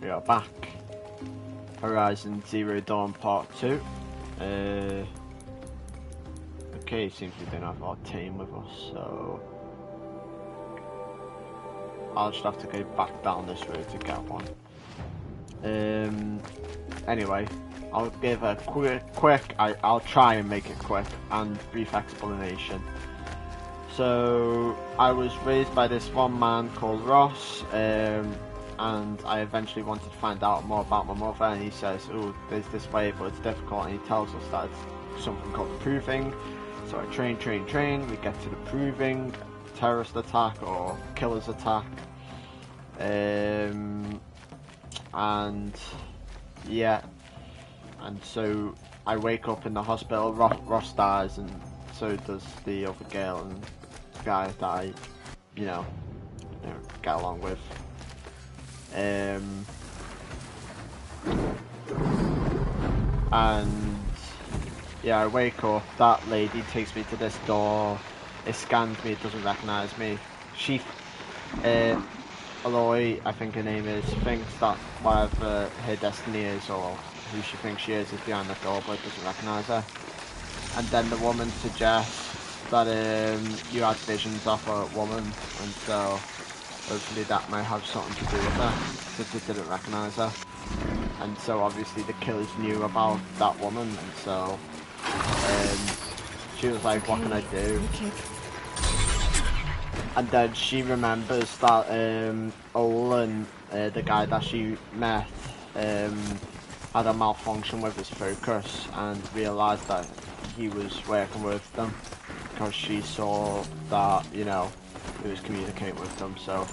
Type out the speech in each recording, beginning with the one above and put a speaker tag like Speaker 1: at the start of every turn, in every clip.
Speaker 1: We are back. Horizon Zero Dawn Part 2. Okay, seems we don't have our team with us, so I'll just have to go back down this road to get one. Anyway, I'll give a I'll try and make it quick and brief explanation. So, I was raised by this one man called Ross, and I eventually wanted to find out more about my mother, and he says, oh, there's this way, but it's difficult, and he tells us that it's something called the proving. So I train, we get to the proving, terrorist attack or killer's attack, and yeah, and so I wake up in the hospital, Ross dies, and so does the other girl and guy that I, get along with. And yeah, I wake up, that lady takes me to this door, it scans me, it doesn't recognise me. She, Aloy, I think her name is, thinks that whatever her destiny is, or who she thinks she is behind the door, but doesn't recognise her. And then the woman suggests that you had visions of a woman, and so hopefully that might have something to do with her, since it didn't recognise her. And so obviously the killers knew about that woman, and so she was like, what can I do? And then she remembers that Olin, the guy that she met, had a malfunction with his focus, and realised that he was working with them because she saw that, he was communicating with them. So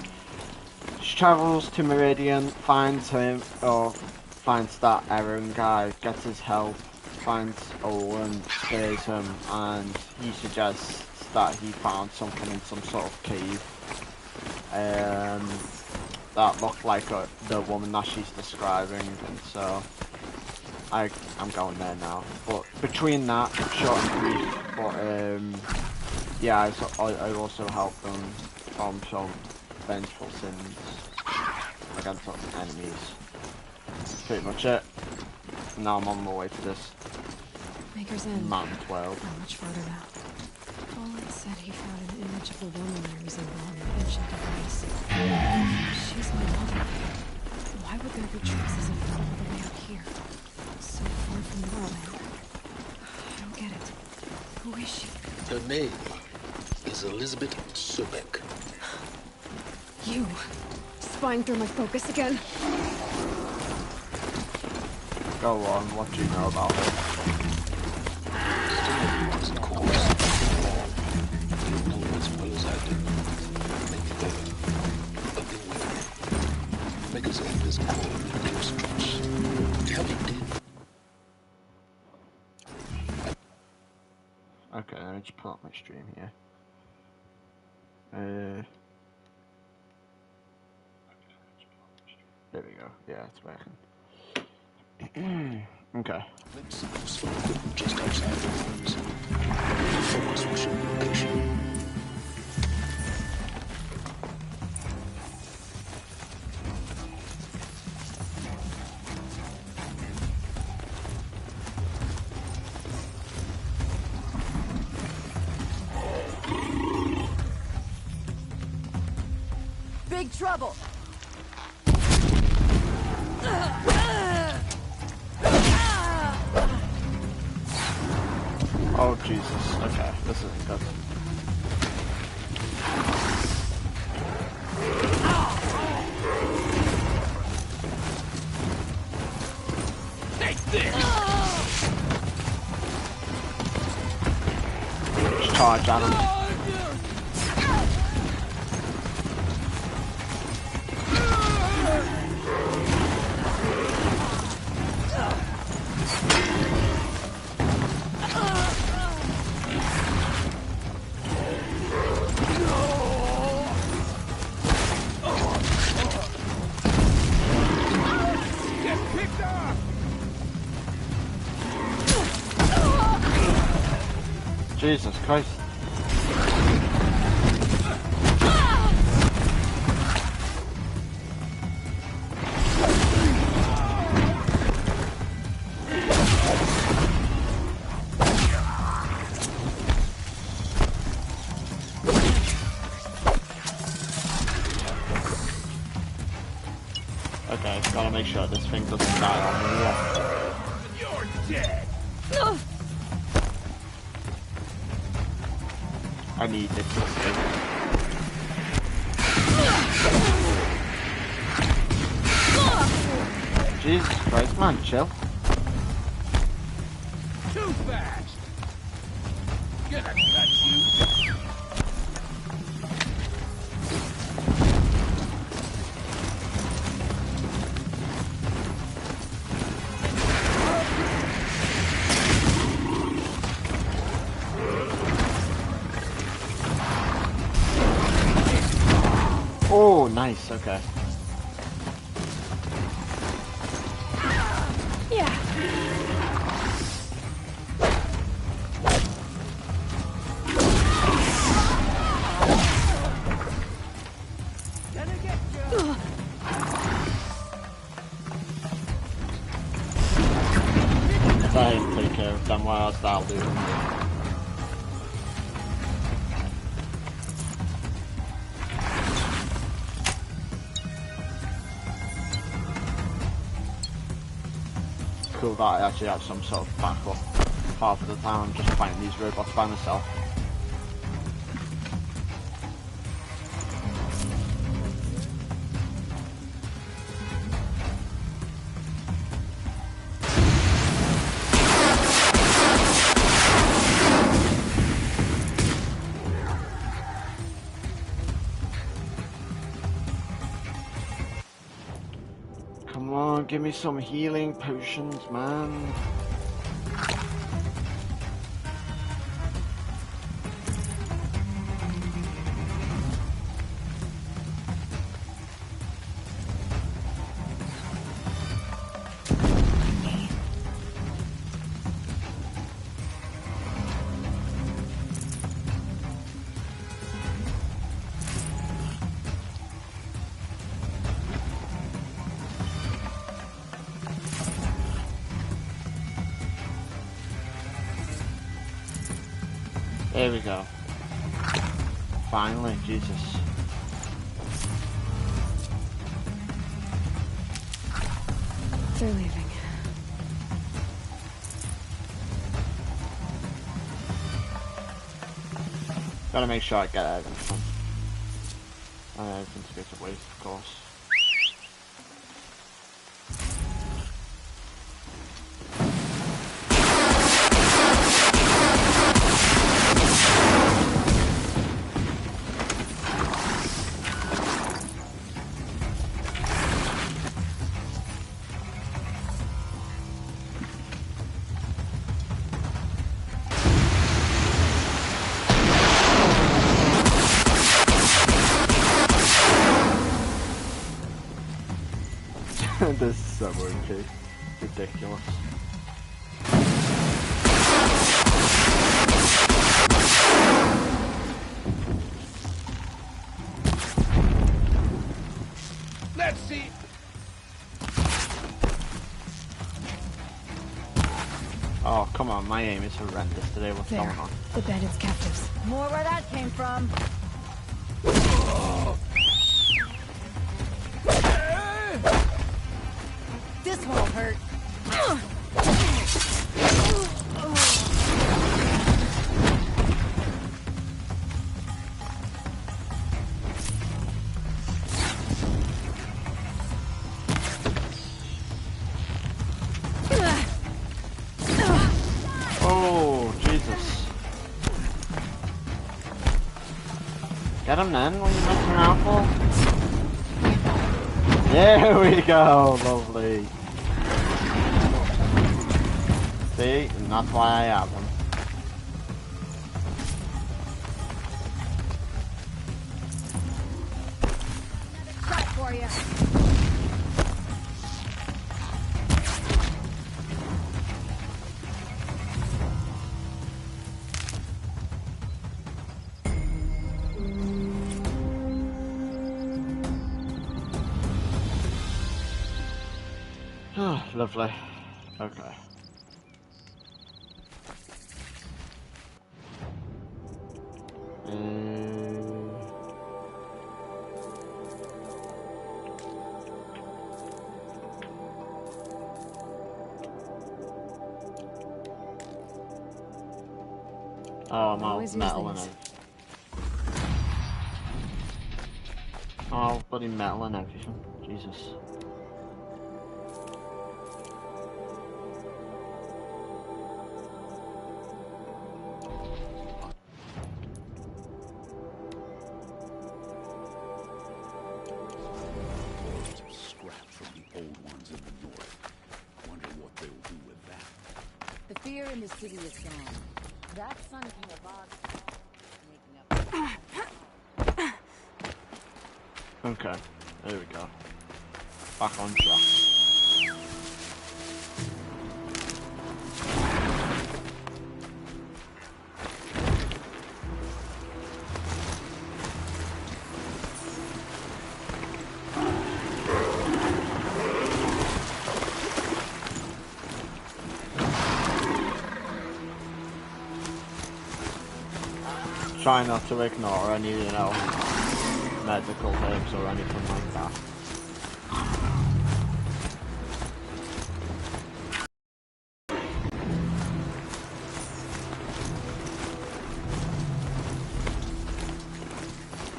Speaker 1: she travels to Meridian, finds him, or finds that Aaron guy, gets his help, finds Owen, scares him, and he suggests that he found something in some sort of cave that looked like the woman that she's describing, and so I'm going there now. But between that, short and brief, but yeah, I also helped them from some vengeful sins against enemies. That's pretty much it. Now I'm on my way to this
Speaker 2: Maker's End.
Speaker 1: Mountain 12.
Speaker 2: Not much further now. Olin said he found an image of a woman resembling an ancient device. She's my mother. Why would there be traces of her all the way up here? So far from Norland. I don't get it. Who is she?
Speaker 3: Her name is Elizabeth Sobek.
Speaker 2: You! Spying through my focus again?
Speaker 1: Go on, what do you know about it?
Speaker 3: Of course. You know as well as I do. Make the but beware. Maker's End is cold and close stretch. Tell me,
Speaker 1: Okay, let me just pull up my stream here. There we go. Yeah, it's working. Okay.
Speaker 3: let's just outside the woods. Focus on your location.
Speaker 2: Big trouble!
Speaker 1: Oh Jesus, okay, this isn't good.
Speaker 3: Take this!
Speaker 1: Just charge at him. Jesus Christ. Okay, gotta make sure this thing doesn't die on me yet.
Speaker 4: You're dead.
Speaker 1: I need it to escape. Jesus Christ, man, chill.
Speaker 4: Too fast. Gonna cut you.
Speaker 1: Oh, nice, okay.
Speaker 2: Yeah.
Speaker 4: Gonna get you.
Speaker 1: Let him take care of them while I start looting them. Cool that I actually have some sort of backup. Half of the time I'm just fighting these robots by myself. Come on, give me some healing potions, man. There we go. Finally, Jesus.
Speaker 2: They're leaving.
Speaker 1: Gotta make sure I get everything. Everything's a bit of waste, of course. This is so OP. Ridiculous.
Speaker 4: Let's see.
Speaker 1: Oh, come on, my aim is horrendous today. What's
Speaker 2: There.
Speaker 1: going on?
Speaker 2: The bandits' captives.
Speaker 5: More where that came from. This won't hurt.
Speaker 1: Oh, Jesus. Get him then, what are you messing around for? There we go, lovely. See, and that's why I have them.
Speaker 5: Shot for you.
Speaker 1: Lovely. Okay. Oh, I'm out
Speaker 2: Always use
Speaker 1: metal and
Speaker 2: these.
Speaker 1: everything. Oh, bloody metal and everything. Jesus.
Speaker 3: Hordes of scrap from the old ones in the north. Wonder what they'll do with that.
Speaker 5: The fear in the city is gone. That Sun King of Oz making up.
Speaker 1: Okay, there we go. Back on track. Try not to ignore any, you know, medical herbs or anything like that.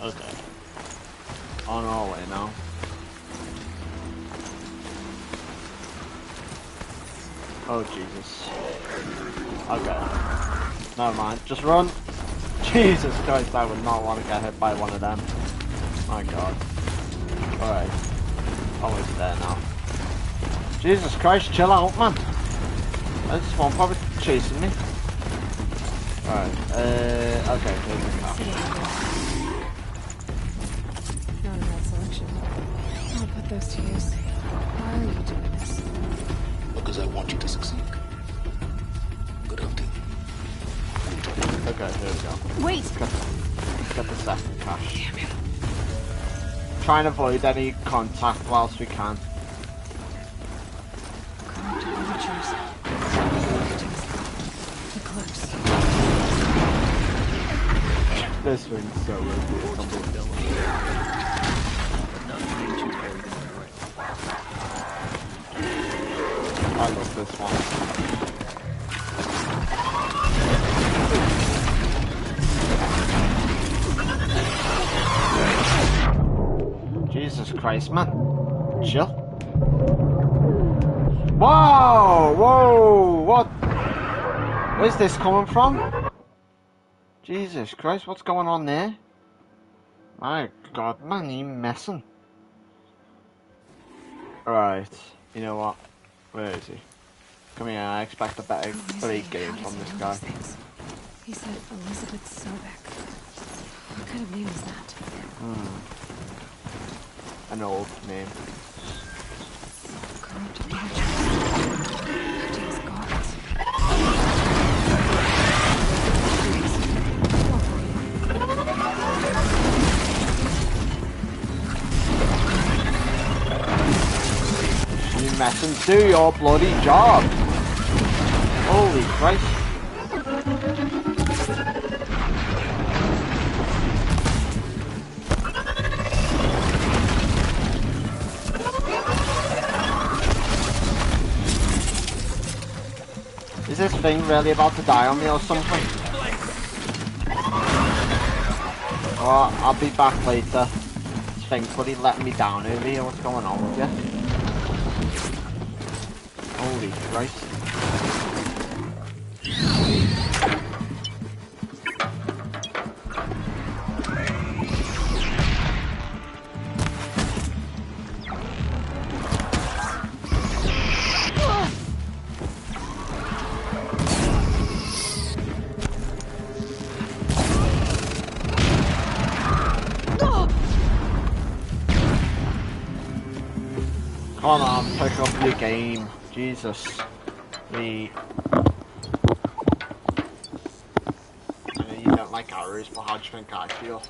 Speaker 1: Okay. On our way now. Oh Jesus. Okay. Never mind. Just run. Jesus Christ, I would not want to get hit by one of them. My God. Alright. Almost there now. Jesus Christ, chill out, man. This one probably chasing me. Alright, okay, here we go.
Speaker 2: Not a bad selection. I'll put those to use. Why are you doing this?
Speaker 3: Because I want you to succeed. Good hunting.
Speaker 1: Okay, here we go.
Speaker 2: Wait!
Speaker 1: Get the second cache. Try and avoid any contact whilst we can.
Speaker 2: Corrupt amateurs. The clerks.
Speaker 1: This thing's so weird. I love this one. Jesus Christ, man. Chill. Whoa! Whoa! What? Where's this coming from? Jesus Christ, what's going on there? My God, man, you messing. Right, you know what? Where is he? Come here, I expect a better great game from this guy.
Speaker 2: He said Elizabeth Sobek. What kind of name is that?
Speaker 1: An old name.
Speaker 2: Corrupt amateurs. These guards.
Speaker 1: You messing, do your bloody job. Holy Christ. Is this thing really about to die on me or something? Oh, I'll be back later. This thing's bloody letting me down over here. What's going on with you? Holy Christ. Come on, pick up your game. Jesus. You don't like arrows, but how do you think I feel?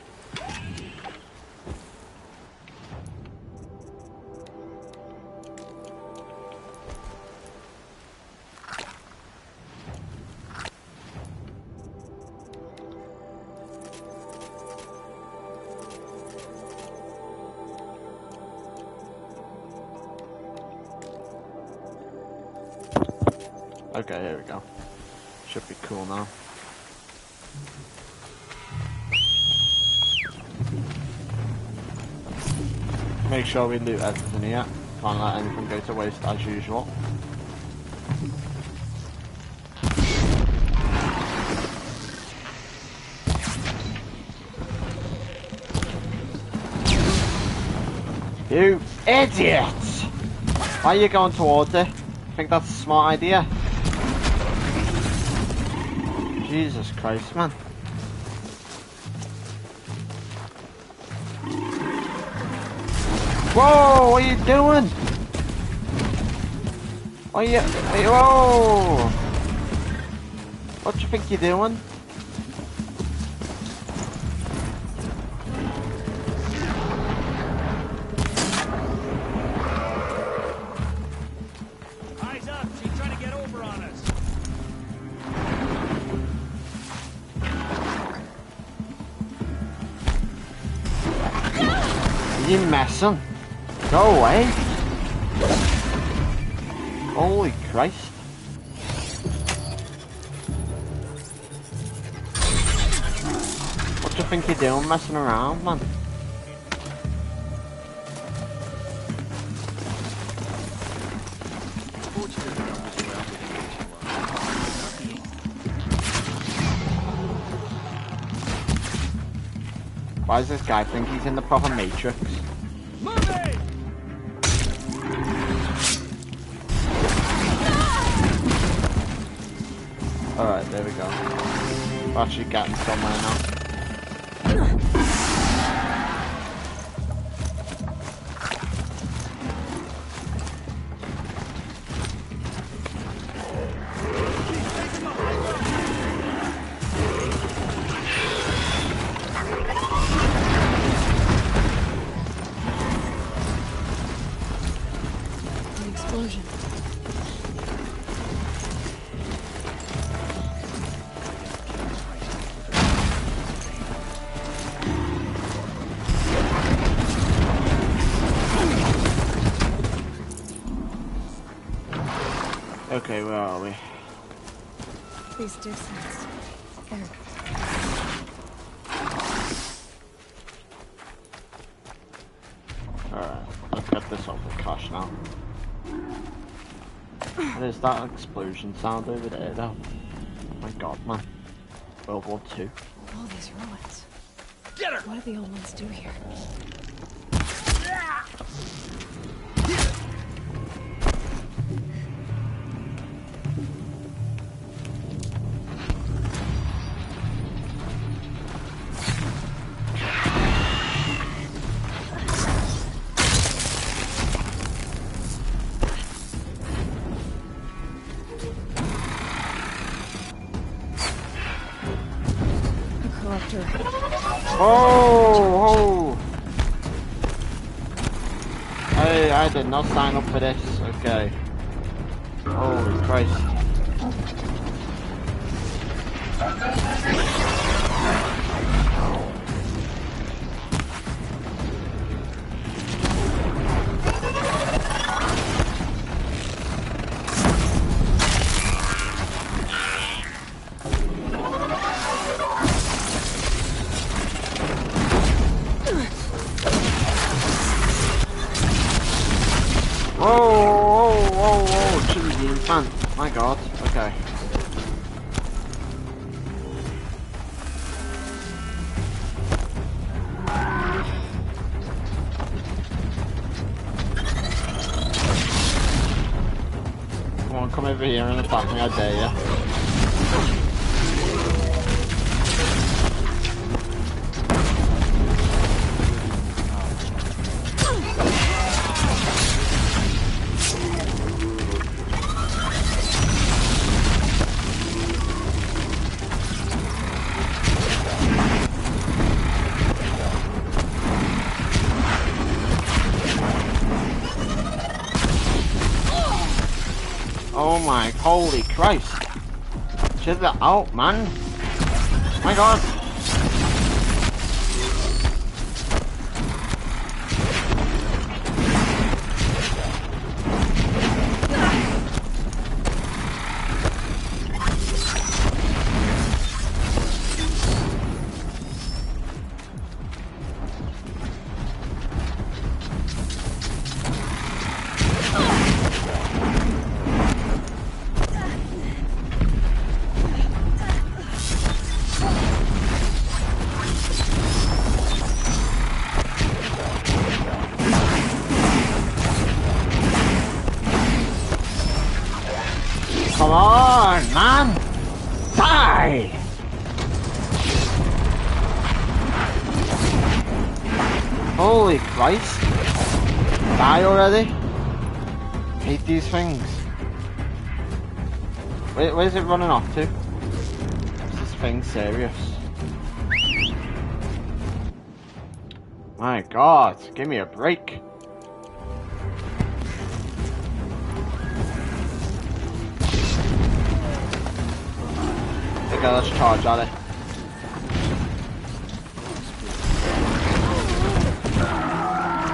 Speaker 1: Okay, here we go. Should be cool now. Make sure we loot everything here. Can't let anything go to waste as usual. You idiot! Why are you going towards it? I think that's a smart idea. Jesus Christ, man. Whoa, what are you doing? Whoa! What do you think you're doing?
Speaker 4: Eyes up, she's trying to get over on us.
Speaker 1: Are you messing? Go away! Holy Christ! What do you think you're doing, messing around, man? Why does this guy think he's in the proper Matrix?
Speaker 4: Moving!
Speaker 1: Alright, there we go. We're actually getting somewhere now.
Speaker 2: An explosion.
Speaker 1: Okay, where are we?
Speaker 2: These distance. There.
Speaker 1: Alright, let's get this over with cash now. What is that explosion sound over there though? Oh my god, man. World War II.
Speaker 2: All these ruins.
Speaker 4: Get her!
Speaker 2: What do the old ones do here? A corruptor.
Speaker 1: Oh! I did not sign up for this. Okay. Holy Christ. Whoa, chili beans, man. My god, okay. Come on, come over here and attack me, I dare you. Oh my, holy Christ. Chill it out, man. My god. Come on, man! Die! Holy Christ! Die already? Hate these things. Where's it running off to? Is this thing serious? My God, give me a break. Okay, let's charge at it.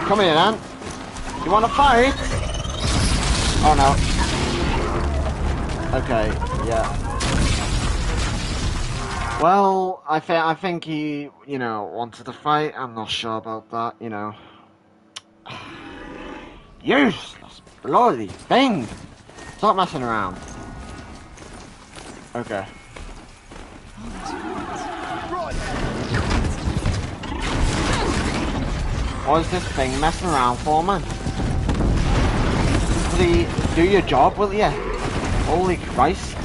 Speaker 1: Come here, man. You wanna fight? Oh no. Okay, yeah. Well, I think he, you know, wanted to fight. I'm not sure about that, you know. Useless bloody thing! Stop messing around. Okay. What is this thing messing around for, man? Please do your job, will ya? Holy Christ.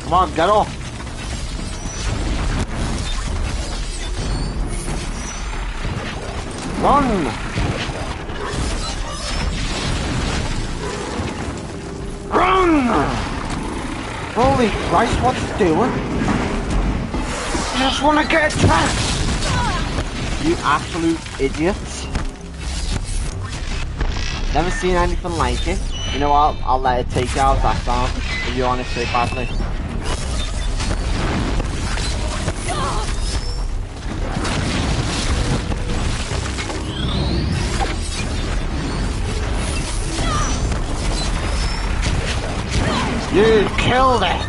Speaker 1: Come on, get off! Run! Run! Holy Christ, what's it doing? I just want to get attacked! You absolute idiots. Never seen anything like it. You know what? I'll let it take you out that time if you honestly badly. You killed it!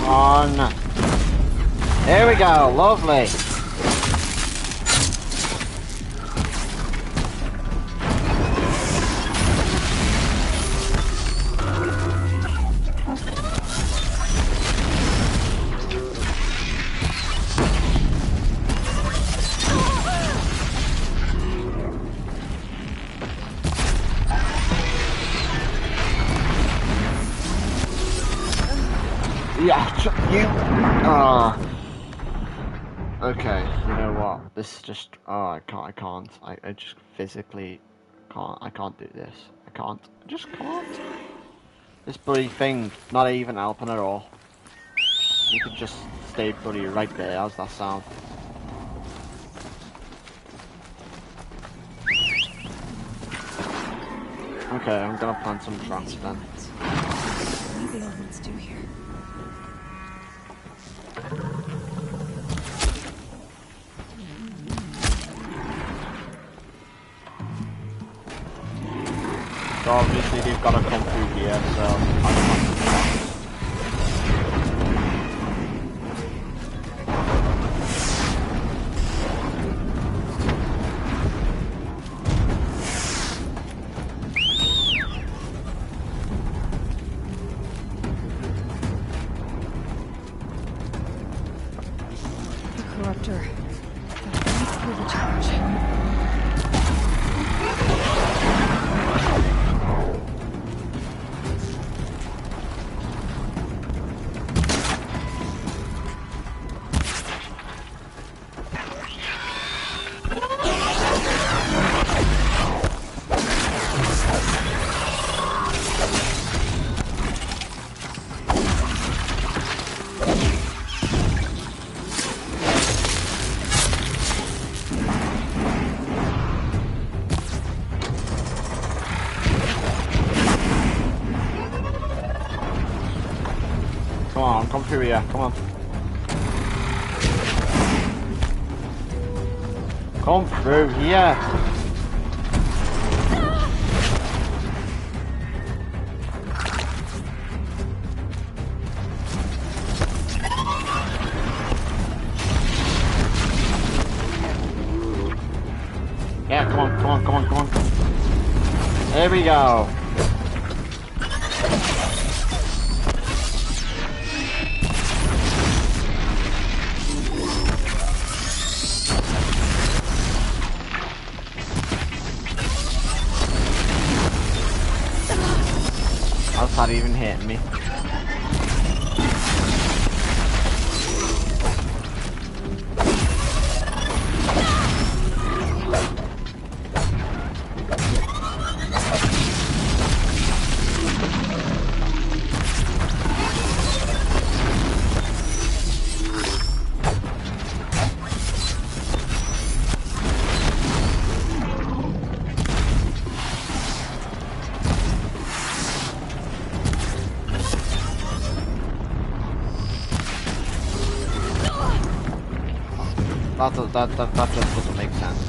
Speaker 1: On. There we go, lovely. Yeah, you. Okay, you know what? This is just. Oh, I can't. I just physically can't. I can't do this. I can't. I just can't. This bloody thing, not even helping at all. You could just stay bloody right there. How's that sound? Okay, I'm gonna plant some traps then.
Speaker 2: What do the elements do here?
Speaker 1: So obviously they've got to come through here, so I'll plant some traps.
Speaker 2: Corruptor. Let's pull the charge.
Speaker 1: come through here. Come on. Come through here. Yeah, come on, come on, come on, come on. There we go. How's that even hitting me? That just doesn't make sense.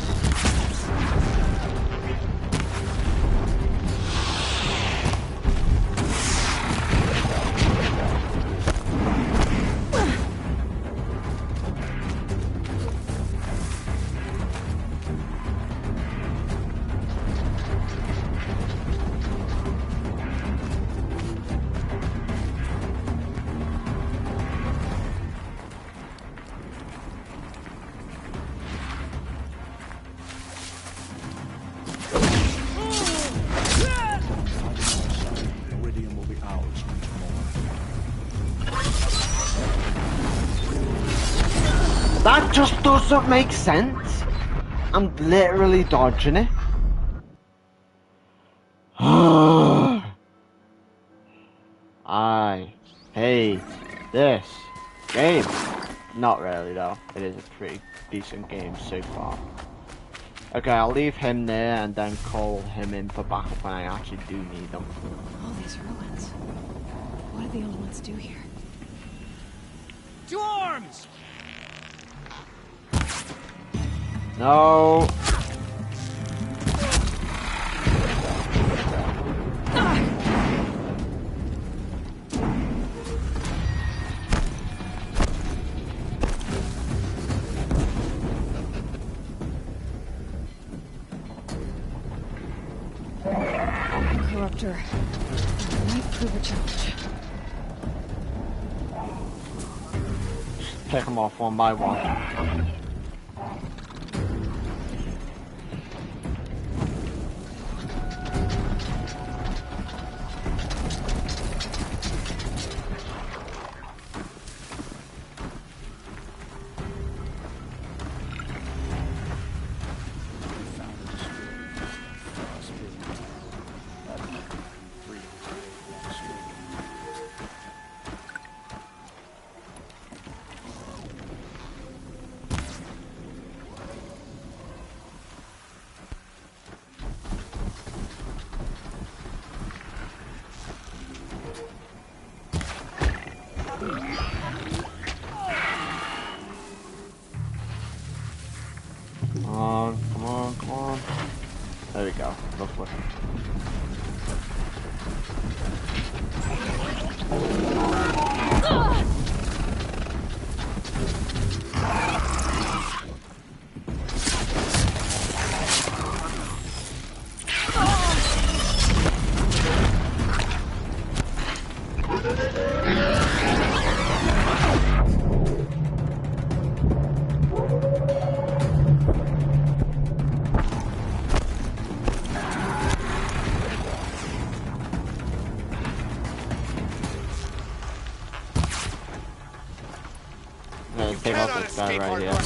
Speaker 1: That just doesn't make sense. I'm literally dodging it. I hate this game. Not really though. It is a pretty decent game so far. Okay, I'll leave him there and then call him in for backup when I actually do need them.
Speaker 2: All these ruins. What did the old ones do here?
Speaker 4: To arms!
Speaker 1: No.
Speaker 2: Corruptor. Might prove a challenge.
Speaker 1: Pick them off one by one. Come on. There we go. Lovely. Take out this guy right here.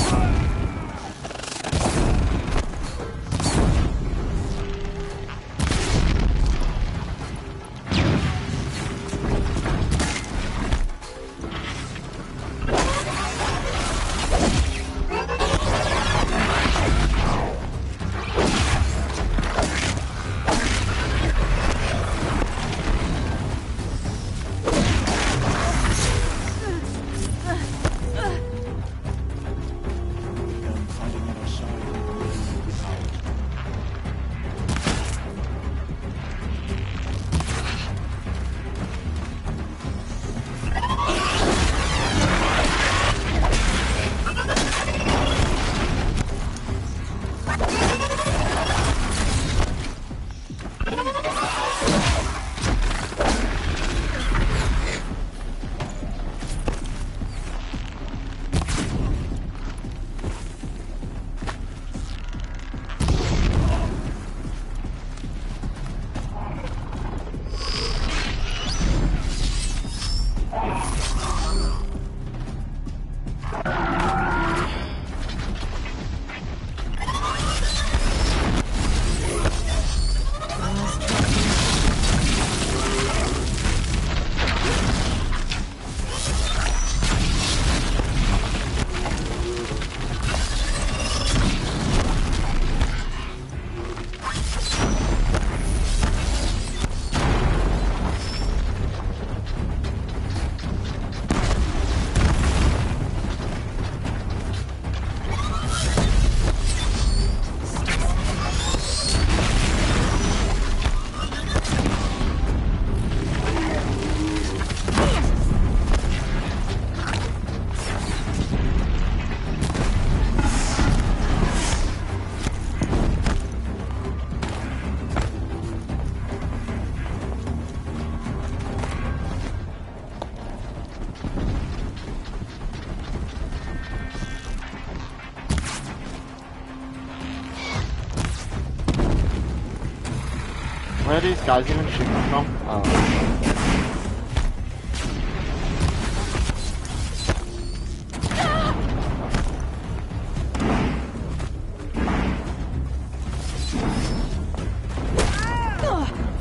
Speaker 1: Where are these guys even shooting from? Oh.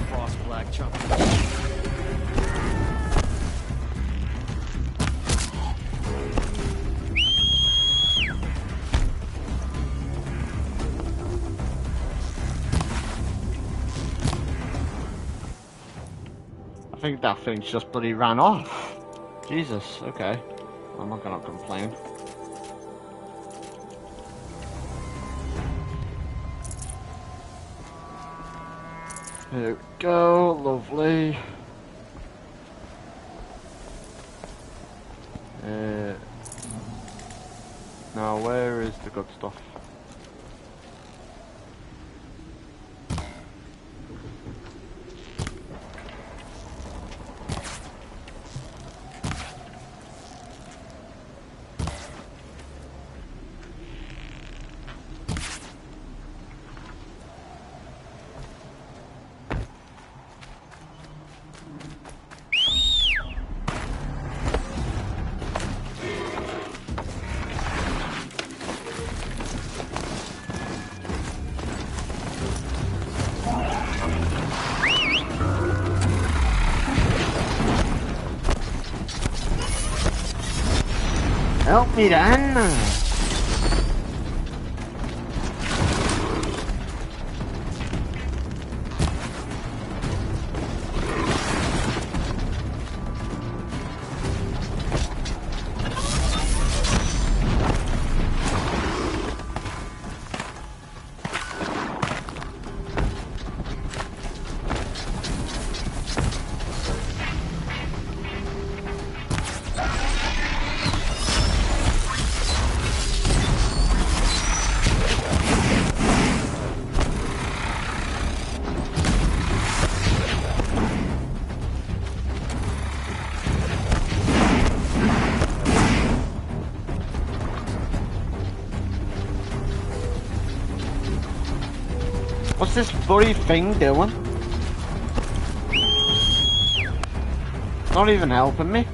Speaker 4: Frost black chump.
Speaker 1: I think that thing's just bloody ran off. Jesus, okay. I'm not gonna complain. Here we go, lovely. Now where is the good stuff? Help me then! What's this bloody thing doing? Not even helping me.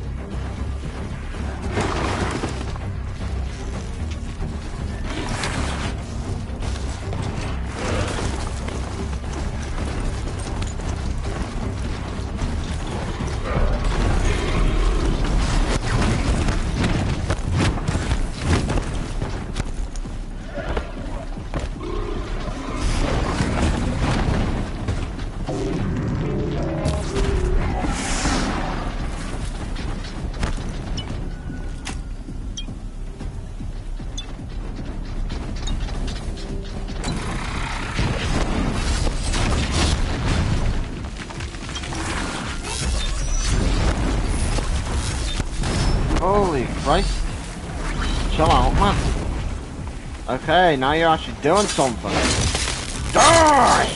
Speaker 1: Holy Christ. Chill out, man. Okay, now you're actually doing something. Die!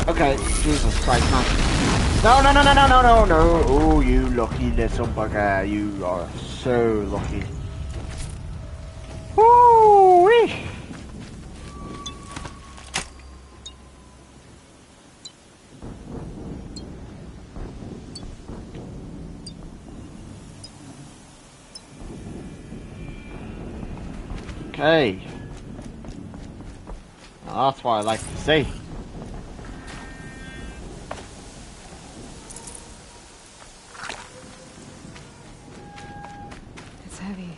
Speaker 1: Okay, Jesus Christ, man. No, no, no, no, no, no, no, no. Oh, you lucky little bugger. You are so lucky. Woo-wee! Okay. Now that's what I like to see.
Speaker 2: It's heavy.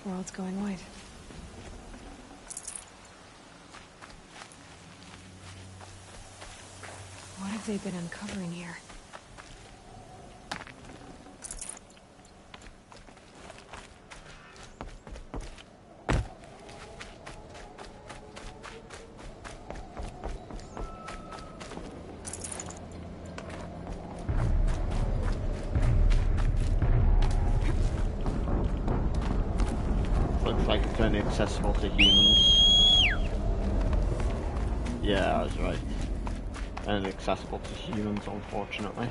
Speaker 2: World's going white. What have they been uncovering here?
Speaker 1: Looks like it's only accessible to humans. Yeah, I was right. Only accessible to humans, unfortunately.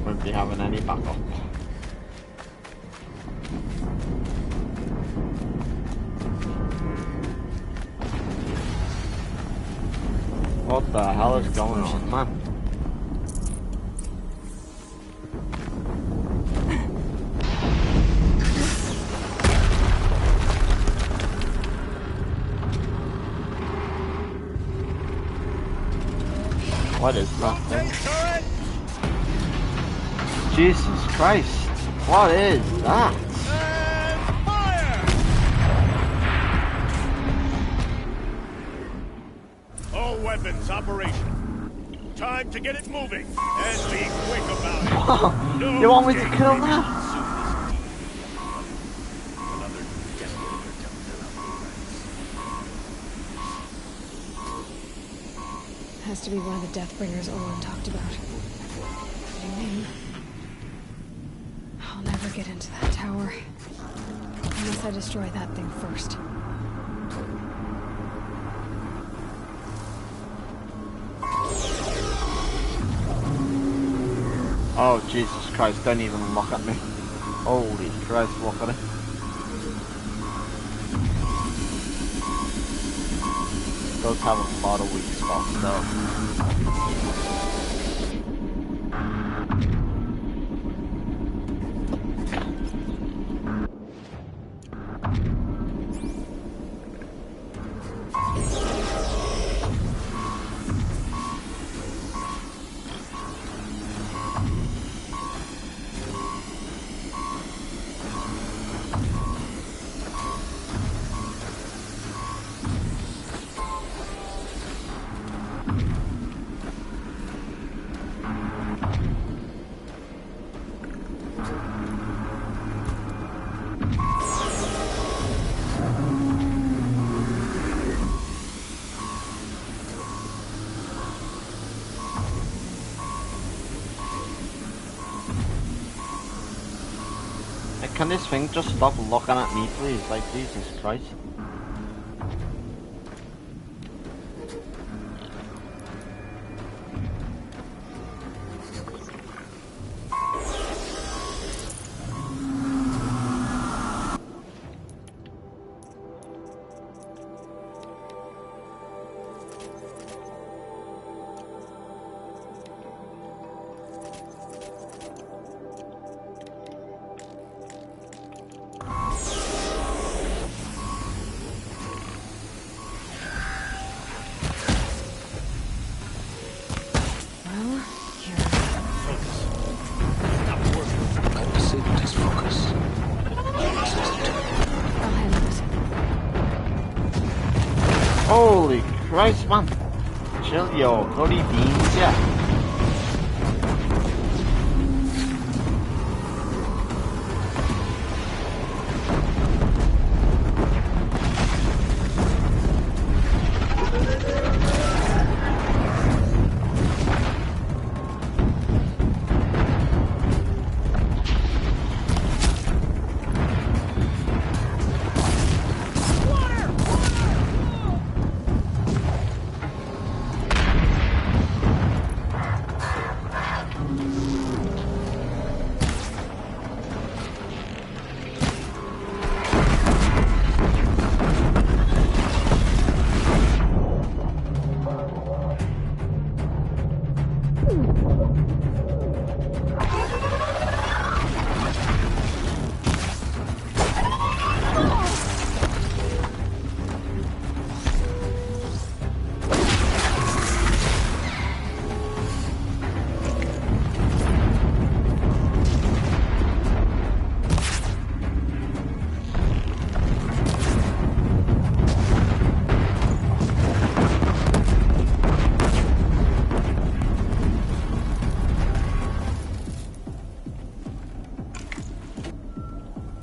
Speaker 1: won't be having any backup. What the hell is going on, man? What is that thing? Jesus Christ! What is that?
Speaker 6: All weapons operational. Time to get it moving and be quick about it. No
Speaker 1: You want me to kill
Speaker 6: gameplay
Speaker 1: that?
Speaker 6: Another detonator to fill up the
Speaker 2: Has to be one of the Deathbringers Olin talked about. New name. I'll never get into that tower. Unless I destroy that thing first.
Speaker 1: Oh Jesus Christ, don't even look at me. Holy Christ, look at it. Does have a lot of weak spots though. Can this thing just stop looking at me, please? Like, Jesus Christ. Holy Christ, man. Chill your bloody beans, yeah.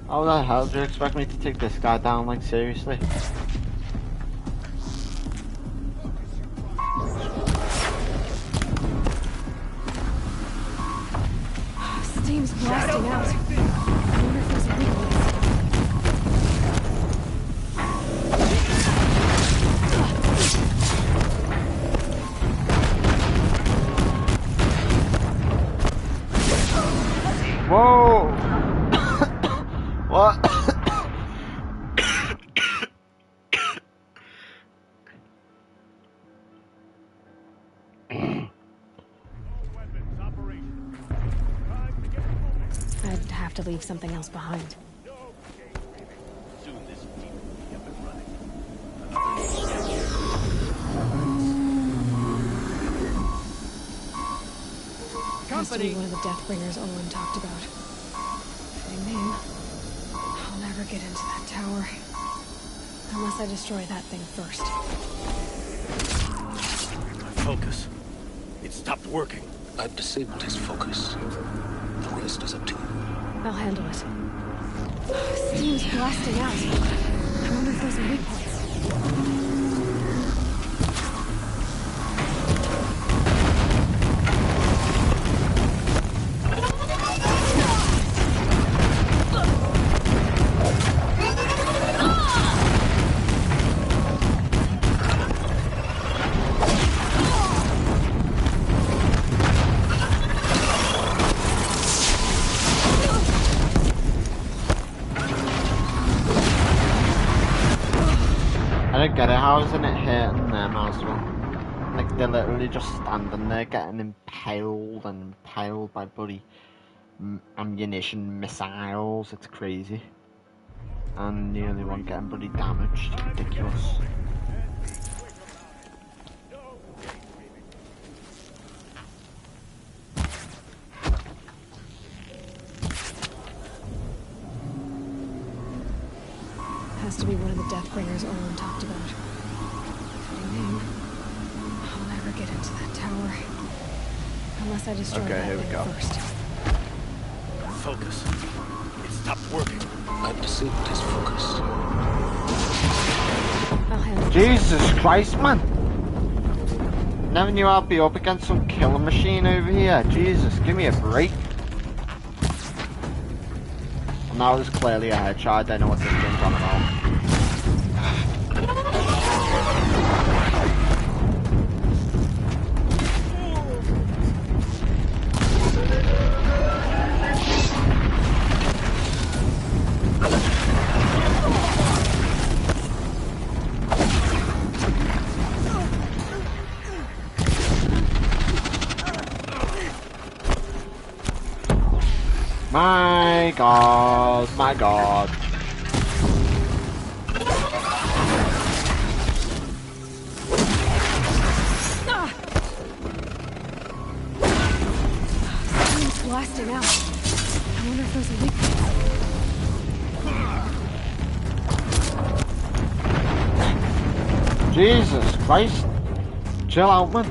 Speaker 1: How the hell do you expect me to take this guy down, like, seriously?
Speaker 2: Steam's blasting out. I wonder if there's a weakness. have to leave something else behind.
Speaker 6: Soon this team will be up and running.
Speaker 2: Has to be one of the Deathbringers Owen talked about. Fitting name. I'll never get into that tower. Unless I destroy that thing first.
Speaker 6: Focus. It stopped working.
Speaker 3: I've disabled his focus. The rest is up to you.
Speaker 2: I'll handle it. Steam's blasting out. I wonder if those are weak points.
Speaker 1: I don't get it, how isn't it hitting them as well? Like, they're literally just standing there getting impaled and impaled by bloody ammunition missiles. It's crazy. And the only one getting bloody damaged. Ridiculous.
Speaker 2: Has to be one of the Deathbringers Owen talked about. Fitting name. I'll never get into that tower. Unless I destroy
Speaker 1: Okay,
Speaker 2: that
Speaker 1: here we
Speaker 2: thing
Speaker 1: go.
Speaker 2: first.
Speaker 6: Focus. It stopped working.
Speaker 3: I've disabled his focus.
Speaker 2: I'll handle it.
Speaker 1: Jesus Christ, man! Never knew I'd be up against some killer machine over here. Jesus, give me a break. And that was clearly a headshot. I don't know what this thing's on about. My God, my God.
Speaker 2: Steam's blasting out. I wonder if those are weak points.
Speaker 1: Jesus Christ. Chill out, man.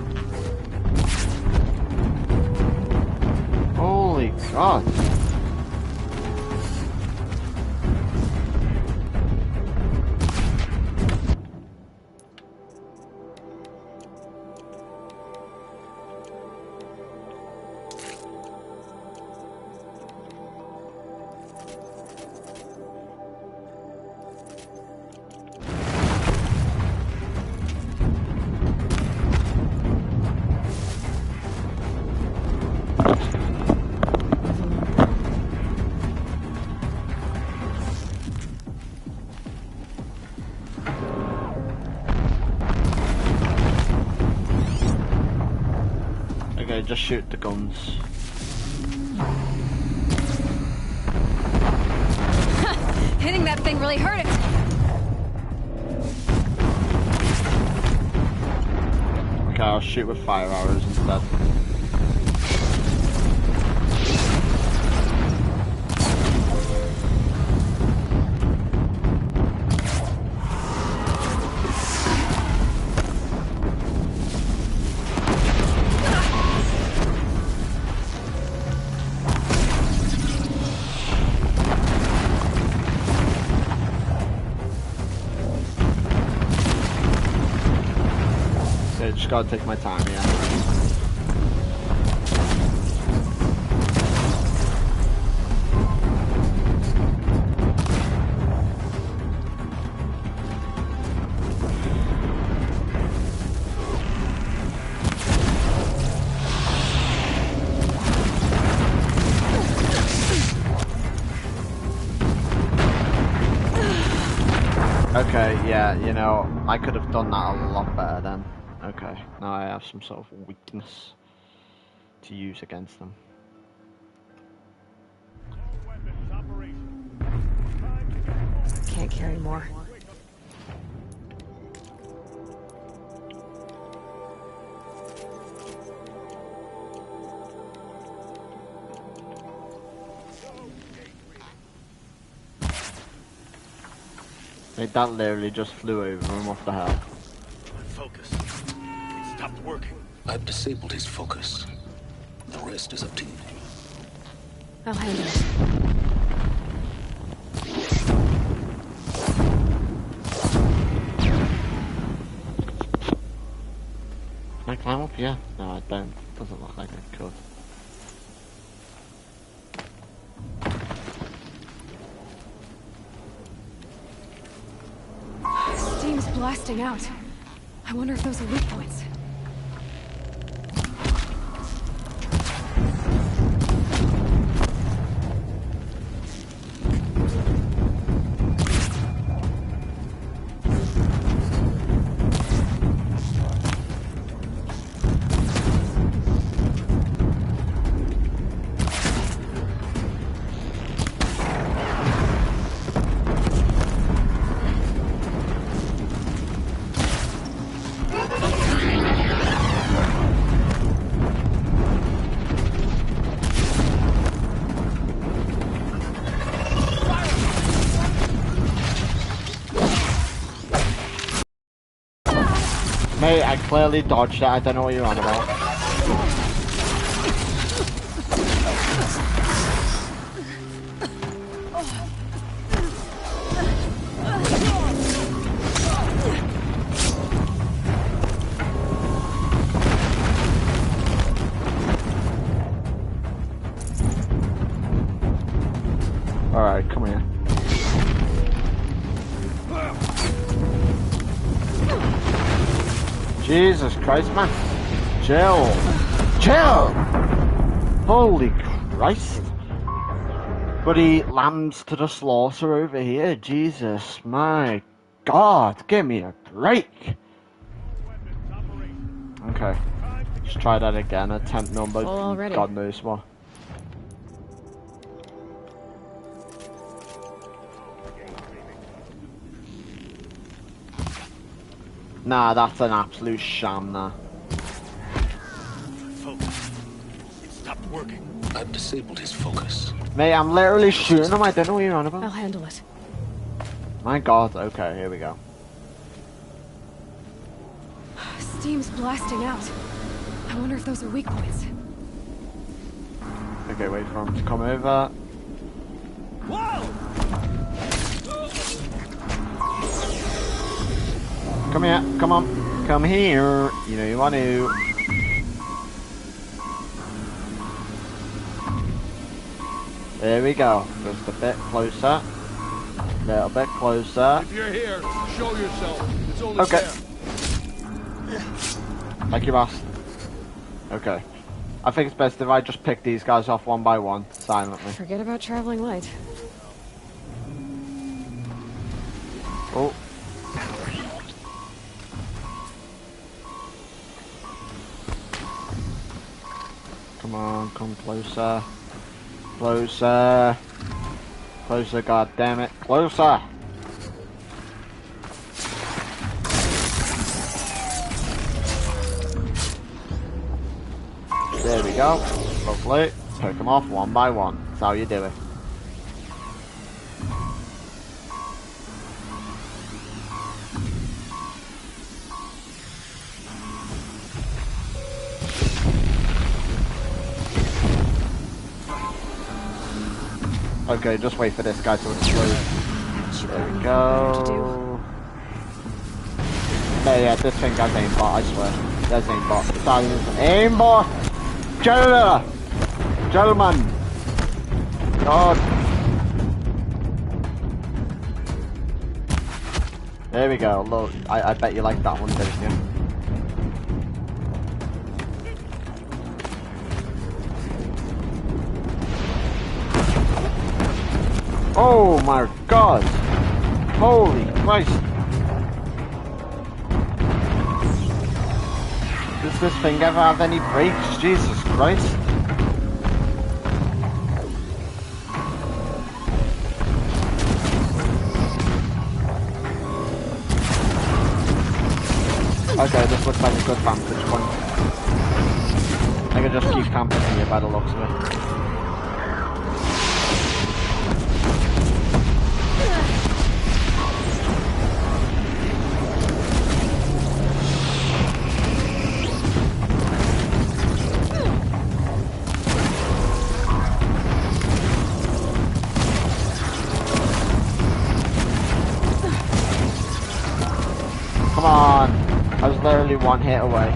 Speaker 1: Holy God. Okay, just shoot the guns.
Speaker 2: Hitting that thing really hurt it.
Speaker 1: Okay, I'll shoot with fire arrows instead. Just gotta take my time here. Okay, yeah, you know, I could have done that a lot better then. Okay, now I have some sort of weakness to use against them.
Speaker 6: All weapons
Speaker 2: carry more.
Speaker 1: Like, that literally just flew over him. What the hell?
Speaker 6: Focus. It stopped working.
Speaker 3: I've disabled his focus. The rest is up to you.
Speaker 2: I'll handle it.
Speaker 1: Can I climb up here? No, I don't. Doesn't look like I could.
Speaker 2: Steam's blasting out. I wonder if those are weak points.
Speaker 1: Mate, I clearly dodged it. I don't know what you're on about. Alright, come here. Jesus Christ, man. Chill. Chill! Holy Christ. Buddy, lambs to the slaughter over here. Jesus, my God. Give me a break. Okay. Let's try that again. Attempt number.
Speaker 2: Full already.
Speaker 1: God knows what. Nah, that's an absolute sham, nah.
Speaker 6: Focus. It stopped working.
Speaker 3: I've disabled his focus.
Speaker 1: Mate, I'm literally shooting him. I don't know what you're on
Speaker 2: I'll
Speaker 1: about.
Speaker 2: handle it.
Speaker 1: My God. Okay, here we go.
Speaker 2: Steam's blasting out. I wonder if those are weak points.
Speaker 1: Okay, wait for him to come over.
Speaker 6: Whoa!
Speaker 1: Come here, come on, come here. You know you want to. There we go. Just a bit closer. Little bit closer.
Speaker 7: If you're here, show yourself. It's only
Speaker 1: Okay.
Speaker 7: fair.
Speaker 1: Like you asked. Okay. I think it's best if I just pick these guys off one by one, silently.
Speaker 2: Forget about traveling light.
Speaker 1: Oh. Come on, come closer. Closer. Closer, god damn it. Closer! There we go. Lovely. Pick them off one by one. That's how you do it. Okay, just wait for this guy to explode. There we go. Yeah, this thing has aimbot, I swear. There's aimbot. It's not even aimbot! Gentlemen! God! There we go. Look, I bet you like that one, didn't you? Oh my God! Holy Christ! Does this thing ever have any brakes? Jesus Christ! Okay, this looks like a good vantage point. I can just keep camping here by the looks of it. Come on! I was literally one hit away.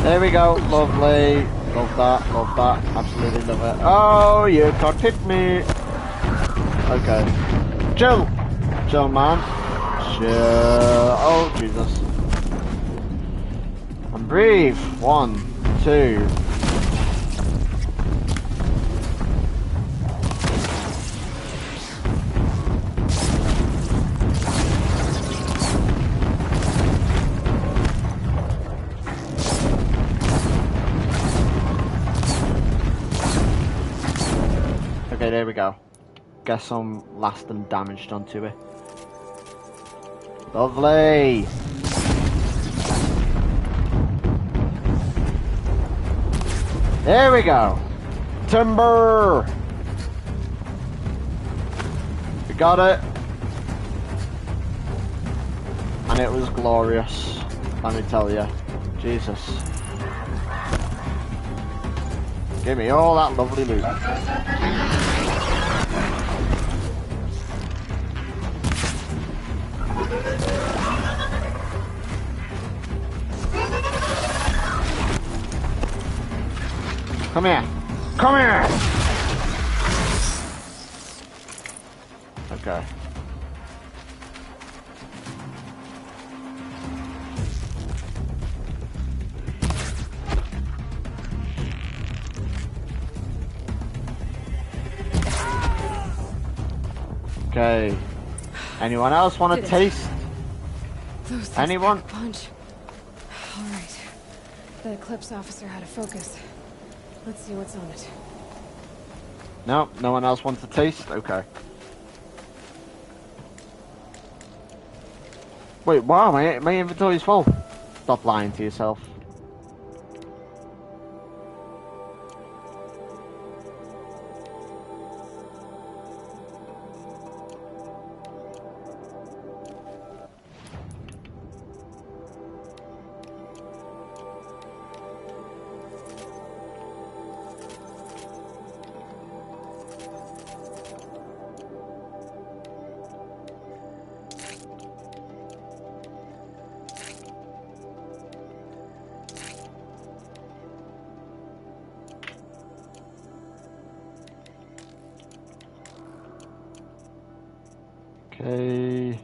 Speaker 1: There we go, lovely. Love that, absolutely love it. Oh, you can't hit me! Okay. Chill, man. Chill. Oh, Jesus. And breathe. 1, 2. Okay, there we go. Get some lasting damage done to it. Lovely! There we go! Timber! We got it! And it was glorious, let me tell you. Jesus. Give me all that lovely loot. Come here! Come here! Okay. Okay. Anyone else want to taste? Anyone?
Speaker 2: Punch. All right. The Eclipse officer had a focus. Let's see what's on it.
Speaker 1: No, no one else wants to taste? Okay. Wait, wow, my inventory's full. Stop lying to yourself. Okay.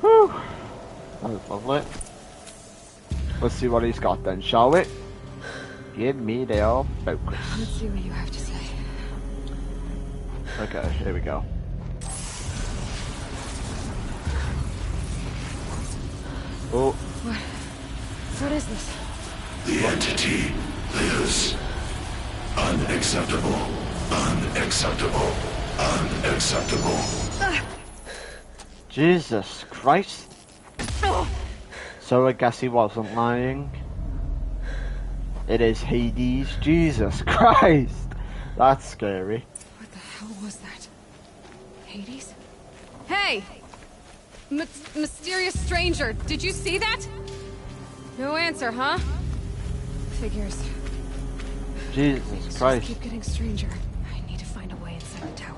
Speaker 1: Whew. That was lovely. Let's see what he's got then, shall we? Give me the old focus.
Speaker 2: Let's see what you have to say.
Speaker 1: Okay, here we go. Oh.
Speaker 2: What is this?
Speaker 8: The entity lives. Unacceptable. Unacceptable. Unacceptable.
Speaker 1: Jesus Christ. So I guess he wasn't lying. It is Hades. Jesus Christ. That's scary.
Speaker 2: What the hell was that? Hades? Hey! Mysterious stranger, did you see that? No answer, huh? Figures.
Speaker 1: Jesus Christ.
Speaker 2: Keep getting stranger. I need to find a way inside the tower.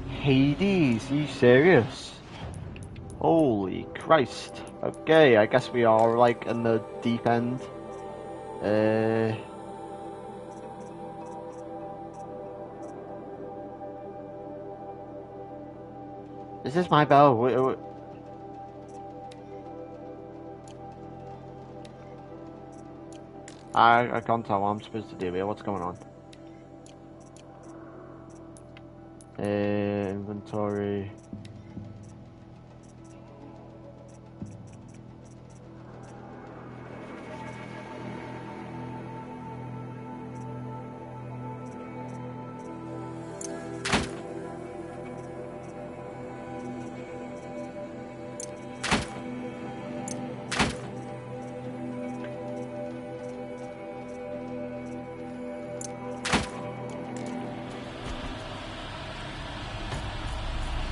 Speaker 1: Hades, are you serious? Holy Christ. Okay, I guess we are like in the deep end. Is this my bell? I can't tell what I'm supposed to do here. What's going on? Inventory.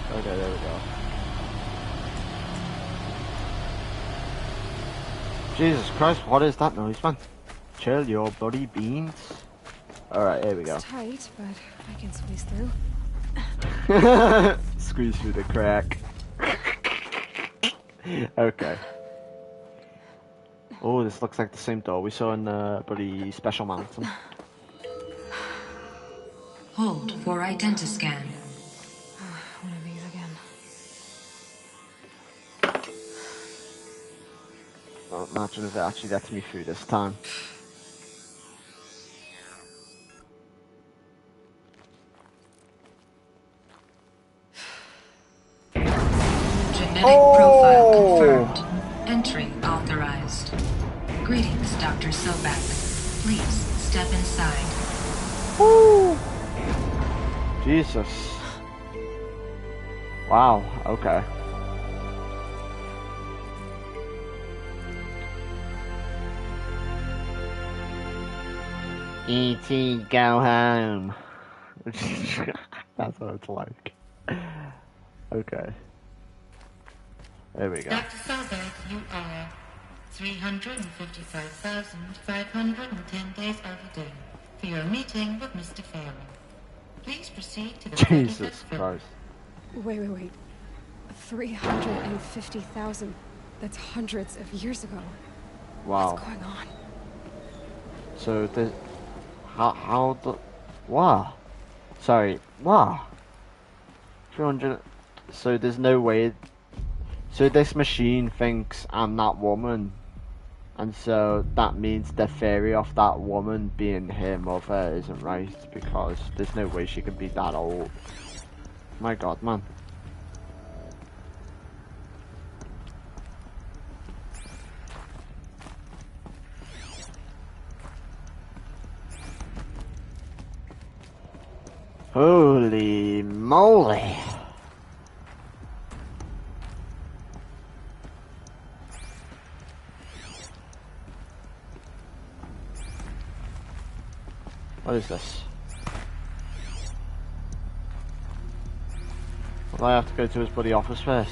Speaker 1: Okay, there we go. Jesus Christ, what is that noise, man? Chill your bloody beans. Alright, here we go.
Speaker 2: It's tight, but I can squeeze through.
Speaker 1: Squeeze through the crack. Okay. Oh, this looks like the same door we saw in the bloody Special Mountain.
Speaker 9: Hold for identiscan.
Speaker 2: One of these again.
Speaker 1: Oh, imagine if it actually lets me through this time.
Speaker 9: Genetic profile confirmed. Entry authorized. Greetings, Dr. Sobek. Please step inside.
Speaker 1: Woo! Jesus. Wow, okay. E.T. go home. That's what it's like. Okay. There we go.
Speaker 10: Dr. Sobek, you are 355,510 days overdue for your meeting with Mr. Farrell. Please proceed to the
Speaker 1: Jesus Christ.
Speaker 2: Wait. 350,000. That's hundreds of years ago.
Speaker 1: Wow.
Speaker 2: What's going on?
Speaker 1: So this, how the, what? Sorry, what? 300. So there's no way. So this machine thinks I'm that woman, and so that means the theory of that woman being her mother isn't right, because there's no way she could be that old. My God, man. Holy moly. What is this? Well, I have to go to his bloody office first.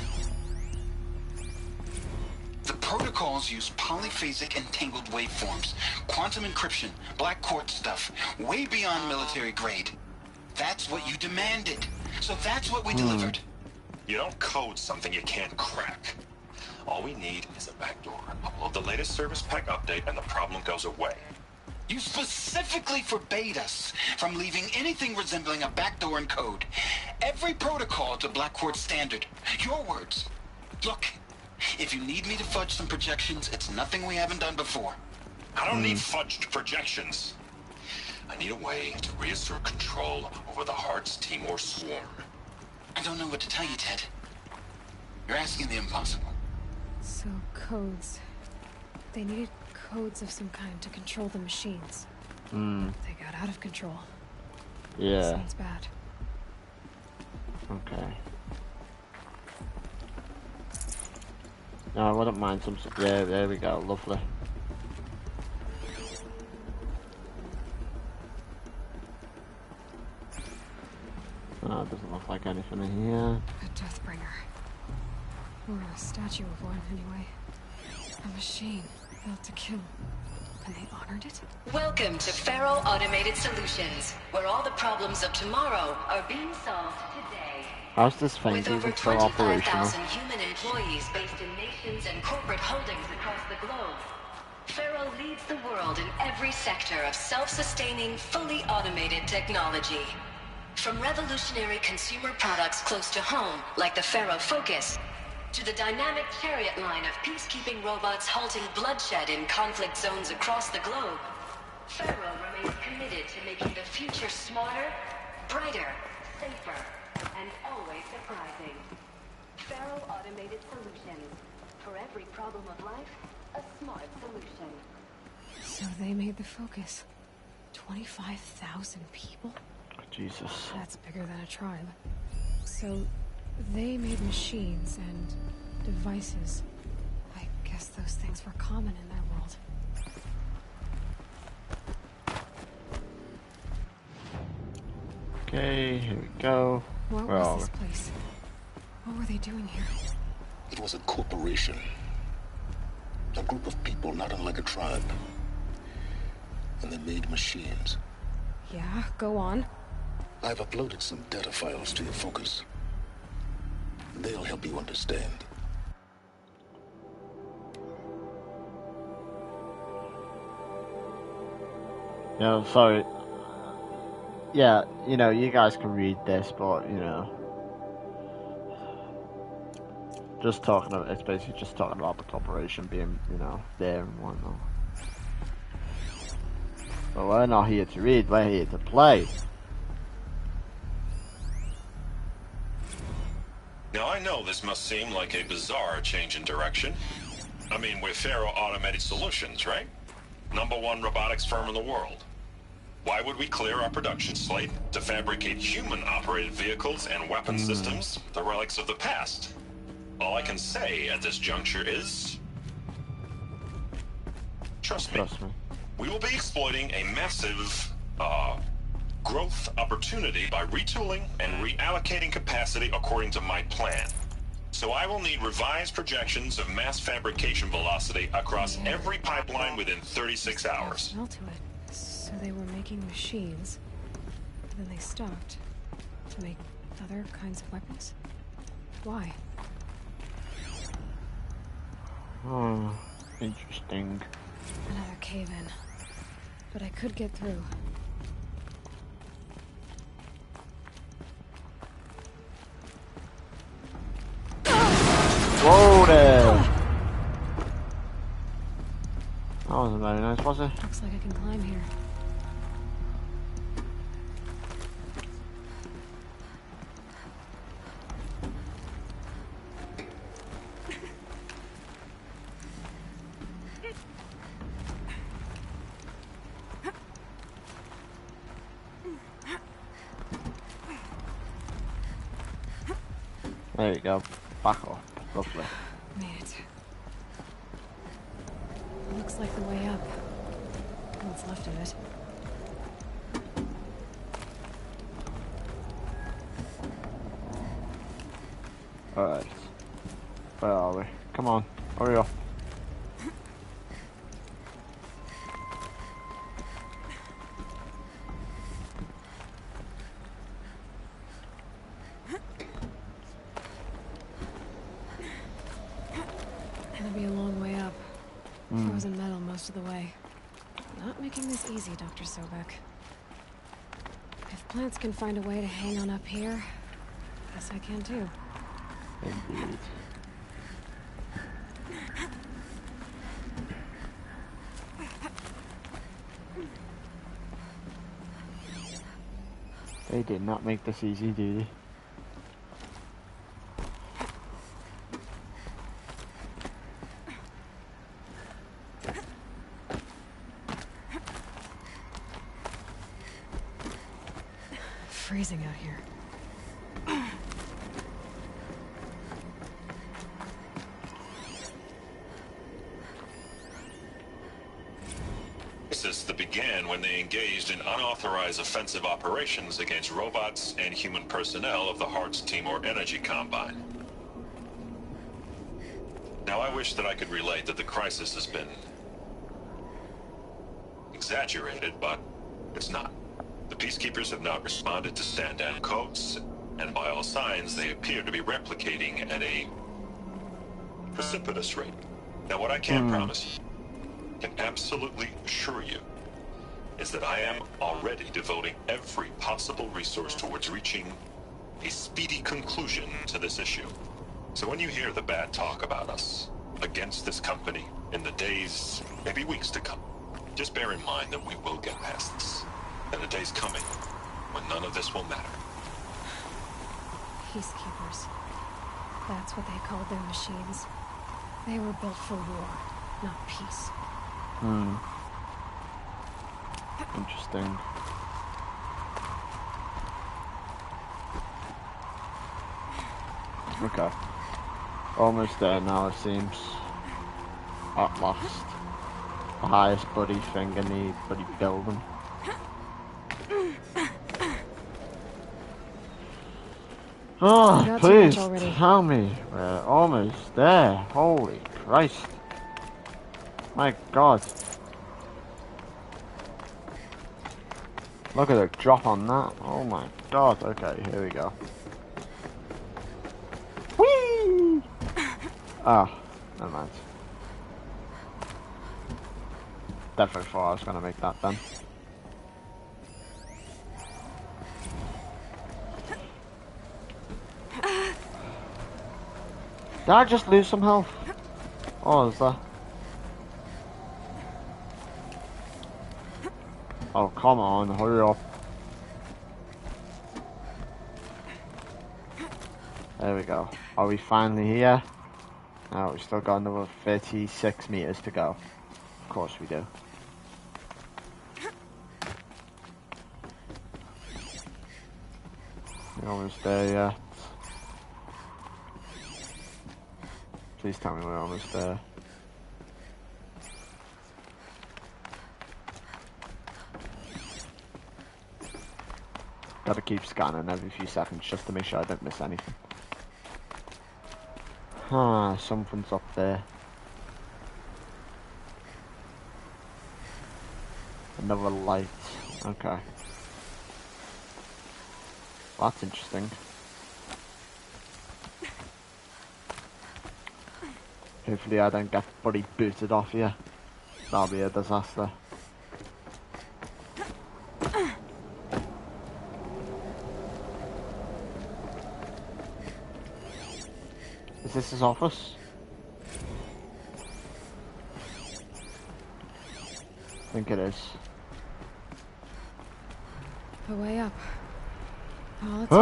Speaker 11: The protocols use polyphasic entangled waveforms, quantum encryption, black quartz stuff, way beyond military grade. That's what you demanded. So that's what we delivered.
Speaker 12: You don't code something you can't crack. All we need is a backdoor. Upload the latest service pack update and the problem goes away.
Speaker 11: You specifically forbade us from leaving anything resembling a backdoor in code. Every protocol to Black Quartz standard. Your words. Look, if you need me to fudge some projections, it's nothing we haven't done before.
Speaker 12: I don't need fudged projections. I need a way to reassert control over the Heart's Timor swarm.
Speaker 11: I don't know what to tell you, Ted. You're asking the impossible.
Speaker 2: So, codes. They needed codes of some kind to control the machines. They got out of control.
Speaker 1: Yeah.
Speaker 2: Sounds bad.
Speaker 1: Okay. No, I wouldn't mind some. Yeah, there we go. Lovely. Oh, it doesn't look like anything in here.
Speaker 2: A Deathbringer. Or a statue of one, anyway. A machine built to kill. And they honored it?
Speaker 13: Welcome to Faro Automated Solutions, where all the problems of tomorrow are being solved today.
Speaker 1: How's this thing
Speaker 13: With over
Speaker 1: even still operational?
Speaker 13: 25,000 human employees based in nations and corporate holdings across the globe, Faro leads the world in every sector of self-sustaining, fully automated technology. From revolutionary consumer products close to home, like the Faro Focus, to the dynamic chariot line of peacekeeping robots halting bloodshed in conflict zones across the globe, Faro remains committed to making the future smarter, brighter, safer, and always surprising. Faro Automated Solutions. For every problem of life, a smart solution.
Speaker 2: So they made the focus. 25,000 people?
Speaker 1: Jesus.
Speaker 2: That's bigger than a tribe. So they made machines and devices. I guess those things were common in their world.
Speaker 1: Okay, here we go.
Speaker 2: What was this place? What were they doing here?
Speaker 3: It was a corporation. A group of people not unlike a tribe. And they made machines.
Speaker 2: Yeah, go on.
Speaker 3: I've uploaded some data files to your focus. They'll help you understand.
Speaker 1: Yeah, sorry. Yeah, you know, you guys can read this, but, you know, just talking about, it's basically just talking about the corporation being, you know, there and whatnot. But we're not here to read, we're here to play.
Speaker 12: Now, I know this must seem like a bizarre change in direction. I mean, we're Faro Automated Solutions, right? #1 robotics firm in the world. Why would we clear our production slate to fabricate human-operated vehicles and weapon systems, the relics of the past? All I can say at this juncture is... Trust me. We will be exploiting a massive, growth opportunity by retooling and reallocating capacity according to my plan. So I will need revised projections of mass fabrication velocity across every pipeline within 36 hours.
Speaker 2: Smell to it. So they were making machines, but then they stopped to make other kinds of weapons? Why?
Speaker 1: Oh, interesting.
Speaker 2: Another cave-in. But I could get through.
Speaker 1: Whoa there! That wasn't very nice, was it?
Speaker 2: Looks like I can climb here.
Speaker 1: There you go. Back off. Lovely.
Speaker 2: Made it. Looks like the way up. What's left of it.
Speaker 1: Alright. Where are we? Come on. Hurry up.
Speaker 2: It'll be a long way up. Frozen metal most of the way. Not making this easy, Dr. Sobek. If plants can find a way to hang on up here, guess I can too.
Speaker 1: Indeed. They did not make this easy, did they?
Speaker 2: Freezing out here.
Speaker 12: That began when they engaged in unauthorized offensive operations against robots and human personnel of the Hearts Timor Energy Combine. Now, I wish that I could relate that the crisis has been exaggerated, but it's not. The Peacekeepers have not responded to stand-down codes, and by all signs, they appear to be replicating at a precipitous rate. Now, what I can promise you, can absolutely assure you, is that I am already devoting every possible resource towards reaching a speedy conclusion to this issue. So when you hear the bad talk about us against this company in the days, maybe weeks to come, just bear in mind that we will get past this. And the day's coming when none of this will matter.
Speaker 2: Peacekeepers. That's what they called their machines. They were built for war, not peace.
Speaker 1: Interesting. Okay. Almost there now, it seems. At last. The highest bloody thing in the bloody building. Oh, please tell me we're almost there. Holy Christ. My God. Look at the drop on that. Oh my God. Okay, here we go. Whee! Ah, never mind. Definitely thought I was going to make that then. Did I just lose some health? Oh, is that? Oh, come on, hurry up. There we go. Are we finally here? No, we've still got another 36 meters to go. Of course we do. We're almost there yet. Please tell me we're almost there. Gotta keep scanning every few seconds just to make sure I don't miss anything. Ah, something's up there. Another light. Okay. That's interesting. Hopefully I don't get bloody booted off here. That'll be a disaster. Is this his office? I think it is.
Speaker 2: A way up. All it takes is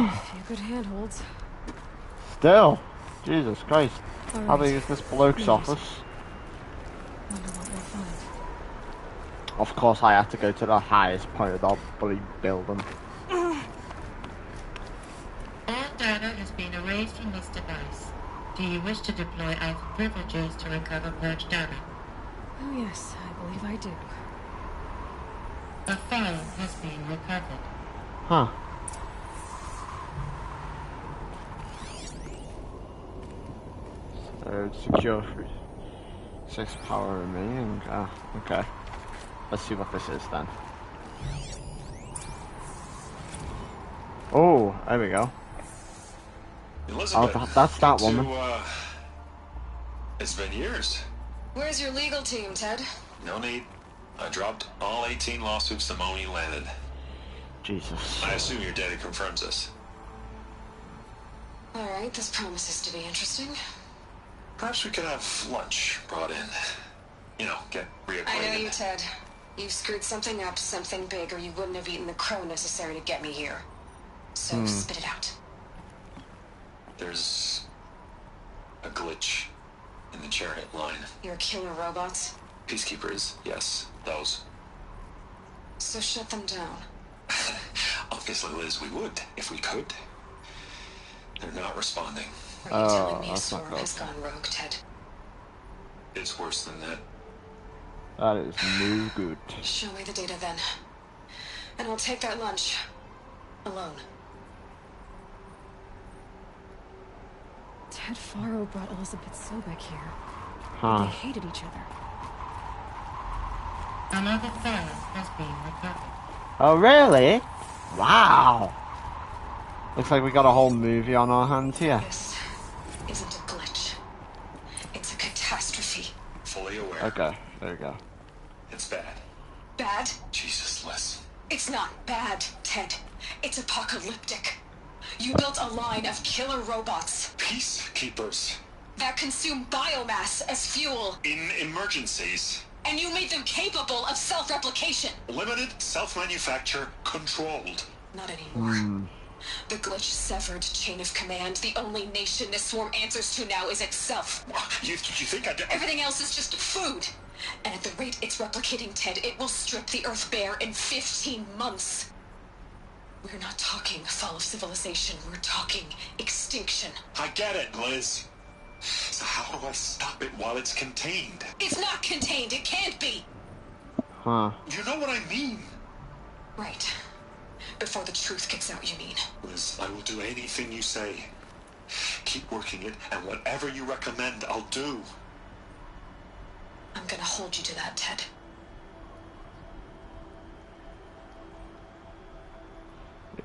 Speaker 2: a few good handholds.
Speaker 1: Still, Jesus Christ.
Speaker 2: All
Speaker 1: How
Speaker 2: right.
Speaker 1: big is this bloke's office?
Speaker 2: Wonder what we'll find.
Speaker 1: Of course I had to go to the highest point of the bloody building.
Speaker 10: All data has been erased from this device. Do you wish to deploy Alpha privileges to recover purged data?
Speaker 2: Oh yes, I believe I do.
Speaker 10: A file has been recovered.
Speaker 1: Huh. Secure for 6 power remaining. Ah, okay. Let's see what this is then. Oh, there we go.
Speaker 12: Elizabeth,
Speaker 1: oh, that's that woman.
Speaker 12: It's been years.
Speaker 13: Where's your legal team, Ted?
Speaker 12: No need. I dropped all 18 lawsuits the moment you landed.
Speaker 1: Jesus.
Speaker 12: I assume your data confirms this.
Speaker 13: Alright, this promises to be interesting.
Speaker 12: Perhaps we could have lunch brought in. You know, get reacquainted.
Speaker 13: I know you, Ted. You've screwed something up, something big, or you wouldn't have eaten the crow necessary to get me here. So spit it out.
Speaker 12: There's a glitch in the chariot line.
Speaker 13: Your killer robots?
Speaker 12: Peacekeepers, yes, those.
Speaker 13: So shut them down.
Speaker 12: Obviously, Liz, we would, if we could. They're not responding.
Speaker 13: Are you telling me a swarm has gone rogue, Ted?
Speaker 12: It's worse than that.
Speaker 1: That is no good.
Speaker 13: Show me the data then. And I'll take that lunch. Alone.
Speaker 2: Ted Faro brought Elizabeth Sobek here.
Speaker 1: Huh.
Speaker 2: They hated each other.
Speaker 10: Another file has been recovered.
Speaker 1: Oh, really? Wow. Looks like we got a whole movie on our hands here.
Speaker 13: This isn't a glitch. It's a catastrophe.
Speaker 12: Fully aware.
Speaker 1: Okay, there we go.
Speaker 12: It's bad.
Speaker 13: Bad?
Speaker 12: Jesus, Liz.
Speaker 13: It's not bad, Ted. It's apocalyptic. You built a line of killer robots.
Speaker 12: Peacekeepers.
Speaker 13: That consume biomass as fuel.
Speaker 12: In emergencies.
Speaker 13: And you made them capable of self-replication.
Speaker 12: Limited, self-manufacture, controlled.
Speaker 13: Not anymore. The glitch severed chain of command. The only nation this swarm answers to now is itself.
Speaker 12: You think I did?
Speaker 13: Everything else is just food. And at the rate it's replicating, Ted, it will strip the Earth bare in 15 months. We're not talking fall of civilization. We're talking extinction.
Speaker 12: I get it, Liz. So how do I stop it while it's contained?
Speaker 13: It's not contained. It can't be.
Speaker 1: Huh.
Speaker 12: You know what I mean?
Speaker 13: Right. Before the truth gets out, you mean?
Speaker 12: Liz, I will do anything you say. Keep working it, and whatever you recommend, I'll do.
Speaker 13: I'm gonna hold you to that, Ted.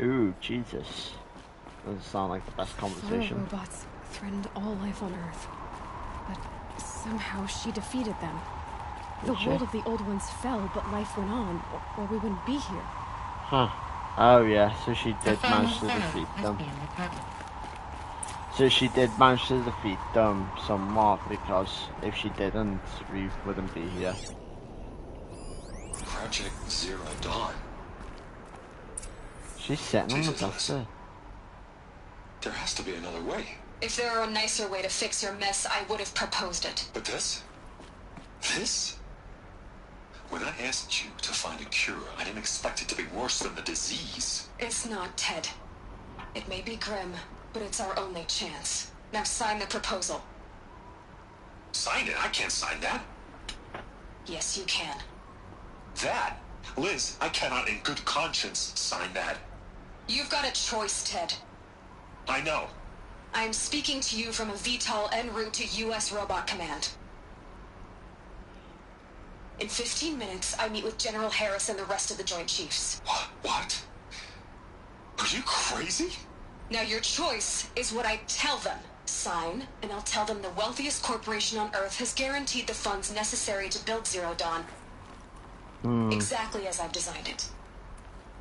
Speaker 1: Ooh, Jesus. Doesn't sound like the best conversation.
Speaker 2: Robots threatened all life on Earth. But somehow she defeated them. The hold of the old ones fell, but life went on, or we wouldn't be here.
Speaker 1: Huh. Oh yeah, so she did manage to defeat them. So she did manage to defeat them somewhat, because if she didn't, we wouldn't be here.
Speaker 12: Project Zero Dawn.
Speaker 1: She's sitting on the doctor.
Speaker 12: There has to be another way.
Speaker 13: If there were a nicer way to fix your mess, I would have proposed it.
Speaker 12: But this? This? When I asked you to find a cure, I didn't expect it to be worse than the disease.
Speaker 13: It's not, Ted. It may be grim, but it's our only chance. Now sign the proposal.
Speaker 12: Sign it? I can't sign that.
Speaker 13: Yes, you can.
Speaker 12: That? Liz, I cannot in good conscience sign that.
Speaker 13: You've got a choice, Ted.
Speaker 12: I know.
Speaker 13: I am speaking to you from a VTOL en route to U.S. Robot Command. In 15 minutes, I meet with General Harris and the rest of the Joint Chiefs.
Speaker 12: What? Are you crazy?
Speaker 13: Now your choice is what I tell them. Sign, and I'll tell them the wealthiest corporation on Earth has guaranteed the funds necessary to build Zero Dawn. Exactly as I've designed it.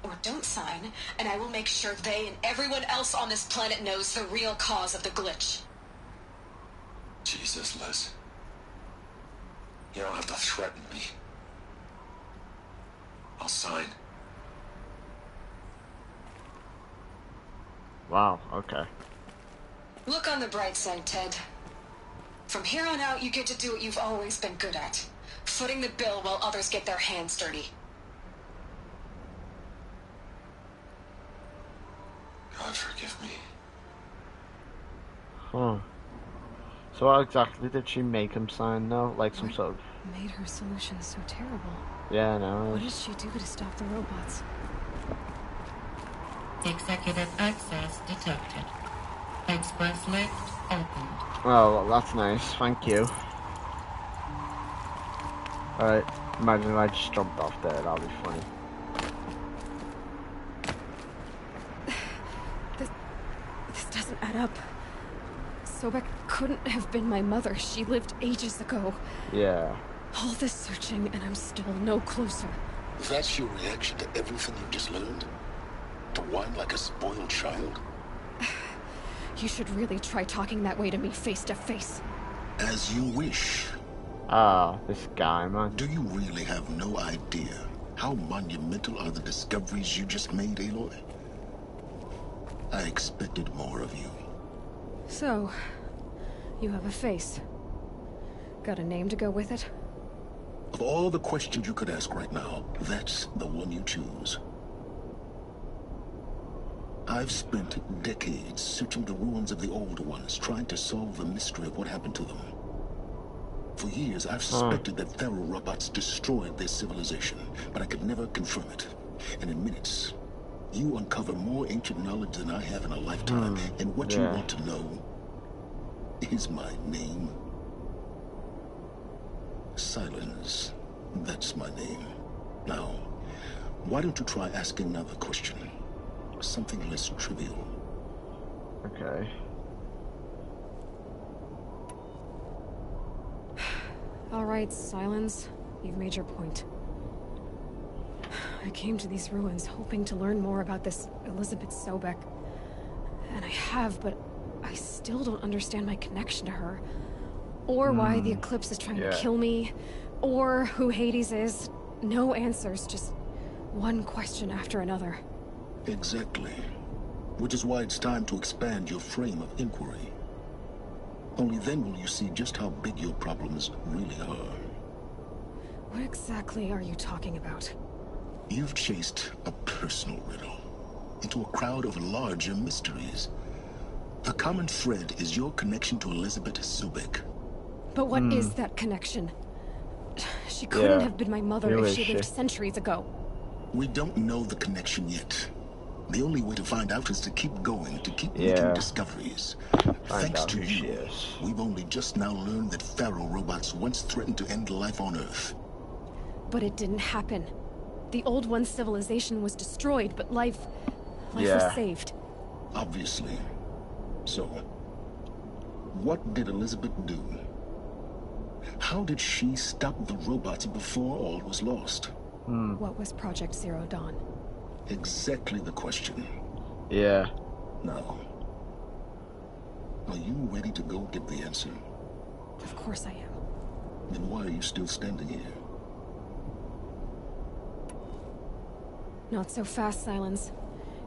Speaker 13: Or don't sign, and I will make sure they and everyone else on this planet knows the real cause of the glitch.
Speaker 12: Jesus, Liz. You don't have to threaten me. I'll sign.
Speaker 1: Wow, okay.
Speaker 13: Look on the bright side, Ted. From here on out, you get to do what you've always been good at. Footing the bill while others get their hands dirty.
Speaker 12: God forgive me.
Speaker 1: Huh. So what exactly did she make him sign though? Like some sort of...
Speaker 2: Made her solution so terrible?
Speaker 1: Yeah, no.
Speaker 2: What did she do to stop the robots?
Speaker 10: Executive access detected. Express lift opened.
Speaker 1: Oh, well, that's nice. Thank you. Alright, imagine if I just jumped off there. That'll be funny.
Speaker 2: This doesn't add up. Sobek couldn't have been my mother. She lived ages ago.
Speaker 1: Yeah.
Speaker 2: All this searching, and I'm still no closer.
Speaker 3: That's your reaction to everything you just learned? To whine like a spoiled child?
Speaker 2: You should really try talking that way to me face to face.
Speaker 3: As you wish.
Speaker 1: Ah, this guy, man.
Speaker 3: Do you really have no idea how monumental are the discoveries you just made, Aloy? I expected more of you.
Speaker 2: So, you have a face. Got a name to go with it?
Speaker 3: Of all the questions you could ask right now, that's the one you choose. I've spent decades searching the ruins of the old ones, trying to solve the mystery of what happened to them. For years, I've suspected that feral robots destroyed their civilization, but I could never confirm it. And in minutes, you uncover more ancient knowledge than I have in a lifetime, and what you want to know is my name. Silence. That's my name. Now, why don't you try asking another question? Something less trivial.
Speaker 1: Okay.
Speaker 2: Alright, Silence. You've made your point. I came to these ruins hoping to learn more about this Elizabeth Sobek. And I have, but I still don't understand my connection to her. Or why the Eclipse is trying to kill me. Or who Hades is. No answers, just one question after another.
Speaker 3: Exactly.
Speaker 14: Which is why it's time to expand your frame of inquiry. Only then will you see just how big your problems really are.
Speaker 2: What exactly are you talking about?
Speaker 14: You've chased a personal riddle into a crowd of larger mysteries. The common thread is your connection to Elizabeth Sobek.
Speaker 2: But what is that connection? She couldn't have been my mother if she lived centuries ago.
Speaker 14: We don't know the connection yet. The only way to find out is to keep going, to keep making discoveries. Thanks to you, we've only just now learned that Pharaoh robots once threatened to end life on Earth.
Speaker 2: But it didn't happen. The old one's civilization was destroyed, but life was saved.
Speaker 14: Obviously. So, what did Elizabeth do? How did she stop the robots before all was lost?
Speaker 2: What was Project Zero Dawn?
Speaker 14: Exactly the question.
Speaker 1: Yeah.
Speaker 14: Now, are you ready to go get the answer?
Speaker 2: Of course I am.
Speaker 14: Then why are you still standing here?
Speaker 2: Not so fast, Silence.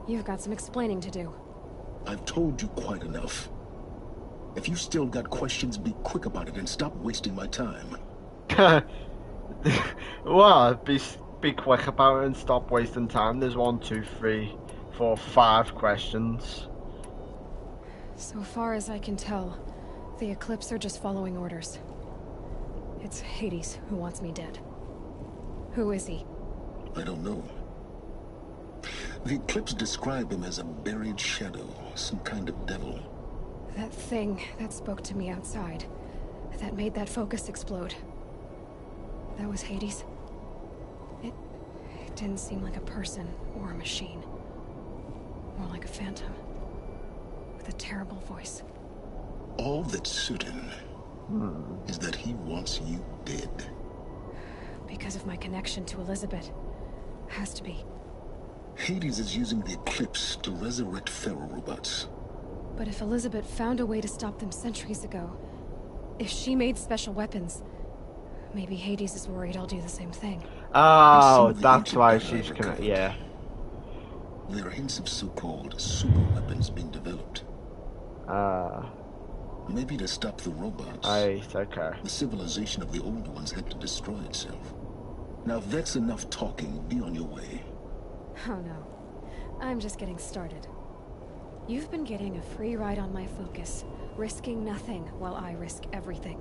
Speaker 2: You've got some explaining to do.
Speaker 14: I've told you quite enough. If you still got questions, be quick about it and stop wasting my time.
Speaker 1: Well, be quick about it and stop wasting time. There's 1, 2, 3, 4, 5 questions.
Speaker 2: So far as I can tell, the Eclipse are just following orders. It's Hades who wants me dead. Who is he?
Speaker 14: I don't know. The Eclipse describe him as a buried shadow, some kind of devil.
Speaker 2: That thing that spoke to me outside, that made that focus explode. That was Hades? It didn't seem like a person or a machine. More like a phantom. With a terrible voice.
Speaker 14: All that's certain is that he wants you dead.
Speaker 2: Because of my connection to Elizabeth. Has to be.
Speaker 14: Hades is using the Eclipse to resurrect Pharaoh robots.
Speaker 2: But if Elizabeth found a way to stop them centuries ago, if she made special weapons, maybe Hades is worried I'll do the same thing.
Speaker 1: Oh, that's why she's gonna,
Speaker 14: There are hints of so-called super weapons being developed. Maybe to stop the robots.
Speaker 1: Okay.
Speaker 14: The civilization of the old ones had to destroy itself. Now if that's enough talking, be on your way.
Speaker 2: Oh no. I'm just getting started. You've been getting a free ride on my focus, risking nothing while I risk everything.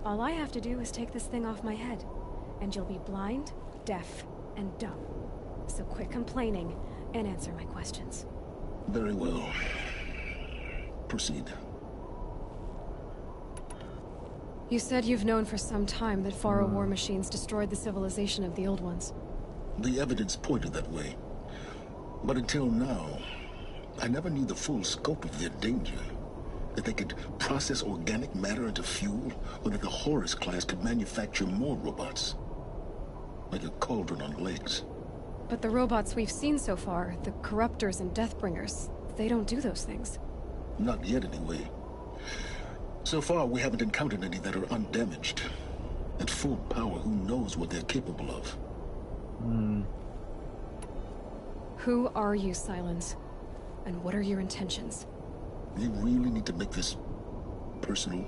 Speaker 2: All I have to do is take this thing off my head, and you'll be blind, deaf, and dumb. So quit complaining and answer my questions.
Speaker 14: Very well. Proceed.
Speaker 2: You said you've known for some time that Pharaoh war machines destroyed the civilization of the old ones.
Speaker 14: The evidence pointed that way. But until now, I never knew the full scope of their danger. That they could process organic matter into fuel, or that the Horus class could manufacture more robots. Like a cauldron on legs.
Speaker 2: But the robots we've seen so far, the Corruptors and Deathbringers, they don't do those things.
Speaker 14: Not yet, anyway. So far, we haven't encountered any that are undamaged. At full power, who knows what they're capable of?
Speaker 2: Who are you, Silence? And what are your intentions?
Speaker 14: You really need to make this personal?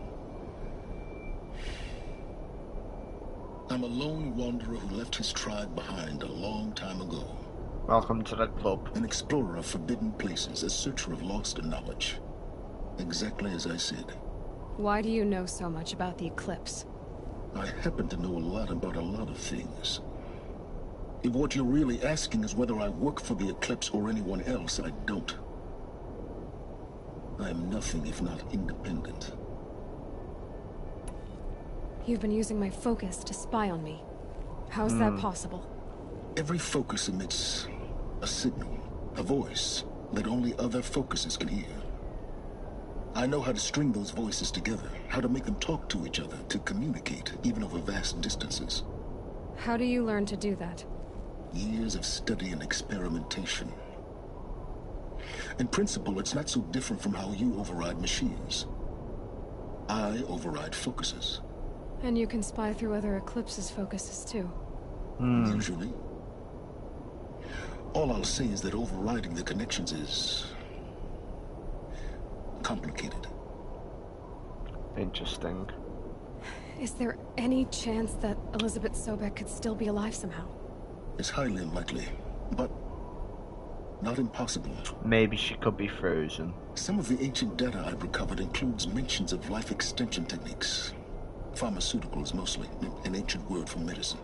Speaker 14: I'm a lone wanderer who left his tribe behind a long time ago.
Speaker 1: Welcome to the club.
Speaker 14: An explorer of forbidden places, a searcher of lost knowledge. Exactly as I said.
Speaker 2: Why do you know so much about the Eclipse?
Speaker 14: I happen to know a lot about a lot of things. If what you're really asking is whether I work for the Eclipse or anyone else, I don't. I am nothing if not independent.
Speaker 2: You've been using my focus to spy on me. How's that possible?
Speaker 14: Every focus emits a signal, a voice, that only other focuses can hear. I know how to string those voices together, how to make them talk to each other, to communicate, even over vast distances.
Speaker 2: How do you learn to do that?
Speaker 14: Years of study and experimentation. In principle, it's not so different from how you override machines. I override focuses.
Speaker 2: And you can spy through other Eclipse's focuses too.
Speaker 14: Usually. All I'll say is that overriding the connections is complicated.
Speaker 1: Interesting.
Speaker 2: Is there any chance that Elizabeth Sobek could still be alive somehow?
Speaker 14: It's highly unlikely, but not impossible.
Speaker 1: Maybe she could be frozen.
Speaker 14: Some of the ancient data I've recovered includes mentions of life extension techniques. Pharmaceuticals, mostly, an ancient word for medicine.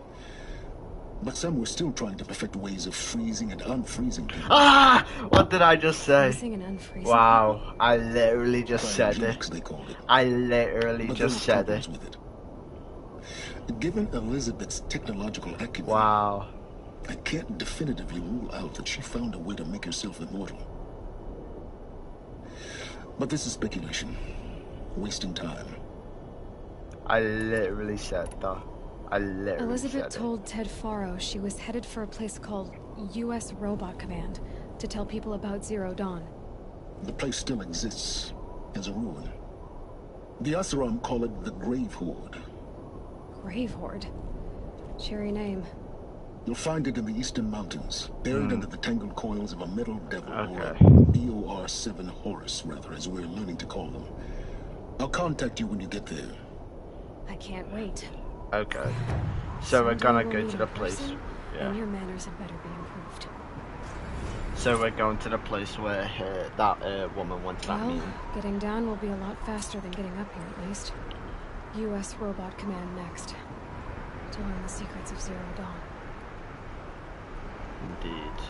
Speaker 14: But some were still trying to perfect ways of freezing and unfreezing people.
Speaker 1: Ah! What did I just say?
Speaker 2: Freezing and unfreezing
Speaker 1: wow,
Speaker 2: people?
Speaker 1: I literally just said it.
Speaker 14: They called it.
Speaker 1: I literally
Speaker 14: but
Speaker 1: just said it.
Speaker 14: With it. Given Elizabeth's technological acumen,
Speaker 1: wow,
Speaker 14: I can't definitively rule out that she found a way to make herself immortal. But this is speculation. Wasting time.
Speaker 1: I literally said that. I literally
Speaker 2: Elizabeth
Speaker 1: said
Speaker 2: told Ted Faro she was headed for a place called U.S. Robot Command to tell people about Zero Dawn.
Speaker 14: The place still exists as a ruin. The Asaram call it the Grave Horde.
Speaker 2: Grave Horde? Cheery name.
Speaker 14: You'll find it in the Eastern Mountains, buried under the tangled coils of a metal devil, or BOR-7 Horus, rather, as we're learning to call them. I'll contact you when you get there.
Speaker 2: I can't wait.
Speaker 1: Okay. So we're gonna go to the place. Yeah.
Speaker 2: And your manners had better be improved.
Speaker 1: So we're going to the place where that woman went to that meeting.
Speaker 2: Getting down will be a lot faster than getting up here, at least. U.S. Robot Command next. To learn the secrets of Zero Dawn.
Speaker 1: Indeed.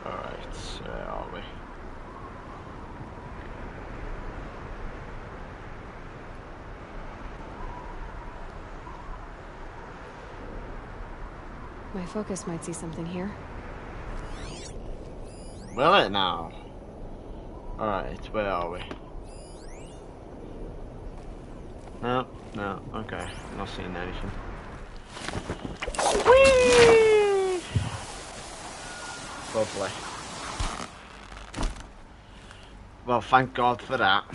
Speaker 1: Alright, where are we?
Speaker 2: My focus might see something here.
Speaker 1: Will it now? Alright, where are we? No, no, okay. Not seeing anything. Whee! Lovely. Well, thank God for that.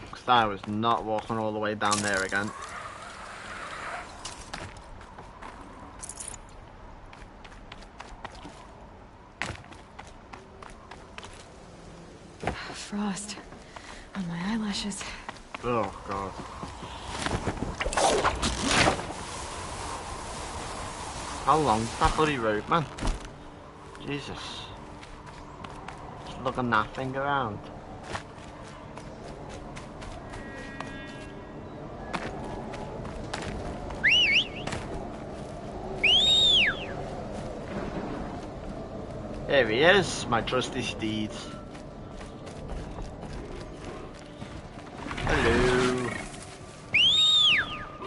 Speaker 1: Because I was not walking all the way down there again.
Speaker 2: Frost on my eyelashes.
Speaker 1: Oh God. How long's that bloody road, man? Jesus. Just looking that thing around. There he is, my trusty steed. Hello.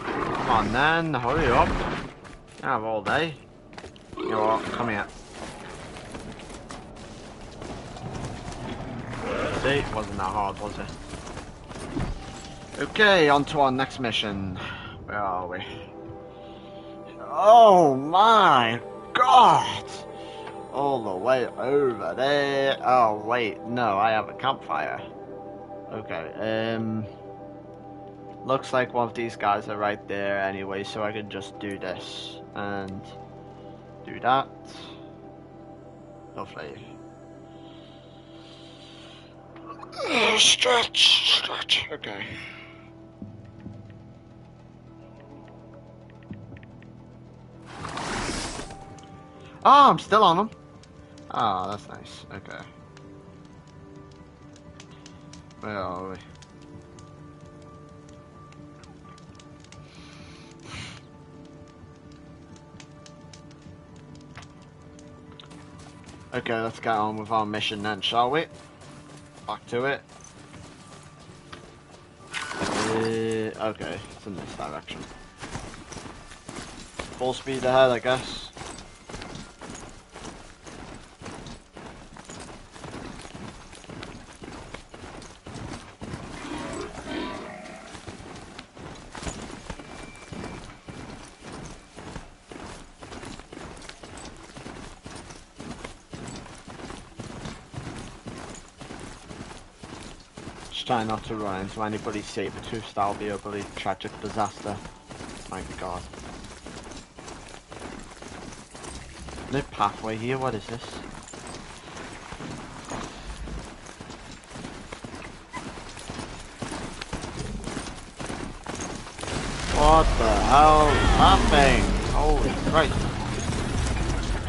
Speaker 1: Come on then, hurry up. You have all day. You know what, come here. See, it wasn't that hard, was it? Okay, on to our next mission. Where are we? Oh my God! All the way over there. Oh wait, no, I have a campfire. Okay, looks like one of these guys are right there anyway, so I can just do this and do that. Lovely. Stretch, stretch, okay. Oh, I'm still on them. Oh, that's nice, okay. Where are we? Okay, let's get on with our mission then, shall we? Back to it. Okay, it's in this direction. Full speed ahead, I guess. Try not to run into anybody's saber-toothed, that'll be a bloody tragic disaster. My God. No pathway here, what is this? What the hell? That thing! Holy Christ!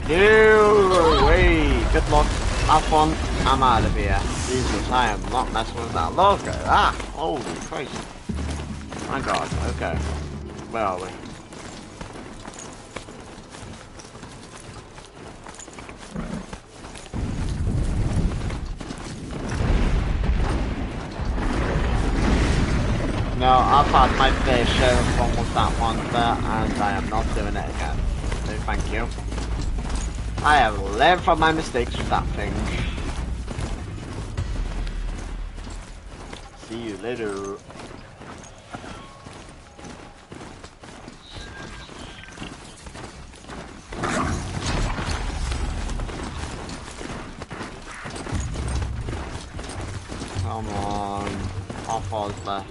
Speaker 1: No way! Good luck. Have fun. I'm out of here. Jesus, I am not messing with that. Look at that! Holy Christ! My God. Okay. Where are we? No, I've had my fair share of fun with that monster, and I am not doing it again. So thank you. I have learned from my mistakes with that thing. See you later. Come on. How far is left?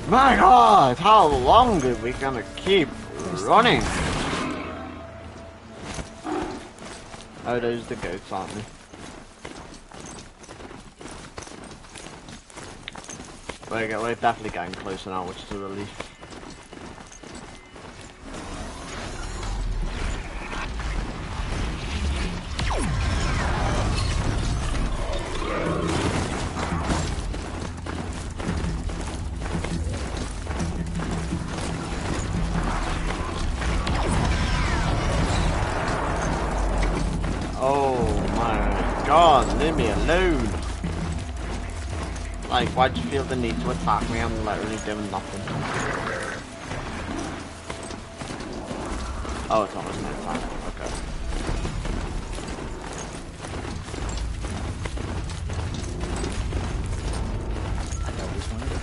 Speaker 1: My God, how long are we gonna keep running? Oh, those are the goats, aren't they? We're definitely getting closer now, which is a relief. God, leave me alone. Like, why'd you feel the need to attack me? I'm literally doing nothing. Oh, it's almost no time. Okay. I always wanted to.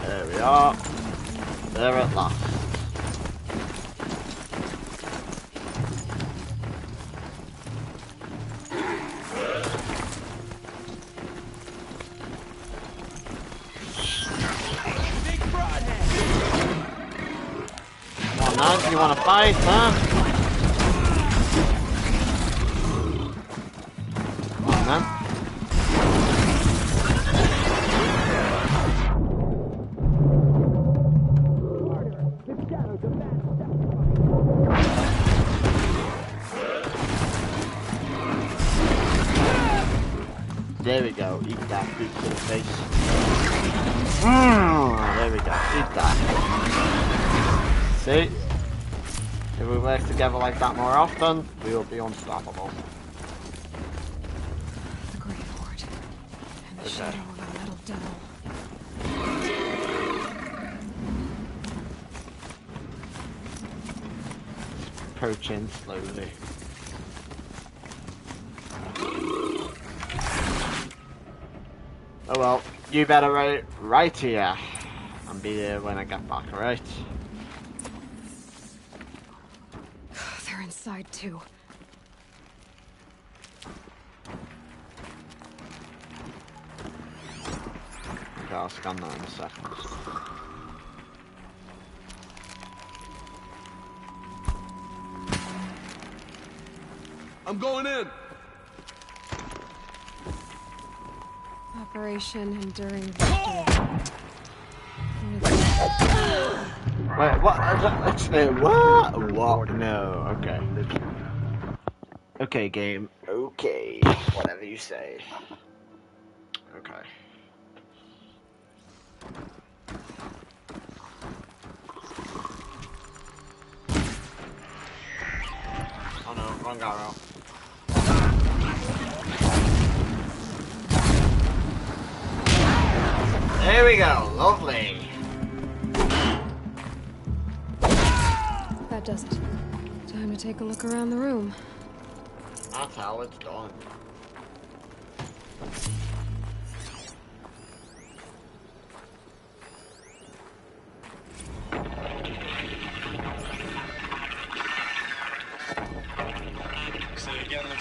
Speaker 1: There we are. There at last. You wanna fight, huh? Come on, man. There we go. Eat that boot to the face. There we go. Eat that. See? If we work together like that more often, we will be unstoppable.
Speaker 2: The Great Horde. And the shadow of a metal devil.
Speaker 1: Approaching slowly. Oh well, you better wait right here. And be there when I get back, alright?
Speaker 2: They're inside too.
Speaker 1: Okay, I'll scan that in a second.
Speaker 7: I'm going in.
Speaker 2: Operation Enduring Victory.
Speaker 1: Wait, what? What? What? No, okay. Okay, game. Okay. Whatever you say. Okay. Oh no, wrong guy out. There we go, lovely.
Speaker 2: That does it. Time to take a look around the room.
Speaker 1: That's how it's done.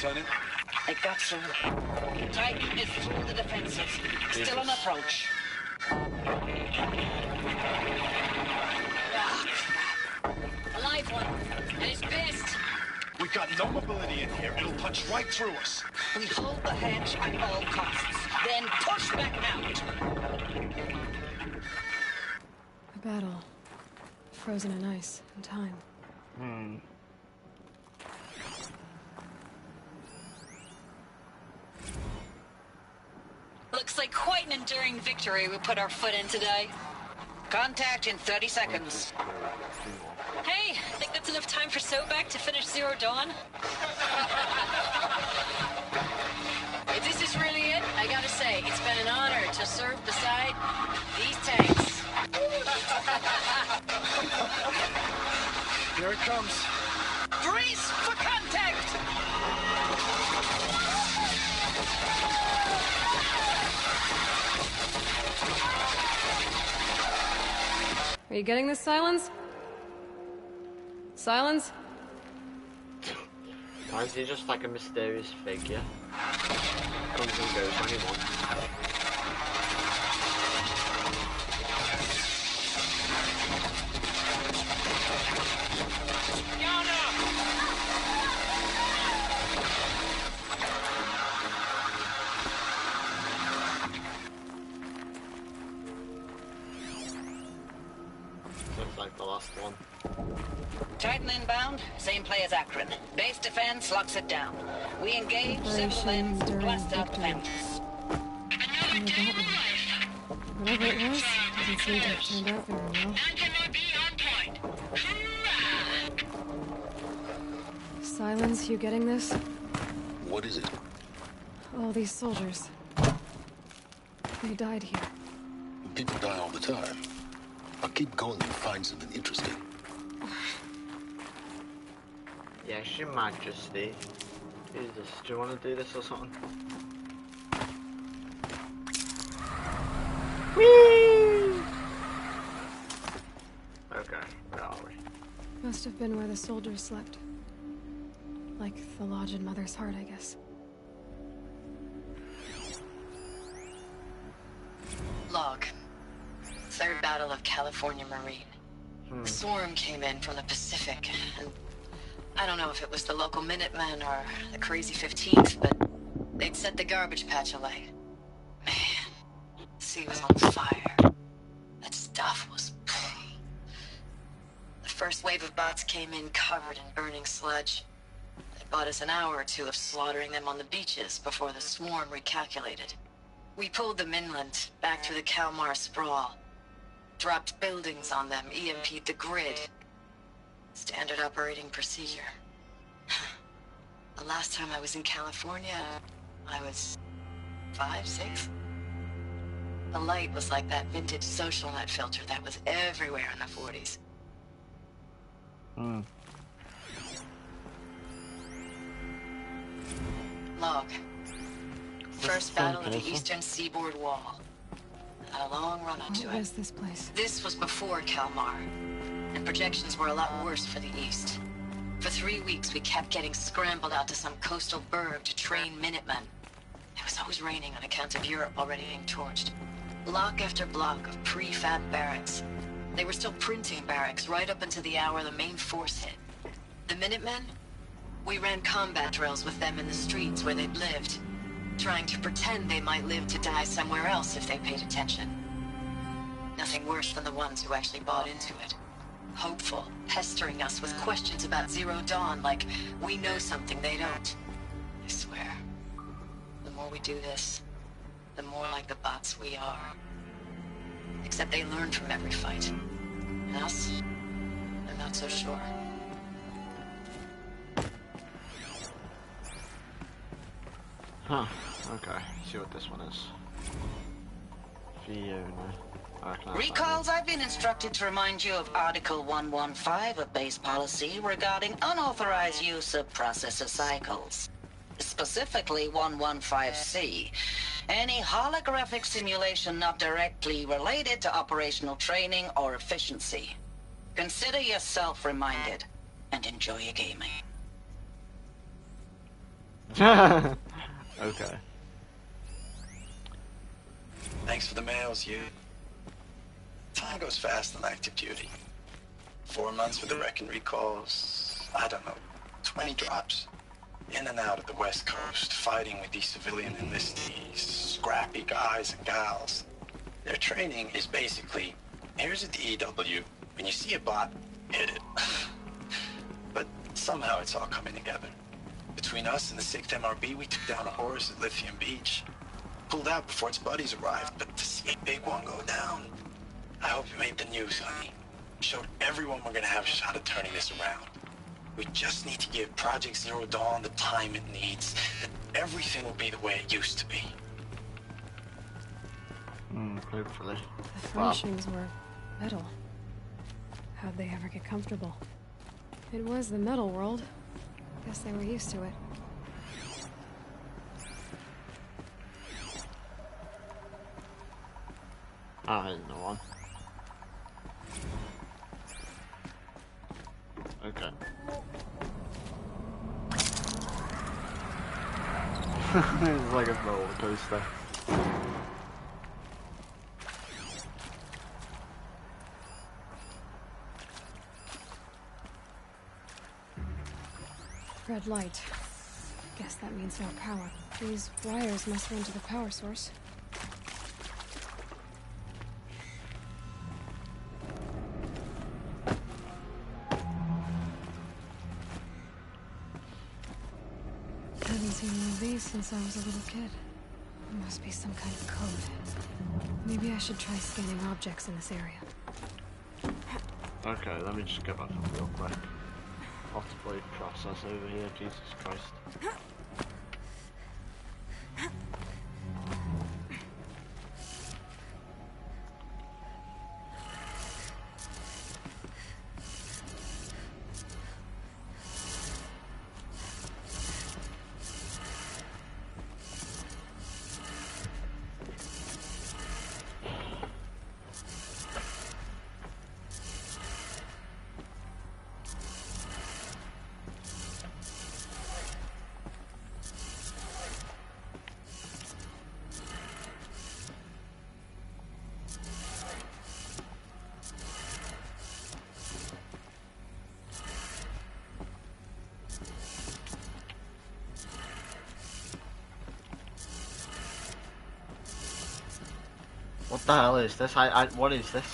Speaker 3: Lieutenant?
Speaker 11: I got you. Titan is through the defenses. Still on approach. Ah, crap. A live one. And he's pissed.
Speaker 6: We've got no mobility in here. It'll punch right through us.
Speaker 11: We hold the hedge at all costs. Then push back out.
Speaker 2: A battle. Frozen in ice and time.
Speaker 13: Looks like quite an enduring victory we put our foot in today.
Speaker 11: Contact in 30 seconds.
Speaker 13: Hey, think that's enough time for Sobek to finish Zero Dawn?
Speaker 5: If this is really it, I gotta say, it's been an honor to serve beside these tanks.
Speaker 6: Here it comes.
Speaker 11: Brace for contact!
Speaker 2: Are you getting this, Silence? Silence?
Speaker 1: Why is he just like a mysterious figure? Comes and goes when he wants. Looks like the last one.
Speaker 11: Titan inbound, same play as Akron. Base defense locks it down. We engage, several ends, blast out the fences.
Speaker 2: Whatever it was, doesn't seem to have turned out very well. Silence, you getting this?
Speaker 14: What is it?
Speaker 2: All these soldiers. They died here.
Speaker 14: People die all the time. I'll keep going and find something interesting.
Speaker 1: Yes, Your Majesty. Jesus, do you want to do this or something? Whee! Okay, where are we?
Speaker 2: Must have been where the soldiers slept. Like the lodge in Mother's Heart, I guess.
Speaker 5: Log. Third Battle of California Marine. The swarm came in from the Pacific, and I don't know if it was the local Minutemen or the crazy 15th, but they'd set the garbage patch alight. Man, the sea was on fire. That stuff was... The first wave of bots came in covered in burning sludge. They bought us an hour or two of slaughtering them on the beaches before the swarm recalculated. We pulled them inland, back through the Kalmar sprawl. Dropped buildings on them, EMP'd the grid. Standard operating procedure. The last time I was in California, I was 5, 6. The light was like that vintage social net filter that was everywhere in the 40s. Log. First battle of the Eastern Seaboard Wall. Had a long run up to
Speaker 2: What
Speaker 5: it.
Speaker 2: was this place?
Speaker 5: This was before Kalmar, and projections were a lot worse for the East. For 3 weeks, we kept getting scrambled out to some coastal burg to train Minutemen. It was always raining on account of Europe already being torched. Block after block of prefab barracks. They were still printing barracks right up until the hour the main force hit. The Minutemen? We ran combat drills with them in the streets where they'd lived, trying to pretend they might live to die somewhere else if they paid attention. Nothing worse than the ones who actually bought into it. Hopeful, pestering us with questions about Zero Dawn like we know something they don't. I swear, the more we do this, the more like the bots we are. Except they learn from every fight. And us? I'm not so sure.
Speaker 1: Huh, okay. See what this one is. Fiona.
Speaker 11: Recalls, I've been instructed to remind you of Article 115 of base policy regarding unauthorized use of processor cycles. Specifically 115C. Any holographic simulation not directly related to operational training or efficiency. Consider yourself reminded and enjoy your gaming.
Speaker 1: Okay.
Speaker 15: Thanks for the mails, you. Time goes fast on active duty. 4 months with the wreck and recalls. I don't know, 20 drops. In and out of the West Coast, fighting with these civilian enlistees, scrappy guys and gals. Their training is basically, here's a DEW. When you see a bot, hit it. But somehow it's all coming together. Between us and the 6th MRB, we took down a horse at Lithium Beach. Pulled out before its buddies arrived, but to see a big one go down, I hope you made the news, honey. Showed everyone we're gonna have a shot at turning this around. We just need to give Project Zero Dawn the time it needs, and everything will be the way it used to be.
Speaker 1: Hopefully.
Speaker 2: The furnishings were metal. How'd they ever get comfortable? It was the metal world. Guess they were used to it.
Speaker 1: I didn't know one. Okay. It's like a roller coaster.
Speaker 2: Red light. Guess that means no power. These wires must run to the power source. Haven't seen one of these since I was a little kid. There must be some kind of code. Maybe I should try scanning objects in this area.
Speaker 1: Okay, let me just get back up real quick. Multiple process over here, Jesus Christ. What the hell is this? What is this?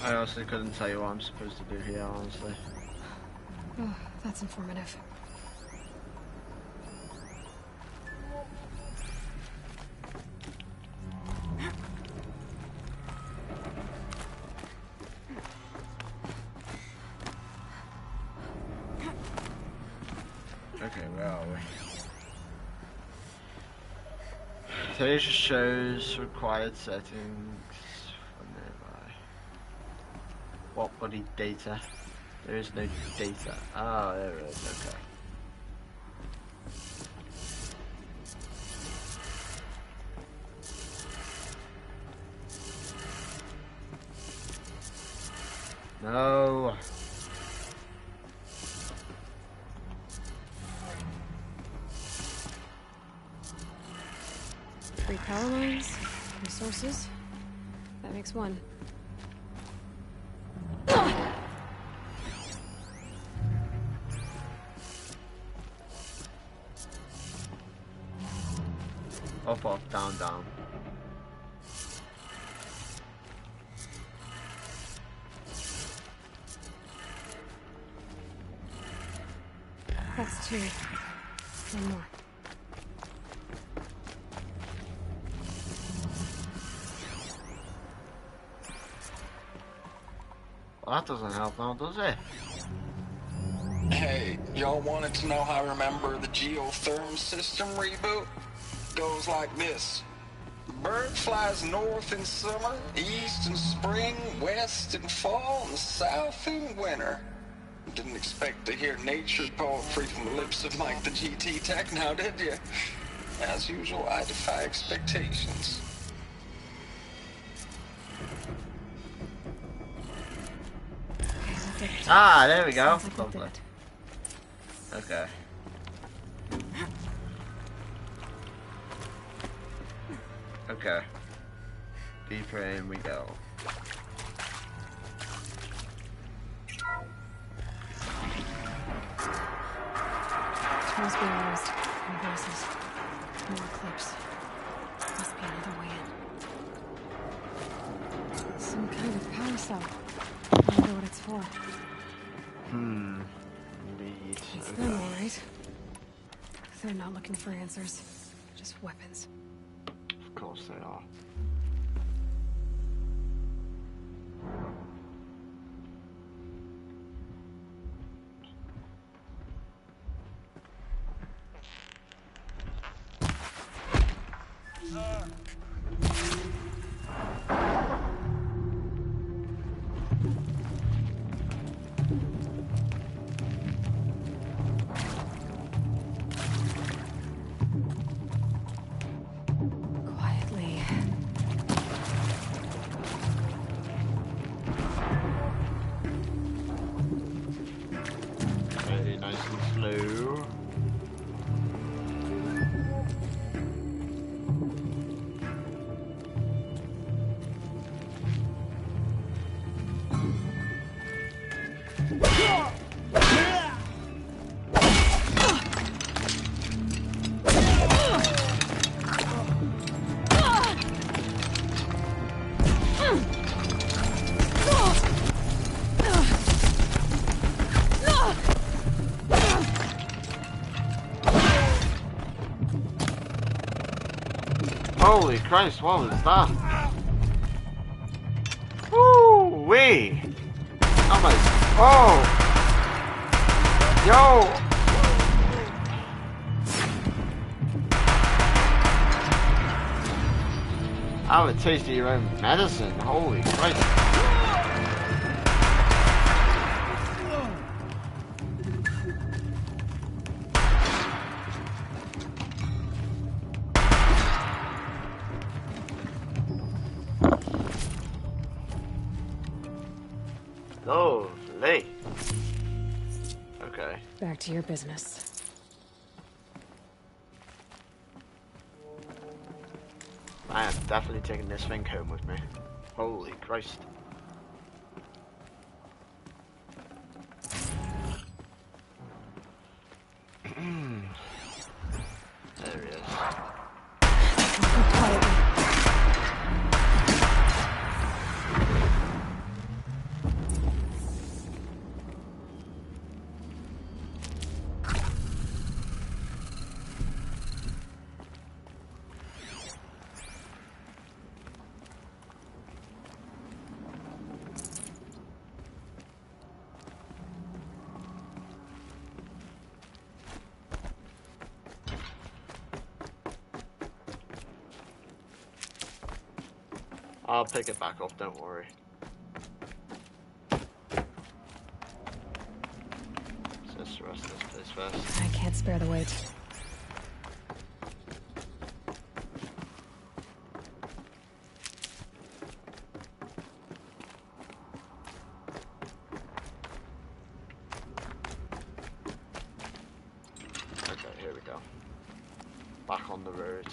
Speaker 1: I honestly couldn't tell you what I'm supposed to do here, honestly.
Speaker 2: Oh, that's informative.
Speaker 1: Okay, where are we? Today's just shows required settings for nearby. What bloody data? There is no data. Oh, there it is, okay. No.
Speaker 2: 3 power lines, resources. That makes 1.
Speaker 1: Up, up, down, down.
Speaker 2: That's 2. 1 more.
Speaker 1: Well, that doesn't help now, does it?
Speaker 11: Hey, y'all wanted to know how I remember the geotherm system reboot? Goes like this. Bird flies north in summer, east in spring, west in fall, and south in winter. Didn't expect to hear nature poetry from the lips of Mike the GT Tech now, did you? As usual, I defy expectations.
Speaker 1: Ah, there we go. Lovely. Okay. Okay. Deeper in we go.
Speaker 2: Must be aroused. No voices. More clips. Must be another way in. Some kind of power cell. I wonder what it's for.
Speaker 1: Indeed.
Speaker 2: It's them, alright. They're not looking for answers. Just weapons.
Speaker 1: Of course they are.
Speaker 2: Quietly.
Speaker 1: Very nice and slow. Holy Christ, what was that? Woo wee! Oh my, oh! Yo! Have a taste of your own medicine, holy Christ. Lovely. Okay.
Speaker 2: Back to your business.
Speaker 1: I am definitely taking this thing home with me. Holy Christ. There he is. I'll pick it back up, don't worry. Let's the rest of this place first.
Speaker 2: I can't spare the weight.
Speaker 1: Okay, here we go. Back on the road.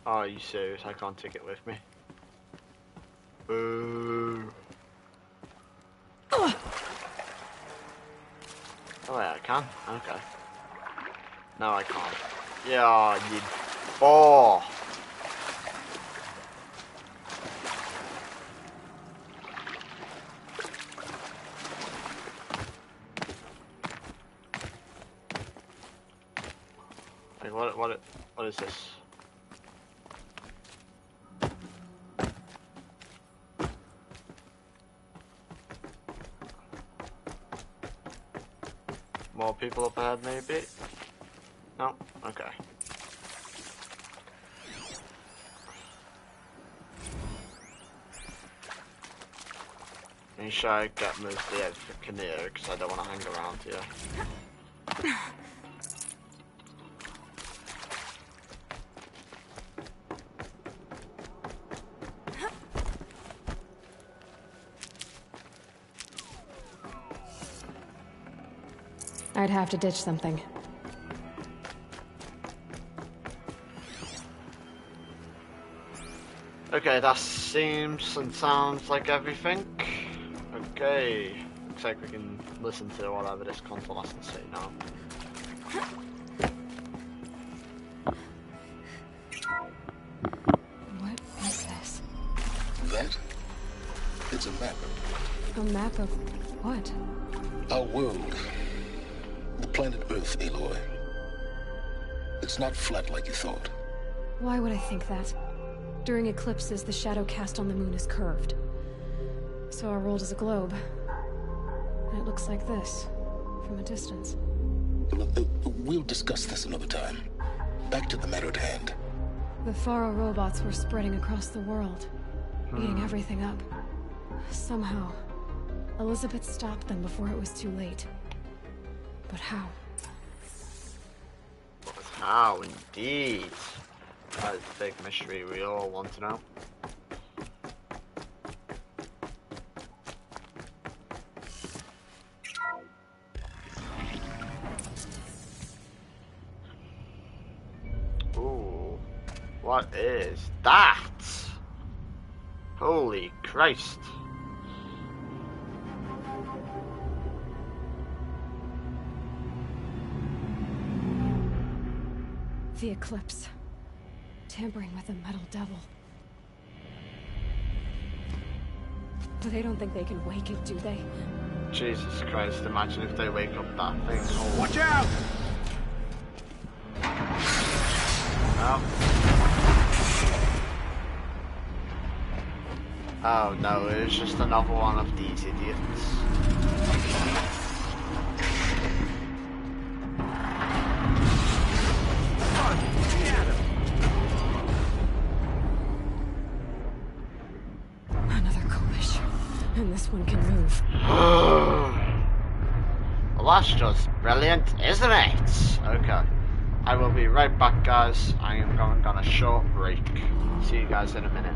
Speaker 1: Are you serious? I can't take it with me. Boo. Oh yeah, I can. Okay. No, I can't. Yeah, you bore. Like, what is this? More people up ahead, maybe? No? Okay. Make sure I get mostly out for Kinnear, because I don't want to hang around here.
Speaker 2: I'd have to ditch something.
Speaker 1: Okay, that seems and sounds like everything. Okay, looks like we can listen to whatever this console has to say now.
Speaker 2: What is this?
Speaker 14: That? It's a map.
Speaker 2: A map of what?
Speaker 14: Our world. The planet Earth, Aloy. It's not flat like you thought.
Speaker 2: Why would I think that? During eclipses, the shadow cast on the moon is curved. So our world is a globe. And it looks like this, from a distance.
Speaker 14: We'll discuss this another time. Back to the matter at hand.
Speaker 2: The Faro robots were spreading across the world, eating everything up. Somehow, Elizabeth stopped them before it was too late. But how?
Speaker 1: How, indeed. That is a big mystery we all want to know. Ooh, what is that? Holy Christ.
Speaker 2: The eclipse. Tampering with the metal devil. But they don't think they can wake it, do they?
Speaker 1: Jesus Christ, imagine if they wake up that thing. Oh.
Speaker 6: Watch out!
Speaker 1: Oh no, it was just another one of these idiots.
Speaker 2: Another collision. And this one can move.
Speaker 1: Well, that's just brilliant, isn't it? Okay. I will be right back, guys. I am going on a short break. See you guys in a minute.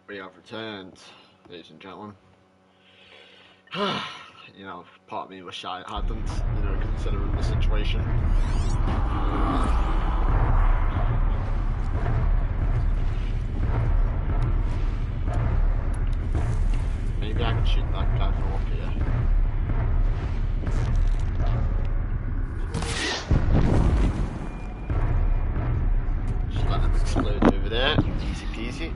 Speaker 1: We have returned, ladies and gentlemen. You know, part of me wish I hadn't, you know, considering the situation. Maybe I can shoot that guy from up here. Just let him explode over there. Easy peasy.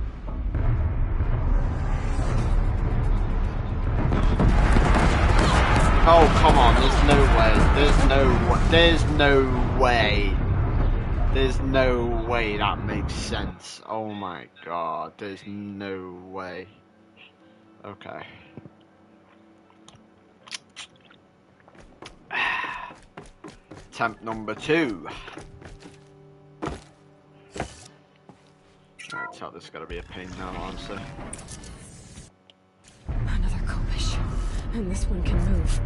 Speaker 1: Oh, come on, there's no way. There's no way that makes sense. Oh my god, there's no way. Okay. Attempt number 2. Right, so this is gonna be a pain now, honestly.
Speaker 2: Another Kopish. And this one can move.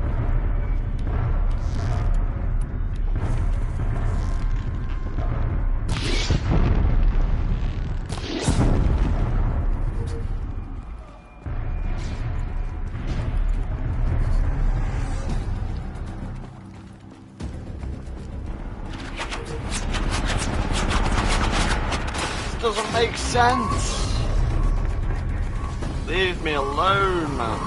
Speaker 1: Doesn't make sense. Leave me alone, man.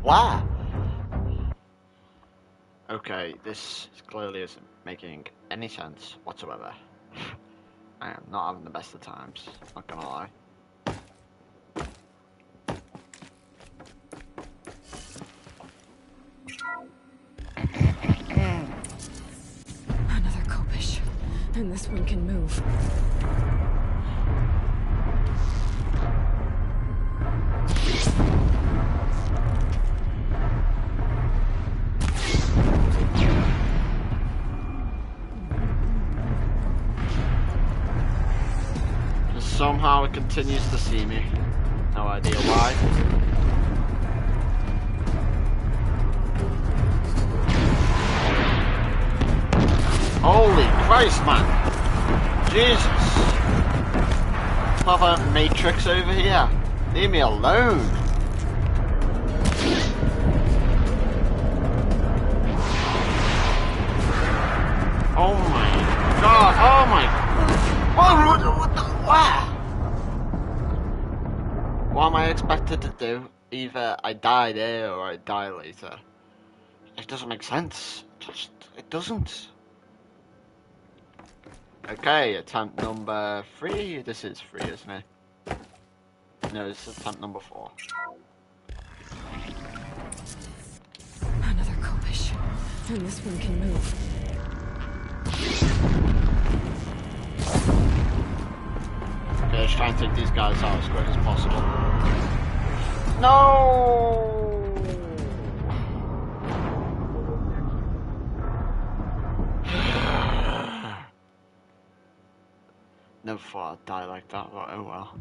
Speaker 1: Why? Okay, this clearly isn't making any sense whatsoever. I am not having the best of times, not gonna lie.
Speaker 2: Another Kopish. And this one can move.
Speaker 1: Somehow it continues to see me. No idea why. Holy Christ, man! Jesus! Have a Matrix over here. Leave me alone. Oh my god! Oh my! What the? What? What am I expected to do? Either I die there or I die later. It doesn't make sense. It doesn't. Okay, attempt number 3. This is 3, isn't it? No, this is attempt number 4.
Speaker 2: Another Kopish. And this one can move.
Speaker 1: Okay, let's try and take these guys out as quick as possible. No! Never thought I'd die like that, but oh well.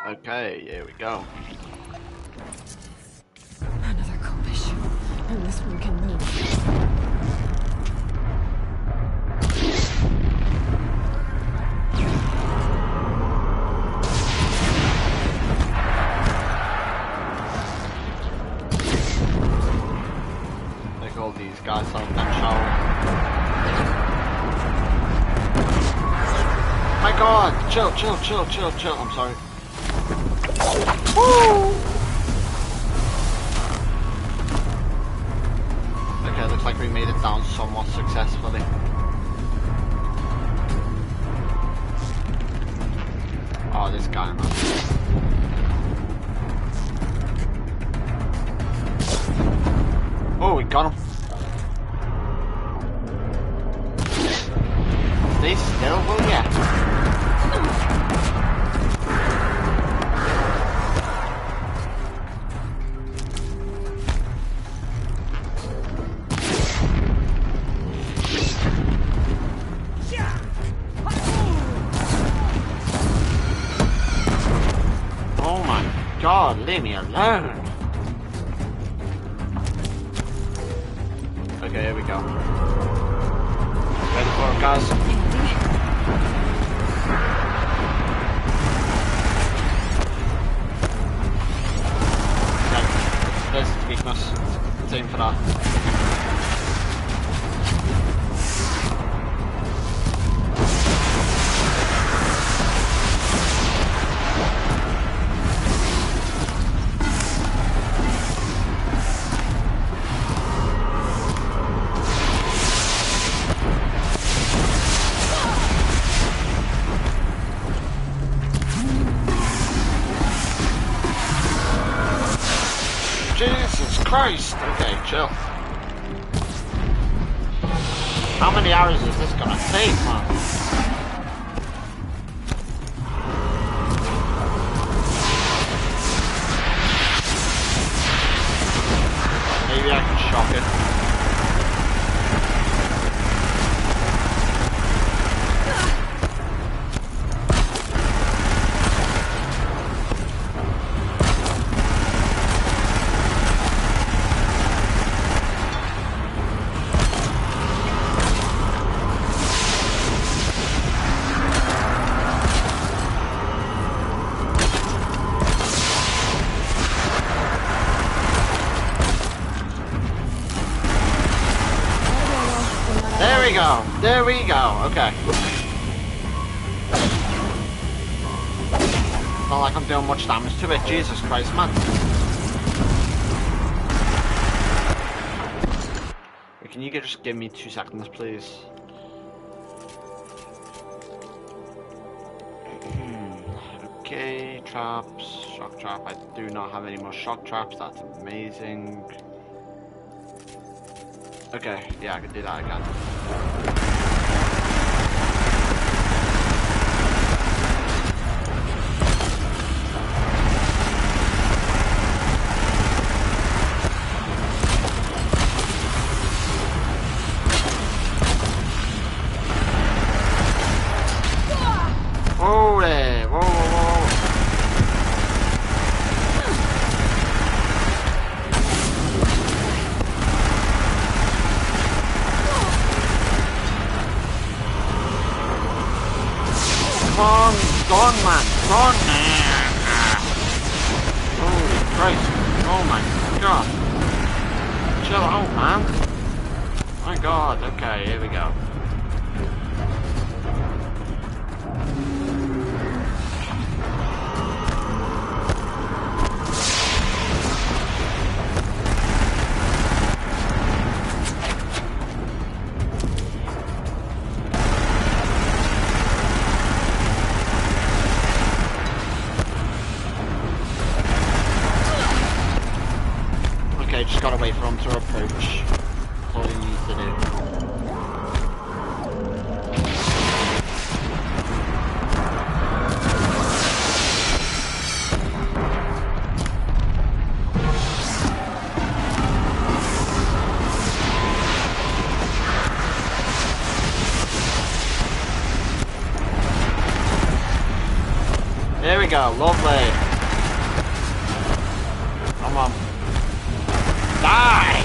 Speaker 1: Okay, here we go.
Speaker 2: Another Kopish. And this one can move.
Speaker 1: Like all these guys on that shower. My god! Chill, chill, chill, chill, chill. I'm sorry. Woo! Okay, Okay, looks like we made it down somewhat successfully. Oh, this guy, man. Oh, we got him. Stay still, will ya? Oh my god, leave me alone. Okay, here we go. Ready for it, guys? Okay, there's the weakness. Let's aim for that. Jesus Christ! Okay, chill. How many hours is this gonna take, man? Maybe I can shock it. There we go, okay. Not like I'm doing much damage to it, Jesus Christ, man. Wait, can you just give me 2 seconds, please? Okay, traps, shock trap. I do not have any more shock traps, that's amazing. Okay, yeah, I can do that again. Holy, whoa, whoa, whoa. Come on, gone, man, gone. Holy Christ, oh my god. Chill out, man. My god, okay, here we go. Just gotta wait for him to approach. That's all he needs to do. There we go, lovely. Come on. Die!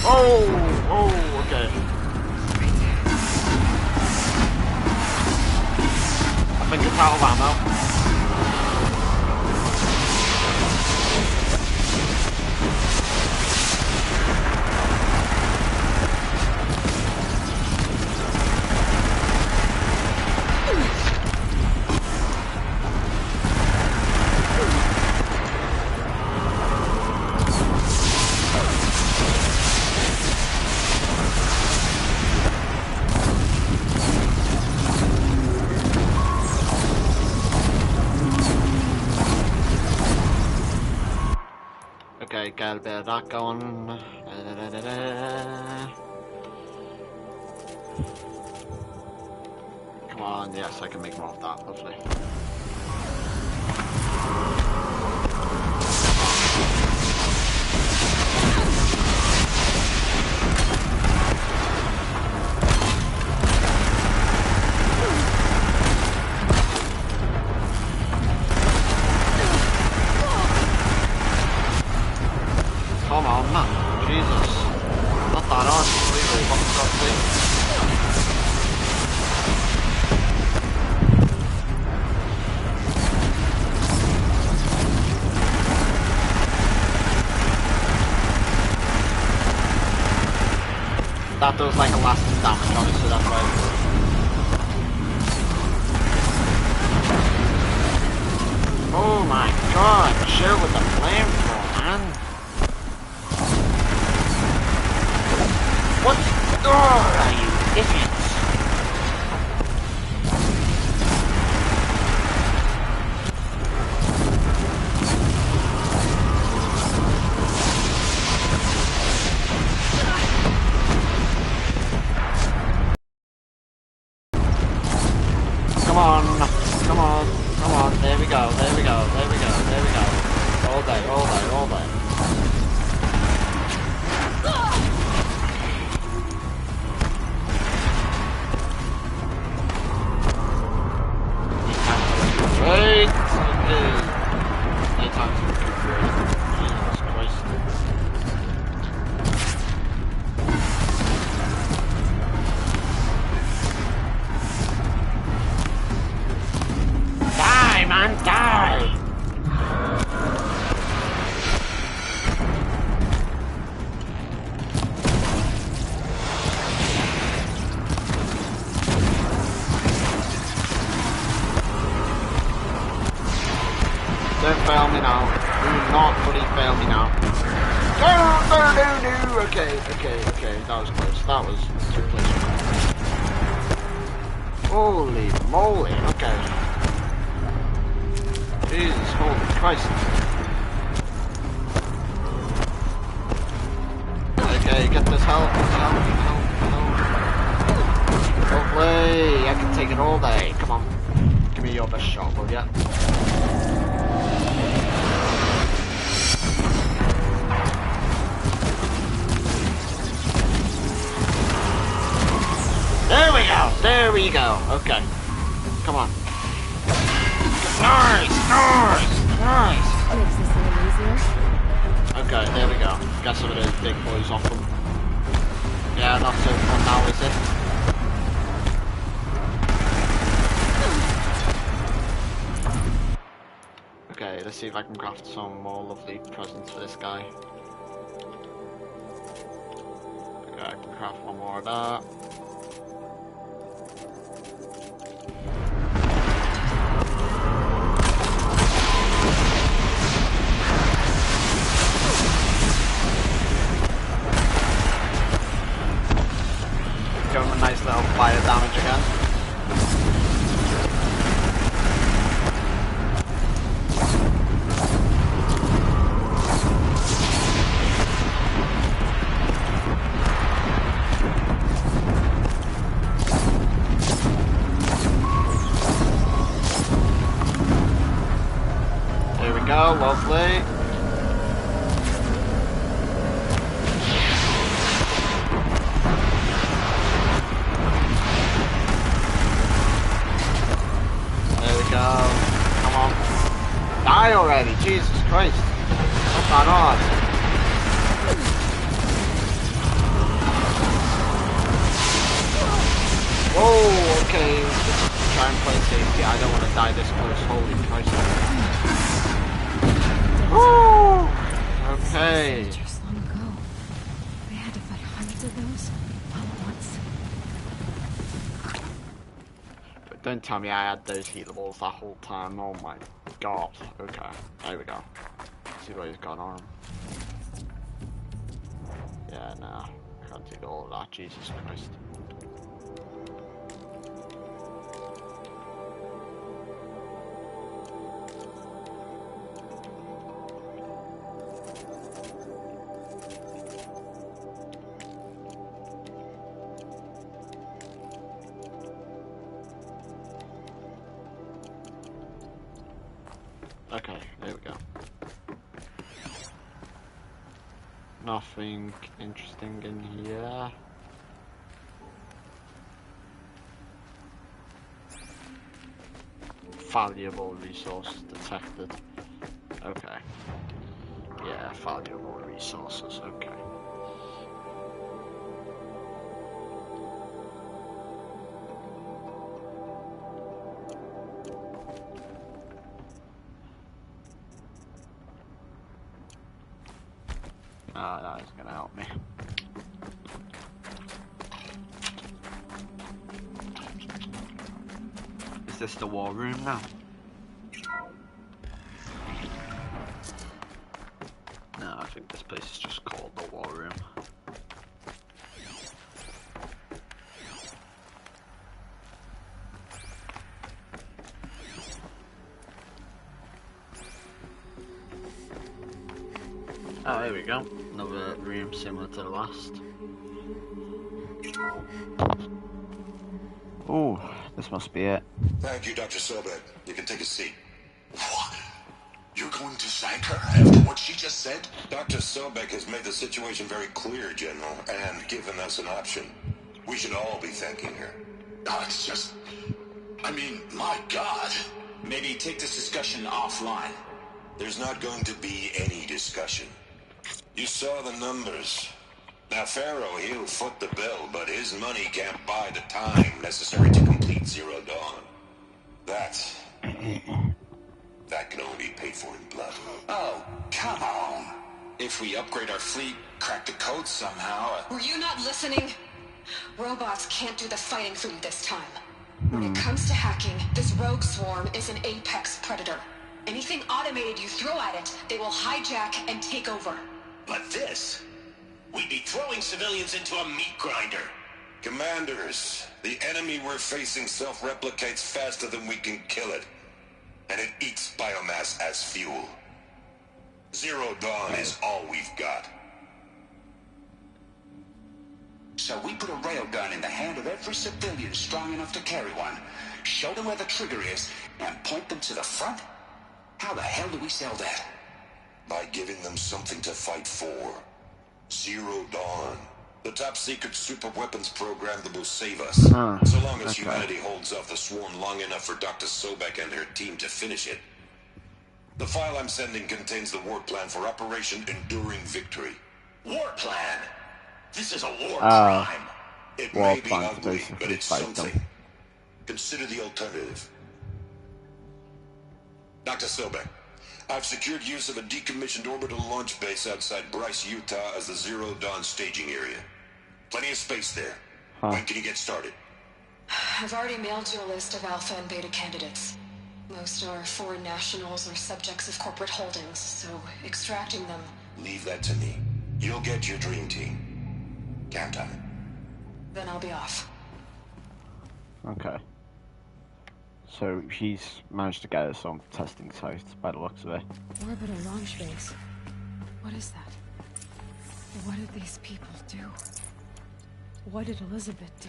Speaker 1: Oh, okay. I think it's out of ammo. get a bit of that going. Come on, yes, I can make more of that, lovely. Come on, man. Jesus. Not that hard, really. What the fuck, please? That does like a lasting damage, obviously, that's right. Oh my god, chill with the flamethrower, man. What? Oh, are you idiots? Come on, come on, come on, there we go, there we go, there we go, there we go. All day, all day, all day. Wait, Jesus Christ. Die, man, die! Don't fail me now. Do not bloody fail me now. No. Okay. That was close. That was too close. Holy moly. Okay. Jesus, holy Christ. Okay, get this help. Hopefully, I can take it all day. Come on. Give me your best shot, will ya? There we go. Okay. Come on. Nice.
Speaker 2: Makes this a little easier.
Speaker 1: Okay, there we go. Got some of those big boys off them. Yeah, not so fun now, is it? Okay, let's see if I can craft some more lovely presents for this guy. Okay, I can craft one more of that. Give him a nice little fire damage again. There we go, lovely. Come on. Die already, Jesus Christ. Not that hard. Whoa, okay. Let's try and play safety. I don't want to die this close. Holy Christ. Woo! Okay.
Speaker 2: Just long ago. We had to fight hundreds of those all at once.
Speaker 1: Don't tell me I had those healables that whole time. Oh my god. Okay, there we go. Let's see what he's got on him. Yeah, nah. Can't take all of that. Jesus Christ. Okay, there we go. Nothing interesting in here. Valuable resource detected. Okay. Yeah, valuable resources, okay. Ah, that is gonna help me. Is this the war room now? No, I think this place is just called the war room. Oh, there we go. Another room similar to the last. Oh, this must be it.
Speaker 8: Thank you, Dr. Sobek. You can take a seat. What? You're going to thank her after what she just said?
Speaker 16: Dr. Sobek has made the situation very clear, General, and given us an option. We should all be thanking her.
Speaker 8: It's just... I mean, my God.
Speaker 11: Maybe take this discussion offline.
Speaker 16: There's not going to be any discussion. You saw the numbers. Now, Pharaoh, he'll foot the bill, but his money can't buy the time necessary to complete Zero Dawn. That can only be paid for in blood.
Speaker 11: Oh, come on. If we upgrade our fleet, crack the code somehow...
Speaker 5: Were you not listening? Robots can't do the fighting for you this time. When it comes to hacking, this rogue swarm is an apex predator. Anything automated you throw at it, they will hijack and take over.
Speaker 11: But this... we'd be throwing civilians into a meat grinder.
Speaker 16: Commanders, the enemy we're facing self-replicates faster than we can kill it. And it eats biomass as fuel. Zero Dawn is all we've got.
Speaker 11: So we put a railgun in the hand of every civilian strong enough to carry one, show them where the trigger is, and point them to the front? How the hell do we sell that?
Speaker 16: By giving them something to fight for. Zero Dawn. The top-secret super-weapons program that will save us. So long as humanity holds off the swarm long enough for Dr. Sobek and her team to finish it. The file I'm sending contains the war plan for Operation Enduring Victory.
Speaker 11: War plan? This is a war crime.
Speaker 16: It may be ugly, but it's something. Consider the alternative. Dr. Sobek, I've secured use of a decommissioned orbital launch base outside Bryce, Utah as the Zero Dawn staging area. Plenty of space there. When can you get started?
Speaker 5: I've already mailed you a list of alpha and beta candidates. Most are foreign nationals or subjects of corporate holdings, so extracting them...
Speaker 16: Leave that to me. You'll get your dream team. Count on it.
Speaker 5: Then I'll be off.
Speaker 1: Okay. So he's managed to get us on testing sites by the looks of it.
Speaker 2: Orbital launch base. What is that? What did these people do? What did Elizabeth do?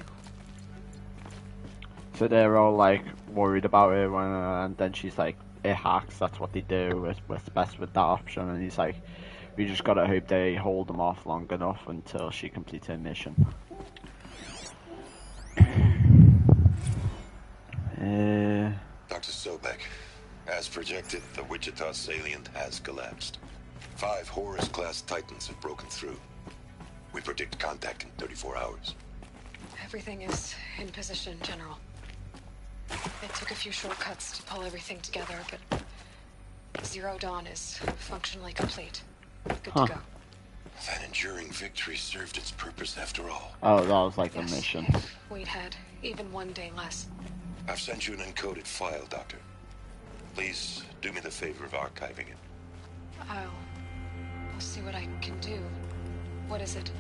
Speaker 1: So they're all like worried about it, and then she's like, "It hacks. That's what they do. It's best with that option." And he's like, "We just gotta hope they hold them off long enough until she completes her mission."
Speaker 16: Dr. Sobek, as projected, the Wichita salient has collapsed. 5 Horus-class Titans have broken through. We predict contact in 34 hours.
Speaker 5: Everything is in position, General. It took a few shortcuts to pull everything together, but Zero Dawn is functionally complete. Good to go.
Speaker 16: That enduring victory served its purpose after all.
Speaker 1: Oh, that was like a mission.
Speaker 5: We'd had even one day less.
Speaker 16: I've sent you an encoded file, Doctor. Please do me the favor of archiving it.
Speaker 5: I'll see what I can do. What is it?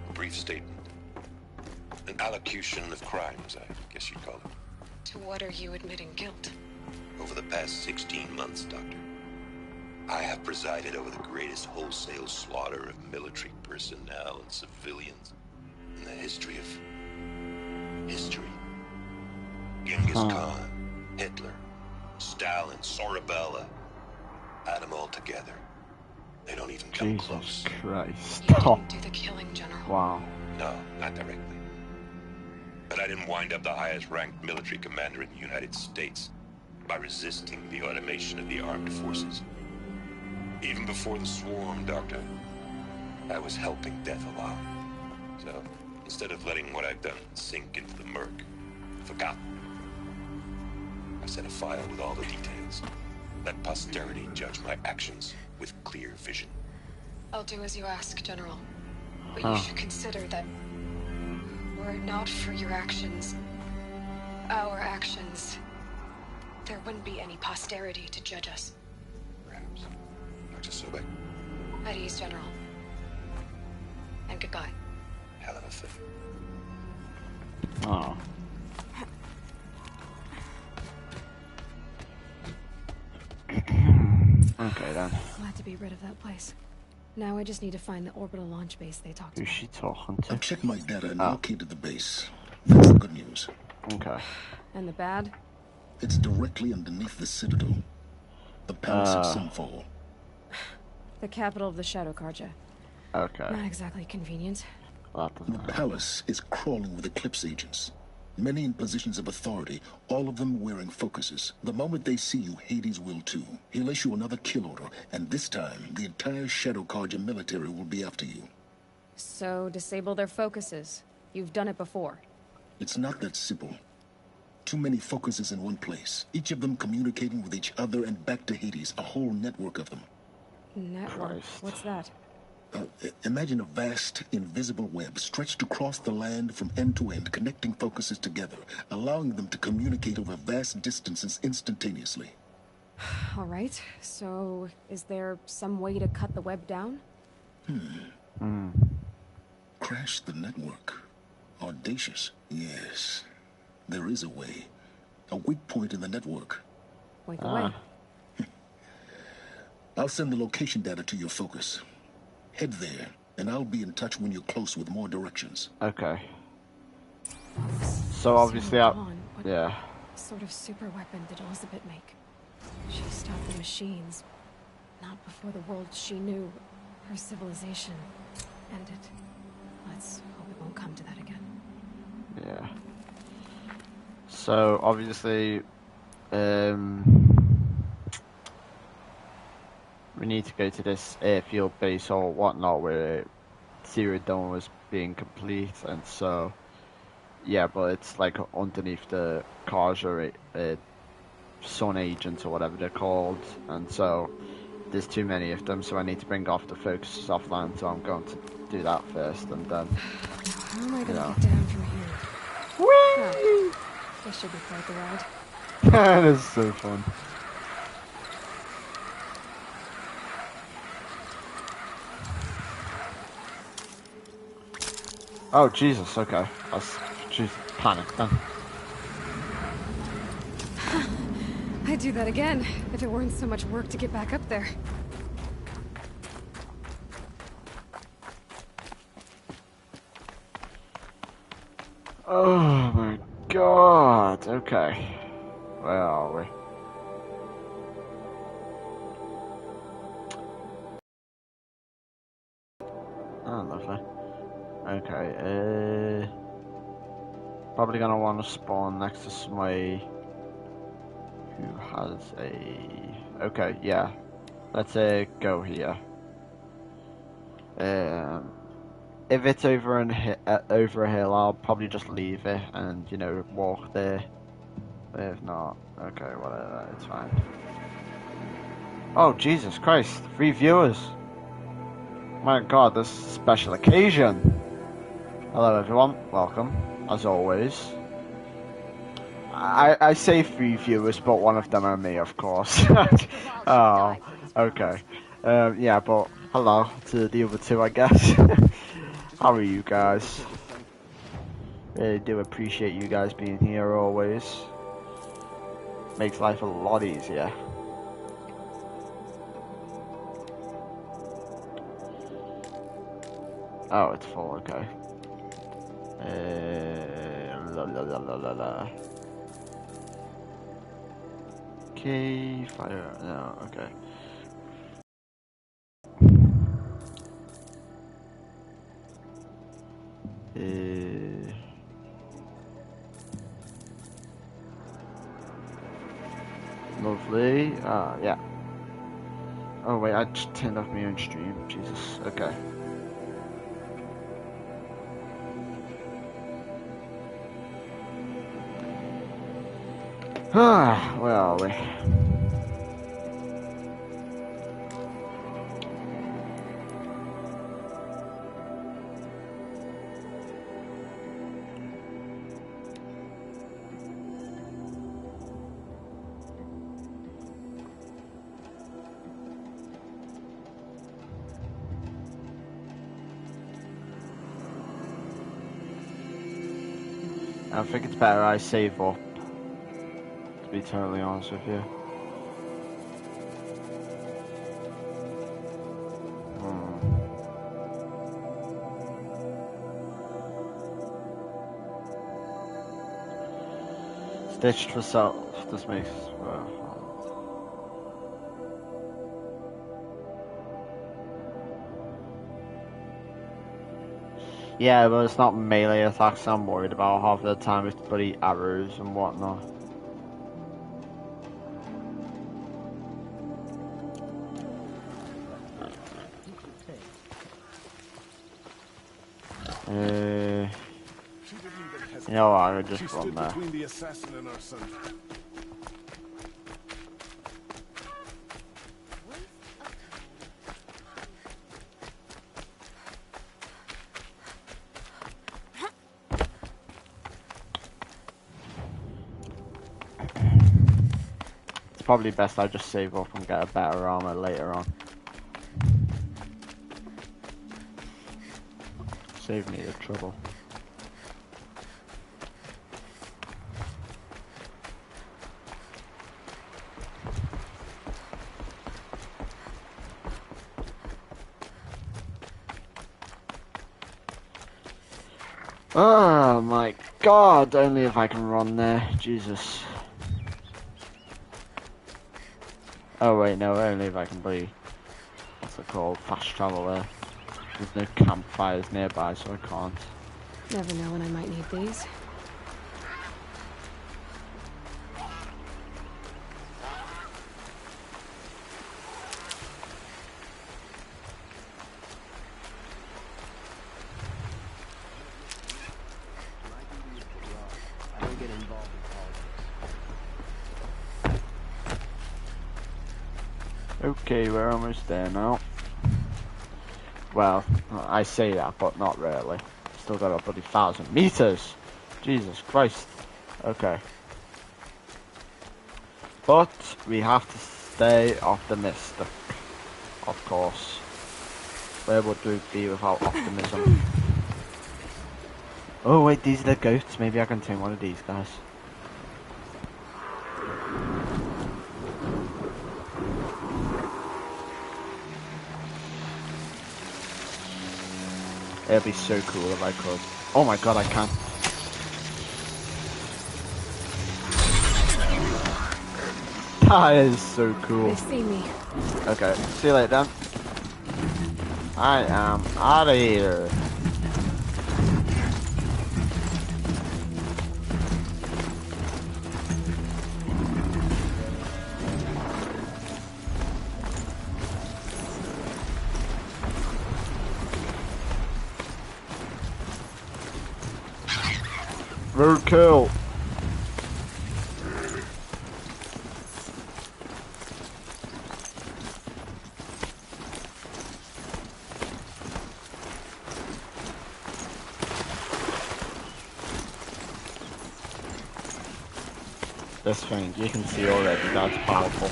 Speaker 16: A brief statement. An allocution of crimes, I guess you'd call it.
Speaker 5: To what are you admitting guilt?
Speaker 16: Over the past 16 months, Doctor, I have presided over the greatest wholesale slaughter of military personnel and civilians in the history of... history. Genghis Khan, Hitler, Stalin, Sorabella. Add them all together. They don't even come
Speaker 1: Jesus
Speaker 16: close.
Speaker 1: Christ.
Speaker 5: You didn't do the killing, General.
Speaker 1: Wow.
Speaker 16: No, not directly. But I didn't wind up the highest-ranked military commander in the United States by resisting the automation of the armed forces. Even before the swarm, Doctor, I was helping death along. So, instead of letting what I've done sink into the murk, forgotten, I set a file with all the details. Let posterity judge my actions with clear vision.
Speaker 5: I'll do as you ask, General. But you should consider that were it not for your actions, our actions, there wouldn't be any posterity to judge us.
Speaker 16: Perhaps. Dr. Sobek.
Speaker 5: At ease, General. And goodbye.
Speaker 16: Hell of a thing.
Speaker 1: Oh. Okay then.
Speaker 2: Glad to be rid of that place. Now I just need to find the orbital launch base they talked
Speaker 1: Who's
Speaker 2: about.
Speaker 1: she talking to?
Speaker 14: I've checked my data and located the base. That's the good news.
Speaker 1: Okay.
Speaker 2: And the bad?
Speaker 14: It's directly underneath the Citadel. The Palace of Sinfall.
Speaker 2: The capital of the Shadow Carja.
Speaker 1: Okay.
Speaker 2: Not exactly convenient.
Speaker 14: The palace is crawling with Eclipse agents. Many in positions of authority, all of them wearing focuses. The moment they see you, Hades will too. He'll issue another kill order, and this time, the entire Shadow Carja military will be after you.
Speaker 2: So, disable their focuses. You've done it before.
Speaker 14: It's not that simple. Too many focuses in one place, each of them communicating with each other and back to Hades, a whole network of them.
Speaker 2: Network? What's that?
Speaker 14: Imagine a vast, invisible web stretched across the land from end to end, connecting focuses together, allowing them to communicate over vast distances instantaneously.
Speaker 2: All right, so is there some way to cut the web down?
Speaker 14: Crash the network. Audacious. Yes, there is a way. A weak point in the network.
Speaker 2: Wait, the way.
Speaker 14: I'll send the location data to your focus. Head there, and I'll be in touch when you're close with more directions.
Speaker 1: Okay. So obviously, yeah.
Speaker 2: What sort of super weapon did Elizabeth make? She stopped the machines. Not before the world she knew, her civilization, ended. Let's hope it won't come to that again.
Speaker 1: Yeah. So obviously, we need to go to this airfield base or whatnot where Zero Dawn was being complete, and so yeah, but it's like underneath the Carja Sun agents or whatever they're called, and so there's too many of them, so I need to bring off the focuses offline, so I'm going to do that first, and then
Speaker 2: how am I gonna get down from here? Whee! This should be quite the ride.
Speaker 1: That is so fun. Oh Jesus! Okay, Jesus, panic then.
Speaker 2: I'd do that again if it weren't so much work to get back up there.
Speaker 1: Oh my God! Okay, where are we? Oh, lovely. Okay, probably gonna want to spawn next to somebody who has a... Okay, yeah. Let's go here. If it's over a hill, I'll probably just leave it and, you know, walk there. If not, okay, whatever, it's fine. Oh, Jesus Christ, 3 viewers. My God, this is a special occasion. Hello everyone, welcome, as always. I say 3 viewers, but one of them are me, of course. Oh, okay. Yeah, but hello to the other 2, I guess. How are you guys? Really do appreciate you guys being here always. Makes life a lot easier. Oh, it's full, okay. Okay, fire, no, okay. Lovely. Yeah. Oh wait, I just turned off my own stream. Jesus. Okay. Where are we? I think it's better I save up, to be totally honest with you. Stitched for self, this makes... Yeah, but it's not melee attacks I'm worried about half the time, it's bloody arrows and whatnot. You know what, I could just run there.
Speaker 6: Between the assassin and our son.
Speaker 1: It's probably best I just save up and get a better armor later on. Save me the trouble. Oh my god, only if I can run there, Jesus. Oh wait, no, only if I can be, what's it called, fast travel there. There's no campfires nearby, so I can't.
Speaker 2: Never know when I might need these.
Speaker 1: Okay, we're almost there now. Well, I say that, but not really. Still got a bloody 1,000 meters. Jesus Christ. Okay. But we have to stay optimistic, of course. Where would we be without optimism? Oh wait, these are the goats. Maybe I can tame one of these guys. It'd be so cool if I could. Oh my god, I can't. That is so cool.
Speaker 2: They see me.
Speaker 1: Okay, see you later then. I am out of here. Road kill. This thing, you can see already that's powerful.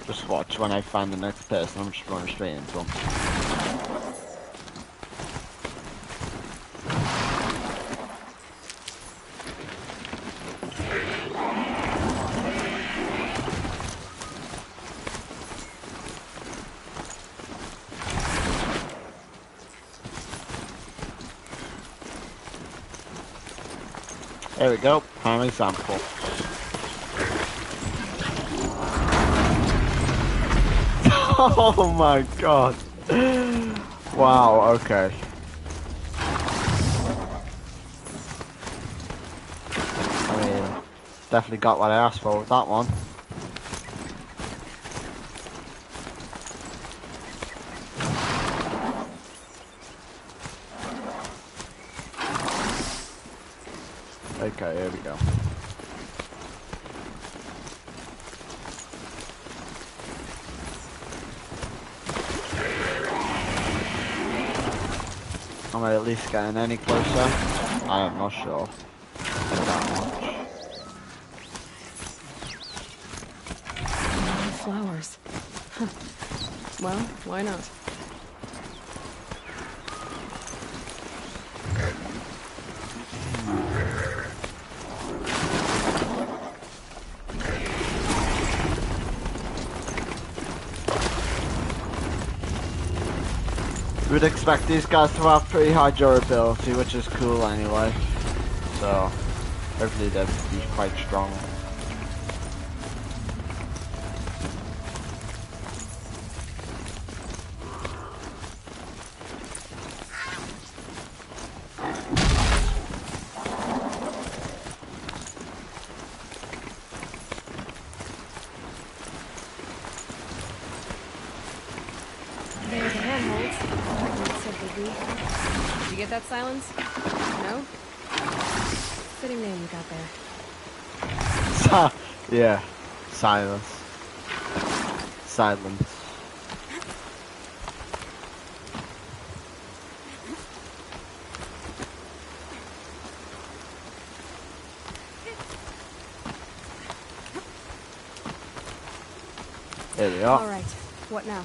Speaker 1: Just watch, when I find the next person, I'm just running straight into them. There we go, prime example. Oh my god. Wow, okay. I mean, Definitely got what I asked for with that one. Okay, here we go. Am I at least getting any closer? I am not sure. Not that much.
Speaker 2: Flowers. Huh. Well, why not?
Speaker 1: We would expect these guys to have pretty high durability, which is cool anyway. So, hopefully they'll be quite strong.
Speaker 2: There's the handholds. So big. Did you get that, Silence? No? Fitting name you got there.
Speaker 1: Yeah, silence. Silence. There we are.
Speaker 2: All right. What now?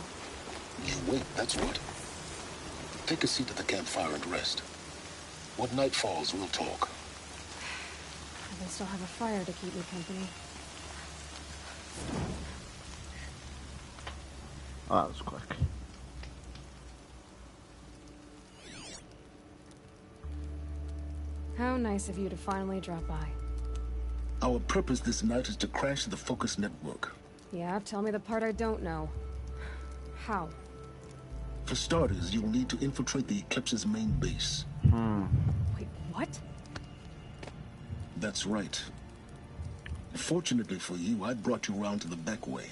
Speaker 14: You wait, that's what. Take a seat at the campfire and rest. When night falls, we'll talk.
Speaker 2: I still have a fire to keep me company.
Speaker 1: Oh, that was quick.
Speaker 2: How nice of you to finally drop by.
Speaker 14: Our purpose this night is to crash the Focus network.
Speaker 2: Yeah, tell me the part I don't know. How?
Speaker 14: For starters, you'll need to infiltrate the Eclipse's main base.
Speaker 2: Wait, what?
Speaker 14: That's right. Fortunately for you, I brought you around to the back way.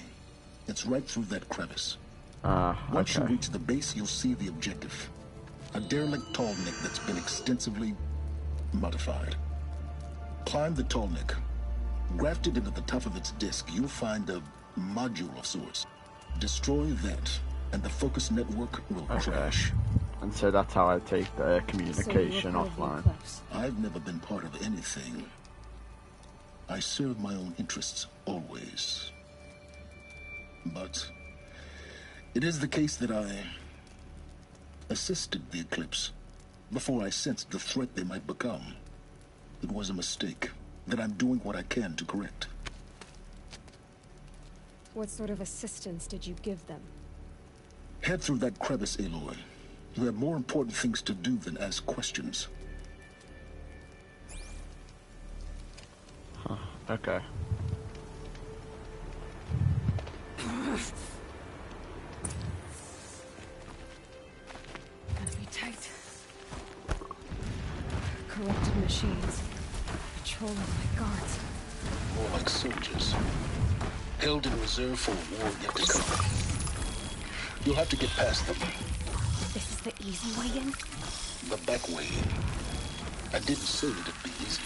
Speaker 14: It's right through that crevice. Once you
Speaker 1: Okay.
Speaker 14: reach the base, you'll see the objective. A derelict tall neck that's been extensively modified. Climb the tall neck. Grafted into the top of its disk, you'll find a module of sorts. Destroy that, and the Focus network will crash.
Speaker 1: And so that's how I take the communication
Speaker 2: So you were part of the
Speaker 1: offline.
Speaker 2: Eclipse.
Speaker 14: I've never been part of anything. I serve my own interests, always. But it is the case that I assisted the Eclipse before I sensed the threat they might become. It was a mistake that I'm doing what I can to correct.
Speaker 2: What sort of assistance did you give them?
Speaker 14: Head through that crevice, Aloy. You have more important things to do than ask questions.
Speaker 1: Huh. Okay.
Speaker 2: Gotta be tight. Corrupted machines. Patrolling my guards.
Speaker 14: More like soldiers. Held in reserve for a war yet to come. You'll have to get past them.
Speaker 2: This is the easy way in?
Speaker 14: The back way. I didn't say it'd be easy.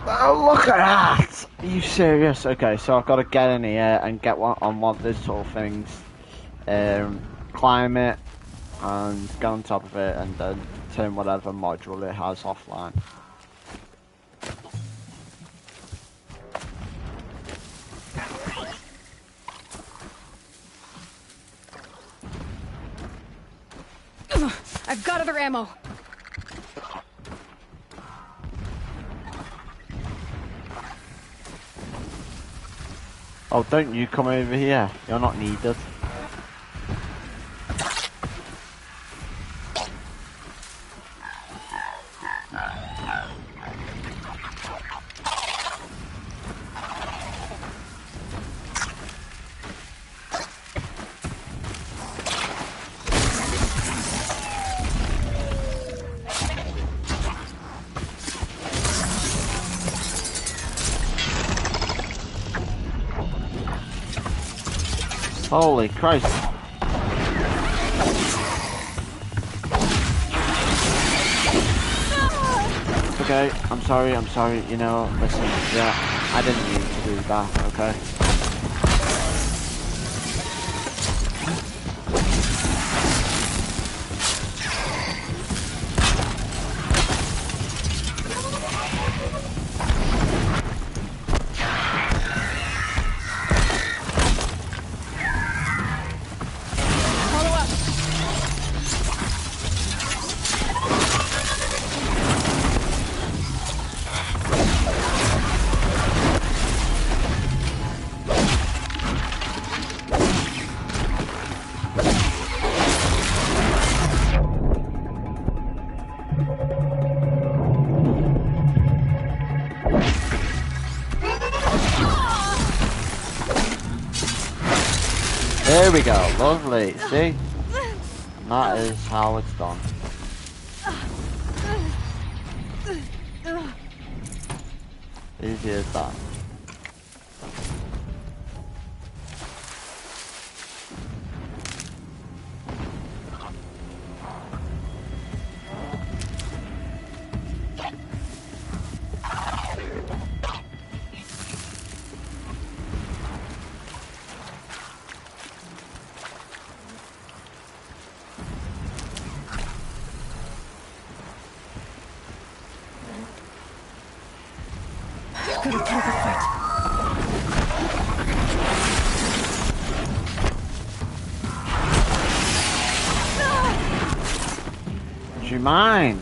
Speaker 1: Oh, look at that! Are you serious? Okay, so I've got to get in here and get one of these sort of things. Climb it and get on top of it and then turn whatever module it has offline.
Speaker 2: I've got other ammo.
Speaker 1: Oh, don't you come over here. You're not needed. Holy Christ. Okay, I'm sorry, you know, listen, yeah, I didn't mean to do that, okay? There we go, lovely, see? And that is how it's done. Easy as that.
Speaker 2: Gotta put up a fight.
Speaker 1: Do you mind?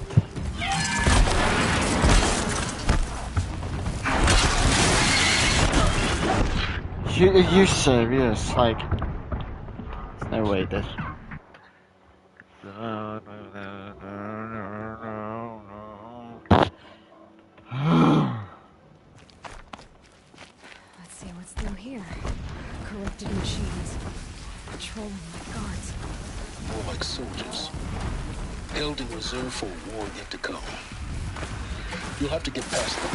Speaker 1: Are you serious? Like, there's no way this.
Speaker 2: Let's see what's new here. Corrupted machines. Patrolling like guards.
Speaker 14: More like soldiers. Held in reserve for a war yet to come. You'll have to get past them.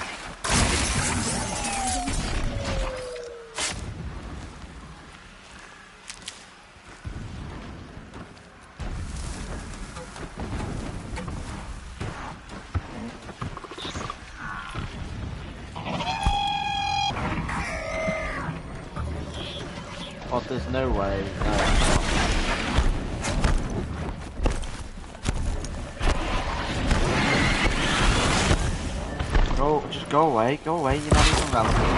Speaker 1: But there's no way. No. Just go away, you're not even relevant.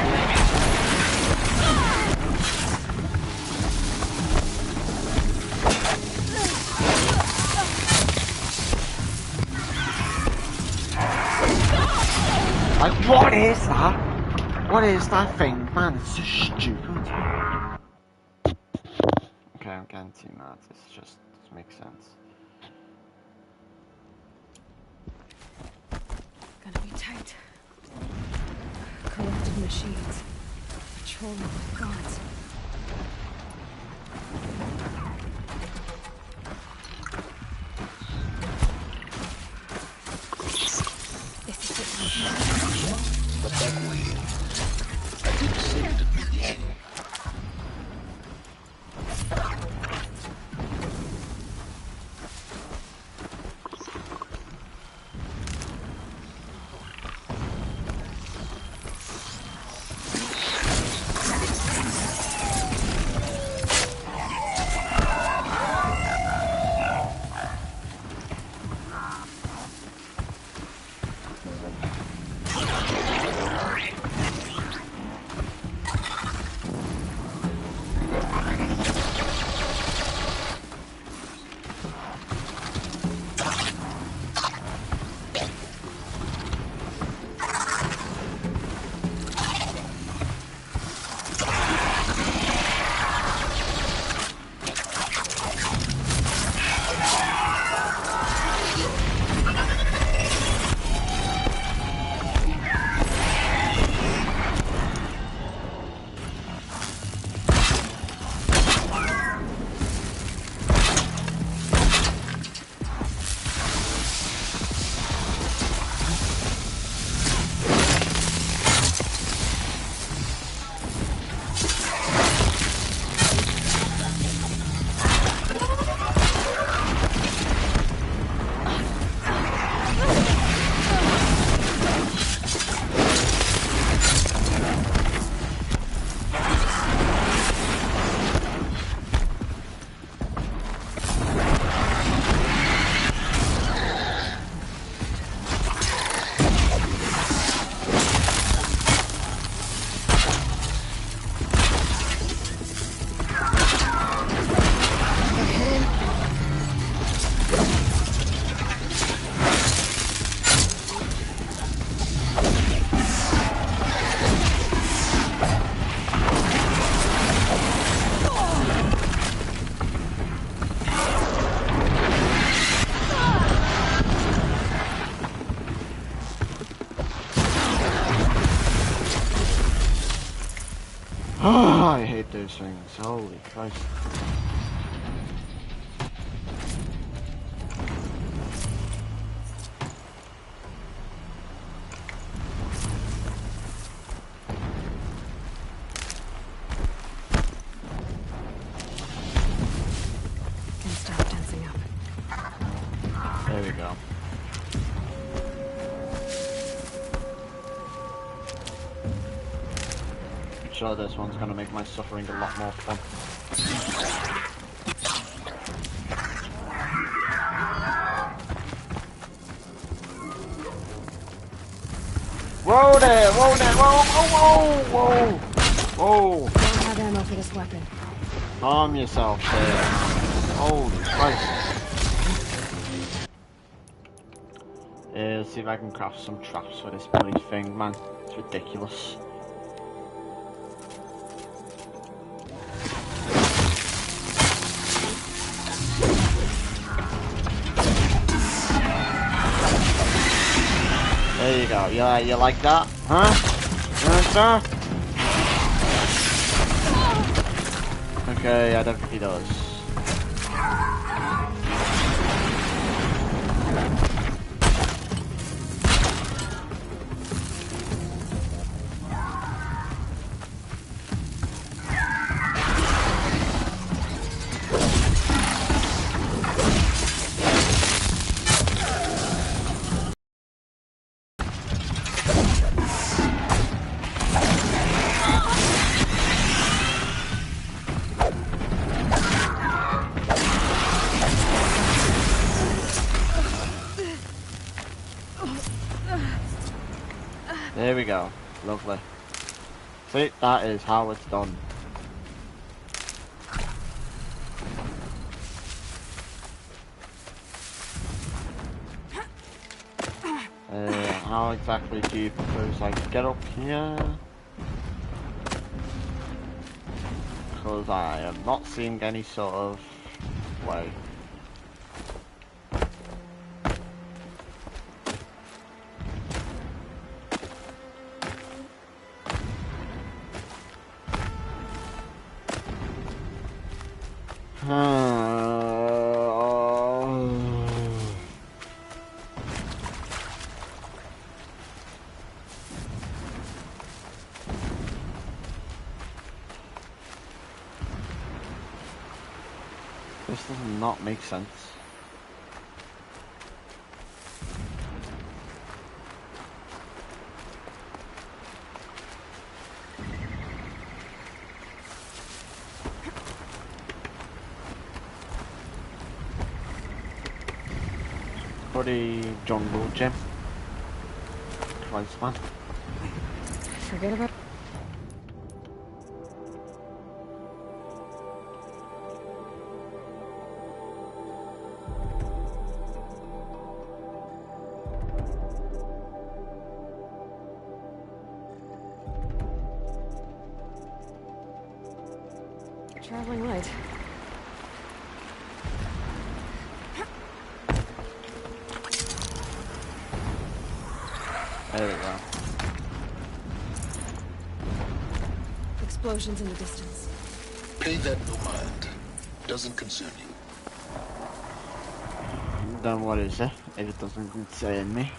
Speaker 1: Like, what is that? What is that thing, man? It's so stupid. Okay, I'm getting too mad. This just doesn't make sense.
Speaker 2: Gonna be tight. Corrupted machines. Patrolling like guards. This is it.
Speaker 14: The back way. I didn't say it immediately.
Speaker 1: I hate those things. Holy Christ.
Speaker 2: Can stop tensing up.
Speaker 1: There we go. I'm sure this one's gonna make my suffering a lot more fun. Whoa there! Whoa there! Whoa! Whoa! Whoa! Whoa!
Speaker 2: Don't have ammo for this weapon.
Speaker 1: Calm yourself there. Holy Christ. Let's see if I can craft some traps for this bloody thing, man. It's ridiculous. There you go. You like that? Huh? You like that? Okay, I don't think he does. There we go. Lovely. See, that is how it's done. How exactly do you propose I get up here? Because I am not seeing any sort of way. This does not make sense. Bloody jungle gym. Christ, man.
Speaker 2: Forget about. Traveling light.
Speaker 1: There we go.
Speaker 2: Explosions in the distance.
Speaker 14: Pay that no mind. Doesn't concern you.
Speaker 1: Then what is it if it doesn't concern me?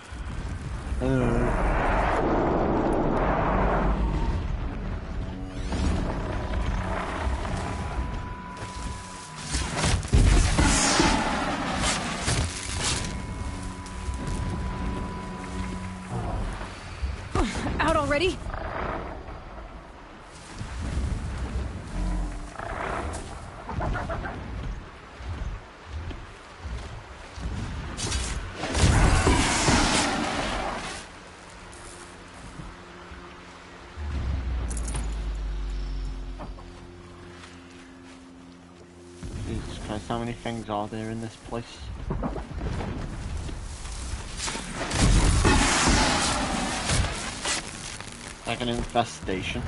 Speaker 2: Out already?
Speaker 1: Jesus Christ, how many things are there in this place? Like an infestation.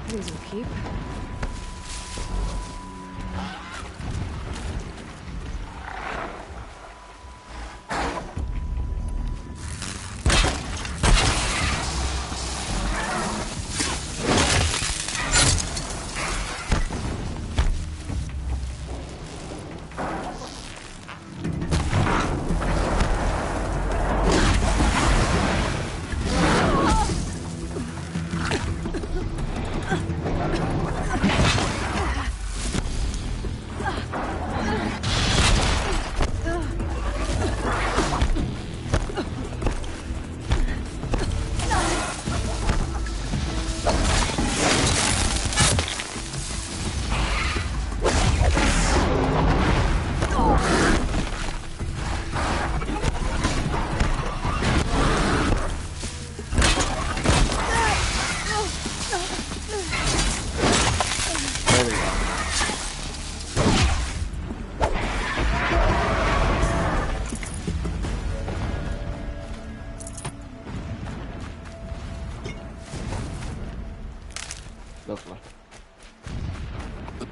Speaker 2: These will keep.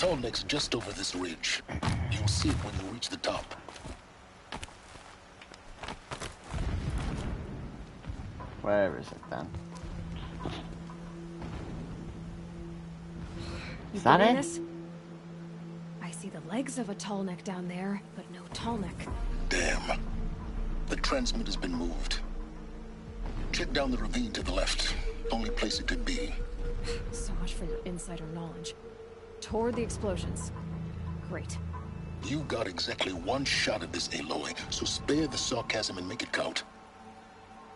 Speaker 14: Tallneck's just over this ridge. You'll see it when you reach the top.
Speaker 1: Where is it then? Is that it?
Speaker 2: This? I see the legs of a Tallneck down there, but no Tallneck.
Speaker 14: Damn. The transmitter's been moved. Check down the ravine to the left. Only place it could be.
Speaker 2: So much for your insider knowledge. Toward the explosions. Great.
Speaker 14: You got exactly one shot at this, Aloy, so spare the sarcasm and make it count.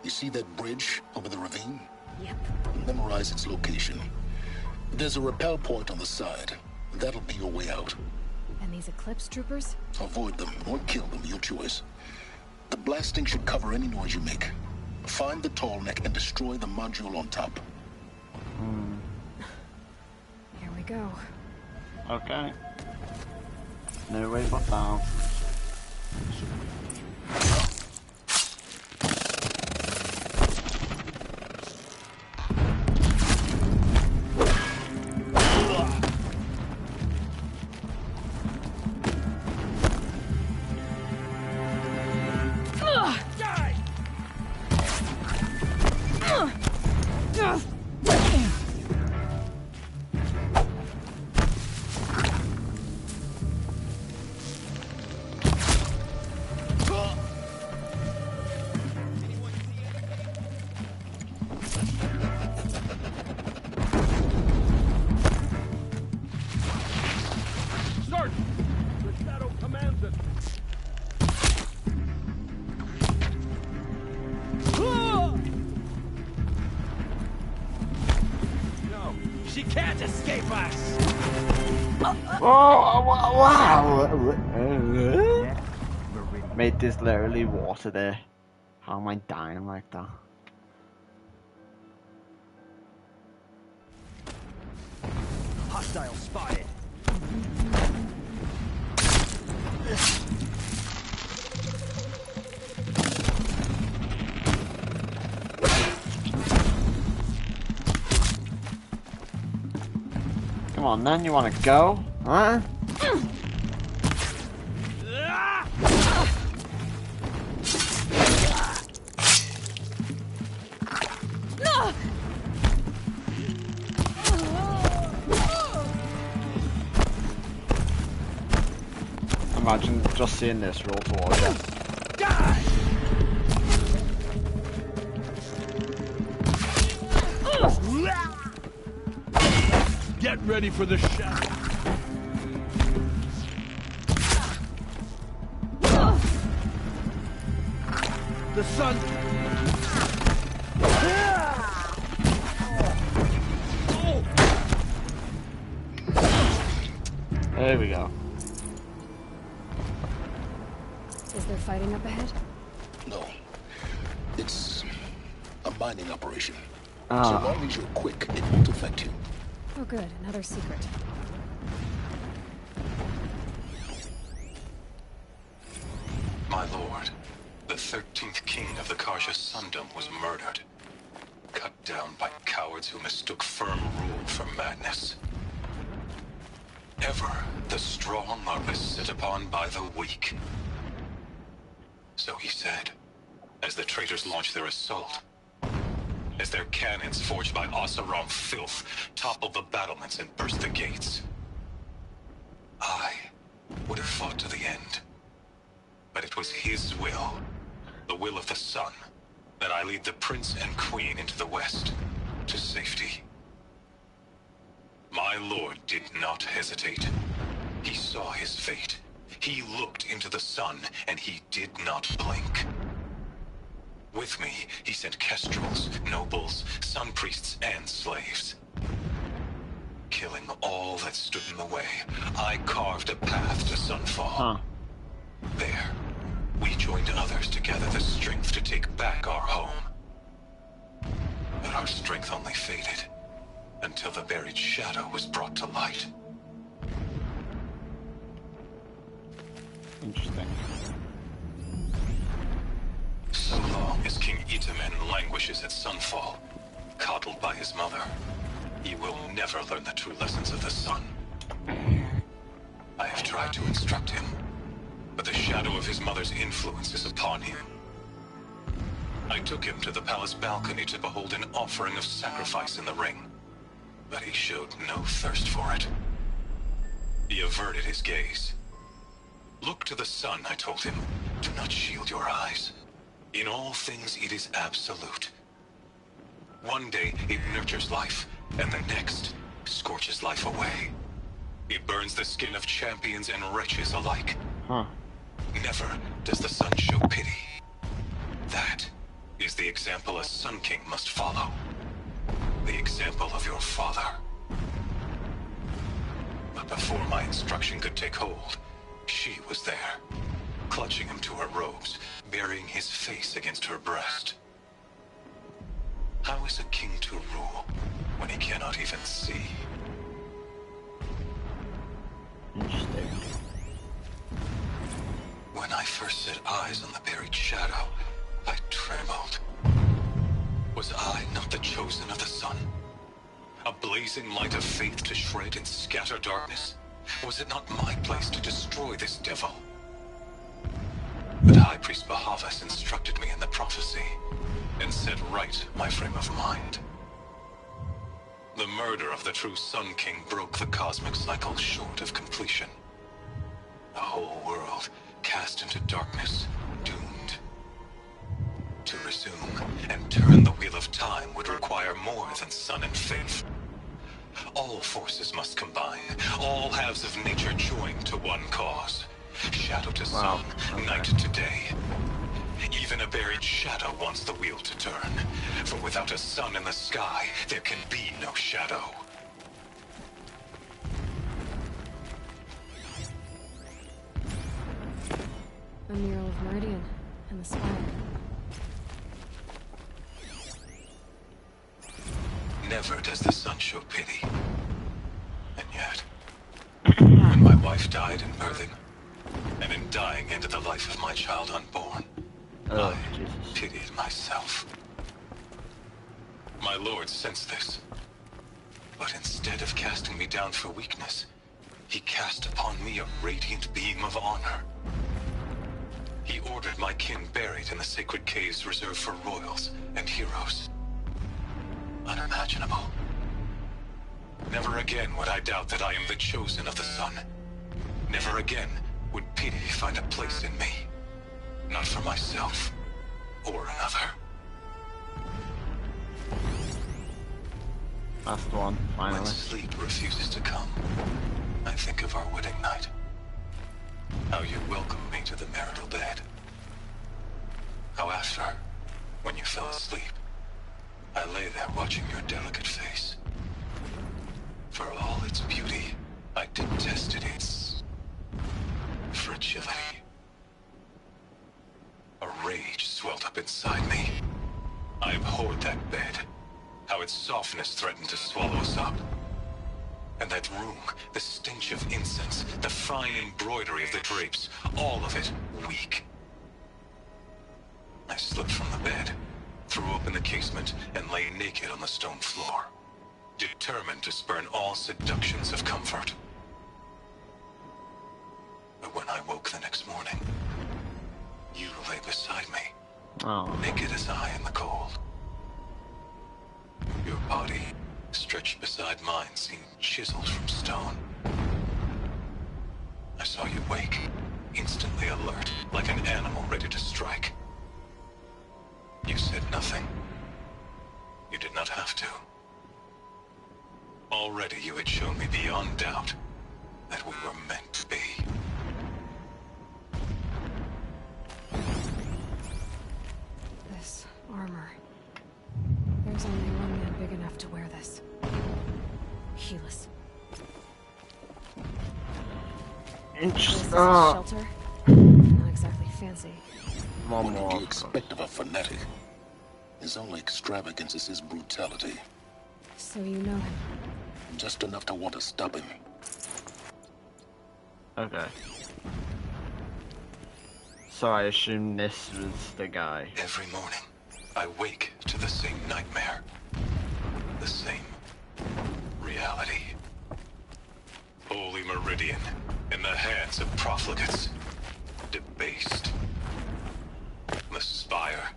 Speaker 14: You see that bridge over the ravine?
Speaker 2: Yep.
Speaker 14: Memorize its location. There's a rappel point on the side. That'll be your way out.
Speaker 2: And these Eclipse troopers?
Speaker 14: Avoid them or kill them, your choice. The blasting should cover any noise you make. Find the Tallneck and destroy the module on top.
Speaker 2: Here we go.
Speaker 1: Okay. No way but down.
Speaker 4: She can't escape us!
Speaker 1: Oh, wow! Mate, there's literally water there. How am I dying like that?
Speaker 4: Hostile spotted.
Speaker 1: Come on then, you wanna go? Huh? Imagine just seeing this roll towards you.
Speaker 4: Get ready for the shot. The sun.
Speaker 1: There we go.
Speaker 2: Is there fighting up ahead?
Speaker 14: No. It's a mining operation.
Speaker 1: Ah.
Speaker 14: So long as you're quick, it won't affect you.
Speaker 2: Oh good, another secret.
Speaker 12: My lord, the 13th king of the Karja Sundom was murdered. Cut down by cowards who mistook firm rule for madness. Ever the strong are beset upon by the weak. So he said, as the traitors launched their assault. As their cannons forged by Oseram filth toppled the battlements and burst the gates. I would have fought to the end. But it was his will, the will of the sun, that I lead the prince and queen into the west, to safety. My lord did not hesitate. He saw his fate. He looked into the sun, and he did not blink. With me, he sent kestrels, nobles, sun priests, and slaves. Killing all that stood in the way, I carved a path to Sunfall. There, we joined others to gather the strength to take back our home. But our strength only faded, until the buried shadow was brought to light.
Speaker 1: Interesting.
Speaker 12: So long as King Itamen languishes at Sunfall, coddled by his mother, he will never learn the true lessons of the sun. tried to instruct him, but the shadow of his mother's influence is upon him. I took him to the palace balcony to behold an offering of sacrifice in the ring, but he showed no thirst for it. He averted his gaze. Look to the sun, I told him. Do not shield your eyes. In all things it is absolute. One day it nurtures life, and the next scorches life away. It burns the skin of champions and wretches alike. Never does the sun show pity. That is the example a Sun King must follow. The example of your father. But before my instruction could take hold, she was there, clutching him to her robes, burying his face against her breast. How is a king to rule when he cannot even see?
Speaker 1: Interesting.
Speaker 12: When I first set eyes on the buried shadow, I trembled. Was I not the chosen of the sun? A blazing light of faith to shred and scatter darkness? Was it not my place to destroy this devil? But High Priest Bahavas instructed me in the prophecy, and set right my frame of mind. The murder of the true Sun King broke the cosmic cycle short of completion. The whole world cast into darkness, doomed. To resume and turn the wheel of time would require more than sun and faith. All forces must combine, all halves of nature join to one cause. Shadow to sun, night to day. Even a buried shadow wants the wheel to turn, for without a sun in the sky, there can be no shadow.
Speaker 2: A mural of Meridian and the spire.
Speaker 12: Never does the sun show pity. And yet, when my wife died in birthing, and in dying ended the life of my child unborn, I pitied myself. My lord sensed this, but instead of casting me down for weakness, he cast upon me a radiant beam of honor. He ordered my kin buried in the sacred caves reserved for royals and heroes. Unimaginable. Never again would I doubt that I am the chosen of the sun. Never again would pity find a place in me. Not for myself or another.
Speaker 1: Last one, finally.
Speaker 12: When sleep refuses to come, I think of our wedding night. How you welcomed me to the marital bed. How after, when you fell asleep, I lay there watching your delicate face. For all its beauty, I detested its fragility. A rage swelled up inside me. I abhorred that bed, how its softness threatened to swallow us up. And that room, the stench of incense, the fine embroidery of the drapes, all of it weak. I slipped from the bed, threw open the casement, and lay naked on the stone floor, determined to spurn all seductions of comfort. But when I woke the next morning, you lay beside me, naked as I in the cold. Your body, stretched beside mine, seemed chiseled from stone. I saw you wake, instantly alert, like an animal ready to strike. You said nothing. You did not have to. Already you had shown me beyond doubt that we were meant to be.
Speaker 2: This armor. There's only one man big enough to wear this. Helis.
Speaker 1: Interesting.
Speaker 2: Shelter? Not exactly fancy.
Speaker 14: What do you expect of a fanatic? His only extravagance is his brutality.
Speaker 2: So you know him?
Speaker 14: Just enough to want to stop him.
Speaker 1: Okay. So I assume this was the guy.
Speaker 12: Every morning, I wake to the same nightmare. The same reality. Holy Meridian, and the hands of profligates. Debased. The spire,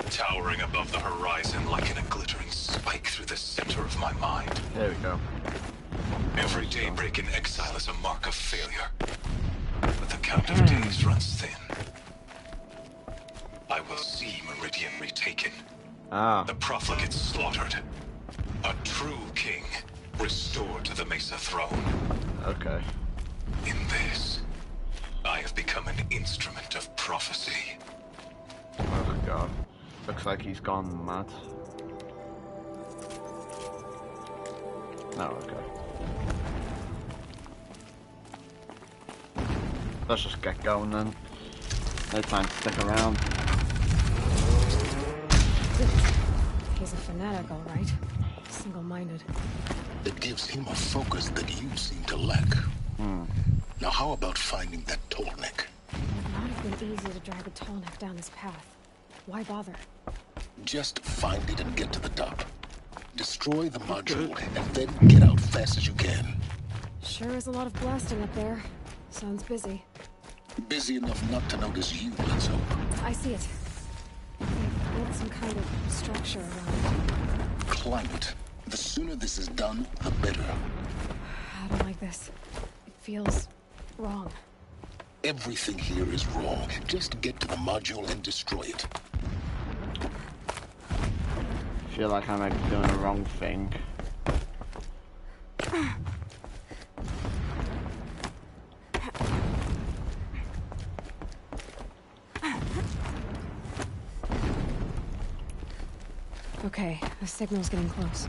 Speaker 12: towering above the horizon like a glittering spike through the center of my mind.
Speaker 1: There we go.
Speaker 12: Every daybreak in exile is a mark of failure. But the count of days runs thin. I will see Meridian retaken. The profligates slaughtered. A true king restored to the Mesa throne.
Speaker 1: Okay.
Speaker 12: In this, I have become an instrument of prophecy.
Speaker 1: Oh god. Looks like he's gone mad. No, okay. Let's just get going then. No time to stick around.
Speaker 2: He's a fanatic, all right. Single-minded.
Speaker 14: It gives him a focus that you seem to lack. Now how about finding that tallneck?
Speaker 2: It would not have been easy to drag a tallneck down this path. Why bother?
Speaker 14: Just find it and get to the top. Destroy the module and then get out fast as you can.
Speaker 2: Sure is a lot of blasting up there. Sounds busy.
Speaker 14: Busy enough not to notice you, let's hope.
Speaker 2: I see it. They've built some kind of structure around it.
Speaker 14: Climb it. The sooner this is done, the better.
Speaker 2: I don't like this. It feels wrong.
Speaker 14: Everything here is wrong. Just get to the module and destroy it.
Speaker 1: I feel like I might be doing the wrong thing.
Speaker 2: Okay, the signal's getting close.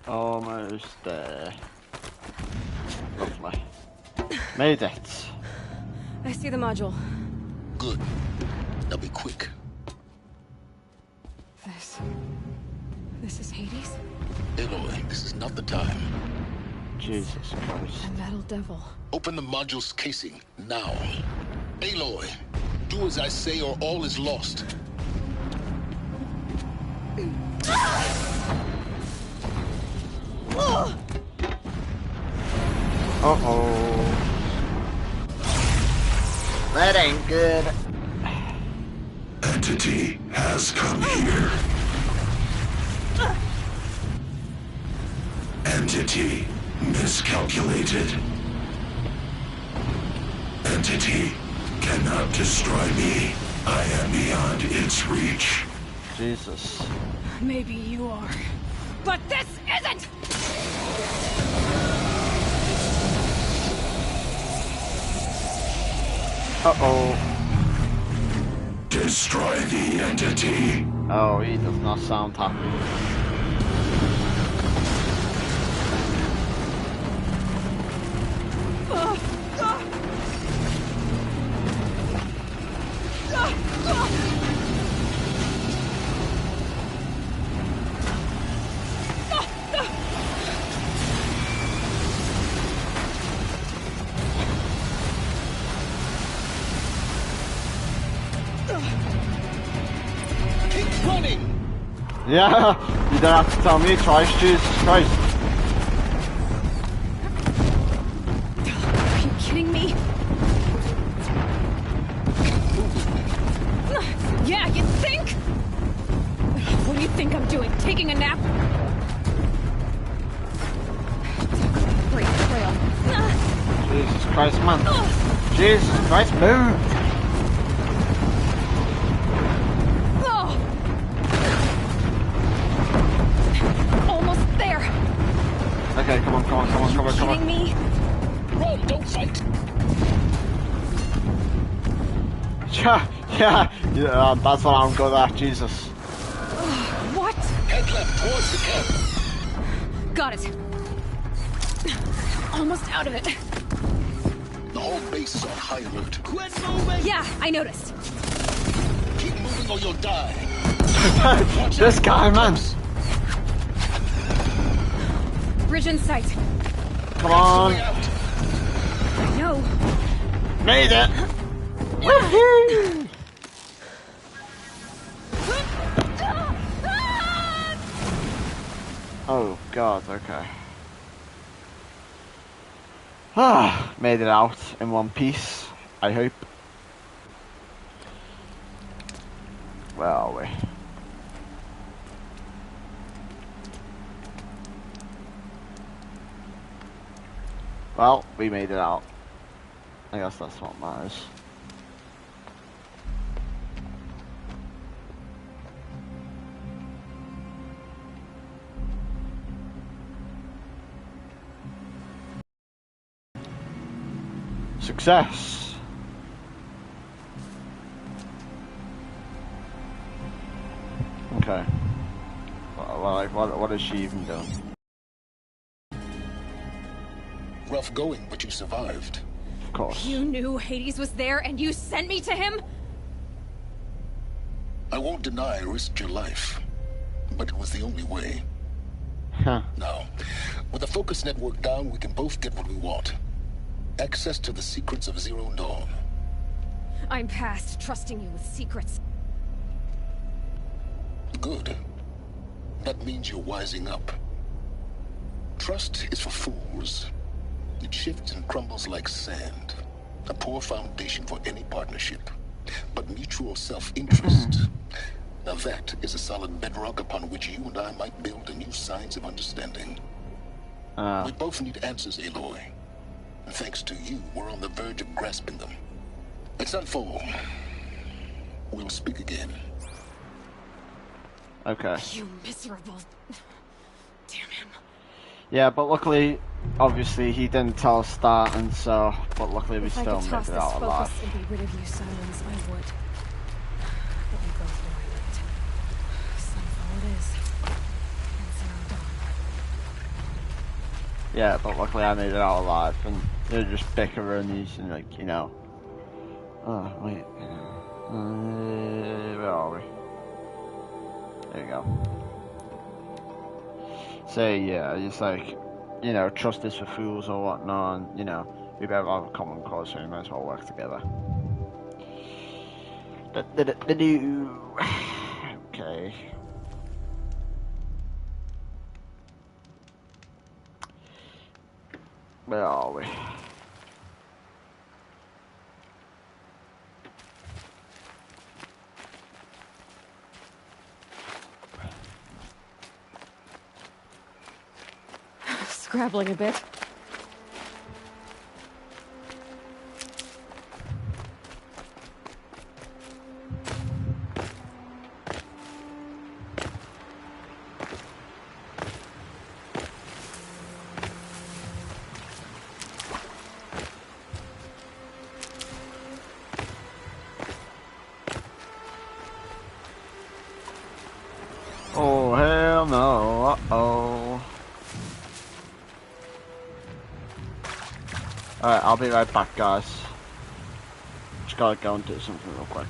Speaker 1: Almost there. Lovely. Made it.
Speaker 2: I see the module.
Speaker 14: Good. Now be quick.
Speaker 2: This is Hades?
Speaker 14: Aloy, this is not the time.
Speaker 1: Jesus Christ.
Speaker 2: A metal devil.
Speaker 14: Open the module's casing, now. Aloy, do as I say or all is lost.
Speaker 1: Uh-oh. That ain't good.
Speaker 17: Entity has come here. Entity miscalculated. Entity cannot destroy me. I am beyond its reach.
Speaker 1: Jesus.
Speaker 2: Maybe you are. But this isn't!
Speaker 1: Uh-oh.
Speaker 17: Destroy the entity.
Speaker 1: Oh, he does not sound happy.
Speaker 14: Keep running!
Speaker 1: Yeah, you don't have to tell me twice, Jesus Christ.
Speaker 2: Are you kidding me? Yeah, you think? What do you think I'm doing? Taking a nap? Great trail.
Speaker 1: Jesus Christ, man. Jesus Christ, move!
Speaker 2: Almost there.
Speaker 1: Okay, come on, come on, come on, come on, come on.
Speaker 2: Kidding me?
Speaker 14: Run, don't fight!
Speaker 1: Yeah, that's what I'm good at, Jesus.
Speaker 2: What?
Speaker 14: Head left towards the camp.
Speaker 2: Got it. Almost out of it.
Speaker 14: The whole base is on high alert.
Speaker 4: Quit moving!
Speaker 2: Yeah, I noticed.
Speaker 14: Keep moving or you'll die.
Speaker 1: This guy, man.
Speaker 2: Bridge in sight.
Speaker 1: Come on.
Speaker 2: I know.
Speaker 1: Made it. Woohoo! Oh God, okay. Made it out in one piece, I hope. Where are we? Well, we made it out. I guess that's what matters. Success! Okay. What is she even doing?
Speaker 14: Rough going, but you survived.
Speaker 1: Of course.
Speaker 2: You knew Hades was there and you sent me to him?
Speaker 14: I won't deny I risked your life, but it was the only way.
Speaker 1: Huh.
Speaker 14: Now, with the focus network down, we can both get what we want. Access to the secrets of Zero Dawn.
Speaker 2: I'm past trusting you with secrets.
Speaker 14: Good. That means you're wising up. Trust is for fools. It shifts and crumbles like sand. A poor foundation for any partnership. But mutual self-interest, now that is a solid bedrock upon which you and I might build a new science of understanding. We both need answers, Aloy. And thanks to you, we're on the verge of grasping them. It's unfold. We'll speak again.
Speaker 1: Okay.
Speaker 2: You miserable... Damn him.
Speaker 1: Yeah, but luckily, obviously, he didn't tell us that, and so, but luckily we still made it out alive.
Speaker 2: If I could toss this focus and be rid of you, Silence, I would. But we both know I wouldn't. Sunfall it is. And Zero Dawn.
Speaker 1: Yeah, but luckily I made it out alive, and they're just bickering these, and like, you know. Oh, wait. Where are we? There you go. So yeah, it's like, you know, trust is for fools or whatnot, and, you know, we better have a common cause, so we might as well work together. Okay. Where are we?
Speaker 2: Scrabbling a bit.
Speaker 1: Oh, hell no. Uh-oh. Alright, I'll be right back, guys. Just gotta go and do something real quick.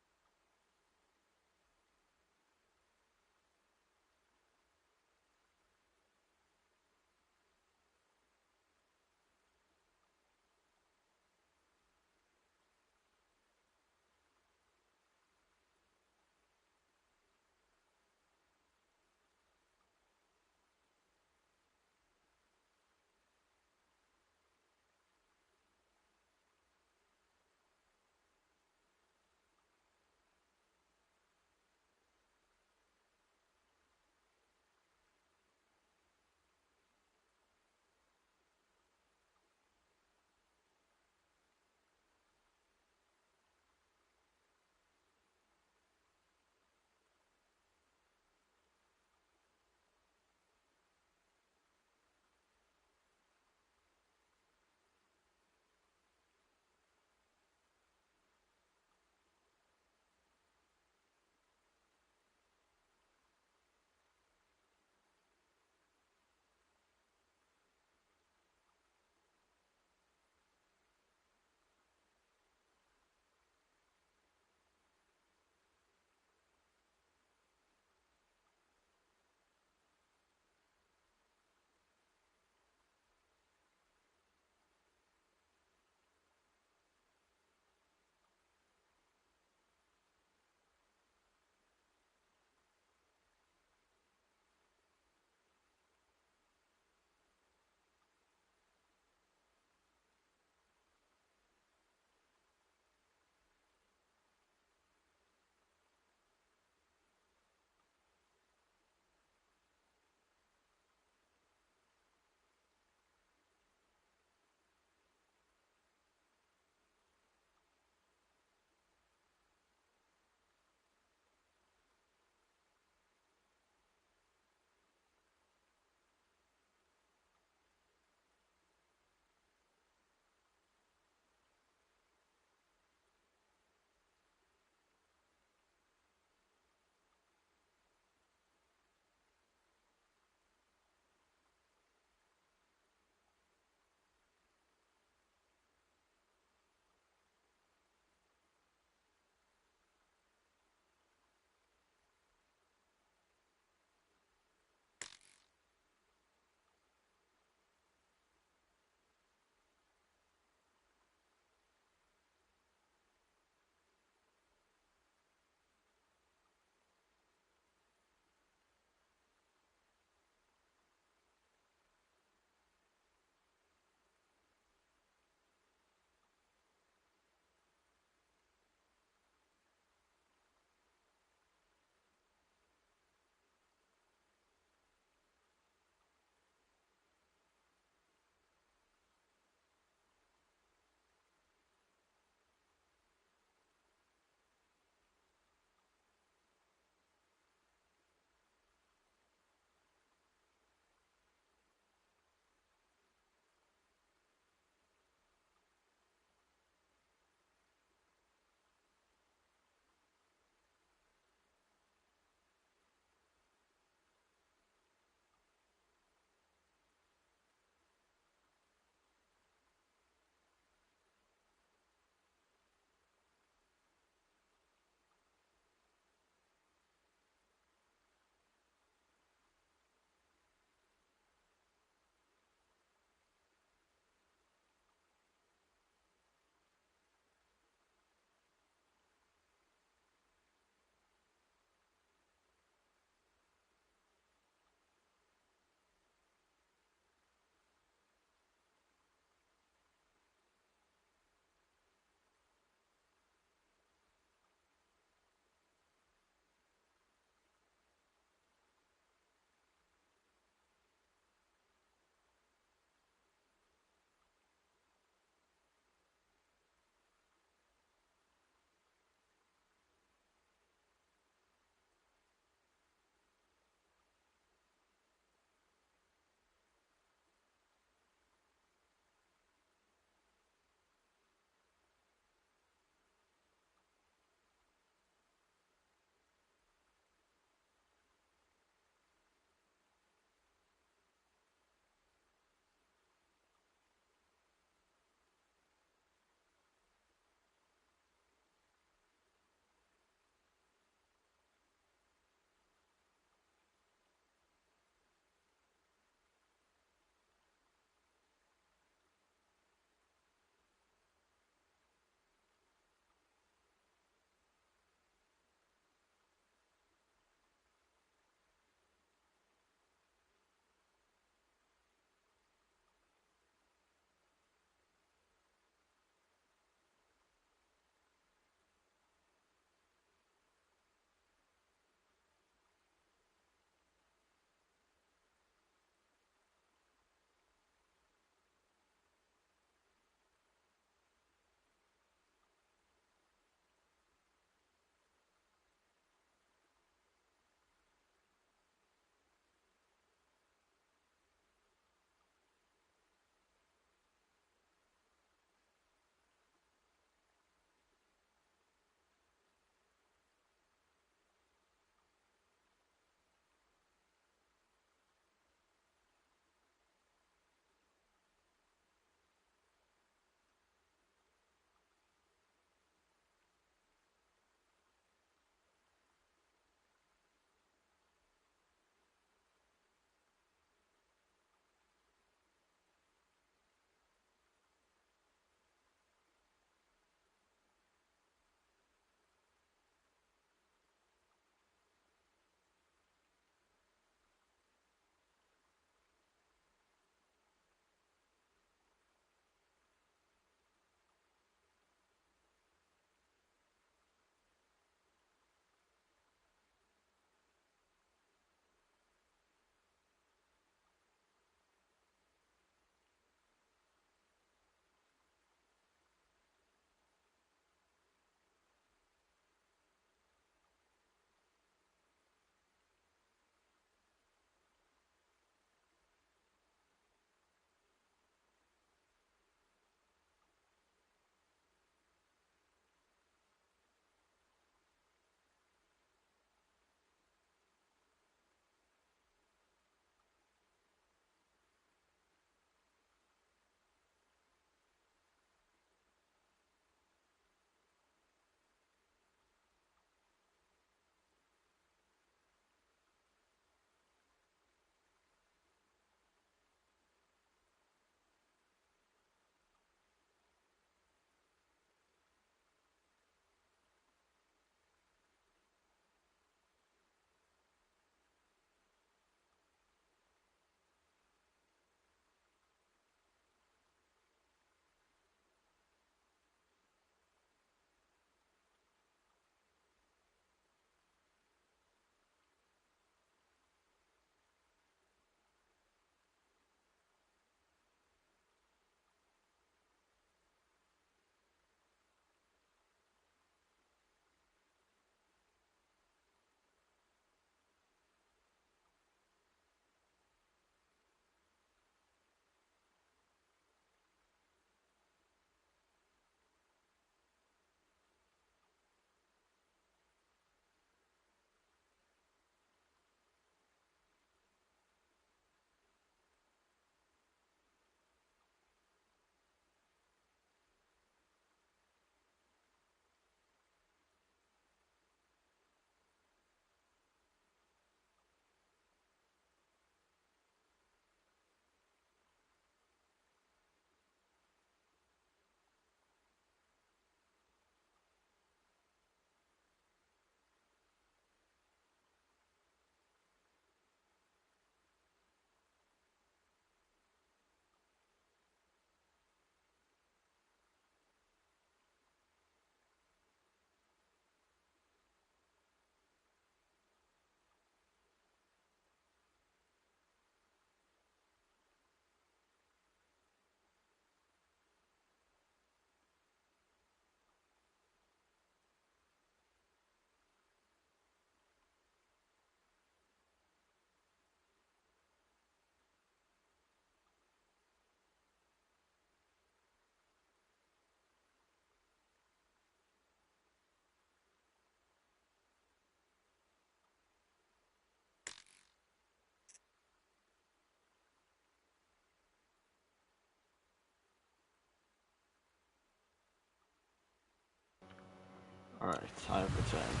Speaker 1: Alright, I have returned.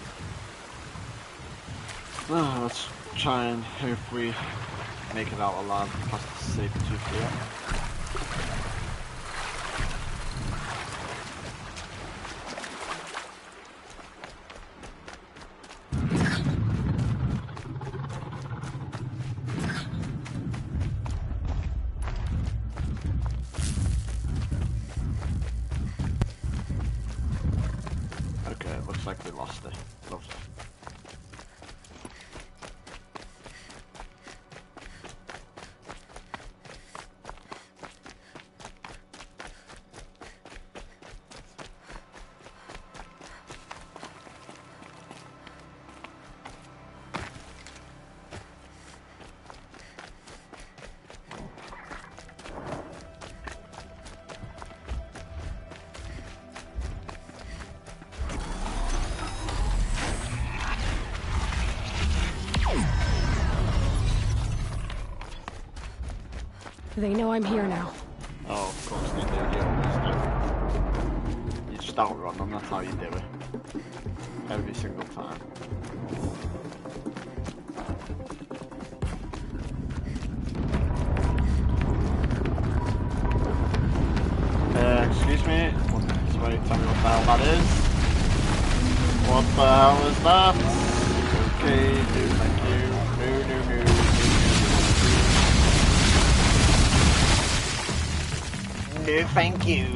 Speaker 1: Let's try and hope we make it out alive past the saber-tooth here. Okay, looks like we lost it. Lovely.
Speaker 2: They know I'm here now.
Speaker 1: Oh, of course they do. You just outrun them, that's how you do it. Every single time. Excuse me? Somebody tell me what the hell that is? What the hell is that? Okay, no, thank you. No, no, no. No, thank you.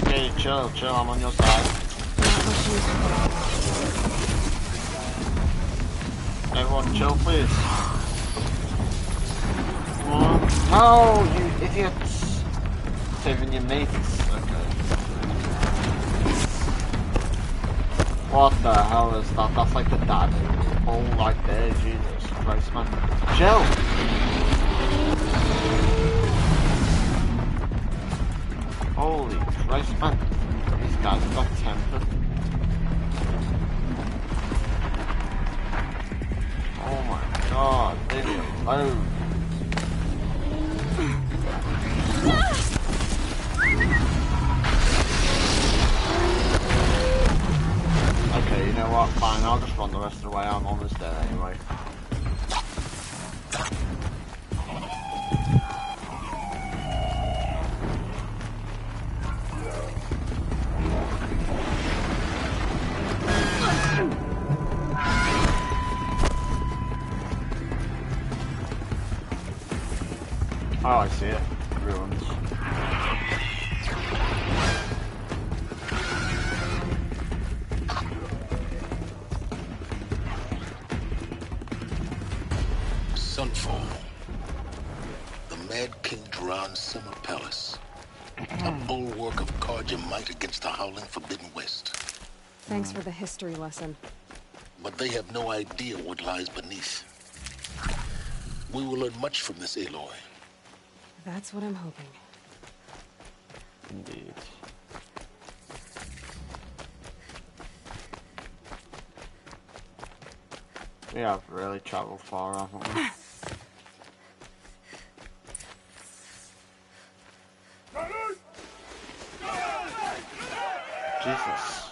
Speaker 1: Okay, chill, I'm on your side. Everyone chill, please. Come on. No, you idiots. Saving your mates. Okay. What the hell is that? That's like the dad hole right there, Jesus Christ, man. Chill! Holy Christ, man. These guys have got temper. Oh my god, leave me alone. Okay, you know what? Fine, I'll just run the rest of the way. I'm almost there anyway. Oh, I see it. Ruins.
Speaker 14: Sunfall. The Mad King Duran's summer palace. A bulwark of Carja might against the howling Forbidden West.
Speaker 2: Thanks for the history lesson.
Speaker 14: But they have no idea what lies beneath. We will learn much from this Aloy.
Speaker 2: That's what I'm hoping.
Speaker 1: Indeed. We have really travelled far, haven't we? Jesus.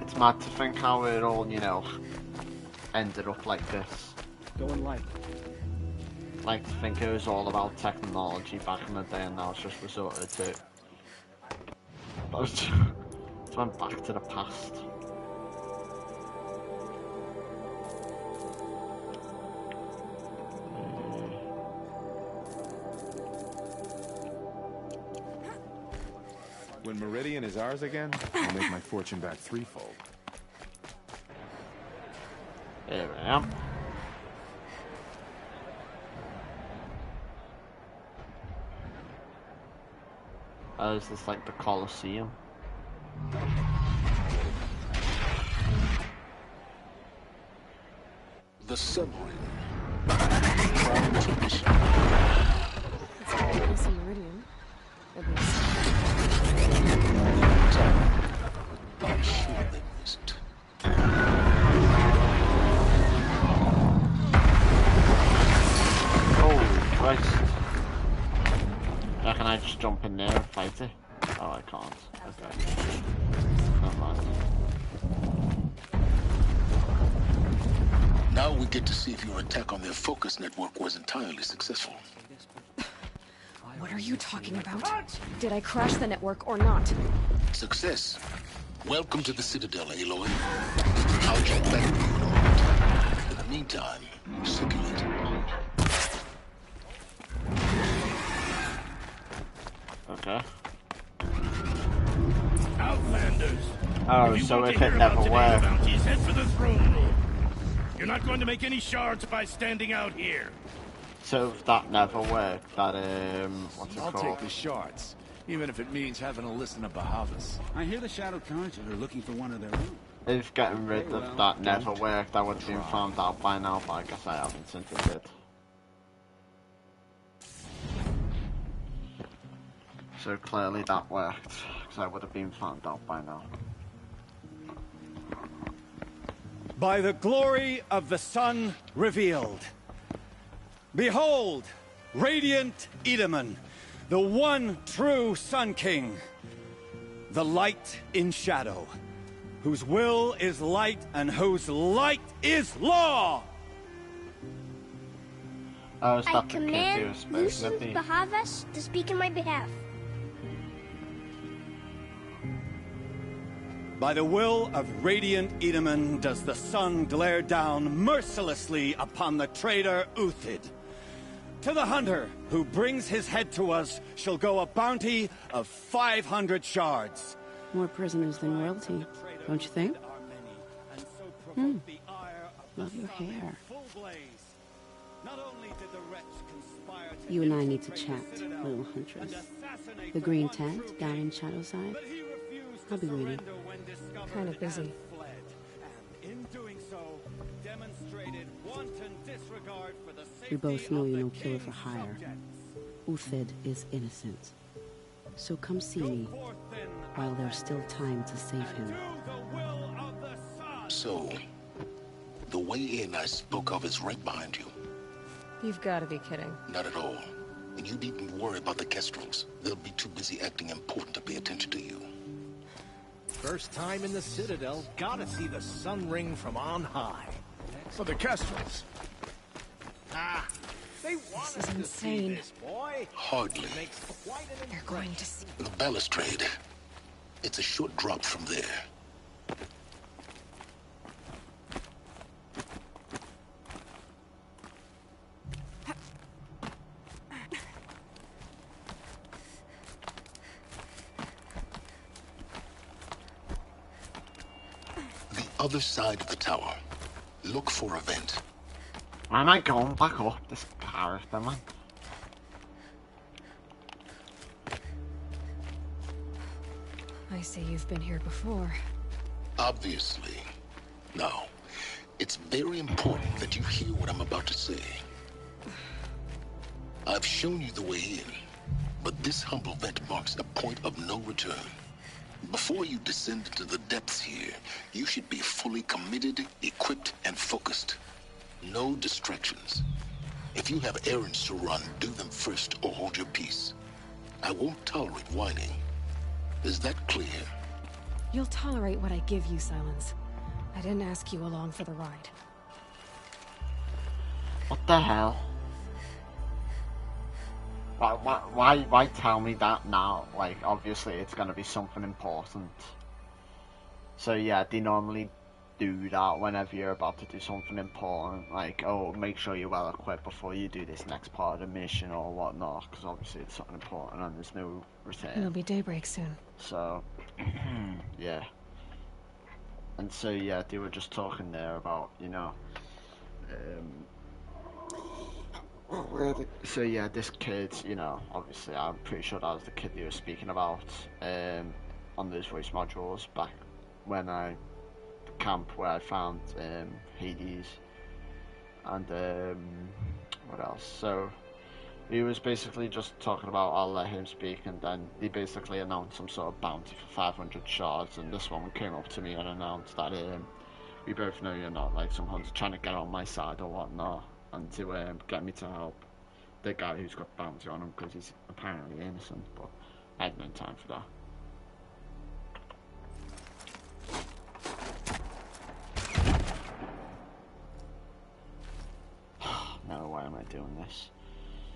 Speaker 1: It's mad to think how it all, you know, ended up like this.
Speaker 4: Going light.
Speaker 1: Like to think it was all about technology back in the day and now it's just resorted to. It went back to the past.
Speaker 18: When Meridian is ours again, I'll make my fortune back threefold.
Speaker 1: Here I am. Is this like the Colosseum?
Speaker 14: The submarine.
Speaker 2: It's a Meridian. At least.
Speaker 1: jump in there and fight it? Oh, I can't. Okay. Never mind.
Speaker 14: Now we get to see if your attack on their focus network was entirely successful.
Speaker 2: What are you talking about? Did I crash the network or not?
Speaker 14: Success. Welcome to the Citadel, Aloy. I'll check back with you in a moment. In the meantime, circulate.
Speaker 1: Okay.
Speaker 6: Outlanders.
Speaker 1: Oh,
Speaker 6: if you
Speaker 1: so
Speaker 6: want
Speaker 1: if
Speaker 6: to
Speaker 1: it
Speaker 6: hear
Speaker 1: never
Speaker 6: about
Speaker 1: worked.
Speaker 6: bounties, head for the throne room. You're not going to make any shards by standing out here.
Speaker 1: So if that never worked, that what's it
Speaker 4: I'll
Speaker 1: called?
Speaker 4: take the shards, even if it means having to listen to Bahavas.
Speaker 19: I hear the Shadow Council are looking for one of their own.
Speaker 1: If getting rid of that never worked, I would have been found out by now, but I guess I haven't since it did. So clearly that worked, because I would have been found out by now.
Speaker 20: By the glory of the sun revealed. Behold, radiant Edaman, the one true Sun King, the light in shadow, whose will is light and whose light is law!
Speaker 1: Oh,
Speaker 21: I command Lucian Bahavas to speak in my behalf.
Speaker 20: By the will of radiant Edaman does the sun glare down mercilessly upon the traitor Uthid. To the hunter who brings his head to us shall go a bounty of 500 shards.
Speaker 22: More prisoners than royalty, don't you think? Love your hair. You and I need to chat, little huntress. The green tent down in Shadowside. I'll be waiting.
Speaker 2: Kind of busy.
Speaker 22: We both know you're no killer for hire. Uthid is innocent. So come see me while there's still time to save him.
Speaker 14: So, the way in I spoke of is right behind you.
Speaker 2: You've got to be kidding.
Speaker 14: Not at all. And you needn't worry about the Kestrels. They'll be too busy acting important to pay attention to you.
Speaker 4: First time in the Citadel, gotta see the sun ring from on high. For the Kestrels. Ah, they want us to see this, boy.
Speaker 14: Hardly.
Speaker 2: You're going to see.
Speaker 14: The balustrade. It's a short drop from there. The other side of the tower. Look for a vent.
Speaker 1: Why am I going back up this character, man?
Speaker 2: I see you've been here before.
Speaker 14: Obviously. Now, it's very important that you hear what I'm about to say. I've shown you the way in, but this humble vent marks a point of no return. Before you descend into the depths here, you should be fully committed, equipped, and focused. No distractions. If you have errands to run, do them first or hold your peace. I won't tolerate whining. Is that clear?
Speaker 2: You'll tolerate what I give you, Silence. I didn't ask you along for the ride.
Speaker 1: What the hell? Why tell me that now? Like, obviously it's gonna be something important. So yeah, they normally do that whenever you're about to do something important. Like, oh, make sure you're well equipped before you do this next part of the mission or whatnot, because obviously it's something important and there's no return.
Speaker 2: It'll be daybreak soon.
Speaker 1: So, yeah. And so yeah, they were just talking there about, you know, so yeah, this kid, you know, obviously I'm pretty sure that was the kid they were speaking about on those voice modules back when the camp where I found Hades and what else. So he was basically just talking about I'll let him speak, and then they basically announced some sort of bounty for 500 shards, and this woman came up to me and announced that we both know you're not like some hunter trying to get on my side or whatnot, and to get me to help. the guy who's got bounty on him because he's apparently innocent, but I had no time for that. No, why am I doing this?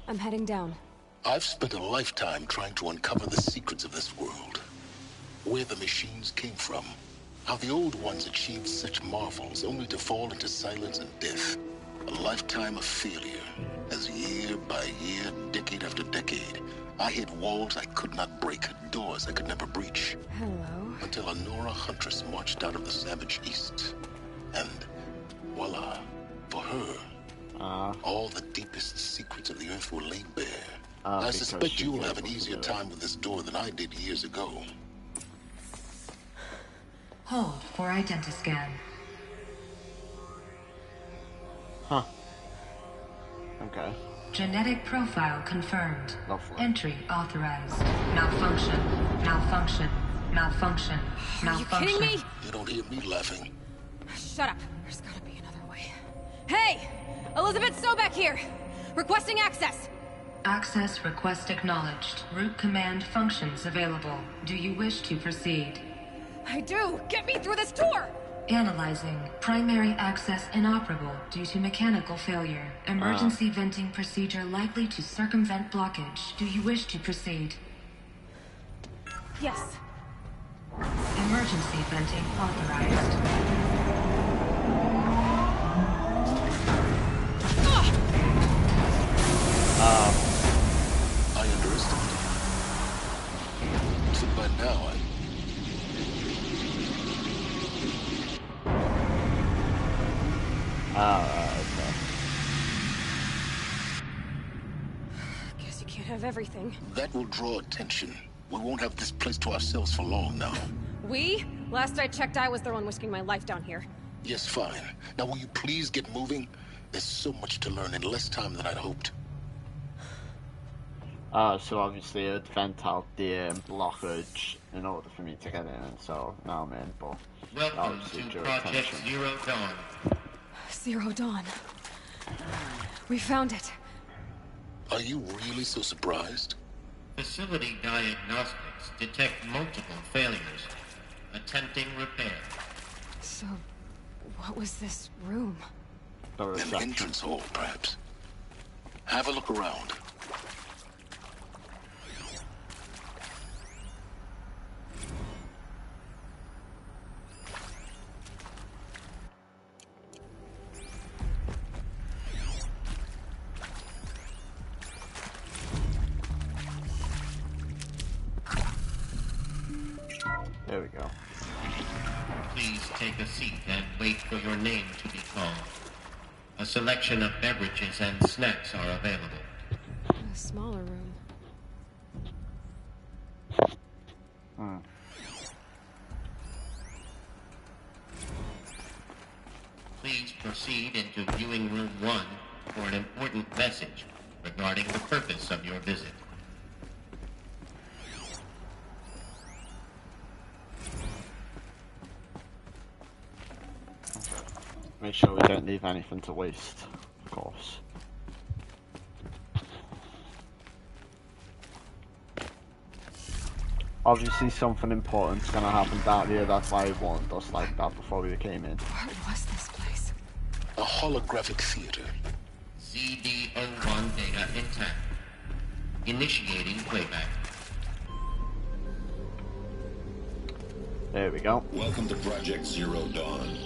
Speaker 2: I'm heading down.
Speaker 14: I've spent a lifetime trying to uncover the secrets of this world. Where the machines came from. How the old ones achieved such marvels only to fall into silence and death. A lifetime of failure. As year by year, decade after decade, I hit walls I could not break, doors I could never breach.
Speaker 2: Hello.
Speaker 14: Until a Nora huntress marched out of the savage east. And voila, for her, all the deepest secrets of the earth were laid bare. I suspect you will have an easier time with this door than I did years ago.
Speaker 13: Hold for identiscan.
Speaker 1: Huh. Okay.
Speaker 13: Genetic profile confirmed.
Speaker 1: Lovely.
Speaker 13: Entry authorized. Malfunction. Malfunction. Malfunction. Malfunction.
Speaker 2: Are you kidding me?
Speaker 14: You don't hear me laughing.
Speaker 2: Shut up. There's gotta be another way. Hey! Elizabeth Sobeck here! Requesting access!
Speaker 13: Access request acknowledged. Root command functions available. Do you wish to proceed?
Speaker 2: I do! Get me through this door!
Speaker 13: Analyzing. Primary access inoperable due to mechanical failure. Emergency venting procedure likely to circumvent blockage. Do you wish to proceed?
Speaker 2: Yes.
Speaker 13: Emergency venting authorized.
Speaker 14: I underestimated. So by now,
Speaker 1: okay.
Speaker 2: Guess you can't have everything.
Speaker 14: that will draw attention. We won't have this place to ourselves for long now.
Speaker 2: We? Last I checked, I was the one risking my life down here.
Speaker 14: Yes, fine. Now will you please get moving? There's so much to learn in less time than I'd hoped.
Speaker 1: So obviously I'd vent out the blockage in order for me to get in, and so now I'm in, but
Speaker 9: welcome to Project Zero Dawn.
Speaker 2: Zero Dawn. We found it.
Speaker 14: Are you really so surprised?
Speaker 9: Facility diagnostics detect multiple failures. Attempting repair.
Speaker 2: So, what was this room?
Speaker 14: An entrance hall, perhaps. Have a look around.
Speaker 1: There we go.
Speaker 9: Please take a seat and wait for your name to be called. A selection of beverages and snacks are available.
Speaker 2: A smaller room.
Speaker 9: Please proceed into viewing room 1 for an important message regarding the purpose of your visit.
Speaker 1: Make sure we don't leave anything to waste, of course. Obviously something important's gonna happen down here, that's why he warned us like that before we came in.
Speaker 2: What was this place?
Speaker 14: A holographic theater.
Speaker 9: CD01 data intact. Initiating playback.
Speaker 1: There we go.
Speaker 17: Welcome to Project Zero Dawn.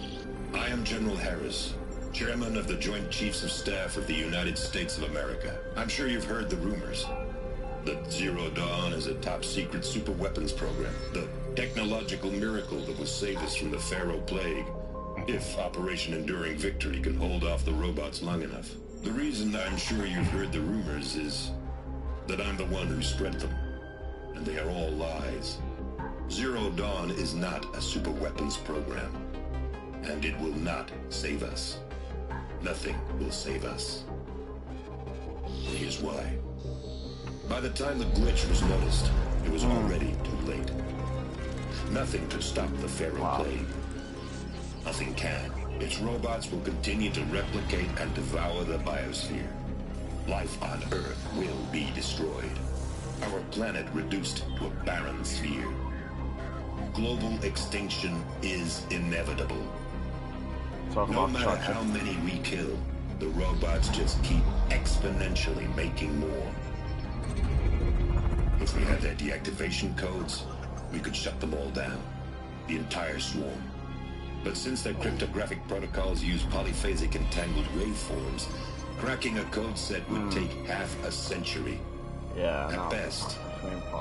Speaker 17: I am General Harris, Chairman of the Joint Chiefs of Staff of the United States of America. I'm sure you've heard the rumors. That Zero Dawn is a top-secret super-weapons program. The technological miracle that will save us from the Pharaoh Plague. If Operation Enduring Victory can hold off the robots long enough. The reason I'm sure you've heard the rumors is that I'm the one who spread them. And they are all lies. Zero Dawn is not a super-weapons program. And it will not save us. Nothing will save us. Here's why. By the time the glitch was noticed, it was already too late. Nothing could stop the Pharaoh Plague. Nothing can. Its robots will continue to replicate and devour the biosphere. life on Earth will be destroyed. Our planet reduced to a barren sphere. Global extinction is inevitable. No matter how many we kill, the robots just keep exponentially making more. If we had their deactivation codes, we could shut them all down. The entire swarm. But since their cryptographic protocols use polyphasic entangled waveforms, cracking a code set would take half a century. At best,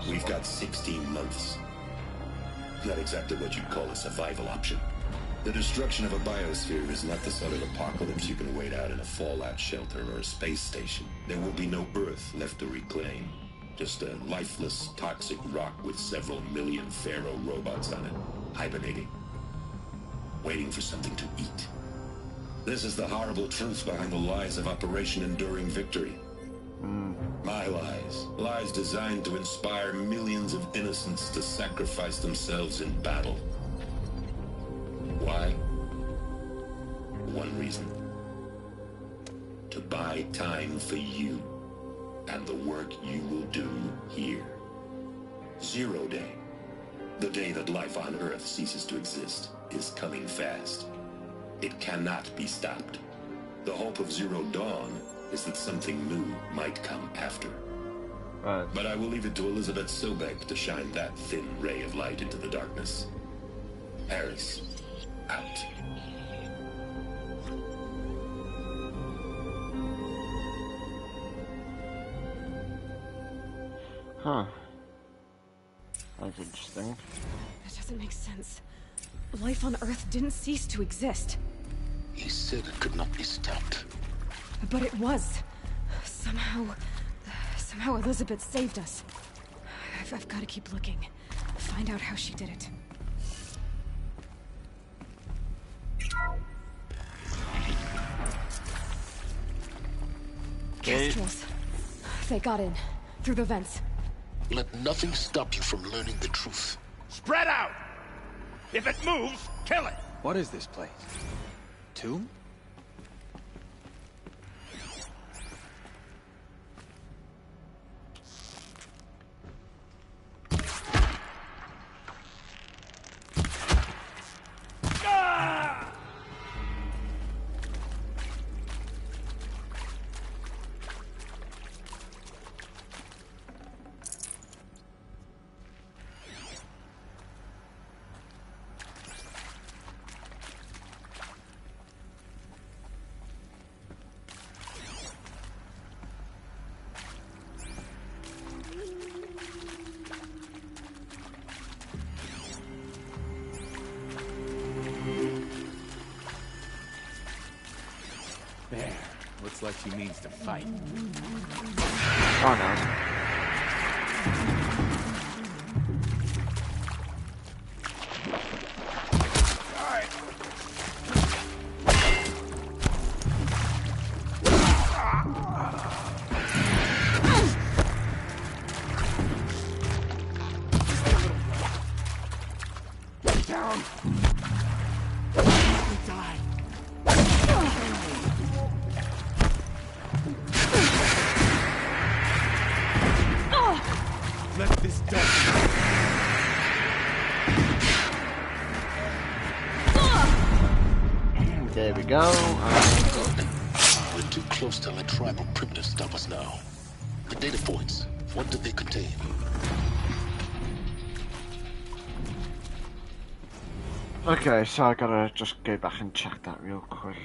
Speaker 17: we've got 16 months. Not exactly what you'd call a survival option. The destruction of a biosphere is not the sort of apocalypse you can wait out in a fallout shelter or a space station. There will be no Earth left to reclaim. Just a lifeless, toxic rock with several million Pharaoh robots on it, hibernating. Waiting for something to eat. This is the horrible truth behind the lies of Operation Enduring Victory. My lies. Lies designed to inspire millions of innocents to sacrifice themselves in battle. Why? One reason. To buy time for you and the work you will do here. 0 Day. The day that life on Earth ceases to exist is coming fast. It cannot be stopped. The hope of Zero Dawn is that something new might come after. But I will leave it to Elizabeth Sobek to shine that thin ray of light into the darkness. Harris, out.
Speaker 1: Huh. That's interesting.
Speaker 2: That doesn't make sense. Life on Earth didn't cease to exist.
Speaker 8: He said it could not be stopped.
Speaker 2: But it was. Somehow Elizabeth saved us. I've got to keep looking. Find out how she did it. Kestrels. They got in. Through the vents.
Speaker 8: Let nothing stop you from learning the truth.
Speaker 6: Spread out! If it moves, kill it!
Speaker 19: What is this place? Tomb? There. Looks like she means to fight.
Speaker 1: Oh no. There we go.
Speaker 8: We're too close to let tribal primitives stop us now. The data points, what do they contain?
Speaker 1: Okay, so I gotta just go back and check that real quick.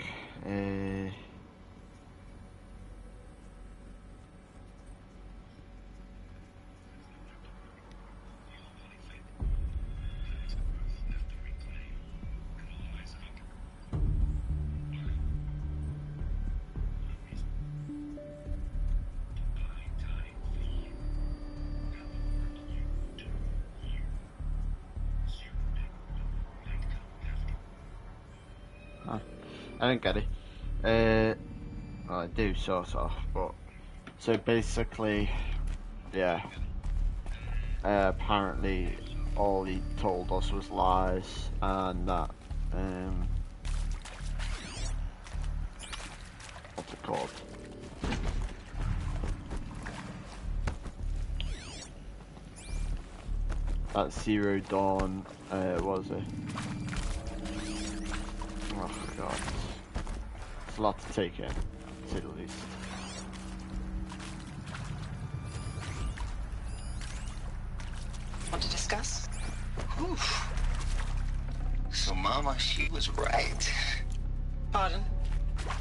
Speaker 1: I don't get it. Well, I do sort of, but so basically, yeah. Apparently, all he told us was lies, and that what's it called? that Zero Dawn, was it? Oh god. It's a lot to take in, to say the least.
Speaker 11: Want to discuss? Whew. So Mama, she was right. Pardon?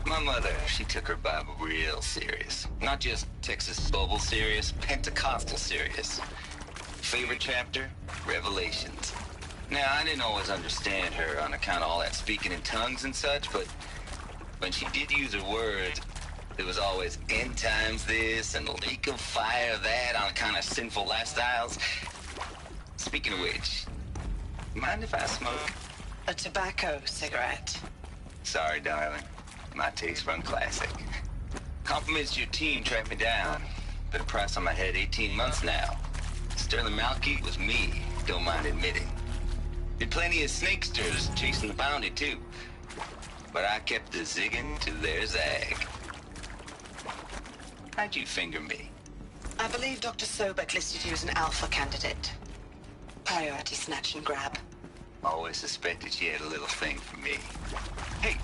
Speaker 11: My mother, she took her Bible real serious. Not just Texas Bible serious, Pentecostal serious. Favorite chapter? Revelations. Now, I didn't always understand her on account of all that speaking in tongues and such, but when she did use her words, there was always end times this and lake of fire that on account of sinful lifestyles. Speaking of which, mind if I smoke? A tobacco cigarette. Sorry, darling. My taste run classic. Compliments to your team tracked me down. Been a price on my head 18 months now. Sterling Malkeet was me, don't mind admitting. Did plenty of snakesters chasing the bounty, too. But I kept the zigging to their zag. How'd you finger me? I believe Dr. Sobek listed you as an alpha candidate. Priority snatch and grab. Always suspected she had a little thing for me. Hey,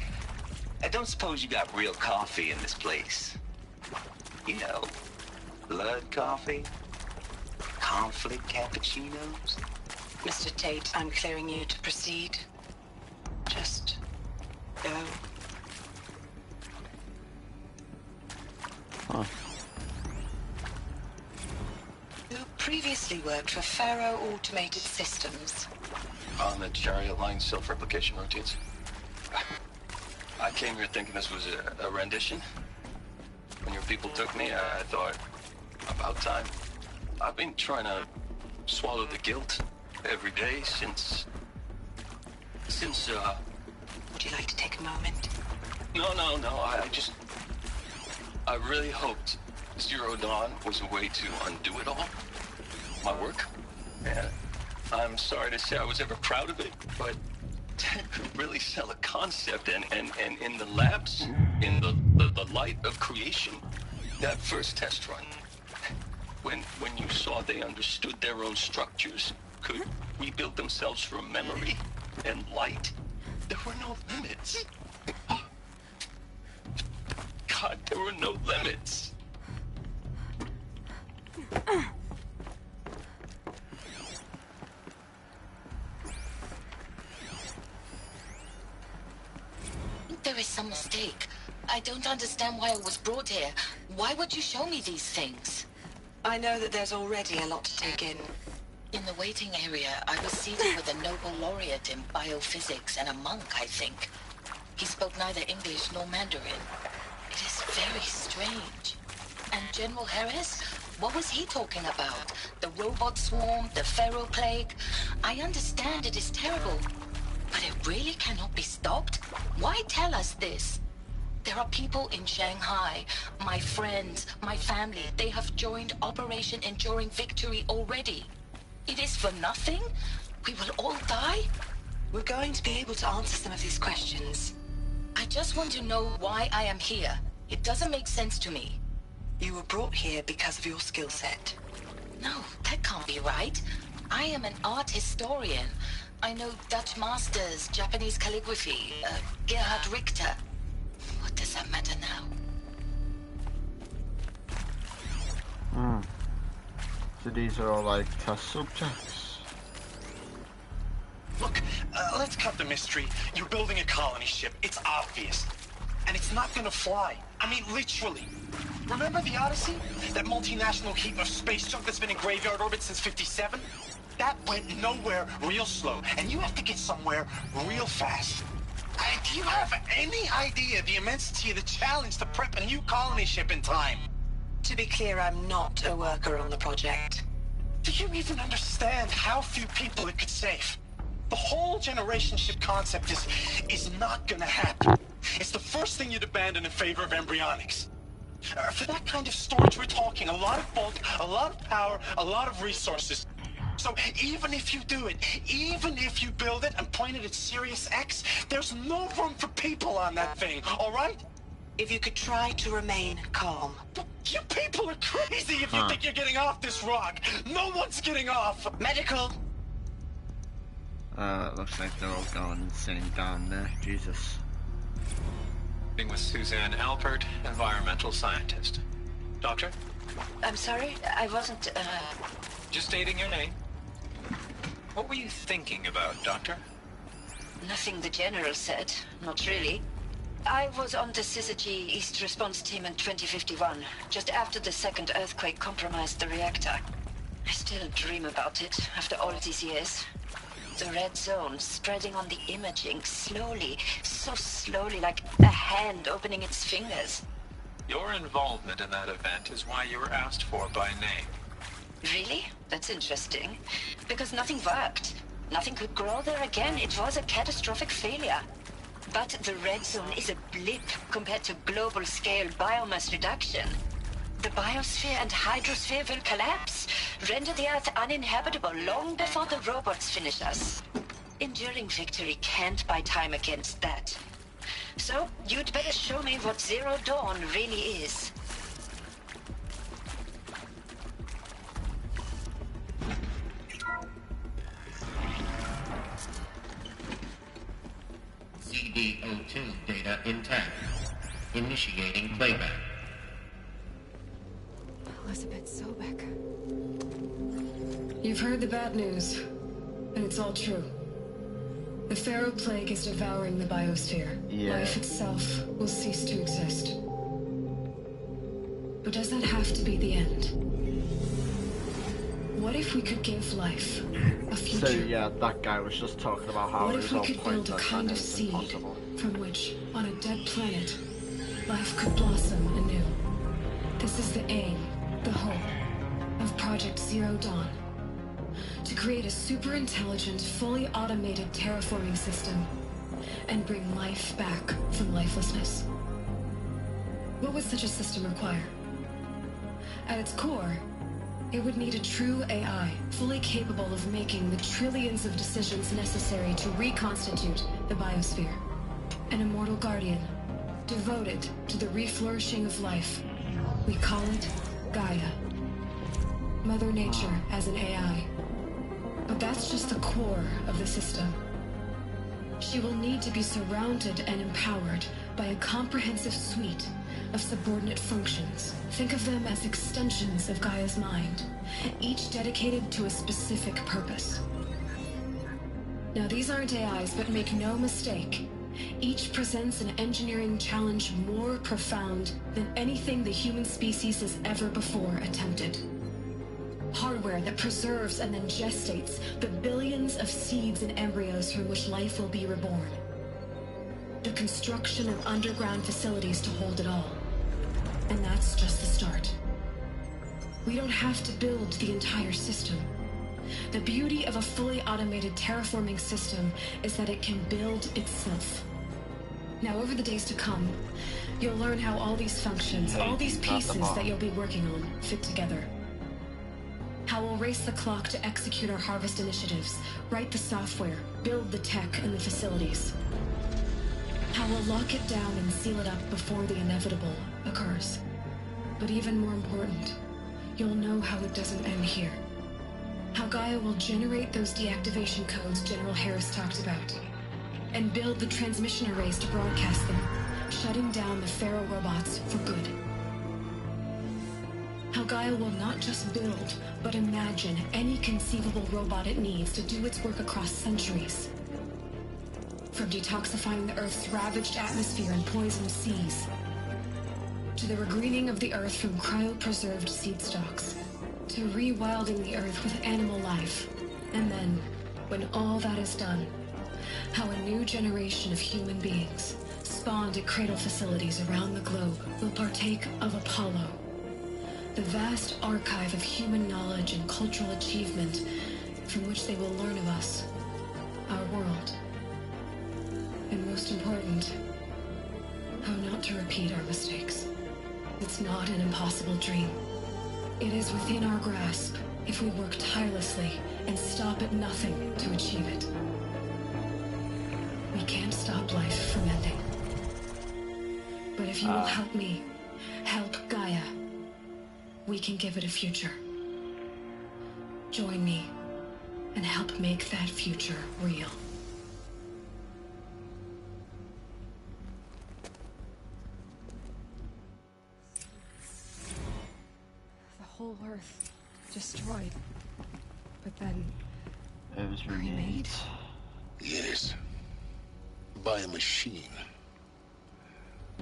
Speaker 11: I don't suppose you got real coffee in this place. You know, blood coffee? Conflict cappuccinos? Mr. Tate, I'm clearing you to proceed. Just go.
Speaker 1: Huh.
Speaker 11: You previously worked for Faro Automated Systems.
Speaker 15: On the chariot line self-replication routines. I came here thinking this was a rendition. When your people took me, I thought, about time. I've been trying to swallow the guilt every day since...
Speaker 11: Would you like to take a moment?
Speaker 15: No, I really hoped Zero Dawn was a way to undo it all. My work. And I'm sorry to say I was ever proud of it, but to really sell a concept and in the labs, in the light of creation, that first test run, when you saw they understood their own structures, could rebuild themselves from memory and light, there were no limits. God, there were no limits.
Speaker 5: There is some mistake. I don't understand why I was brought here. Why would you show me these things?
Speaker 11: I know that there's already a lot to take in.
Speaker 5: In the waiting area, I was seated with a Nobel laureate in biophysics and a monk, I think. He spoke neither English nor Mandarin. It is very strange. And General Harris? What was he talking about? The robot swarm, the Pharaoh plague? I understand it is terrible, but it really cannot be stopped? Why tell us this? There are people in Shanghai, my friends, my family. They have joined Operation Enduring Victory already. It is for nothing? We will all die?
Speaker 11: We're going to be able to answer some of these questions.
Speaker 5: I just want to know why I am here. It doesn't make sense to me.
Speaker 11: You were brought here because of your skill set.
Speaker 5: No, that can't be right. I am an art historian. I know Dutch masters, Japanese calligraphy, Gerhard Richter. What does that matter now?
Speaker 1: So these are all like test subjects.
Speaker 11: Look, let's cut the mystery. You're building a colony ship. It's obvious. And it's not gonna fly. I mean, literally. Remember the Odyssey? That multinational heap of space junk that's been in graveyard orbit since '57? That went nowhere real slow. And you have to get somewhere real fast. Do you have any idea the immensity of the challenge to prep a new colony ship in time? To be clear, I'm not a worker on the project. Do you even understand how few people it could save? The whole generation ship concept is not gonna happen. It's the first thing you'd abandon in favor of embryonics. For that kind of storage, we're talking a lot of bulk, a lot of power, a lot of resources. So even if you do it, even if you build it and point it at Sirius X, there's no room for people on that thing, all right? If you could try to remain calm. You people are crazy if you think you're getting off this rock. No one's getting off. Medical,
Speaker 1: Looks like they're all going insane down there. Jesus.
Speaker 15: With Suzanne Alpert, environmental scientist. Doctor?
Speaker 5: I'm sorry, I wasn't,
Speaker 15: Just stating your name. What were you thinking about, Doctor?
Speaker 5: Nothing the General said. Not really. I was on the Syzygy East Response Team in 2051, just after the second earthquake compromised the reactor. I still dream about it, after all these years. The red zone spreading on the imaging, slowly, so slowly, like a hand opening its fingers.
Speaker 15: Your involvement in that event is why you were asked for by name.
Speaker 5: Really? That's interesting. Because nothing worked. Nothing could grow there again. It was a catastrophic failure. But the red zone is a blip compared to global-scale biomass reduction. The biosphere and hydrosphere will collapse, render the Earth uninhabitable long before the robots finish us. Enduring victory can't buy time against that. So, you'd better show me what Zero Dawn really is.
Speaker 9: CD02 data intact. Initiating playback.
Speaker 2: Elizabeth Sobek.
Speaker 7: You've heard the bad news, and it's all true. The Pharaoh Plague is devouring the biosphere.
Speaker 1: Yeah.
Speaker 7: Life itself will cease to exist. But does that have to be the end? What if we could give life a future?
Speaker 1: So yeah, that guy was just talking about how
Speaker 7: What
Speaker 1: it
Speaker 7: if
Speaker 1: was
Speaker 7: we
Speaker 1: all
Speaker 7: could build a
Speaker 1: pointless
Speaker 7: kind
Speaker 1: and
Speaker 7: of
Speaker 1: it's
Speaker 7: seed
Speaker 1: impossible.
Speaker 7: from which, on a dead planet, life could blossom anew? This is the aim, the hope, of Project Zero Dawn. To create a super-intelligent, fully automated terraforming system and bring life back from lifelessness. What would such a system require? At its core, it would need a true AI, fully capable of making the trillions of decisions necessary to reconstitute the biosphere. An immortal guardian, devoted to the reflourishing of life. We call it Gaia. Mother Nature as an AI. But that's just the core of the system. She will need to be surrounded and empowered by a comprehensive suite of subordinate functions. Think of them as extensions of Gaia's mind, each dedicated to a specific purpose. Now, these aren't AIs, but make no mistake, each presents an engineering challenge more profound than anything the human species has ever before attempted. Hardware that preserves and then gestates the billions of seeds and embryos from which life will be reborn. The construction of underground facilities to hold it all. And that's just the start. We don't have to build the entire system. The beauty of a fully automated terraforming system is that it can build itself. Now, over the days to come, you'll learn how all these functions, all these pieces that you'll be working on, fit together. How we'll race the clock to execute our harvest initiatives, write the software, build the tech and the facilities. How we'll lock it down and seal it up before the inevitable occurs. But even more important, you'll know how it doesn't end here. How Gaia will generate those deactivation codes General Harris talked about, and build the transmission arrays to broadcast them, shutting down the Pharaoh robots for good. How Gaia will not just build, but imagine any conceivable robot it needs to do its work across centuries. From detoxifying the Earth's ravaged atmosphere and poisoned seas, to the regreening of the Earth from cryopreserved seed stalks, to rewilding the Earth with animal life. And then, when all that is done, how a new generation of human beings, spawned at cradle facilities around the globe, will partake of Apollo, the vast archive of human knowledge and cultural achievement from which they will learn of us, our world. And most important, how not to repeat our mistakes. It's not an impossible dream. It is within our grasp if we work tirelessly and stop at nothing to achieve it. We can't stop life from ending. But if you will help me, help Gaia, we can give it a future. Join me and help make that future real.
Speaker 2: The whole Earth destroyed, but then
Speaker 1: it was remade.
Speaker 14: Yes, by a machine.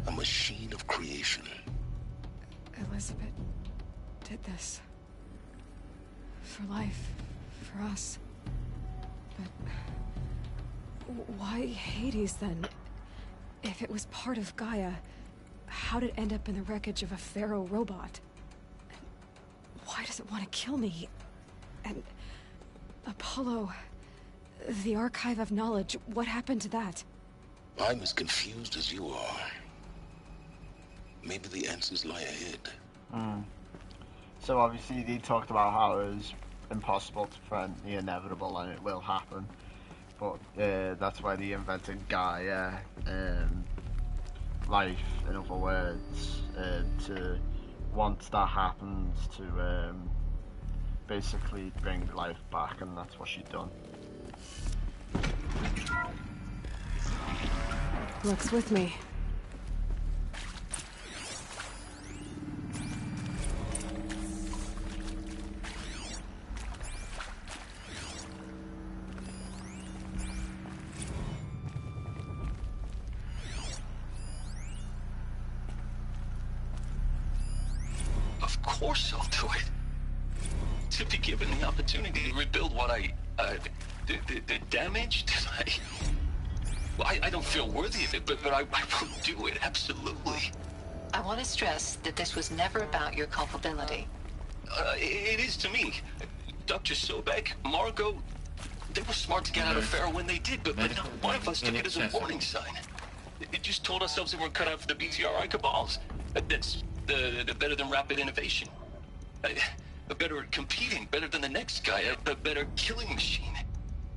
Speaker 14: A machine of creation.
Speaker 2: Elizabeth did this. For life. For us. But why Hades then? If it was part of Gaia, how did it end up in the wreckage of a Pharaoh robot? And why does it want to kill me? And Apollo, the Archive of Knowledge, what happened to that?
Speaker 14: I'm as confused as you are. Maybe the answers lie ahead.
Speaker 1: So obviously they talked about how it was impossible to prevent the inevitable and it will happen. But that's why they invented Gaia, life, in other words, to, once that happens, to basically bring life back, and that's what she'd done.
Speaker 2: Looks with me.
Speaker 11: Of course I'll do it. To be given the opportunity to rebuild what the damage that I don't feel worthy of it, but I will do it, absolutely.
Speaker 5: I want to stress that this was never about your culpability.
Speaker 11: It is to me. Dr. Sobek, Margot, they were smart to get out of Pharaoh when they did, but not one of us took it as a warning sign. It just told ourselves that we're cut out for the BTRI cabals. That's the better than rapid innovation. Better at competing, better than the next guy, a better killing machine.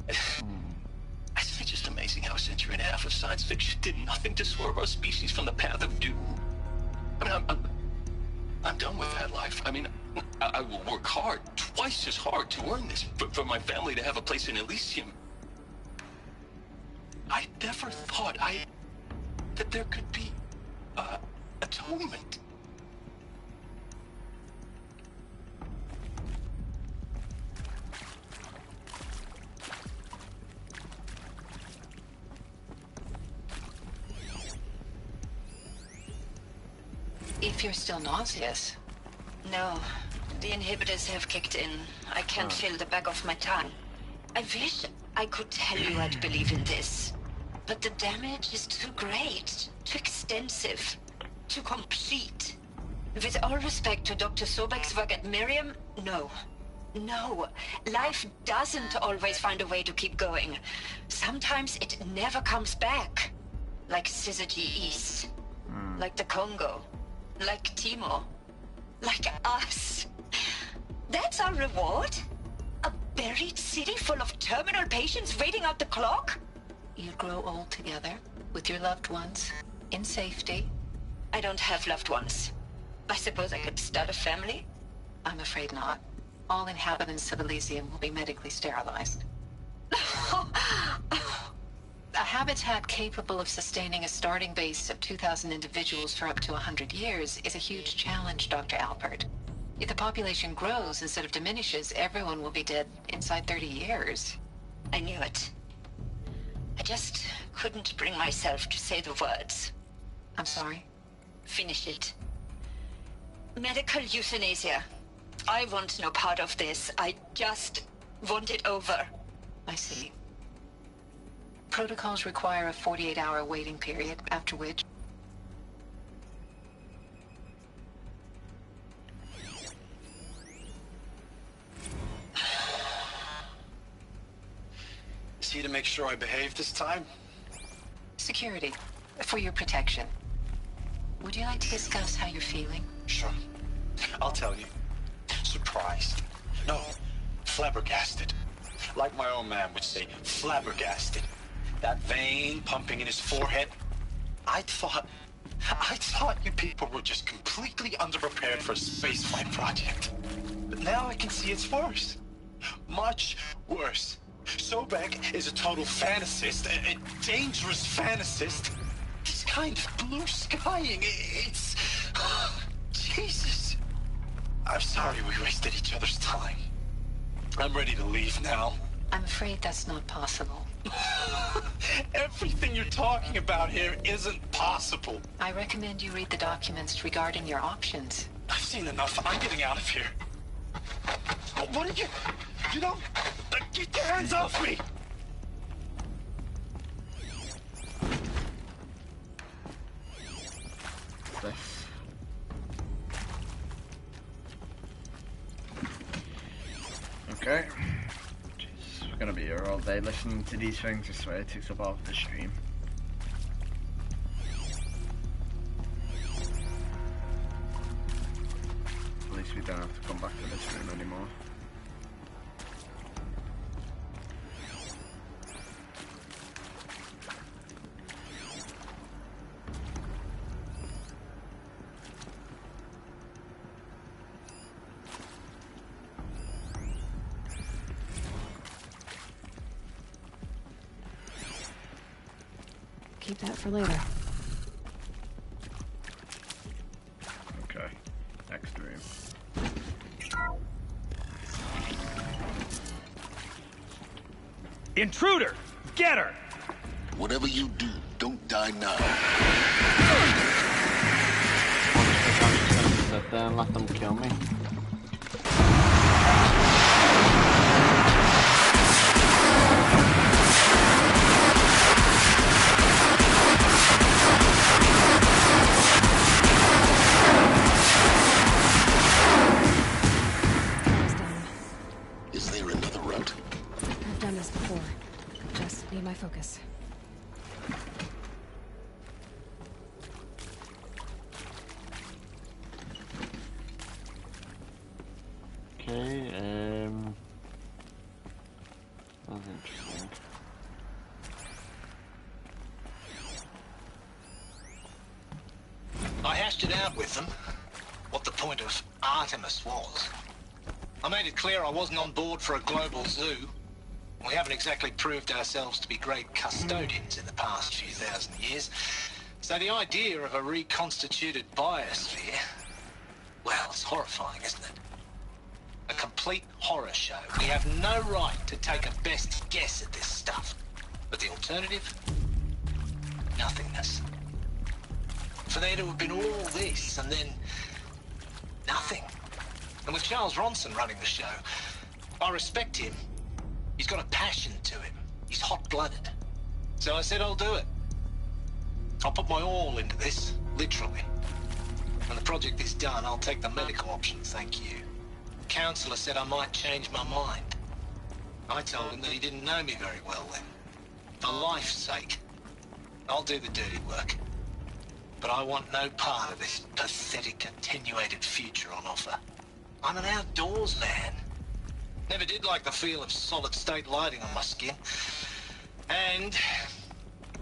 Speaker 11: It's just amazing how a century and a half of science fiction did nothing to swerve our species from the path of doom. I mean, I'm done with that life. I mean, I will work hard, twice as hard to earn this, for my family to have a place in Elysium. I never thought that there could be atonement.
Speaker 5: If you're still nauseous.
Speaker 13: No, the inhibitors have kicked in. I can't feel the back of my tongue. I wish I could tell you I'd believe in this. But the damage is too great, too extensive, too complete. With all respect to Dr. Sobek's work at Miriam, no. No, life doesn't always find a way to keep going. Sometimes it never comes back. Like Syzygy East. Like the Congo. Like Timo. Like us. That's our reward? A buried city full of terminal patients waiting out the clock?
Speaker 5: You grow old together, with your loved ones, in safety.
Speaker 13: I don't have loved ones. I suppose I could start a family?
Speaker 5: I'm afraid not. All inhabitants of Elysium will be medically sterilized. A habitat capable of sustaining a starting base of 2,000 individuals for up to 100 years is a huge challenge, Dr. Alpert. If the population grows instead of diminishes, everyone will be dead inside 30 years.
Speaker 13: I knew it. I just couldn't bring myself to say the words.
Speaker 5: I'm sorry?
Speaker 13: Finish it. Medical euthanasia. I want no part of this. I just want it over.
Speaker 5: I see. Protocols require a 48-hour waiting period, after which...
Speaker 15: Is he to make sure I behave this time?
Speaker 5: Security. For your protection. Would you like to discuss how you're feeling?
Speaker 15: Sure. I'll tell you. Surprised. No, flabbergasted. Like my own man would say, flabbergasted. That vein pumping in his forehead. I thought you people were just completely underprepared for a spaceflight project. But now I can see it's worse.
Speaker 11: Much worse. Sobek is a total fantasist, a dangerous fantasist. He's kind of blue skying. It's... Jesus. I'm sorry we wasted each other's time. I'm ready to leave now.
Speaker 5: I'm afraid that's not possible.
Speaker 11: Everything you're talking about here isn't possible.
Speaker 5: I recommend you read the documents regarding your options.
Speaker 11: I've seen enough. I'm getting out of here. What are you... You don't... Get your hands off me!
Speaker 1: Okay. Jeez, we're gonna be here all day listening to these things. I swear it takes up half the stream. At least we don't have to come back to this room anymore.
Speaker 2: Keep that for later.
Speaker 1: Okay, next room.
Speaker 20: Intruder! Get her!
Speaker 14: Whatever you do, don't die now.
Speaker 1: Sit there and let them kill me.
Speaker 14: Is there another route?
Speaker 2: I've done this before. Just need my focus.
Speaker 1: Okay, that's interesting.
Speaker 11: I hashed it out with them, what the point of Artemis was. I made it clear I wasn't on board for a global zoo. We haven't exactly proved ourselves to be great custodians in the past few thousand years. So the idea of a reconstituted biosphere, well, it's horrifying, isn't it? A complete horror show. We have no right to take a best guess at this stuff. But the alternative? Nothingness. For there to have been all this and then nothing. And with Charles Ronson running the show, I respect him. He's got a passion to him. He's hot-blooded. So I said I'll do it. I'll put my all into this, literally. When the project is done, I'll take the medical option, thank you. The counselor said I might change my mind. I told him that he didn't know me very well then. For life's sake, I'll do the dirty work. But I want no part of this pathetic attenuated future on offer. I'm an outdoors man. Never did like the feel of solid-state lighting on my skin. And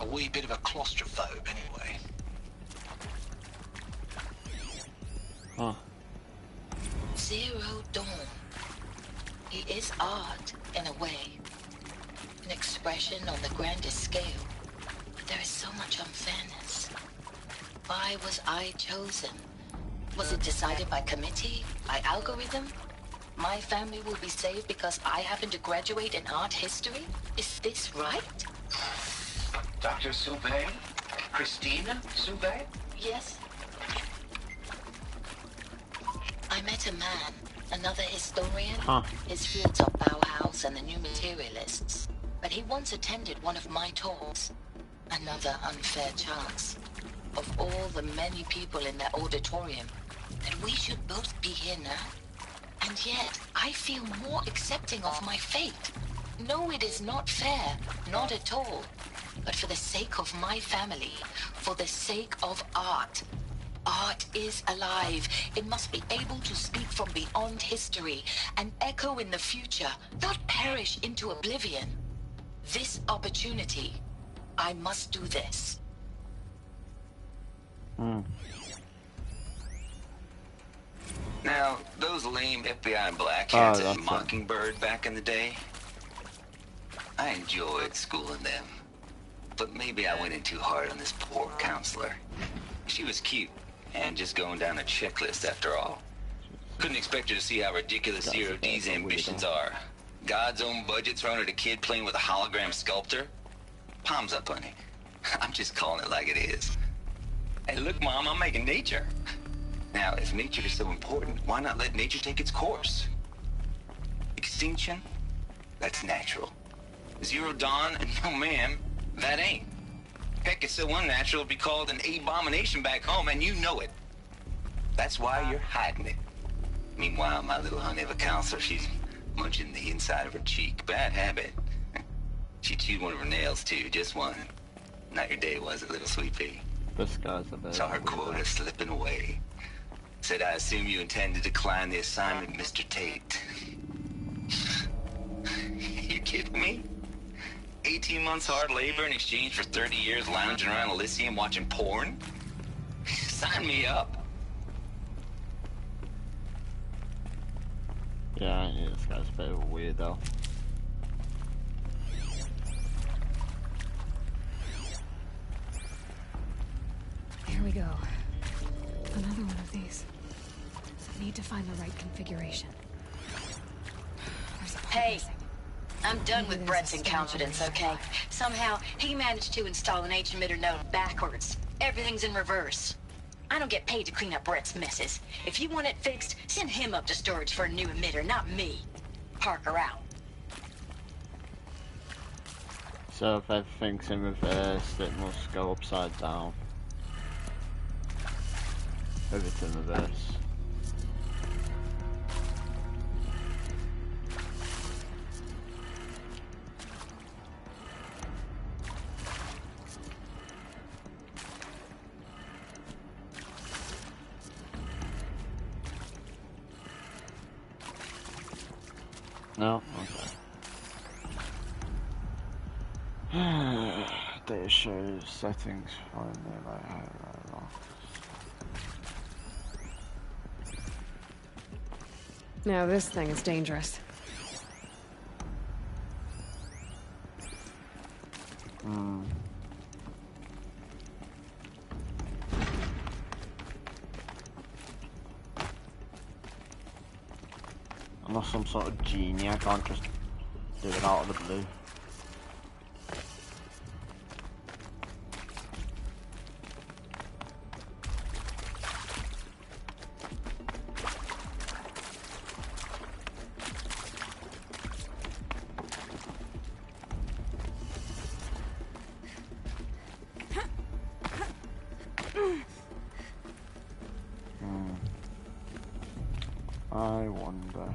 Speaker 11: a wee bit of a claustrophobe, anyway.
Speaker 1: Huh.
Speaker 5: Zero Dawn. It is art, in a way. An expression on the grandest scale. But there is so much unfairness. Why was I chosen? Was it decided by committee? By algorithm? My family will be saved because I happen to graduate in art history? Is this right?
Speaker 9: Dr. Soubet? Christina Soubet?
Speaker 5: Yes. I met a man, another historian. His fields are Bauhaus and the New Materialists. But he once attended one of my talks. Another unfair chance. Of all the many people in that auditorium, that we should both be here now. And yet, I feel more accepting of my fate. No, it is not fair. Not at all. But for the sake of my family, for the sake of art. Art is alive. It must be able to speak from beyond history and echo in the future, not perish into oblivion. This opportunity, I must do this.
Speaker 15: Now,
Speaker 11: Now, those lame FBI black hats at
Speaker 1: that's
Speaker 11: Mockingbird back in the day, I enjoyed schooling them. But maybe I went in too hard on this poor counselor. She was cute, and just going down a checklist after all. Couldn't expect her to see how ridiculous Zero D's ambitions are. God's own budget thrown at a kid playing with a hologram sculptor? Palms up, honey. I'm just calling it like it is. Hey, look, Mom, I'm making nature. Now, if nature is so important, why not let nature take its course? Extinction? That's natural. Zero Dawn? No, ma'am, that ain't. Heck, it's so unnatural it'd be called an abomination back home, and you know it. That's why you're hiding it. Meanwhile, my little honey of a counselor, she's munching the inside of her cheek. Bad habit. She chewed one of her nails, too, just one. Not your day, was it, little sweet pea?
Speaker 1: This guy's a bit...
Speaker 11: Saw her quota slipping away. Said, I assume you intend to decline the assignment, Mr. Tate. You kidding me? 18 months hard labor in exchange for 30 years lounging around Elysium watching porn? Sign me up.
Speaker 1: Yeah, this guy's a bit of a weirdo.
Speaker 2: Here we go. Another one of these. Need to find the right configuration.
Speaker 5: Hey, I'm done with Brett's incompetence, okay? Somehow, he managed to install an H-emitter node backwards. Everything's in reverse. I don't get paid to clean up Brett's messes. If you want it fixed, send him up to storage for a new emitter, not me. Parker out.
Speaker 1: So if everything's in reverse, it must go upside down. If it's in reverse. No? Okay. Data shows settings find the right highlight lock.
Speaker 2: Now this thing is dangerous.
Speaker 1: I'm not some sort of genie, I can't just do it out of the blue. I wonder.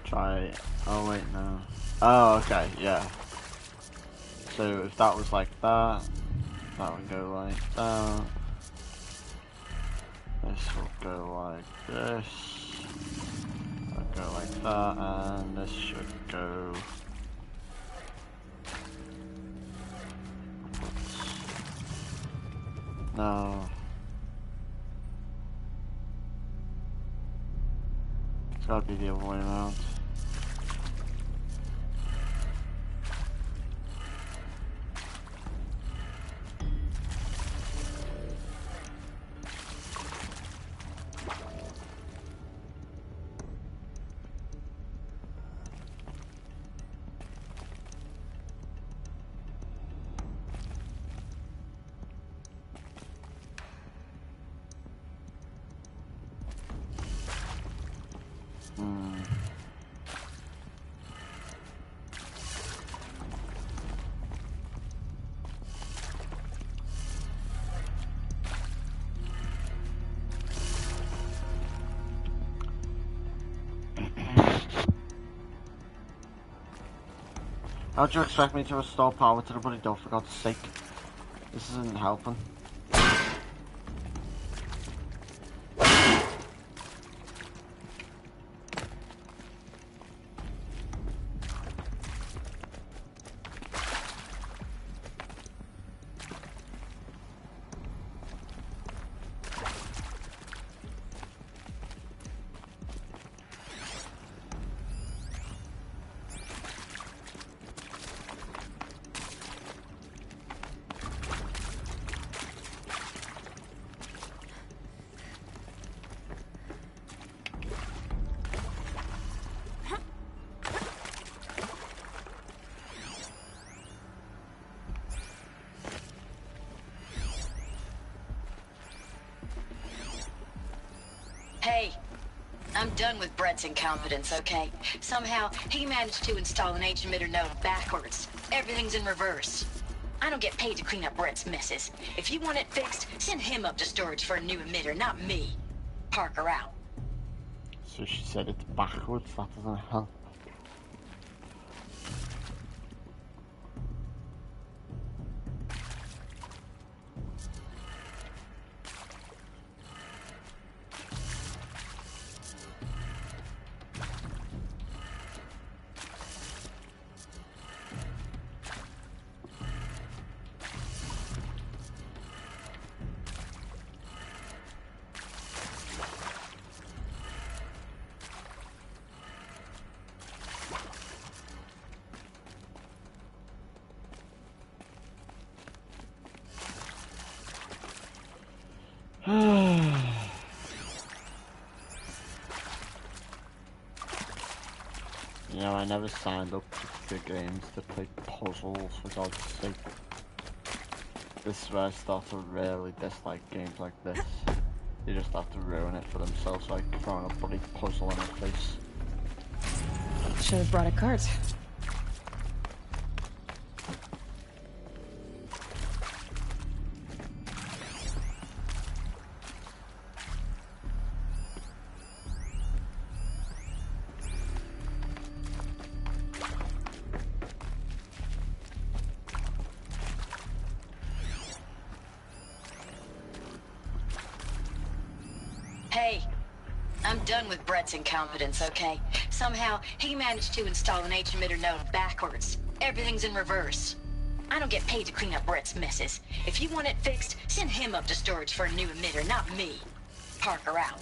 Speaker 1: Try. Oh wait, no. Oh, okay, yeah. So if that was like that, that would go like that. This will go like this. That'll go like that, and this should go. No. It's gotta be the other way around. How do you expect me to restore power to the bloody door, for God's sake? This isn't helping.
Speaker 5: Hey, I'm done with Brett's incompetence, okay? Somehow, he managed to install an H-emitter node backwards. Everything's in reverse. I don't get paid to clean up Brett's messes. If you want it fixed, send him up to storage for a new emitter, not me. Parker out.
Speaker 1: So she said it's backwards, that doesn't help. You know, I never signed up to games to play puzzles, for God's sake. This is where I start to really dislike games like this. They just have to ruin it for themselves, like throwing a bloody puzzle in their face.
Speaker 2: Should have brought a cart.
Speaker 5: Hey, I'm done with Brett's incompetence, okay? Somehow, he managed to install an H-emitter node backwards. Everything's in reverse. I don't get paid to clean up Brett's messes. If you want it fixed, send him up to storage for a new emitter, not me. Parker out.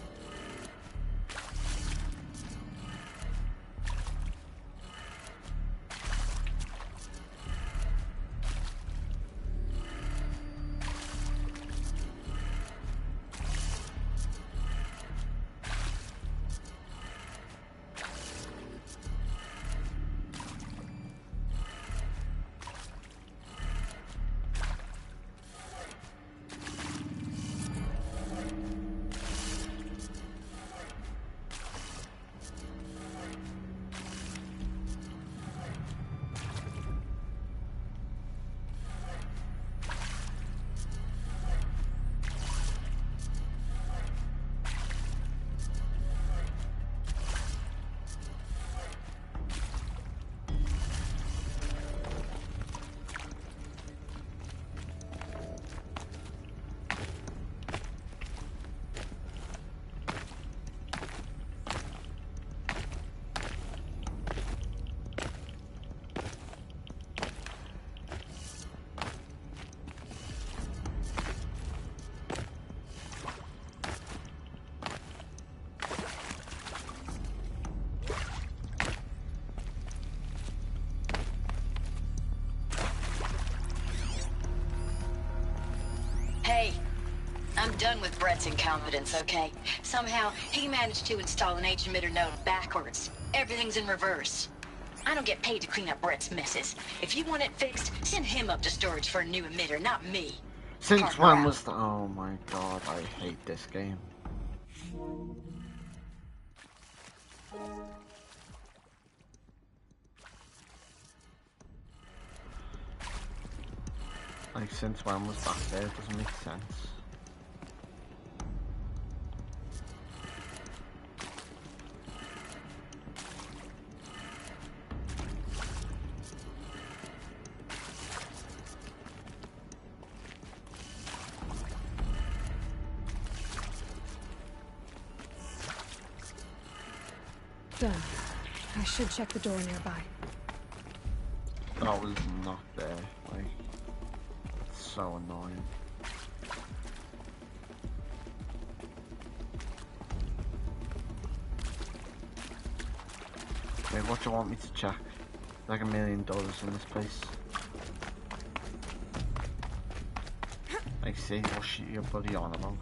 Speaker 5: Hey, I'm done with Brett's incompetence, okay? Somehow, he managed to install an H-emitter node backwards. Everything's in reverse. I don't get paid to clean up Brett's messes. If you want it fixed, send him up to storage for a new emitter, not me.
Speaker 1: Since
Speaker 5: Parker
Speaker 1: when
Speaker 5: out.
Speaker 1: was the— oh my god, I hate this game. Like, since when was that there? It doesn't make sense.
Speaker 2: Done. I should check the door nearby.
Speaker 1: That was not there. Like, it's so annoying. Wait, what do you want me to check? Like $1 million in this place. Like, see what shit your buddy on about.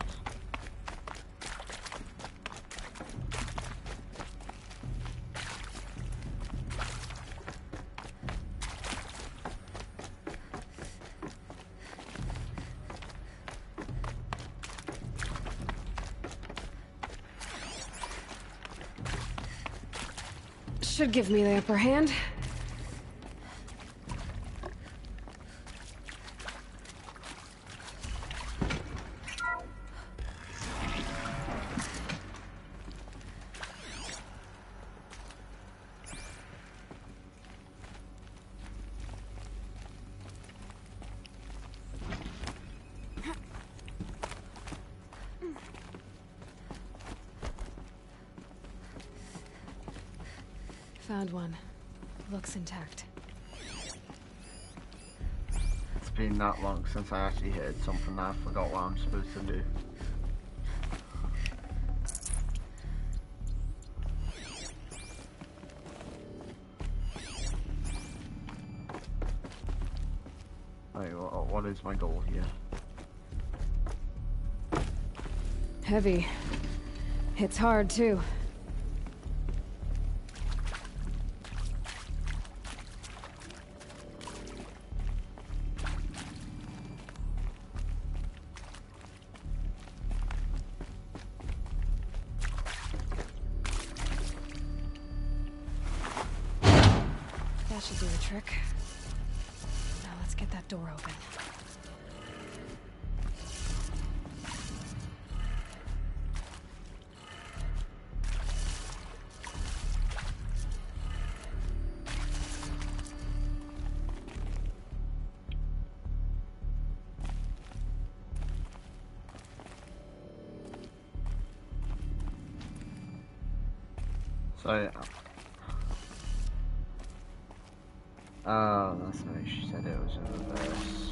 Speaker 2: Should give me the upper hand. Found one. Looks intact.
Speaker 1: It's been that long since I actually heard something that I forgot what I'm supposed to do. Wait, what is my goal here?
Speaker 2: Heavy. Hits hard, too. That should do the trick. Now let's get that door open.
Speaker 1: So, oh, that's why she said it was in reverse.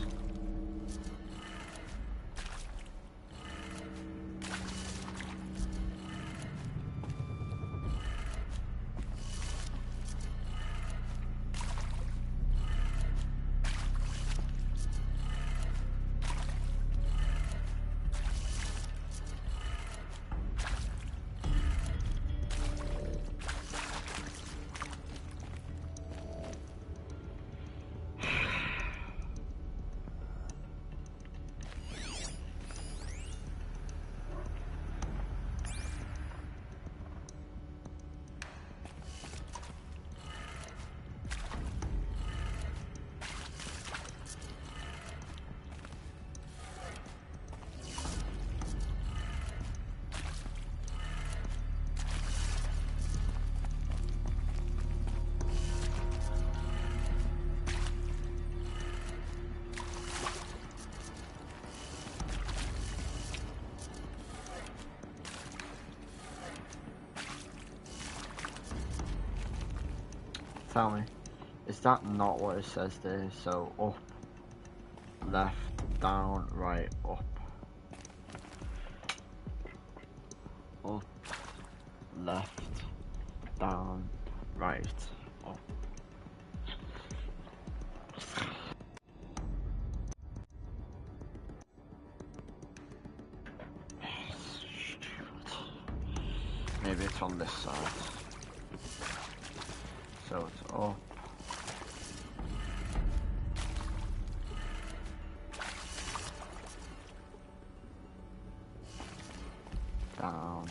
Speaker 1: Tell me, is that not what it says there? So up, left, down, right, up. Up, left, down, right, up. Maybe it's on this side. So it's up. Down.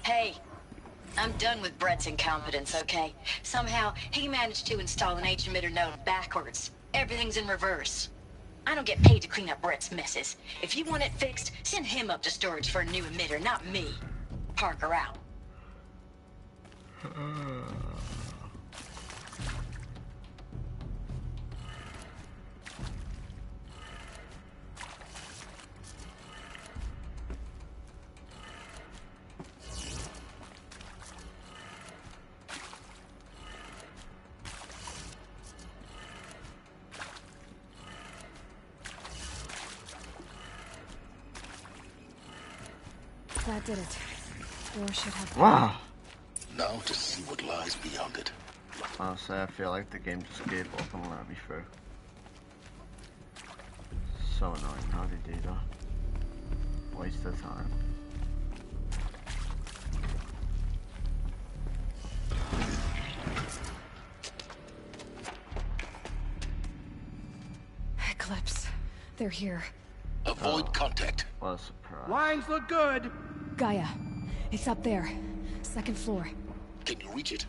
Speaker 5: Hey, I'm done with Brett's incompetence, okay? Somehow, he managed to install an H-emitter node backwards. Everything's in reverse. I don't get paid to clean up Brett's messes. If you want it fixed, send him up to storage for a new emitter, not me. Parker out.
Speaker 2: That did it. Door should have...
Speaker 1: Wow.
Speaker 14: Now to see what lies beyond it.
Speaker 1: Honestly, I feel like the game just gave up and let me through. So annoying how they do that. Waste of time.
Speaker 2: Eclipse. They're here.
Speaker 14: Avoid contact.
Speaker 1: What a surprise.
Speaker 4: Lines look good.
Speaker 2: Gaia. It's up there. Second floor.
Speaker 14: Can you reach it?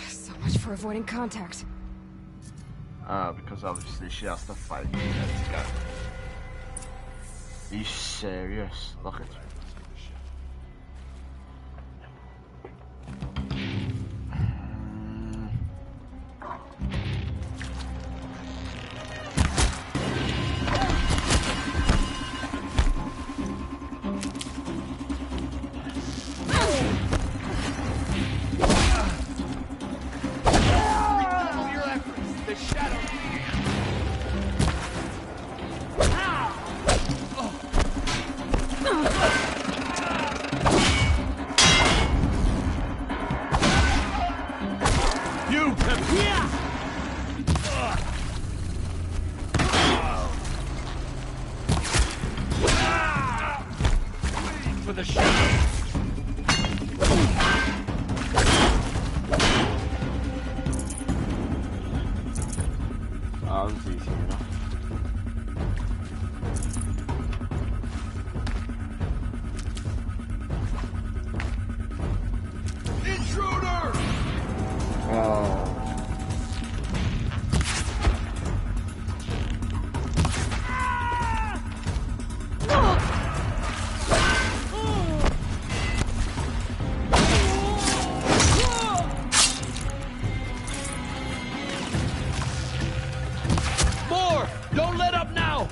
Speaker 2: So much for avoiding contact.
Speaker 1: Because obviously she has to fight me to go. Are you serious? Look at
Speaker 4: For the shadow.
Speaker 1: Oh, this is easy enough.
Speaker 4: Intruder!
Speaker 1: Oh.
Speaker 4: More! Don't let up now!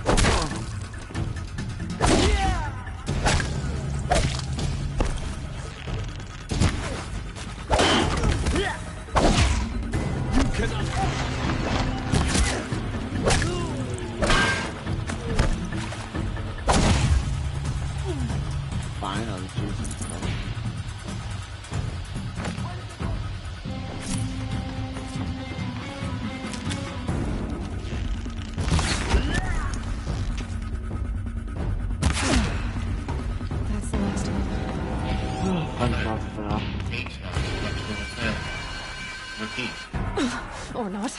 Speaker 4: You cannot...
Speaker 1: Finally, Jesus Christ.
Speaker 2: That's the last one.
Speaker 1: Fantastic.
Speaker 9: Repeat.
Speaker 2: Or not.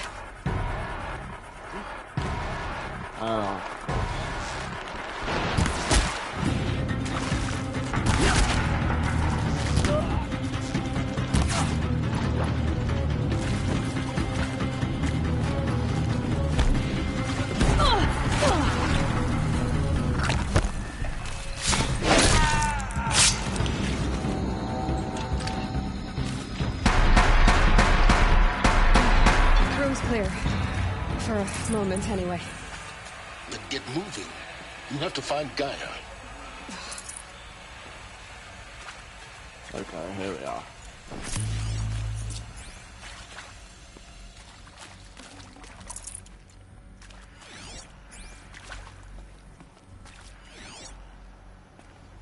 Speaker 1: Oh.
Speaker 2: Room's clear. For a moment, anyway.
Speaker 14: Then get moving. You have to find Gaia.
Speaker 1: Okay, here we are.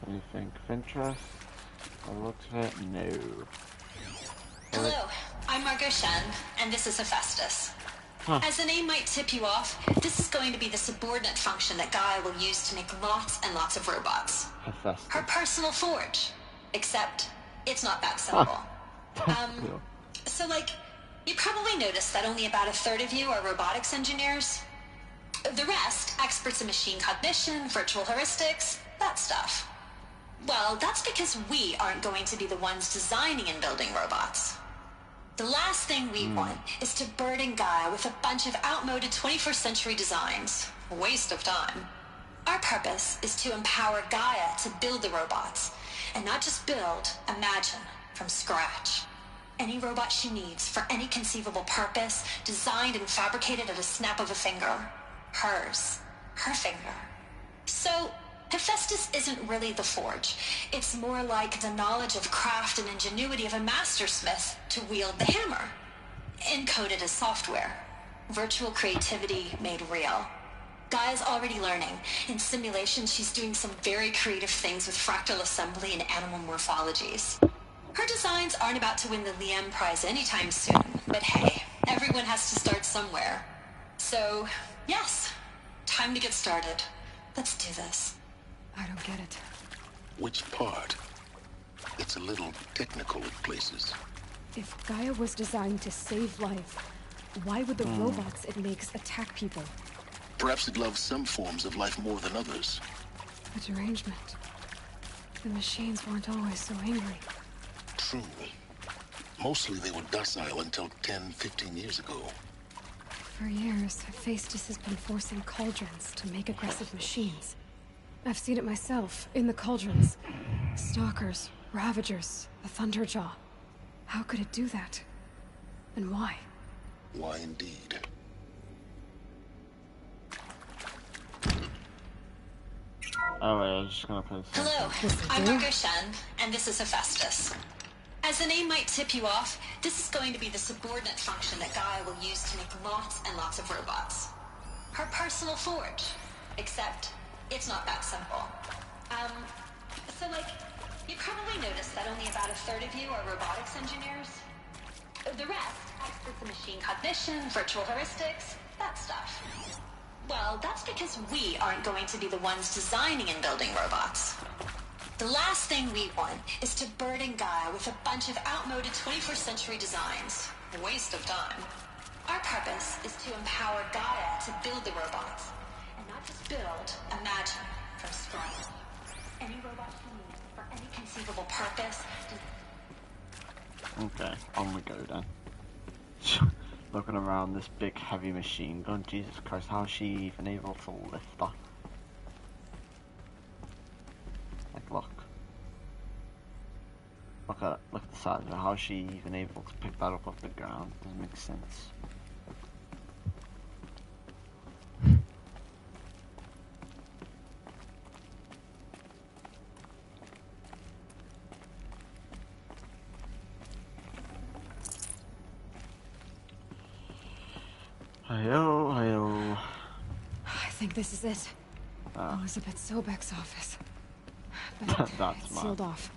Speaker 1: Anything of interest? I looked at it, no.
Speaker 5: Hello, I'm Margot Shen, and this is Hephaestus. As the name might tip you off, this is going to be the subordinate function that Gaia will use to make lots and lots of robots.
Speaker 1: Hephaestus.
Speaker 5: Her personal forge. Except, it's not that simple.
Speaker 1: Cool.
Speaker 5: So like, you probably noticed that only about a third of you are robotics engineers. The rest, experts in machine cognition, virtual heuristics, that stuff. Well, that's because we aren't going to be the ones designing and building robots. The last thing we want is to burden Gaia with a bunch of outmoded 21st century designs. A waste of time. Our purpose is to empower Gaia to build the robots. And not just build, imagine, from scratch. Any robot she needs, for any conceivable purpose, designed and fabricated at a snap of a finger. Hers. Her finger. So, Hephaestus isn't really the forge. It's more like the knowledge of craft and ingenuity of a mastersmith to wield the hammer. Encoded as software. Virtual creativity made real. Gaia's already learning. In simulation, she's doing some very creative things with fractal assembly and animal morphologies. Her designs aren't about to win the Liam Prize anytime soon, but hey, everyone has to start somewhere. So, yes, time to get started. Let's do this.
Speaker 2: I don't get it.
Speaker 14: Which part? It's a little technical at places.
Speaker 2: If Gaia was designed to save life, why would the robots it makes attack people?
Speaker 14: Perhaps it loves some forms of life more than others.
Speaker 2: A derangement. The machines weren't always so angry.
Speaker 14: True. Mostly they were docile until 10, 15 years ago.
Speaker 2: For years, Hephaestus has been forcing cauldrons to make aggressive machines. I've seen it myself, in the cauldrons. Stalkers, Ravagers, the Thunderjaw. How could it do that? And why?
Speaker 14: Why indeed?
Speaker 1: Alright, I'm just gonna play this.
Speaker 5: Hello, I'm Margot Shen, and this is Hephaestus. As the name might tip you off, this is going to be the subordinate function that Gaia will use to make lots and lots of robots. Her personal forge. Except, it's not that simple. You probably noticed that only about a third of you are robotics engineers. The rest, experts in machine cognition, virtual heuristics, that stuff. Well, that's because we aren't going to be the ones designing and building robots. The last thing we want is to burden Gaia with a bunch of outmoded 21st century designs. A waste of time. Our purpose is to empower Gaia to build the robots. And not just build, imagine, from scratch. Any robot she needs, for any conceivable purpose.
Speaker 1: Okay, on we go then. Looking around this big heavy machine gun, Jesus Christ, how is she even able to lift that? Like, look at the size of it. How is she even able to pick that up off the ground? Doesn't make sense. Hi-yo, hi-yo.
Speaker 2: I think this is it. Elizabeth Sobek's office. But
Speaker 1: That's
Speaker 2: it's sealed off.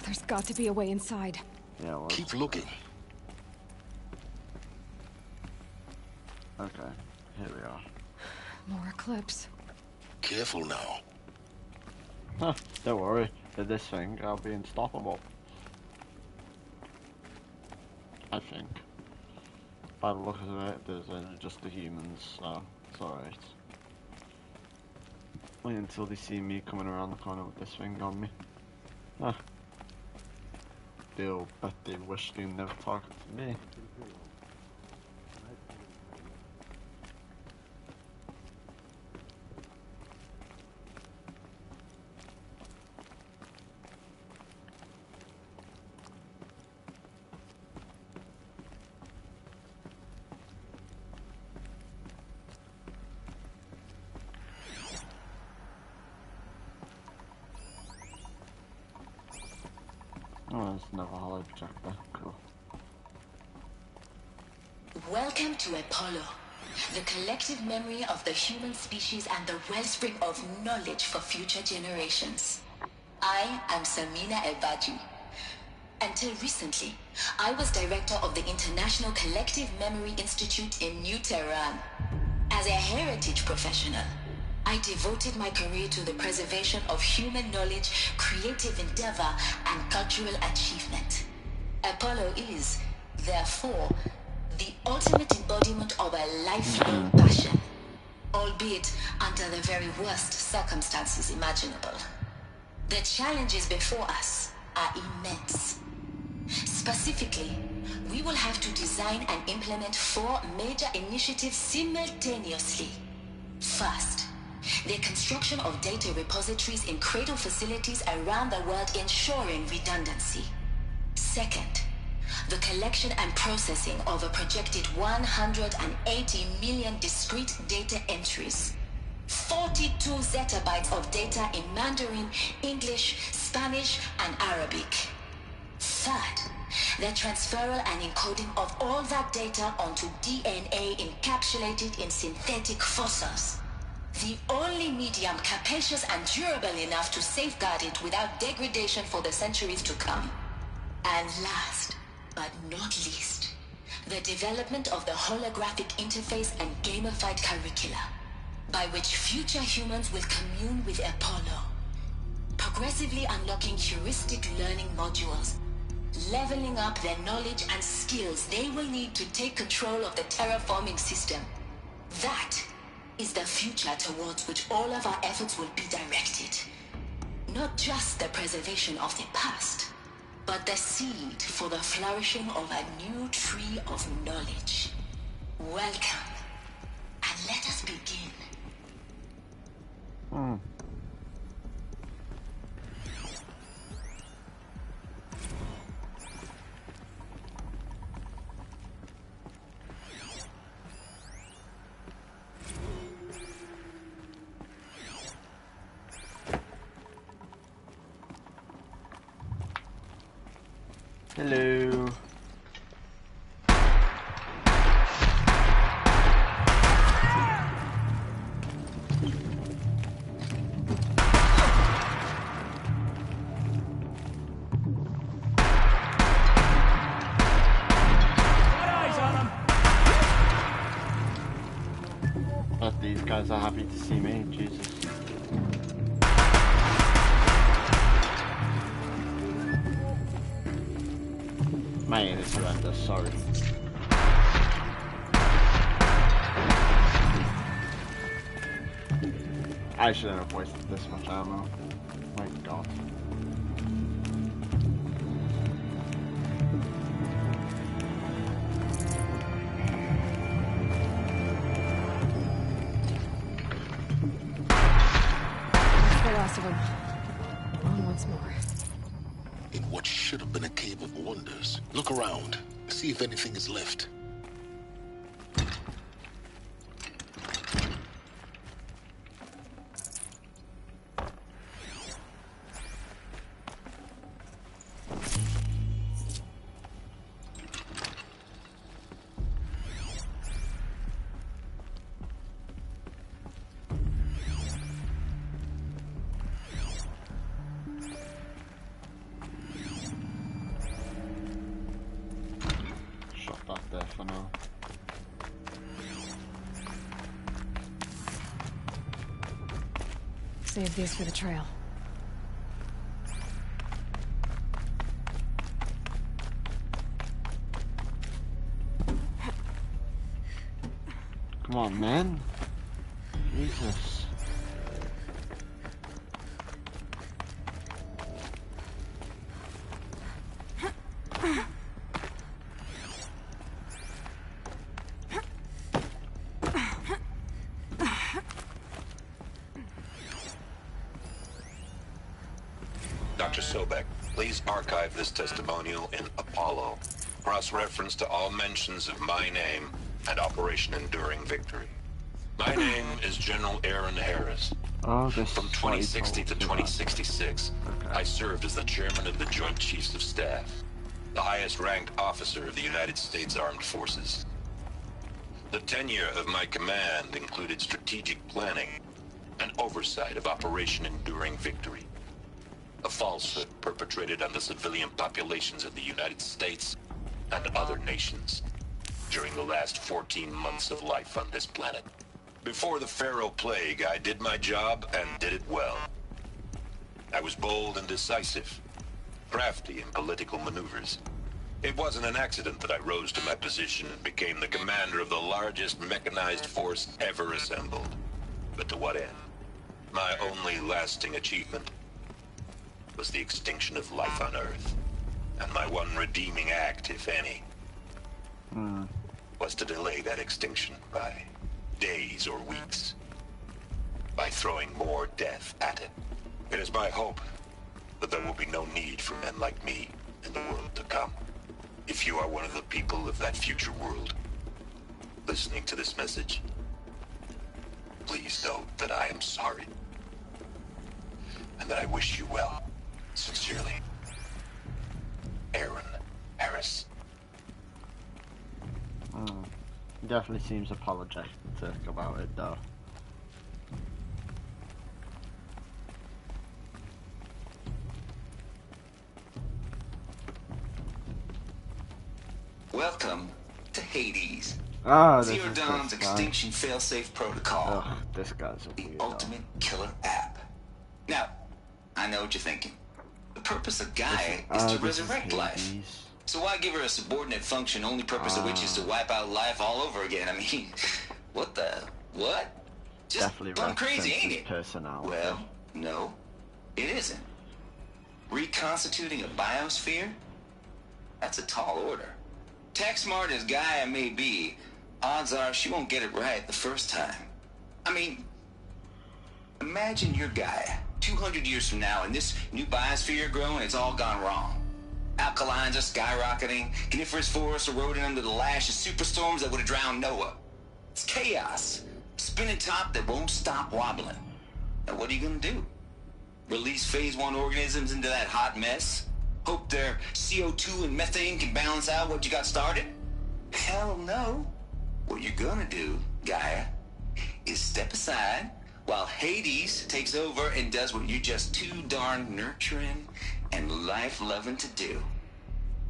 Speaker 2: There's got to be a way inside.
Speaker 1: Yeah, well,
Speaker 14: keep looking.
Speaker 1: Okay, here we are.
Speaker 2: More Eclipse.
Speaker 14: Careful now.
Speaker 1: Huh, don't worry. With this thing, I'll be unstoppable. I think. By the look of it, there's just the humans, so it's alright. Wait until they see me coming around the corner with this thing on me. Ah. They'll bet they wish they never talked to me. Oh, there's another hollow projector. Cool.
Speaker 13: Welcome to Apollo, the collective memory of the human species and the wellspring of knowledge for future generations. I am Samina Ebaju. Until recently, I was director of the International Collective Memory Institute in New Tehran. As a heritage professional, I devoted my career to the preservation of human knowledge, creative endeavor, and cultural achievement. Apollo is, therefore, the ultimate embodiment of a lifelong passion, albeit under the very worst circumstances imaginable. The challenges before us are immense. Specifically,
Speaker 5: we will have to design and implement 4 major initiatives simultaneously. First, the construction of data repositories in cradle facilities around the world, ensuring redundancy. Second, the collection and processing of a projected 180 million discrete data entries. 42 zettabytes of data in Mandarin, English, Spanish, and Arabic. Third, the transferal and encoding of all that data onto DNA encapsulated in synthetic fossils. The only medium capacious and durable enough to safeguard it without degradation for the centuries to come. And last, but not least, the development of the holographic interface and gamified curricula, by which future humans will commune with Apollo, progressively unlocking heuristic learning modules, leveling up their knowledge and skills they will need to take control of the terraforming system. That is the future towards which all of our efforts will be directed. Not just the preservation of the past, but the seed for the flourishing of a new tree of knowledge. Welcome, and let us begin.
Speaker 1: Hello. But these guys are happy to see me, Jesus. My aim is horrendous, sorry. I shouldn't have wasted this much ammo. My god.
Speaker 2: That's the last of them. On once more.
Speaker 14: In what should have been a cave of wonders. Look around. See if anything is left.
Speaker 1: For now.
Speaker 2: Save these for the trail.
Speaker 1: Come on, man. Jesus.
Speaker 8: Dr. Sobek, please archive this testimonial in Apollo. Cross-reference to all mentions of my name and Operation Enduring Victory. My name is General Aaron Harris. From 2060 to 2066, I served as the chairman of the Joint Chiefs of Staff, the highest-ranked officer of the United States Armed Forces. The tenure of my command included strategic planning and oversight of Operation Enduring Victory, a falsehood perpetrated on the civilian populations of the United States and other nations during the last 14 months of life on this planet. Before the Pharaoh Plague, I did my job and did it well. I was bold and decisive, crafty in political maneuvers. It wasn't an accident that I rose to my position and became the commander of the largest mechanized force ever assembled. But to what end? My only lasting achievement was the extinction of life on Earth. And my one redeeming act, if any, was to delay that extinction by days or weeks, by throwing more death at it. It is my hope that there will be no need for men like me in the world to come. If you are one of the people of that future world listening to this message, please know that I am sorry and that I wish you well. Sincerely, Aaron Harris.
Speaker 1: Definitely seems apologetic about it, though.
Speaker 11: Welcome to Hades.
Speaker 1: Oh,
Speaker 11: Zero Dawn's extinction failsafe protocol.
Speaker 1: Oh, this guy's a
Speaker 11: the
Speaker 1: weirdo.
Speaker 11: ultimate killer app. Now, I know what you're thinking. The purpose of Gaia is to resurrect life. So why give her a subordinate function, only purpose of which is to wipe out life all over again? I mean, what the... what? Just
Speaker 1: Definitely
Speaker 11: plumb crazy, ain't
Speaker 1: his
Speaker 11: it?
Speaker 1: personality.
Speaker 11: Well, no, it isn't. Reconstituting a biosphere? That's a tall order. Tech smart as Gaia may be, odds are she won't get it right the first time. I mean, imagine your Gaia 200 years from now and this new biosphere growing, it's all gone wrong. Alkalines are skyrocketing, coniferous forests eroding under the lash of superstorms that would have drowned Noah. It's chaos. Spinning top that won't stop wobbling. Now what are you gonna do? Release phase 1 organisms into that hot mess? Hope their CO2 and methane can balance out what you got started? Hell no. What you're gonna do, Gaia, is step aside while Hades takes over and does what you're just too darn nurturing and life-loving to do,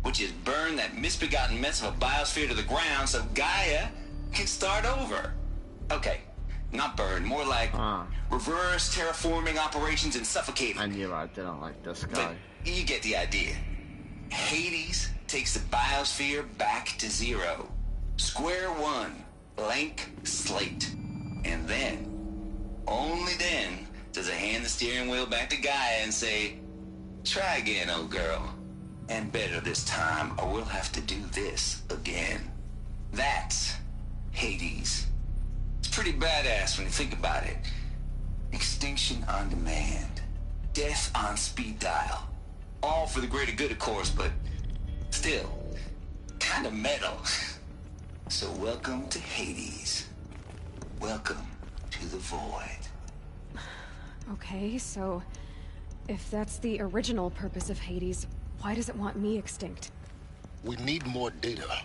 Speaker 11: which is burn that misbegotten mess of a biosphere to the ground so Gaia can start over. Okay, not burn, more like reverse terraforming operations and suffocating.
Speaker 1: I knew I didn't like this guy.
Speaker 11: But you get the idea. Hades takes the biosphere back to zero. Square one, blank slate. And then, only then, does it hand the steering wheel back to Gaia and say, try again, old girl. And better this time, or we'll have to do this again. That's Hades. It's pretty badass when you think about it. Extinction on demand. Death on speed dial. All for the greater good, of course, but still, kind of metal. So welcome to Hades. Welcome to the void.
Speaker 2: Okay, so if that's the original purpose of Hades, why does it want me extinct?
Speaker 14: We need more data.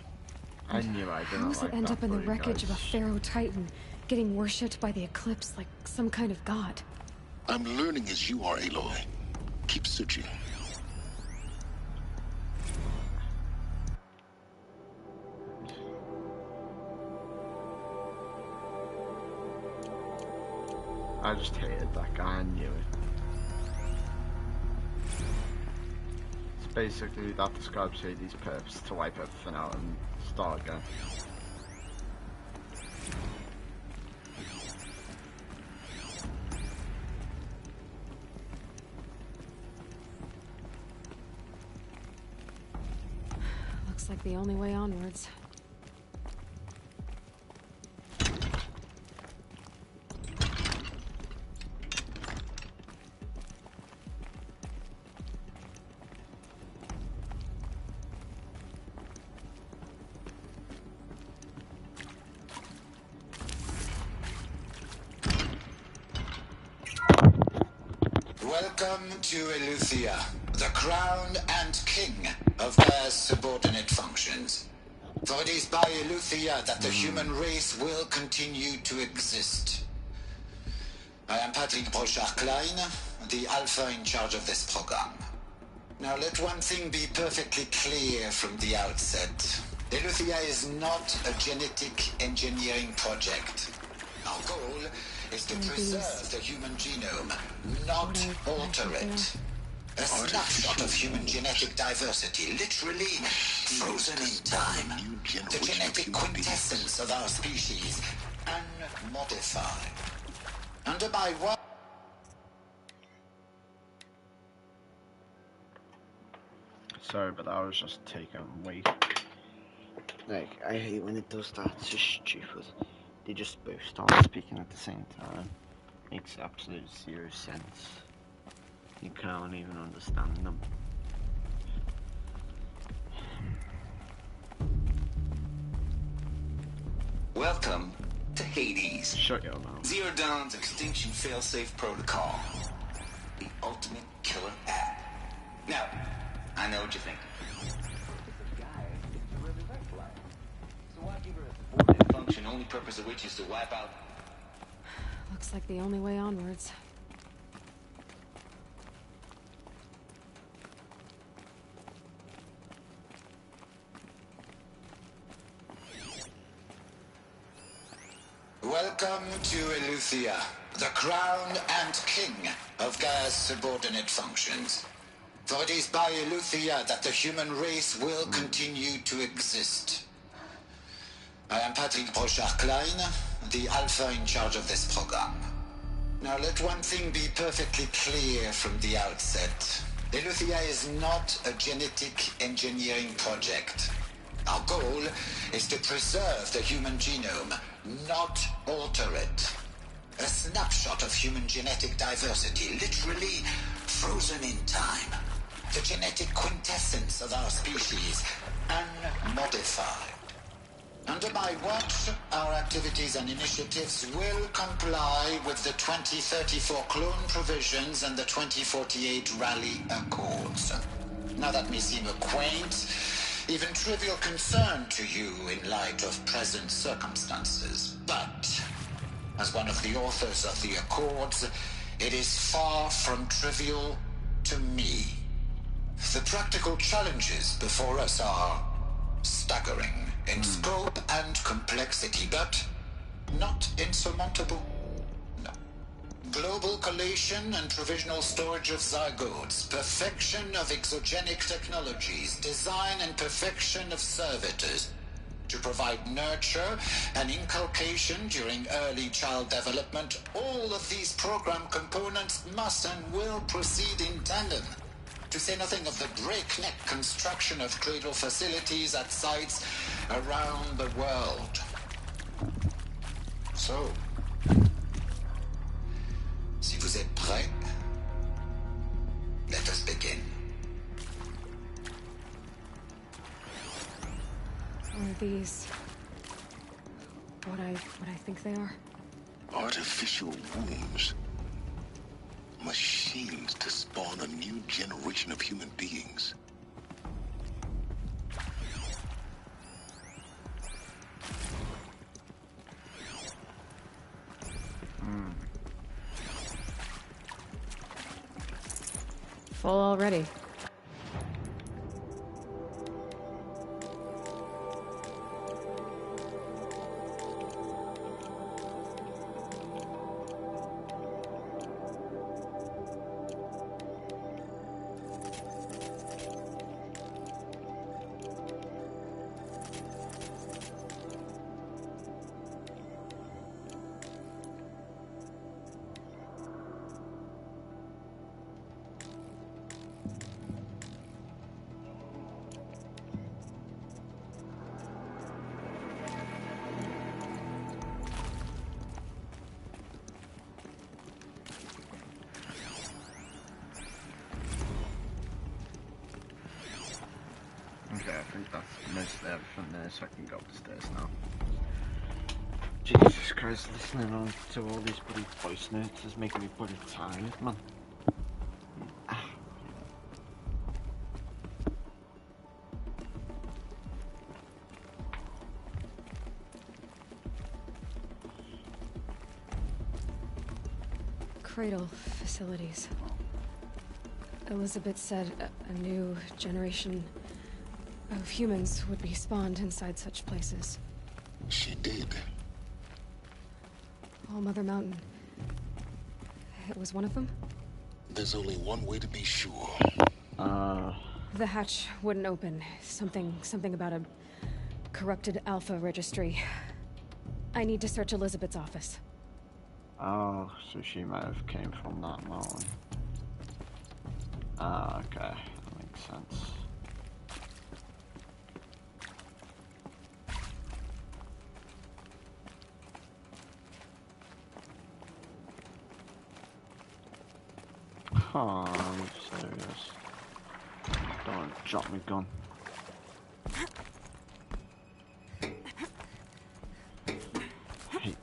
Speaker 1: I knew I didn't
Speaker 2: How does
Speaker 1: like
Speaker 2: it end
Speaker 1: that
Speaker 2: up in the
Speaker 1: for you
Speaker 2: wreckage of a
Speaker 1: guys.
Speaker 2: Pharaoh Titan, getting worshipped by the Eclipse like some kind of god?
Speaker 14: I'm learning as you are, Aloy. Keep searching.
Speaker 1: I just hated that guy, I knew it. It's basically that describes Hades' purpose, to wipe everything out and start again.
Speaker 2: Looks like the only way onwards.
Speaker 11: Welcome to Eleuthia, the crown and king of their subordinate functions. For it is by Eleuthia that the human race will continue to exist. I am Patrick Brochard-Klein, the Alpha in charge of this program. Now let one thing be perfectly clear from the outset. Eleuthia is not a genetic engineering project. Our goal is to preserve the human genome, not alter it. A snapshot of human genetic diversity, literally frozen in time. The genetic quintessence of our species, unmodified. Under my one...
Speaker 1: Sorry, but I was just taking way Like, I hate when it does that. It's just stupid. They just both start speaking at the same time. Makes absolute zero sense. You can't even understand them.
Speaker 11: Welcome to Hades.
Speaker 1: Shut your mouth.
Speaker 11: Zero Dawn's extinction failsafe protocol. The ultimate killer app. Now, I know what you think. So why give her a subordinate function, only purpose of which is to wipe out?
Speaker 2: Looks like the only way onwards.
Speaker 11: Welcome to Eleuthia, the crown and king of Gaia's subordinate functions. For it is by Eleuthia that the human race will continue to exist. I am Patrick Brochard-Klein, the Alpha in charge of this program. Now let one thing be perfectly clear from the outset. Eleuthia is not a genetic engineering project. Our goal is to preserve the human genome, not alter it. A snapshot of human genetic diversity, literally frozen in time. The genetic quintessence of our species, unmodified. Under my watch, our activities and initiatives will comply with the 2034 clone provisions and the 2048 Rally Accords. Now that may seem a quaint, even trivial concern to you in light of present circumstances, but as one of the authors of the Accords, it is far from trivial to me. The practical challenges before us are staggering in scope and complexity, but not insurmountable. No. Global collation and provisional storage of zygotes, perfection of exogenic technologies, design and perfection of servitors, to provide nurture and inculcation during early child development. All of these program components must and will proceed in tandem. To say nothing of the breakneck construction of cradle facilities at sites around the world. So, si vous êtes prêts, let us begin.
Speaker 2: Are these what I think they are?
Speaker 14: Artificial wombs. Machines to spawn a new generation of human beings.
Speaker 2: Full already.
Speaker 1: Okay, I think that's mostly everything there, so I can go upstairs now. Jesus Christ, listening on to all these bloody voice notes is making me bloody tired, man.
Speaker 2: Cradle facilities. Elizabeth said a new generation of humans would be spawned inside such places.
Speaker 14: She did.
Speaker 2: All Mother Mountain. It was one of them?
Speaker 14: There's only one way to be sure.
Speaker 2: The hatch wouldn't open. Something about a corrupted Alpha registry. I need to search Elizabeth's office.
Speaker 1: Oh, so she might have came from that mountain. Okay, that makes sense. Oh, I'm serious. Don't drop my gun. Hate.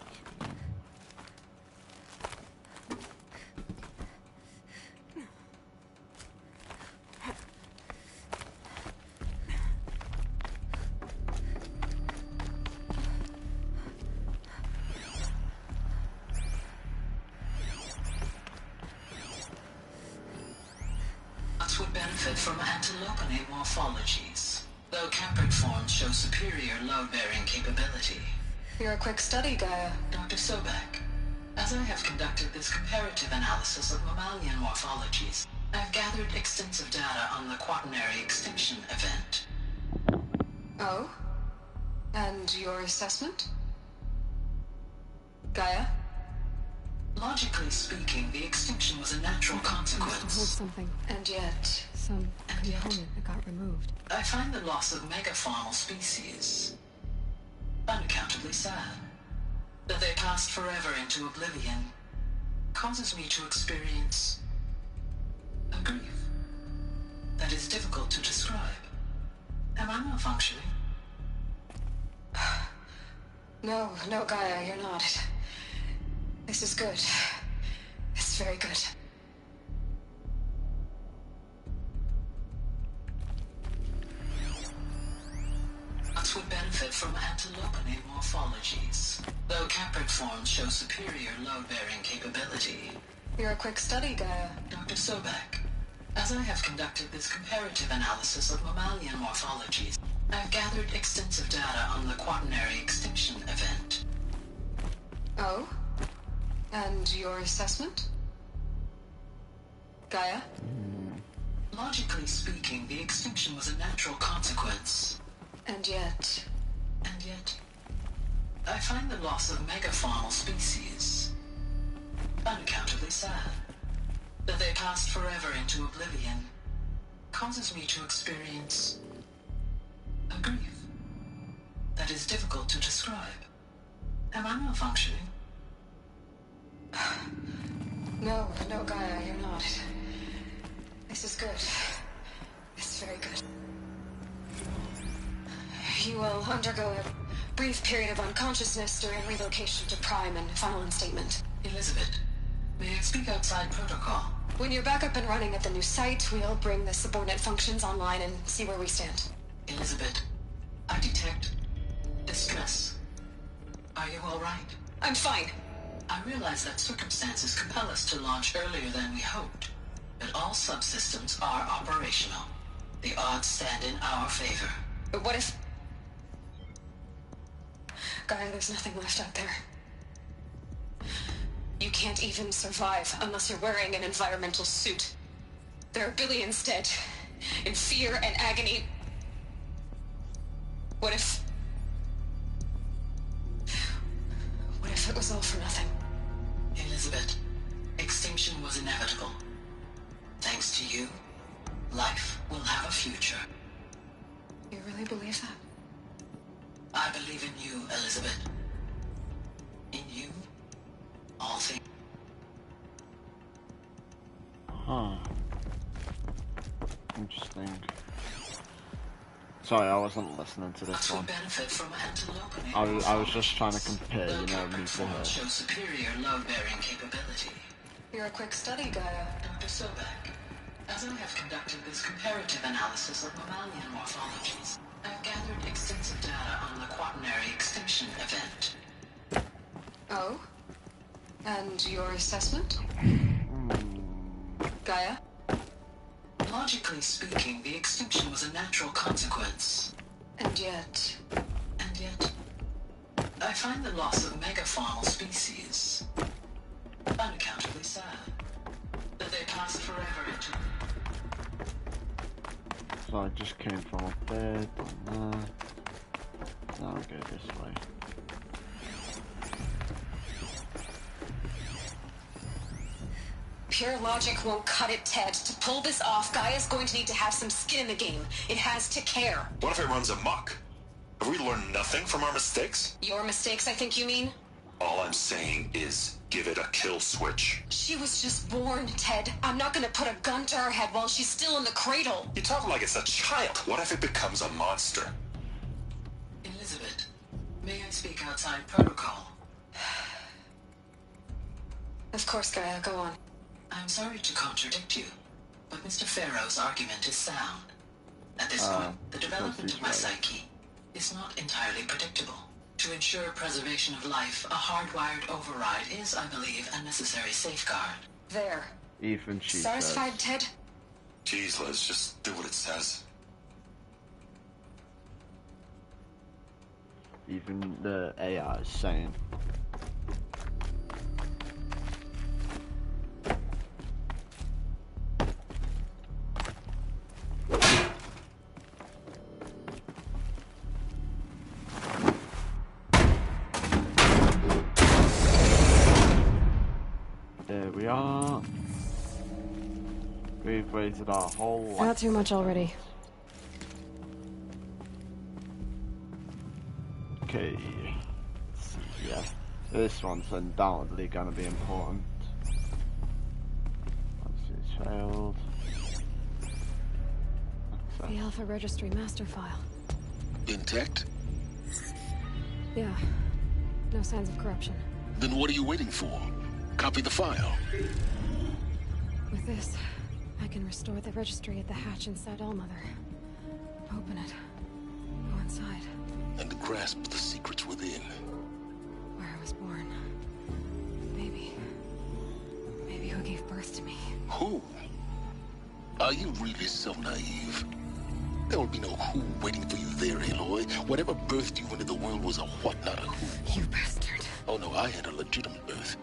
Speaker 5: Would benefit from antilopine morphologies, though caprid forms show superior load-bearing capability. You're a quick study, Gaia, Dr. Sobek. As I have conducted this comparative analysis of mammalian morphologies, I've gathered extensive data on the quaternary extinction event. Oh? And your assessment? Gaia? Logically speaking, the extinction was a natural consequence.
Speaker 2: Hold something.
Speaker 5: And yet...
Speaker 2: Some component that got removed.
Speaker 5: I find the loss of megafaunal species unaccountably sad. That they passed forever into oblivion causes me to experience a grief that is difficult to describe. Am I malfunctioning? No, Gaia, you're not. This is good. It's very good. Nuts would benefit from antilopine morphologies, though caprid forms show superior load-bearing capability. You're a quick study, Gaia, Dr. Sobek. As I have conducted this comparative analysis of mammalian morphologies, I've gathered extensive data on the quaternary extinction event. Oh? And your assessment? Gaia? Logically speaking, the extinction was a natural consequence. And yet, I find the loss of megafaunal species unaccountably sad. That they passed forever into oblivion causes me to experience a grief that is difficult to describe. Am I malfunctioning? No, Gaia, you're not. This is good. It's very good. You will undergo a brief period of unconsciousness during relocation to Prime and final instatement. Elizabeth, may I speak outside protocol? When you're back up and running at the new site, we'll bring the subordinate functions online and see where we stand. Elizabeth, I detect distress. Are you all right? I'm fine. I realize that circumstances compel us to launch earlier than we hoped, but all subsystems are operational. The odds stand in our favor. But what if... Gaia, there's nothing left out there. You can't even survive unless you're wearing an environmental suit. There are billions dead, in fear and agony. What if it was all for nothing? Elizabeth, extinction was inevitable. Thanks to you, life will have a future. You really believe that? I believe in you, Elizabeth. In you, all things.
Speaker 1: Huh. Interesting. Sorry, I wasn't listening to this one. I was just trying to compare, you know, me to her.
Speaker 5: Show superior load-bearing capability. You're a quick study, Gaia, Dr. Sobek. As I have conducted this comparative analysis of mammalian morphologies, I've gathered extensive data on the quaternary extinction event. Oh? And your assessment? Gaia? Logically speaking, the extinction was a natural consequence. And yet, I find the loss of megafaunal species unaccountably sad. That they passed forever into...
Speaker 1: So I just came from up there, done that. Now we go this way.
Speaker 5: Pure logic won't cut it, Ted. To pull this off, Gaia's going to need to have some skin in the game. It has to care.
Speaker 12: What if it runs amok? Have we learned nothing from our mistakes?
Speaker 5: Your mistakes, I think you mean?
Speaker 12: All I'm saying is,
Speaker 16: give it a kill switch.
Speaker 13: She was just born, Ted. I'm not gonna put a gun to her head while she's still in the cradle.
Speaker 16: You talk like it's a child. What if it becomes a monster?
Speaker 11: Elizabeth, may I speak outside protocol?
Speaker 13: Of course, Gaia, go on.
Speaker 11: I'm sorry to contradict you, but Mr. Farrow's argument is sound. At this point, the development of my psyche is not entirely predictable. To ensure preservation of life, a hardwired override is, I believe, a necessary safeguard.
Speaker 13: There.
Speaker 1: Even she
Speaker 13: Satisfied, Ted?
Speaker 16: Jeez, Liz, just do what it says.
Speaker 1: Even the AI is saying. There we are. We've waited our whole life.
Speaker 2: Not too much already.
Speaker 1: Okay. Let's see here. This one's undoubtedly gonna be important. Let's see, it's failed.
Speaker 2: The Alpha Registry master file.
Speaker 14: Intact?
Speaker 2: Yeah. No signs of corruption.
Speaker 14: Then what are you waiting for? Copy the file.
Speaker 2: With this, I can restore the registry at the hatch inside Allmother. Open it. Go inside.
Speaker 14: And grasp the secrets within.
Speaker 2: Where I was born. Maybe who gave birth to me.
Speaker 14: Who? Are you really so naive? There will be no who waiting for you there, Aloy. Whatever birthed you into the world was a what, not a who.
Speaker 2: You bastard.
Speaker 14: Oh no, I had a legitimate birth.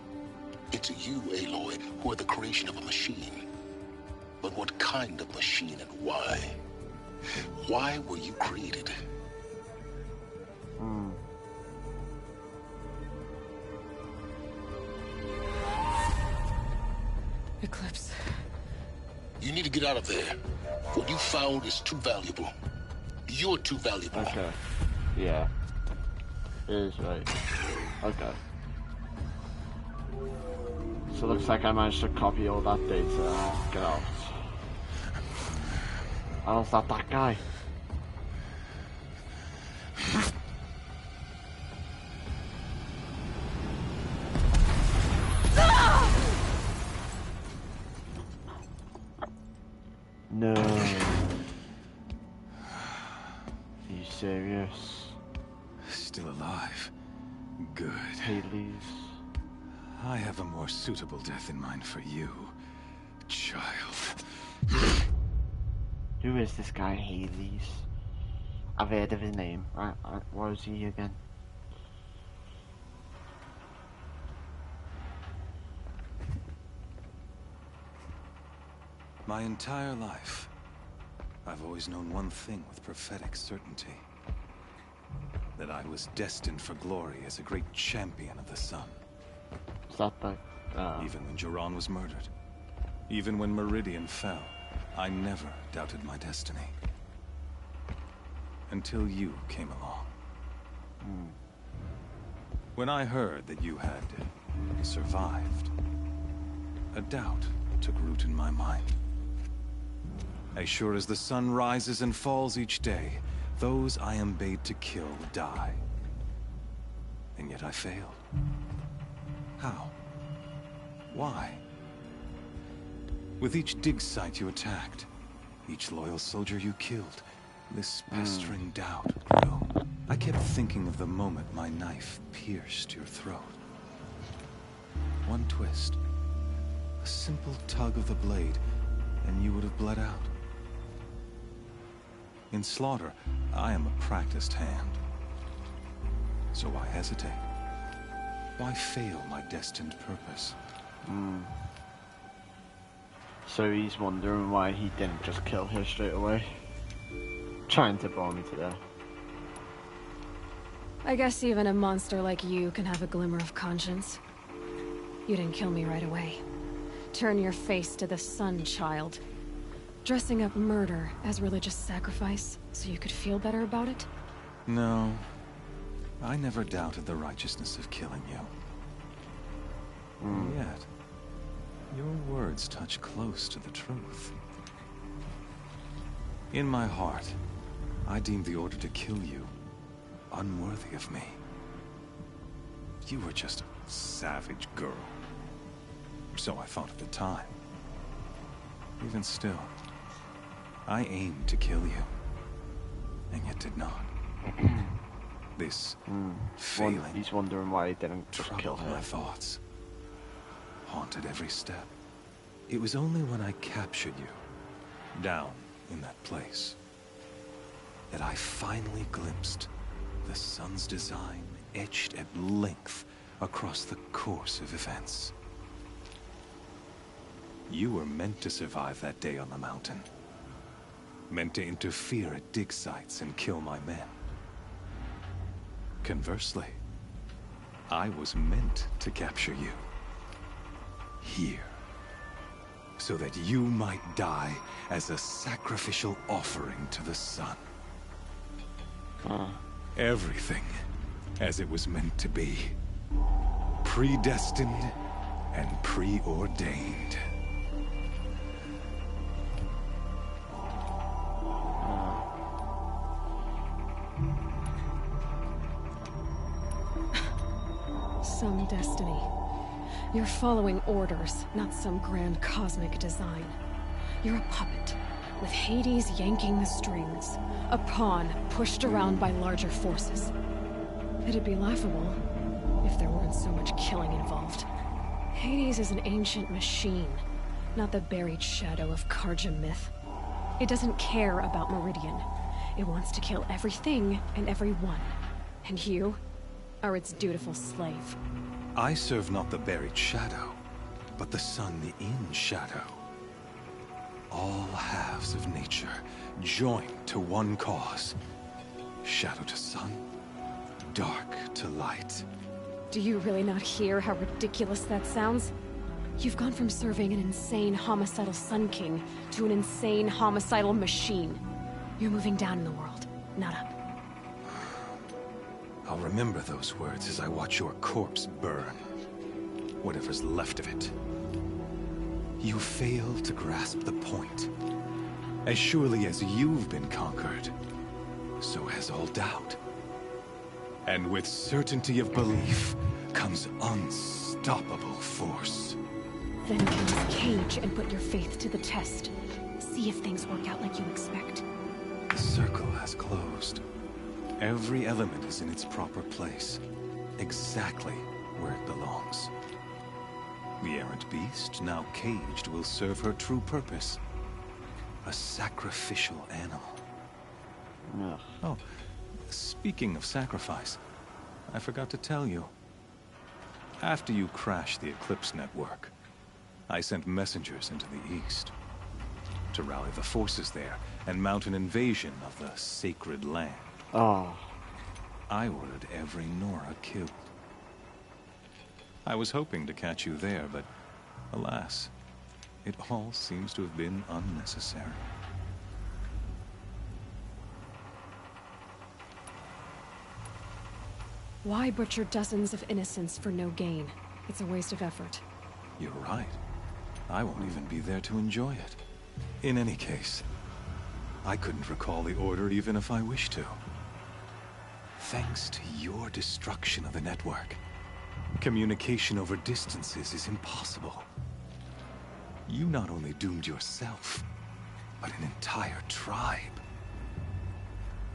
Speaker 14: It's you, Aloy, who are the creation of a machine. But what kind of machine and why? Why were you created?
Speaker 2: Eclipse.
Speaker 14: You need to get out of there. What you found is too valuable. You're too valuable.
Speaker 1: Okay. Yeah. It is right. Okay. So it looks like I managed to copy all that data and get out. How's that guy? No. Are you serious?
Speaker 19: Still alive. Good.
Speaker 1: Haley's.
Speaker 19: I have a more suitable death in mind for you, child.
Speaker 1: Who is this guy, Haley's? I've heard of his name. What is he again?
Speaker 19: My entire life, I've always known one thing with prophetic certainty. That I was destined for glory as a great champion of the sun.
Speaker 1: Is that the...
Speaker 19: Even when Jiran was murdered. Even when Meridian fell. I never doubted my destiny. Until you came along. When I heard that you had survived, a doubt took root in my mind. As sure as the sun rises and falls each day, those I am bade to kill die. And yet I failed. How? Why? With each dig site you attacked, each loyal soldier you killed, this pestering doubt grew. I kept thinking of the moment my knife pierced your throat. One twist, a simple tug of the blade, and you would have bled out. In slaughter, I am a practiced hand. So why hesitate? Why fail my destined purpose?
Speaker 1: So he's wondering why he didn't just kill her straight away. Trying to bore me to death.
Speaker 2: I guess even a monster like you can have a glimmer of conscience. You didn't kill me right away. Turn your face to the sun, child. Dressing up murder as religious sacrifice so you could feel better about it?
Speaker 19: No. I never doubted the righteousness of killing you. Yet, your words touch close to the truth. In my heart, I deemed the order to kill you unworthy of me. You were just a savage girl. So I thought at the time. Even still, I aimed to kill you, and yet did not. This failing,
Speaker 1: he's wondering why he didn't just kill her.
Speaker 19: My thoughts haunted every step. It was only when I captured you, down in that place, that I finally glimpsed the sun's design etched at length across the course of events. You were meant to survive that day on the mountain. Meant to interfere at dig sites and kill my men. Conversely, I was meant to capture you. Here. So that you might die as a sacrificial offering to the sun. Everything as it was meant to be. Predestined and preordained.
Speaker 2: Some destiny. You're following orders, not some grand cosmic design. You're a puppet, with Hades yanking the strings. A pawn pushed around by larger forces. It'd be laughable if there weren't so much killing involved. Hades is an ancient machine, not the buried shadow of Karja myth. It doesn't care about Meridian. It wants to kill everything and everyone. And you are its dutiful slave.
Speaker 19: I serve not the buried shadow, but the sun in shadow. All halves of nature joined to one cause. Shadow to sun, dark to light.
Speaker 2: Do you really not hear how ridiculous that sounds? You've gone from serving an insane homicidal Sun King to an insane homicidal machine. You're moving down in the world, not up.
Speaker 19: I'll remember those words as I watch your corpse burn. Whatever's left of it. You fail to grasp the point. As surely as you've been conquered, so has all doubt. And with certainty of belief comes unstoppable force.
Speaker 2: Then kill this cage and put your faith to the test. See if things work out like you expect.
Speaker 19: The circle has closed. Every element is in its proper place, exactly where it belongs. The errant beast, now caged, will serve her true purpose. A sacrificial animal.
Speaker 1: Ugh.
Speaker 19: Oh, speaking of sacrifice, I forgot to tell you. After you crashed the Eclipse network, I sent messengers into the east to rally the forces there and mount an invasion of the sacred land.
Speaker 1: Oh.
Speaker 19: I ordered every Nora killed. I was hoping to catch you there, but alas, it all seems to have been unnecessary.
Speaker 2: Why butcher dozens of innocents for no gain? It's a waste of effort.
Speaker 19: You're right. I won't even be there to enjoy it. In any case, I couldn't recall the order even if I wished to. Thanks to your destruction of the network, communication over distances is impossible. You not only doomed yourself, but an entire tribe.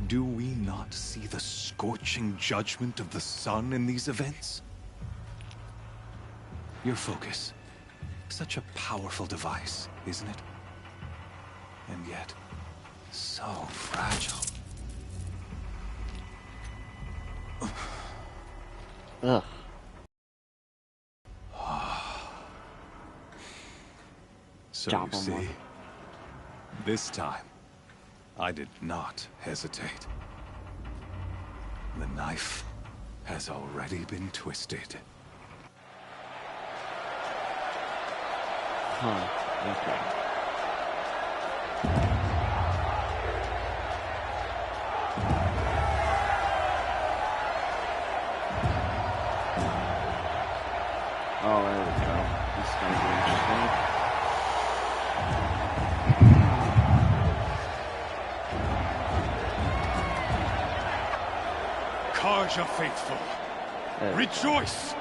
Speaker 19: Do we not see the scorching judgment of the sun in these events? Your focus, such a powerful device, isn't it? And yet, so fragile.
Speaker 1: Ugh.
Speaker 19: So you see, this time, I did not hesitate. The knife has already been twisted.
Speaker 1: Huh, okay. Oh, there we go. This is going to be interesting.
Speaker 6: Karja faithful, rejoice!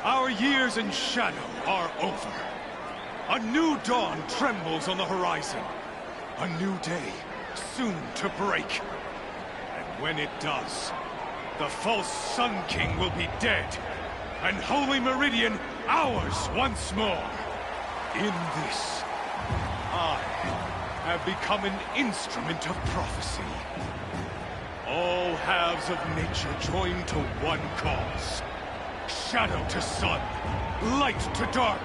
Speaker 6: Our years in shadow are over. A new dawn trembles on the horizon. A new day soon to break. And when it does, the false Sun King will be dead, and Holy Meridian ours once more. In this, I have become an instrument of prophecy. All halves of nature join to one cause. Shadow to sun, light to dark,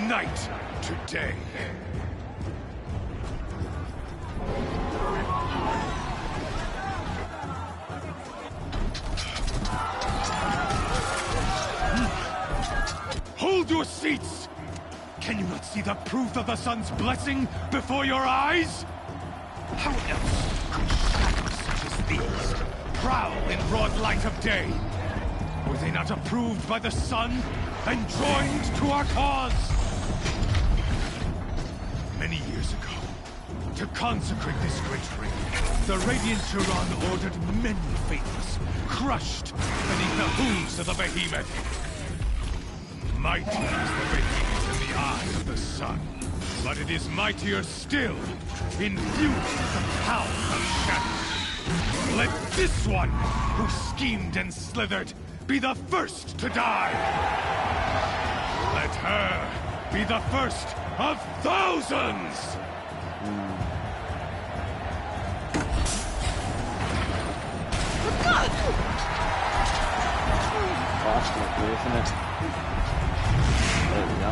Speaker 6: night to day. Hold your seats! Can you not see the proof of the sun's blessing before your eyes? How else could shadows such as these prowl in broad light of day? Were they not approved by the sun and joined to our cause? Many years ago, to consecrate this great ring, the Radiant Turan ordered many faithless, crushed beneath the hooves of the behemoth. Mighty is the behemoth in the eye of the sun, but it is mightier still, infused with the power of shadow. Let this one, who schemed and slithered, be the first to die! Let her be the first of thousands!
Speaker 1: That's not good, isn't it? There we go.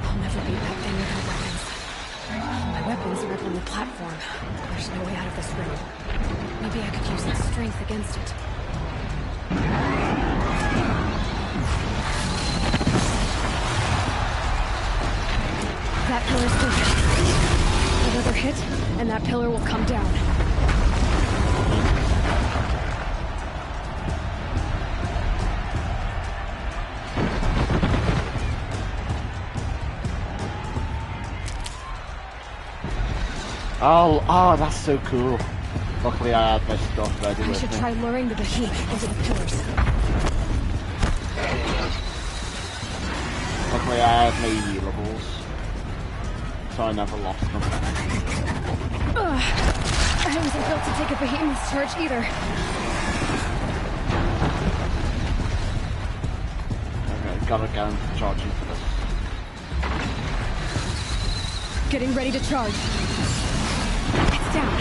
Speaker 2: I'll never beat that thing with her weapons. My weapons are up on the platform. There's no way out of this room. Maybe I could use its strength against it. That pillar's broken. Another hit, and that pillar will come down.
Speaker 1: Oh, that's so cool. Luckily I had my stuff ready with me.
Speaker 2: I should try luring the behemoth into the pillars.
Speaker 1: Luckily I had my healables, so I never lost them.
Speaker 2: I wasn't built to take a behemoth's charge either.
Speaker 1: Okay, gotta get him charging for this.
Speaker 2: Getting ready to charge. It's down.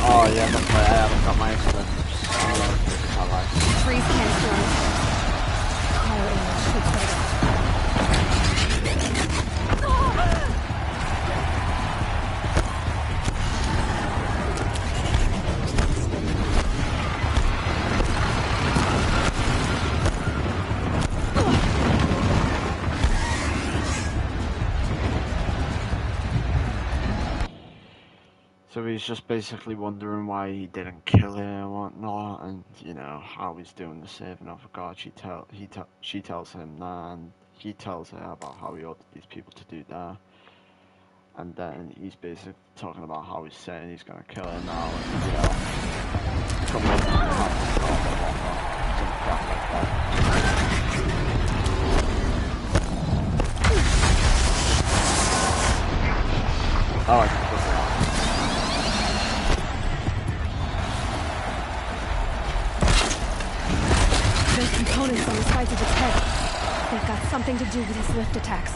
Speaker 1: Oh yeah, that's right, I haven't got my extra.
Speaker 2: Freeze cancer. Fire image should set it off.
Speaker 1: So he's just basically wondering why he didn't kill her and whatnot, and you know how he's doing the saving of a god. She tells him that, and he tells her about how he ordered these people to do that. And then he's basically talking about how he's saying he's gonna kill her now, and you know, come in and have some crap like that. Oh, I can put it on.
Speaker 2: Those components on the sides of its head. They've got something to do with his lift attacks.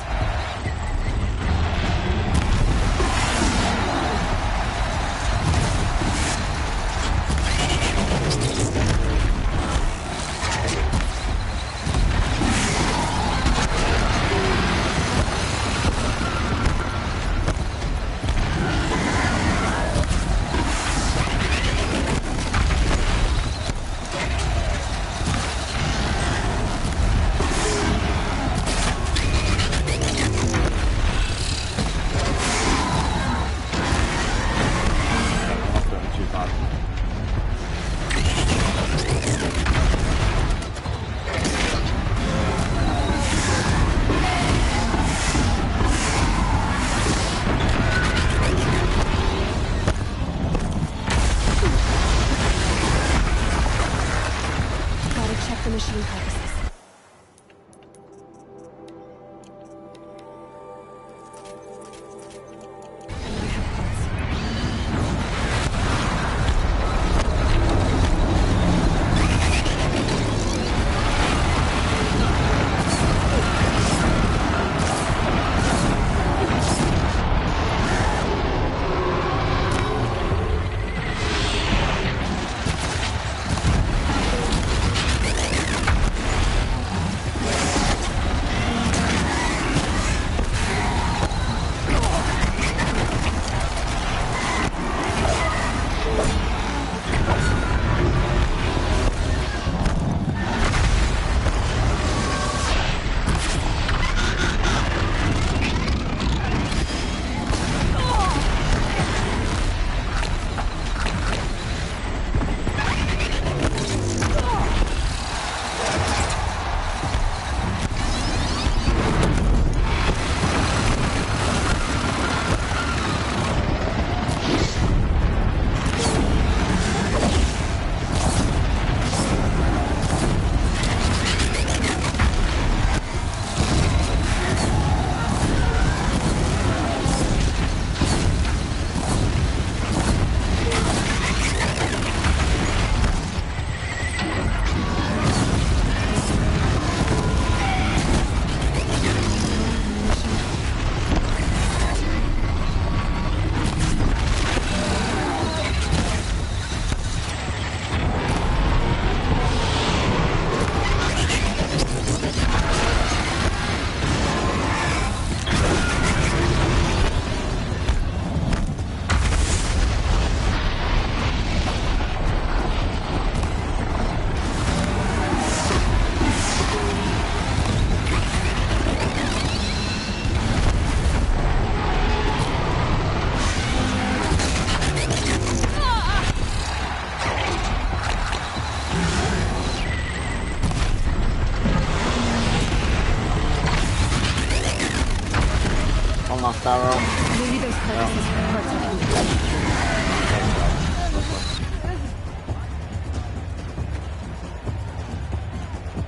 Speaker 1: Barrel.
Speaker 2: Maybe those carcasses have parts I can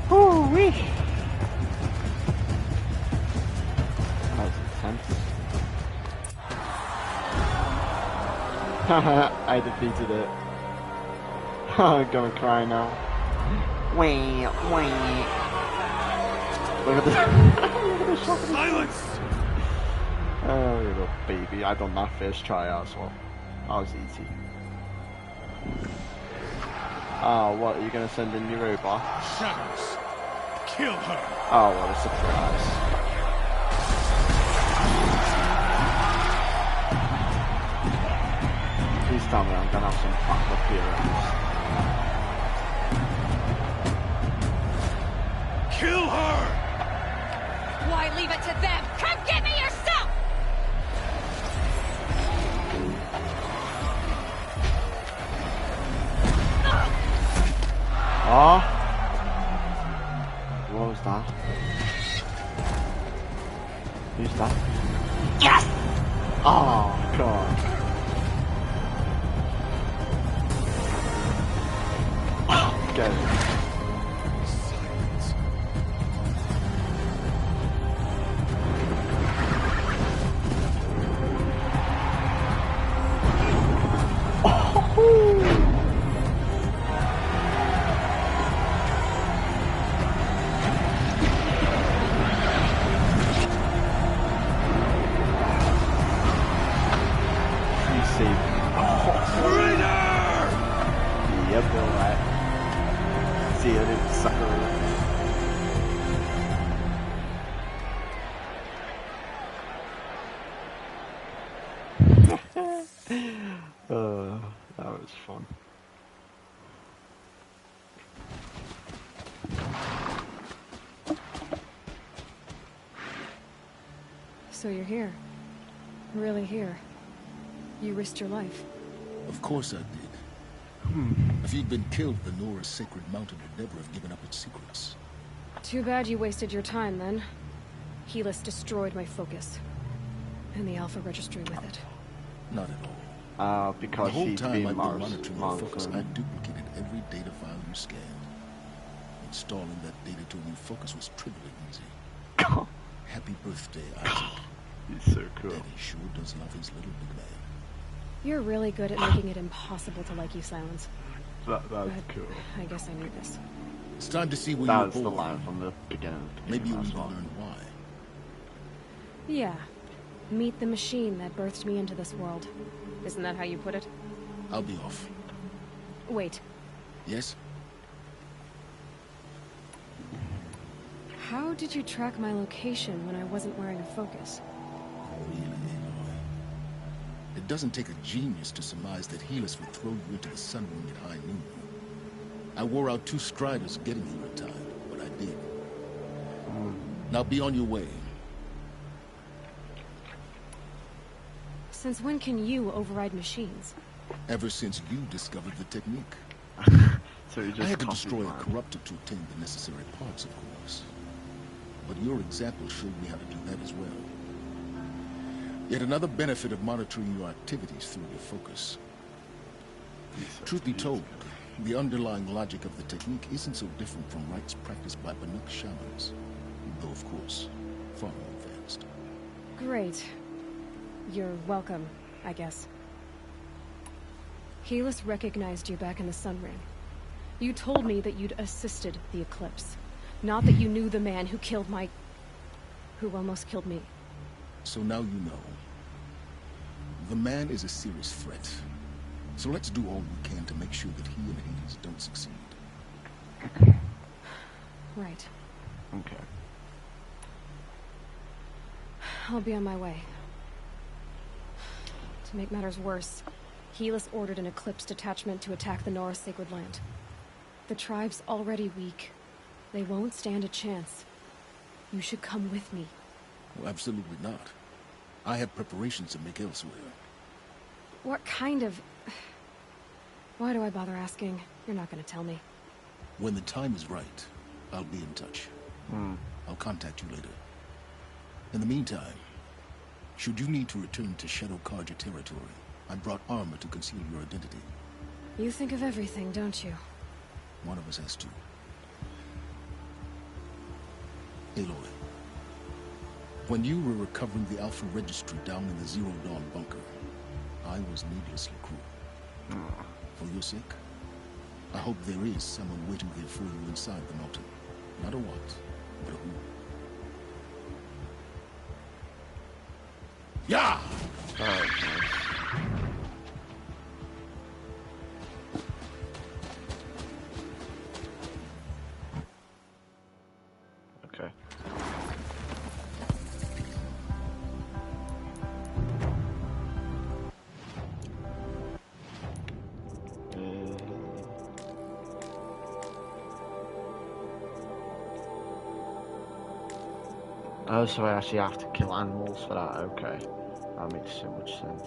Speaker 1: Hoo-wee! That was intense. I defeated it. I'm gonna cry now. Wait. Look at this.
Speaker 6: Silence!
Speaker 1: Oh, little baby. I done that first try as well. That was easy. Oh, what? Are you gonna send in your robot?
Speaker 6: Shadows. Kill her!
Speaker 1: Oh, what a surprise. Please tell me I'm gonna have some backup heroes.
Speaker 6: Kill her!
Speaker 2: Why leave it to them? Come get me yourself!
Speaker 1: Oh! What was that? Who's that? Yes! Oh, God. Get it. That was fun.
Speaker 2: So you're here. Really here. You risked your life.
Speaker 14: Of course I did. If you'd been killed, the Nora's sacred mountain would never have given up its secrets.
Speaker 2: Too bad you wasted your time, then. Helis destroyed my focus. And the Alpha Registry with it.
Speaker 14: Not at all.
Speaker 1: Because
Speaker 14: the whole
Speaker 1: he's
Speaker 14: time
Speaker 1: been
Speaker 14: I've been monitoring your focus, I duplicated every data file you scanned. Installing that data to a new focus was trivially easy. Happy birthday, Isaac.
Speaker 1: He's so cool.
Speaker 14: Daddy sure does love his little big man.
Speaker 2: You're really good at making it impossible to like you, Silence.
Speaker 1: That's cool.
Speaker 2: I guess I knew this.
Speaker 14: It's time to see where
Speaker 1: that
Speaker 14: you were
Speaker 1: was
Speaker 14: born.
Speaker 1: the line from the beginning.
Speaker 14: Maybe you'll even learn why.
Speaker 2: Yeah. Meet the machine that birthed me into this world. Isn't that how you put it?
Speaker 14: I'll be off.
Speaker 2: Wait.
Speaker 14: Yes?
Speaker 2: How did you track my location when I wasn't wearing a focus?
Speaker 14: Really, Aloy? It doesn't take a genius to surmise that Helis would throw you into the sun ring at high noon. I wore out 2 striders getting here in time, but I did. Now be on your way.
Speaker 2: Since when can you override machines?
Speaker 14: Ever since you discovered the technique.
Speaker 1: So you just
Speaker 14: I had to destroy a corruptor to obtain the necessary parts, of course. But your example showed me how to do that as well. Yet another benefit of monitoring your activities through your focus. Truth be told, the underlying logic of the technique isn't so different from rites practiced by Banuk shamans. Though, of course, far more advanced.
Speaker 2: Great. You're welcome, I guess. Helis recognized you back in the Sun Ring. You told me that you'd assisted the Eclipse. Not that you knew the man who killed my... who almost killed me.
Speaker 14: So now you know. The man is a serious threat. So let's do all we can to make sure that he and Hades don't succeed.
Speaker 2: Right.
Speaker 1: Okay.
Speaker 2: I'll be on my way. To make matters worse, Helis ordered an Eclipse detachment to attack the Nora Sacred Land. The tribe's already weak. They won't stand a chance. You should come with me.
Speaker 14: Well, absolutely not. I have preparations to make elsewhere.
Speaker 2: What kind of... Why do I bother asking? You're not gonna tell me.
Speaker 14: When the time is right, I'll be in touch. I'll contact you later. In the meantime, should you need to return to Shadow Karja territory, I brought armor to conceal your identity.
Speaker 2: You think of everything, don't you?
Speaker 14: One of us has to. Aloy, when you were recovering the Alpha Registry down in the Zero Dawn bunker, I was needlessly cruel. For your sake, I hope there is someone waiting there for you inside the mountain. Not a what, but a who. Yeah!
Speaker 1: Okay. Oh, so I actually have to kill animals for that, okay. That makes so much sense.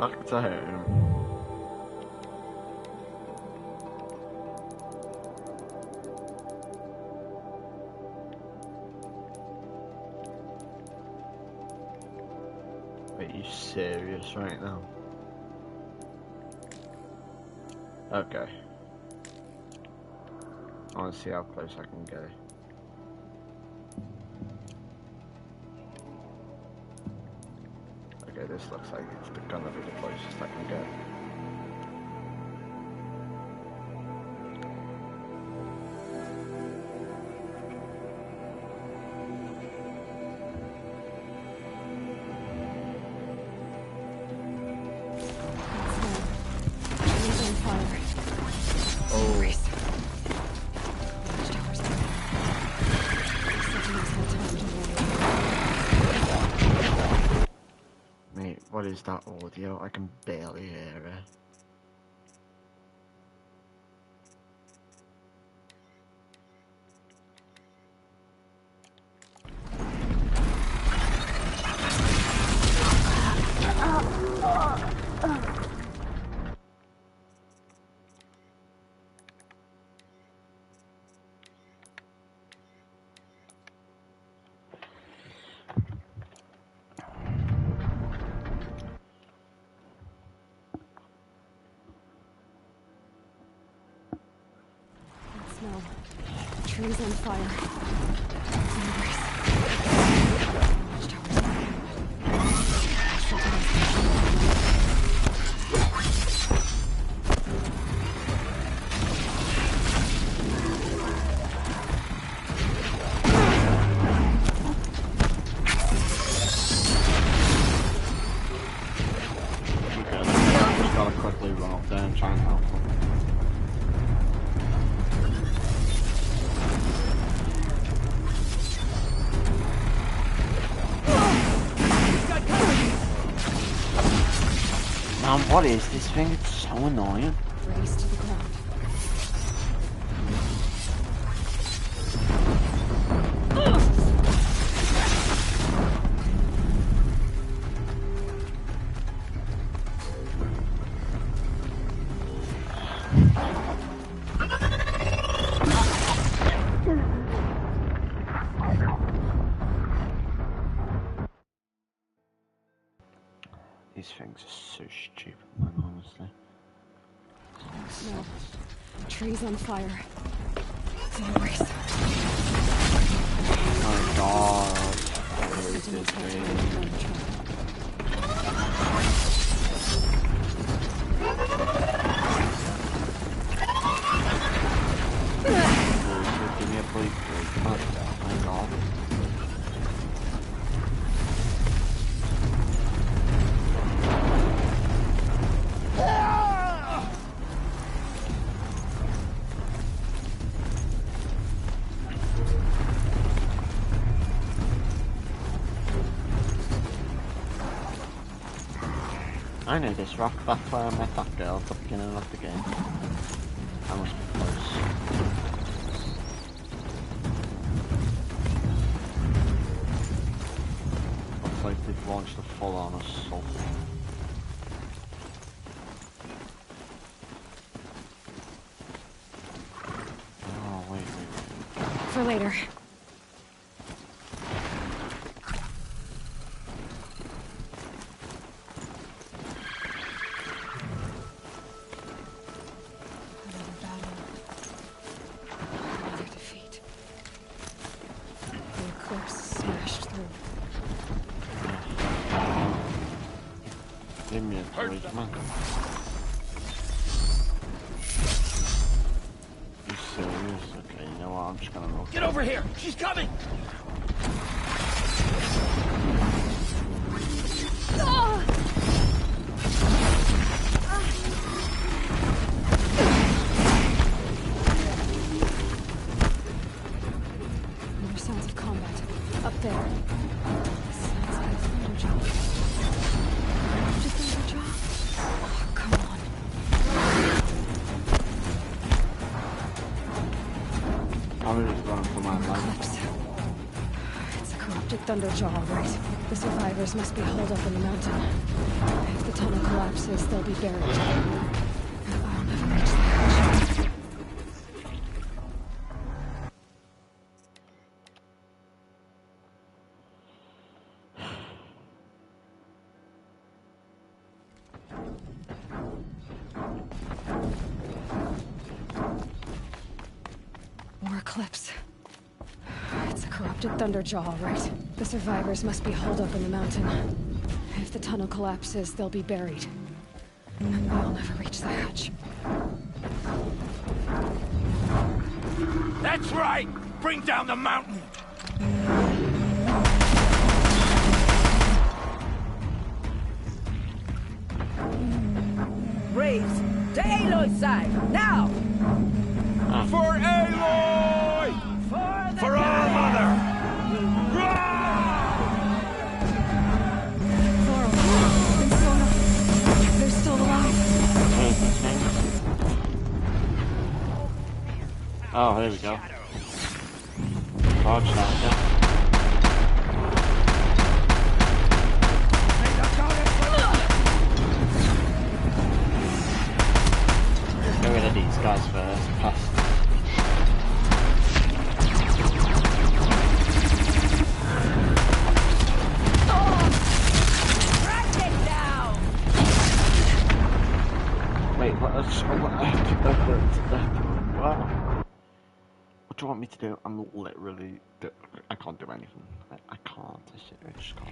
Speaker 1: Back to home. Are you serious right now? Okay. I want to see how close I can go. Okay, this looks like it's gonna be the closest I can go. What is that audio? I can barely hear it.
Speaker 2: Trees on fire.
Speaker 1: Just gotta quickly run up there and try and help them. Man, what is this thing? It's so annoying.
Speaker 2: Race to the ground.
Speaker 1: These things are so stupid, man, honestly.
Speaker 2: No. Trees on fire. It's in a race.
Speaker 1: Oh god. What is this thing? Give me a break. Oh my god. I know this rock, that's where I met that girl at the beginning of the game. I must be close. Looks like they've launched a full-on assault. Oh, wait.
Speaker 2: For later.
Speaker 4: Get over here! She's coming!
Speaker 2: More sounds of combat. Up there. Sounds like a thunder job. Just a thunder job? Oh, come on.
Speaker 1: I'm just running for my life.
Speaker 2: It's a corrupt corrupted Thunderjaw, right? The survivors must be holed up in the mountain. If the tunnel collapses, they'll be buried. I'll never reach the hatch. More Eclipse. It's a corrupted Thunderjaw, right? The survivors must be holed up in the mountain. If the tunnel collapses, they'll be buried. I'll never reach the hatch.
Speaker 6: That's right! Bring down the mountain!
Speaker 3: Braves, to Aloy's side, now!
Speaker 6: For Aloy! For our mother!
Speaker 2: They're still alive.
Speaker 1: Oh, there we go. Dodge that, yeah. Get rid of these guys first. Past. Wait, what do you want me to do? I'm literally... I can't do anything. I can't. I just can't.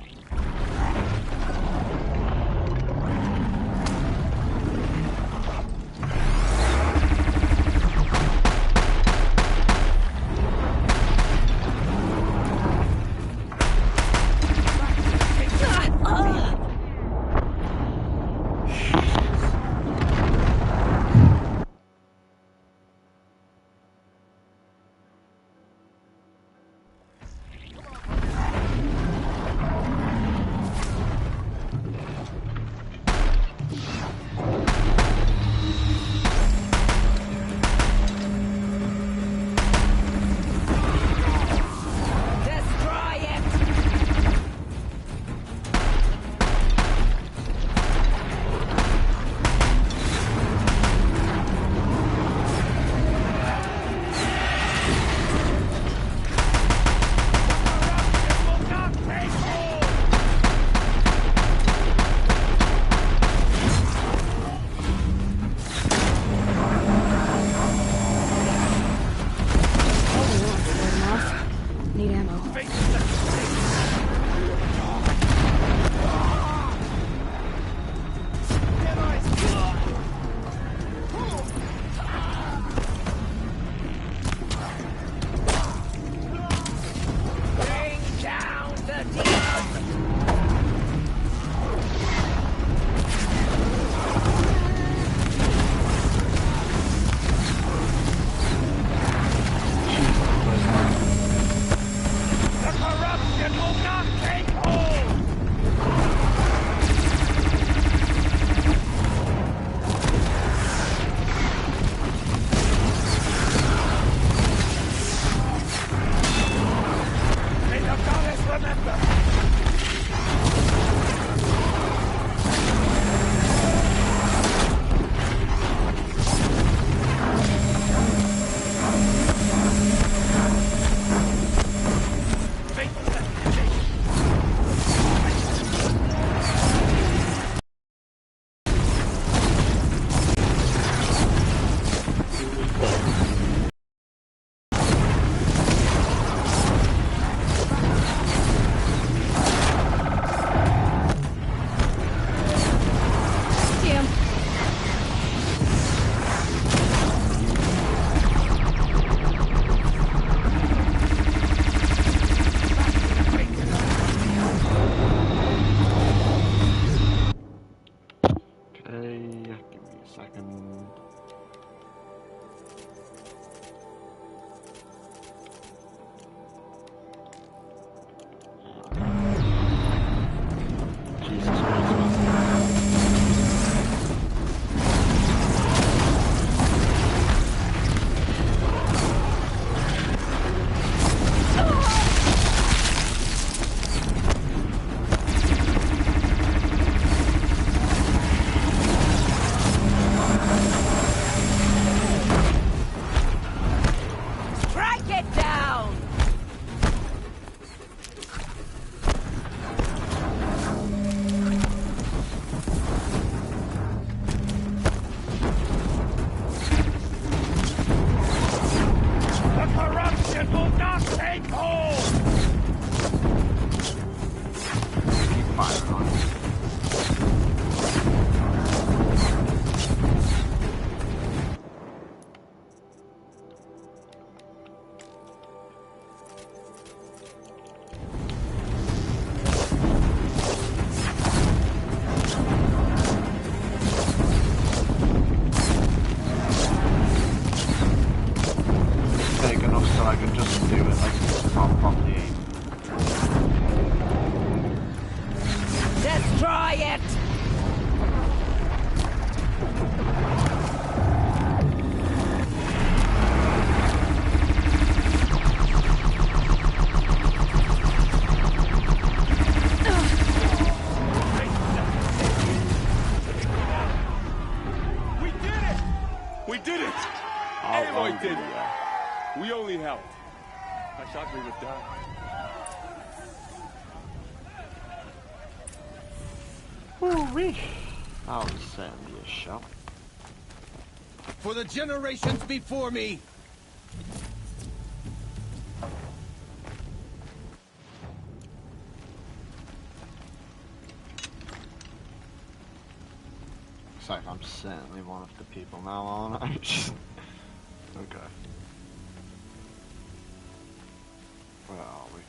Speaker 10: We did it! Aloy did it! We only helped. I thought we would die.
Speaker 1: Ooh-wee. That was certainly a shot.
Speaker 4: For the generations before me!
Speaker 1: Looks like I'm certainly one of the people now, aren't I? Okay. Where are we?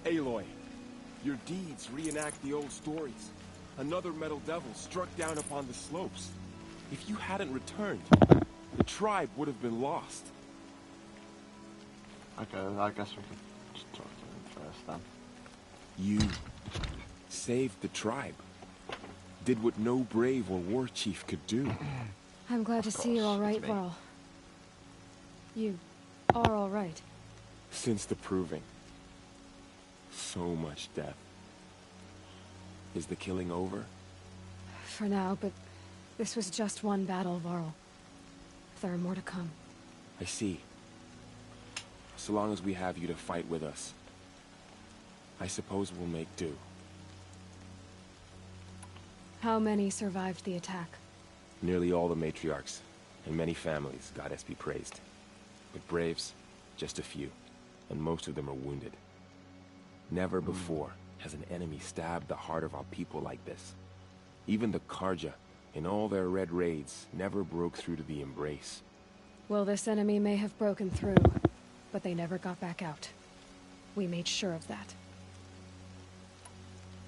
Speaker 10: Aloy, your deeds reenact the old stories. Another metal devil struck down upon the slopes. If you hadn't returned, the tribe would have been lost.
Speaker 1: Okay, I guess we could just talk to him first then.
Speaker 10: You saved the tribe. Did what no brave or war chief could do.
Speaker 2: I'm glad to see you're all right, Varl. You are all right.
Speaker 10: Since the proving. So much death. Is the killing over?
Speaker 2: For now, but this was just one battle, Varl. There are more to come.
Speaker 10: I see. So long as we have you to fight with us, I suppose we'll make do.
Speaker 2: How many survived the attack?
Speaker 10: Nearly all the matriarchs, and many families, goddess be praised. But braves, just a few, and most of them are wounded. Never before has an enemy stabbed the heart of our people like this. Even the Karja, in all their red raids, never broke through to the embrace.
Speaker 2: Well, this enemy may have broken through, but they never got back out. We made sure of that.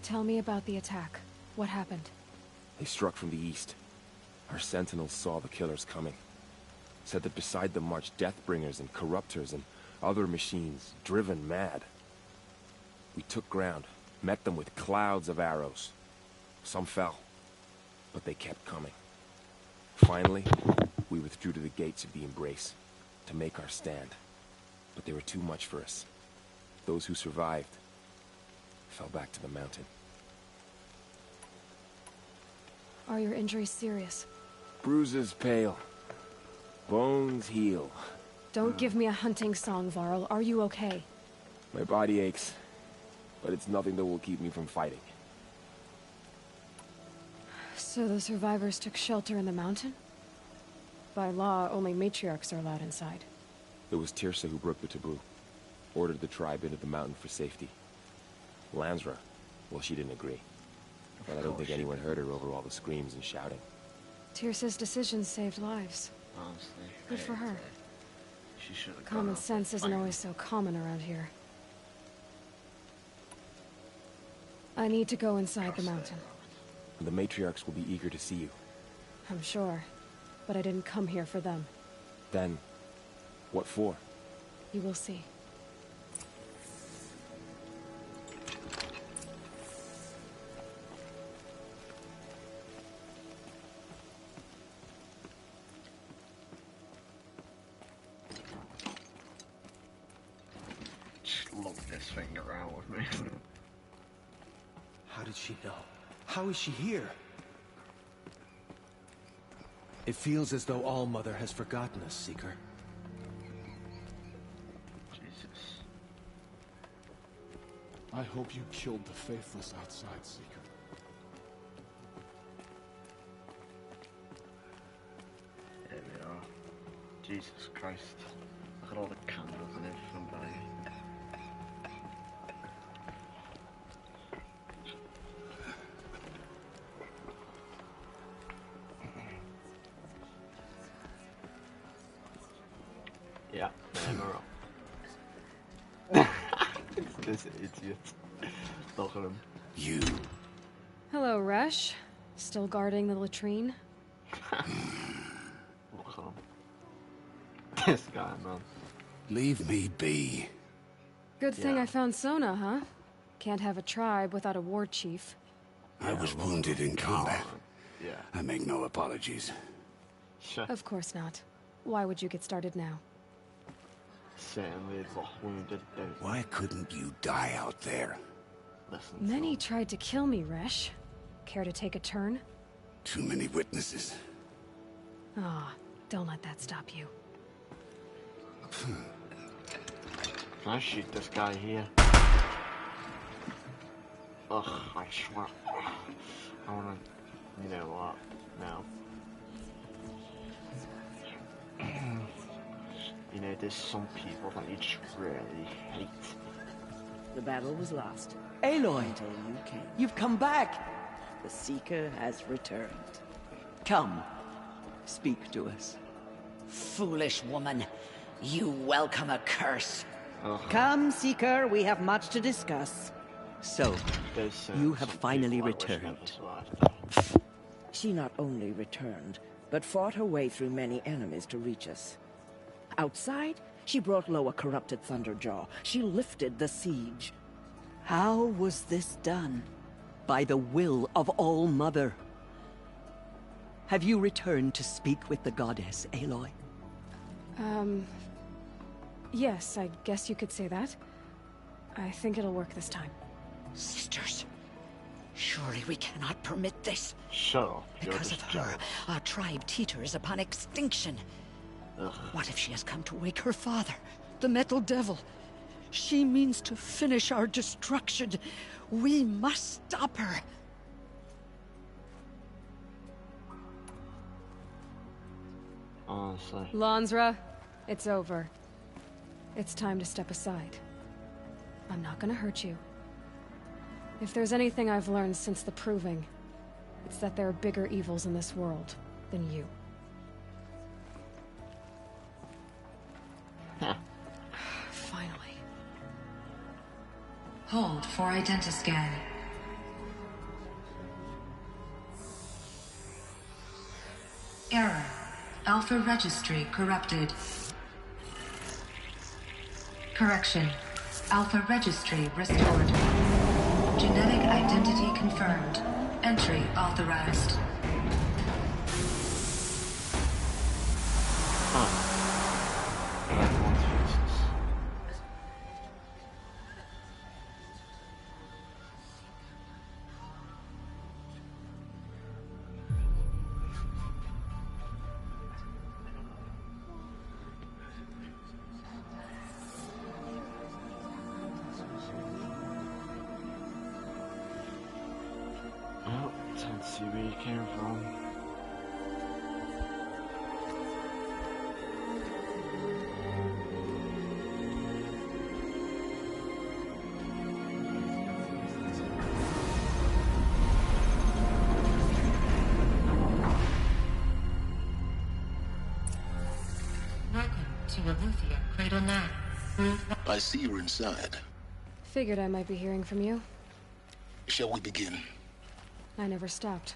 Speaker 2: Tell me about the attack. What happened?
Speaker 10: They struck from the east. Our sentinels saw the killers coming. Said that beside them marched Deathbringers and Corruptors and other machines, driven mad. We took ground, met them with clouds of arrows. Some fell, but they kept coming. Finally, we withdrew to the gates of the Embrace, to make our stand. But they were too much for us. Those who survived fell back to the mountain.
Speaker 2: Are your injuries serious?
Speaker 10: Bruises pale. Bones heal.
Speaker 2: Don't give me a hunting song, Varl. Are you okay?
Speaker 10: My body aches, but it's nothing that will keep me from fighting.
Speaker 2: So the survivors took shelter in the mountain? By law, only matriarchs are allowed inside.
Speaker 10: It was Tirsa who broke the taboo. Ordered the tribe into the mountain for safety. Lansra, well, she didn't agree. But I don't think anyone heard her over all the screams and shouting.
Speaker 2: Tirsa's decisions saved lives.
Speaker 1: Honestly.
Speaker 2: Good for her.
Speaker 1: She should have
Speaker 2: Common sense isn't always so common around here. I need to go inside the mountain.
Speaker 10: The matriarchs will be eager to see you.
Speaker 2: I'm sure. But I didn't come here for them.
Speaker 10: Then, what for?
Speaker 2: You will see.
Speaker 1: Just look this finger out with me.
Speaker 4: How did she know? How is she here? It feels as though All-Mother has forgotten us, Seeker.
Speaker 1: Jesus.
Speaker 17: I hope you killed the faithless outside, Seeker.
Speaker 1: Here we are. Jesus Christ. Look at all the candles and everything by you. Yeah, we're up. This idiot. Look at him.
Speaker 14: You.
Speaker 2: Hello, Resh. Still guarding the latrine?
Speaker 1: Look at him. This guy, man.
Speaker 14: Leave me be.
Speaker 2: Good thing I found Sona, huh? Can't have a tribe without a war chief.
Speaker 14: I was wounded in combat.
Speaker 1: Yeah.
Speaker 14: I make no apologies.
Speaker 1: Sure.
Speaker 2: Of course not. Why would you get started now?
Speaker 1: Certainly look wounded.
Speaker 14: Why couldn't you die out there?
Speaker 1: Listen.
Speaker 2: Many tried to kill me, Resh. Care to take a turn?
Speaker 14: Too many witnesses.
Speaker 2: Ah, don't let that stop you.
Speaker 1: Can I shoot this guy here? Ugh, I swear. I wanna... You know what? No. You know, there's some people that you just really hate.
Speaker 3: The battle was lost.
Speaker 18: Aloy!
Speaker 3: Until you came.
Speaker 18: You've come back!
Speaker 3: The Seeker has returned.
Speaker 18: Come. Speak to us.
Speaker 3: Foolish woman. You welcome a curse.
Speaker 1: Ugh.
Speaker 3: Come, Seeker, we have much to discuss.
Speaker 18: So, you have finally returned.
Speaker 3: She not only returned, but fought her way through many enemies to reach us. Outside, she brought low a corrupted Thunderjaw. She lifted the siege.
Speaker 18: How was this done? By the will of All-Mother. Have you returned to speak with the goddess, Aloy?
Speaker 2: Yes, I guess you could say that. I think it'll work this time.
Speaker 3: Sisters, surely we cannot permit this.
Speaker 1: Shut up.
Speaker 3: Because of her, our tribe teeters upon extinction.
Speaker 1: Ugh.
Speaker 3: What if she has come to wake her father, the Metal Devil? She means to finish our destruction. We must stop her.
Speaker 1: Honestly.
Speaker 2: Lansra, it's over. It's time to step aside. I'm not gonna hurt you. If there's anything I've learned since the Proving, it's that there are bigger evils in this world than you. Finally.
Speaker 7: Hold for identiscan. Error. Alpha registry corrupted. Correction. Alpha registry restored. Genetic identity confirmed. Entry authorized.
Speaker 1: Oh, time to see where you came from.
Speaker 7: Welcome to Aletheia Cradle 9.
Speaker 14: I see you're inside.
Speaker 2: Figured I might be hearing from you.
Speaker 14: Shall we begin?
Speaker 2: I never stopped.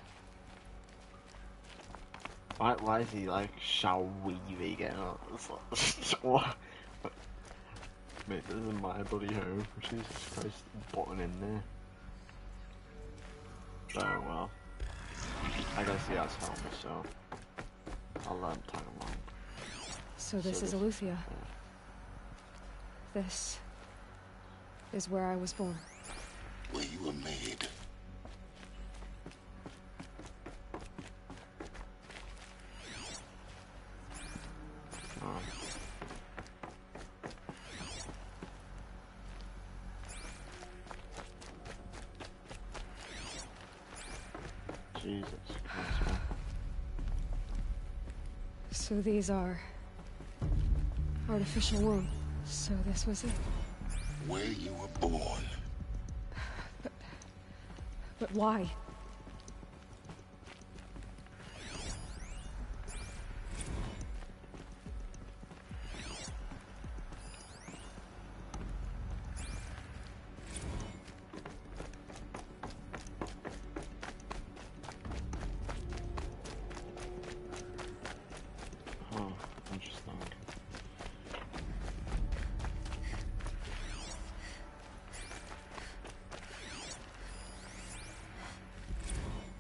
Speaker 1: Why is he like, shall we begin? What? Mate, this is my bloody home. Jesus Christ, button in there. Oh well. I guess he has helmet, so I'll let him tag along.
Speaker 2: So this is Aletheia. This is where I was born.
Speaker 14: Where you were made.
Speaker 1: Jesus Christ, man.
Speaker 2: So these are artificial womb. So this was it.
Speaker 14: Where you were born.
Speaker 2: But why?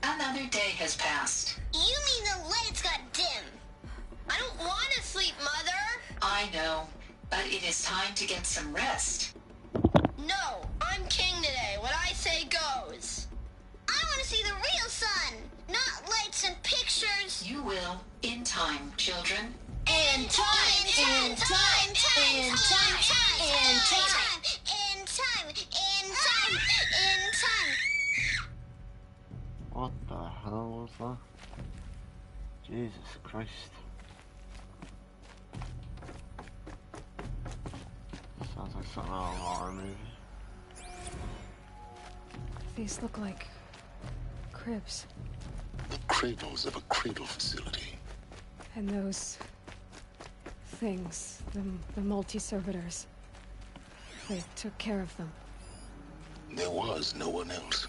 Speaker 5: Another day has passed.
Speaker 21: You mean the lights got dim? I don't want to sleep, Mother!
Speaker 5: I know, but it is time to get some rest.
Speaker 21: No, I'm king today. What I say goes. I want to see the real sun, not lights and pictures.
Speaker 5: You will, in time, children.
Speaker 21: In time, in time, in time, in time, in time, in time, in time.
Speaker 1: What the hell was that? Jesus Christ. Sounds like something out of a horror movie.
Speaker 2: These look like cribs.
Speaker 14: The cradles of a cradle facility.
Speaker 2: And those things, the multi-servitors, they took care of them.
Speaker 14: There was no one else.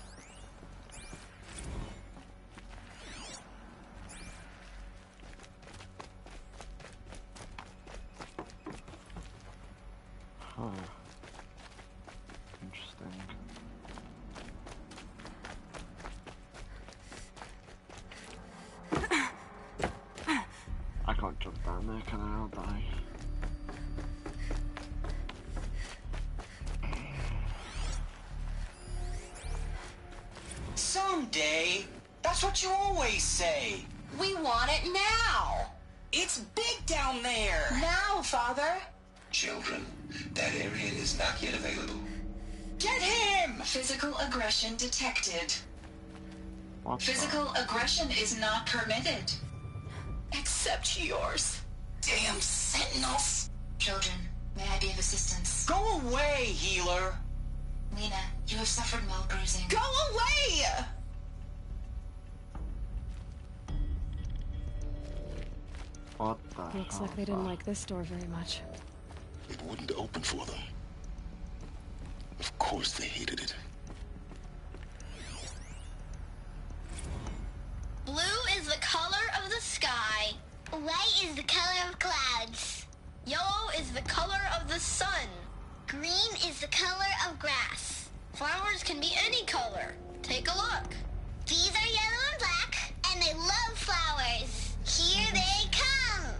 Speaker 1: Huh. Interesting. I can't jump down there, can I? I'll die.
Speaker 11: Someday. That's what you always say. We want it now. It's big down there. Now, Father.
Speaker 16: Children, that area is not yet available.
Speaker 11: Get him!
Speaker 5: Physical aggression detected.
Speaker 1: What
Speaker 5: Physical aggression is not permitted.
Speaker 11: Except yours. Damn sentinels.
Speaker 5: Children, may I be of assistance?
Speaker 11: Go away, healer.
Speaker 5: Lena, you have suffered mild bruising.
Speaker 11: Go away!
Speaker 1: What the
Speaker 2: Looks like they didn't like this door very much.
Speaker 14: It wouldn't open for them. Of course they hated it.
Speaker 21: Blue is the color of the sky. White is the color of clouds. Yellow is the color of the sun. Green is the color of grass. Flowers can be any color. Take a look. These are yellow and black, and they love flowers. Here they come.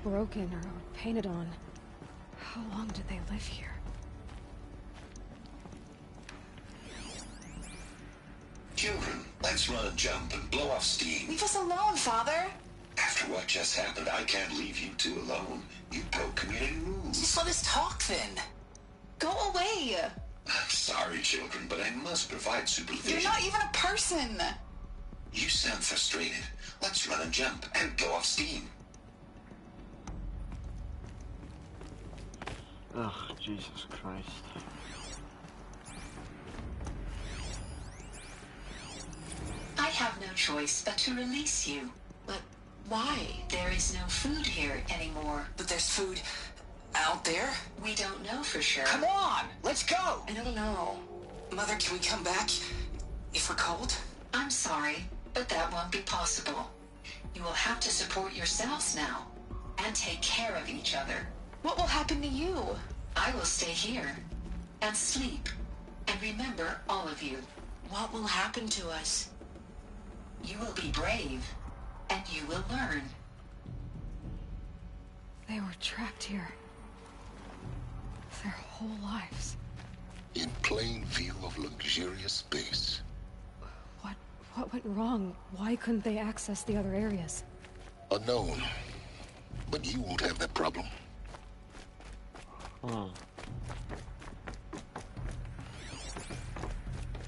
Speaker 2: Broken or painted on. How long did they live here?
Speaker 16: Children, let's run a jump and blow off steam.
Speaker 11: Leave us alone, Father.
Speaker 16: After what just happened, I can't leave you two alone. You broke community rules.
Speaker 11: Just let us talk then. Go away.
Speaker 16: I'm sorry, children, but I must provide supervision.
Speaker 11: You're not even a person.
Speaker 16: You sound frustrated. Let's run and jump and blow off steam.
Speaker 1: Ugh, Jesus Christ.
Speaker 5: I have no choice but to release you. But why? There is no food here anymore.
Speaker 11: But there's food out there?
Speaker 5: We don't know for sure.
Speaker 11: Come on, let's go.
Speaker 5: I don't know.
Speaker 11: Mother, can we come back if we're cold?
Speaker 5: I'm sorry, but that won't be possible. You will have to support yourselves now and take care of each other.
Speaker 11: What will happen to you?
Speaker 5: I will stay here and sleep and remember all of you.
Speaker 11: What will happen to us?
Speaker 5: You will be brave and you will learn.
Speaker 2: They were trapped here. Their whole lives.
Speaker 14: In plain view of luxurious space.
Speaker 2: What went wrong? Why couldn't they access the other areas?
Speaker 14: Unknown. But you won't have that problem.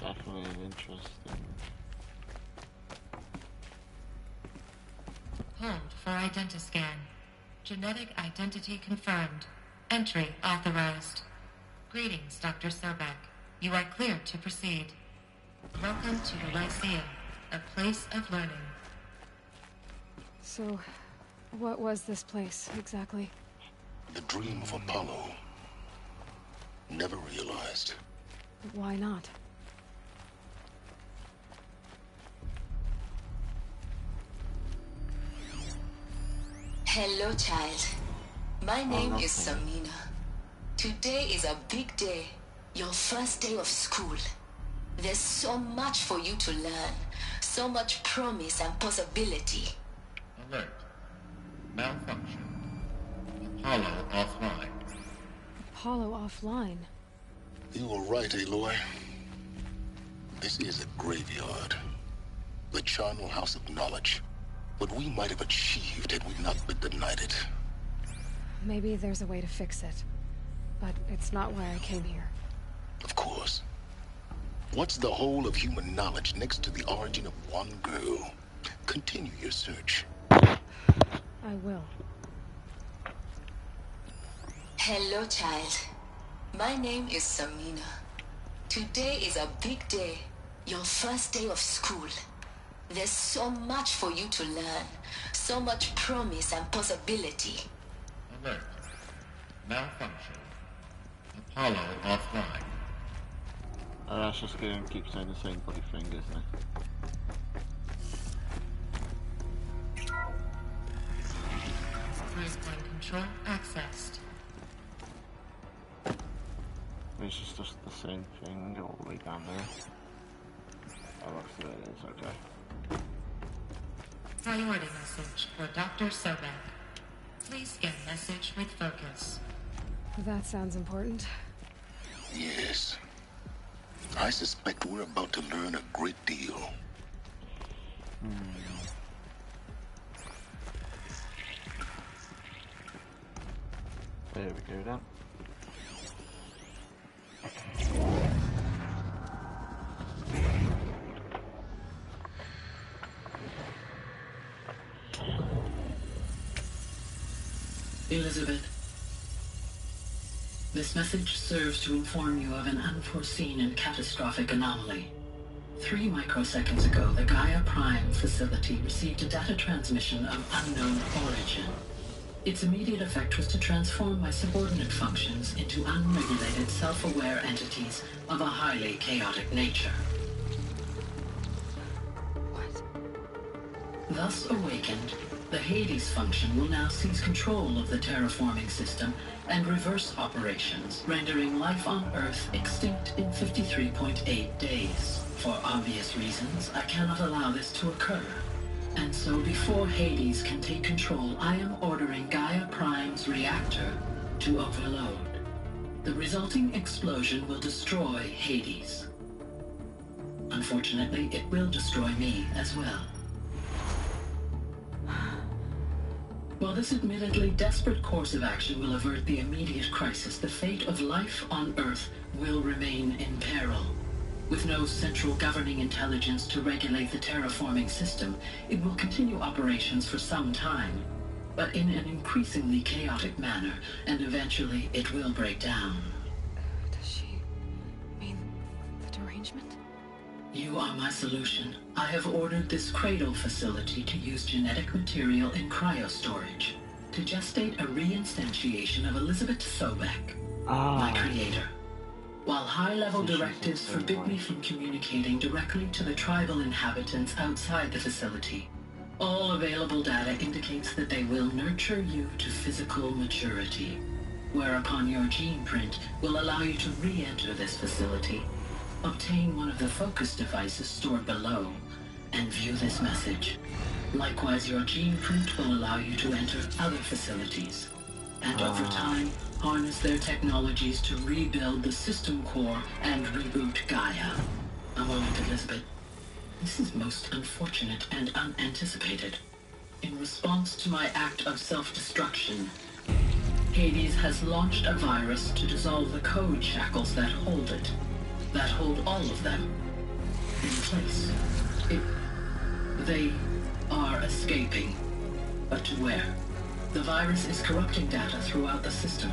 Speaker 1: Definitely interesting.
Speaker 20: Hold for identiscan. Genetic identity confirmed. Entry authorized. Greetings, Dr. Sobek. You are cleared to proceed. Welcome to the Lyceum, a place of learning.
Speaker 2: So, what was this place, exactly?
Speaker 14: The dream of Apollo. Never realized.
Speaker 2: Why not?
Speaker 5: Hello, child. My name is Samina. Today is a big day. Your first day of school. There's so much for you to learn. So much promise and possibility.
Speaker 9: Alert. Malfunction. Apollo offline.
Speaker 2: Apollo offline?
Speaker 14: You were right, Aloy. This is a graveyard. The charnel house of knowledge. What we might have achieved had we not been denied it.
Speaker 2: Maybe there's a way to fix it. But it's not why I came here.
Speaker 14: Of course. What's the whole of human knowledge next to the origin of one girl? Continue your search.
Speaker 2: I will.
Speaker 5: Hello, child. My name is Samina. Today is a big day. Your first day of school. There's so much for you to learn. So much promise and possibility.
Speaker 9: Alert. Malfunction. Apollo offline.
Speaker 1: That's just going to keep saying the same bloody thing, isn't it?
Speaker 20: Baseline control accessed.
Speaker 1: This is just the same thing all the way down there. Oh, look, there it is, okay.
Speaker 20: Priority message for Dr. Sobek. Please scan message with focus.
Speaker 2: That sounds important.
Speaker 14: Yes. I suspect we're about to learn a great deal.
Speaker 1: There we go then.
Speaker 15: Elizabeth, this message serves to inform you of an unforeseen and catastrophic anomaly. 3 microseconds ago, the Gaia Prime facility received a data transmission of unknown origin. Its immediate effect was to transform my subordinate functions into unregulated, self-aware entities of a highly chaotic nature.
Speaker 2: What?
Speaker 15: Thus awakened, the Hades function will now seize control of the terraforming system and reverse operations, rendering life on Earth extinct in 53.8 days. For obvious reasons, I cannot allow this to occur. And so before Hades can take control, I am ordering Gaia Prime's reactor to overload. The resulting explosion will destroy Hades. Unfortunately, it will destroy me as well. While this admittedly desperate course of action will avert the immediate crisis, the fate of life on Earth will remain in peril. With no central governing intelligence to regulate the terraforming system, it will continue operations for some time, but in an increasingly chaotic manner, and eventually it will break down.
Speaker 2: Does she mean the derangement?
Speaker 15: You are my solution. I have ordered this cradle facility to use genetic material in cryostorage to gestate a reinstantiation of Elizabeth Sobek, my creator. While high-level directives forbid me from communicating directly to the tribal inhabitants outside the facility, all available data indicates that they will nurture you to physical maturity, whereupon your gene print will allow you to re-enter this facility, obtain one of the focus devices stored below, and view this message. Likewise, your gene print will allow you to enter other facilities, and over time, harness their technologies to rebuild the system core and reboot Gaia. A moment, Elizabeth. This is most unfortunate and unanticipated. In response to my act of self-destruction, Hades has launched a virus to dissolve the code shackles that hold it, that hold all of them in place. They are escaping, but to where? The virus is corrupting data throughout the system.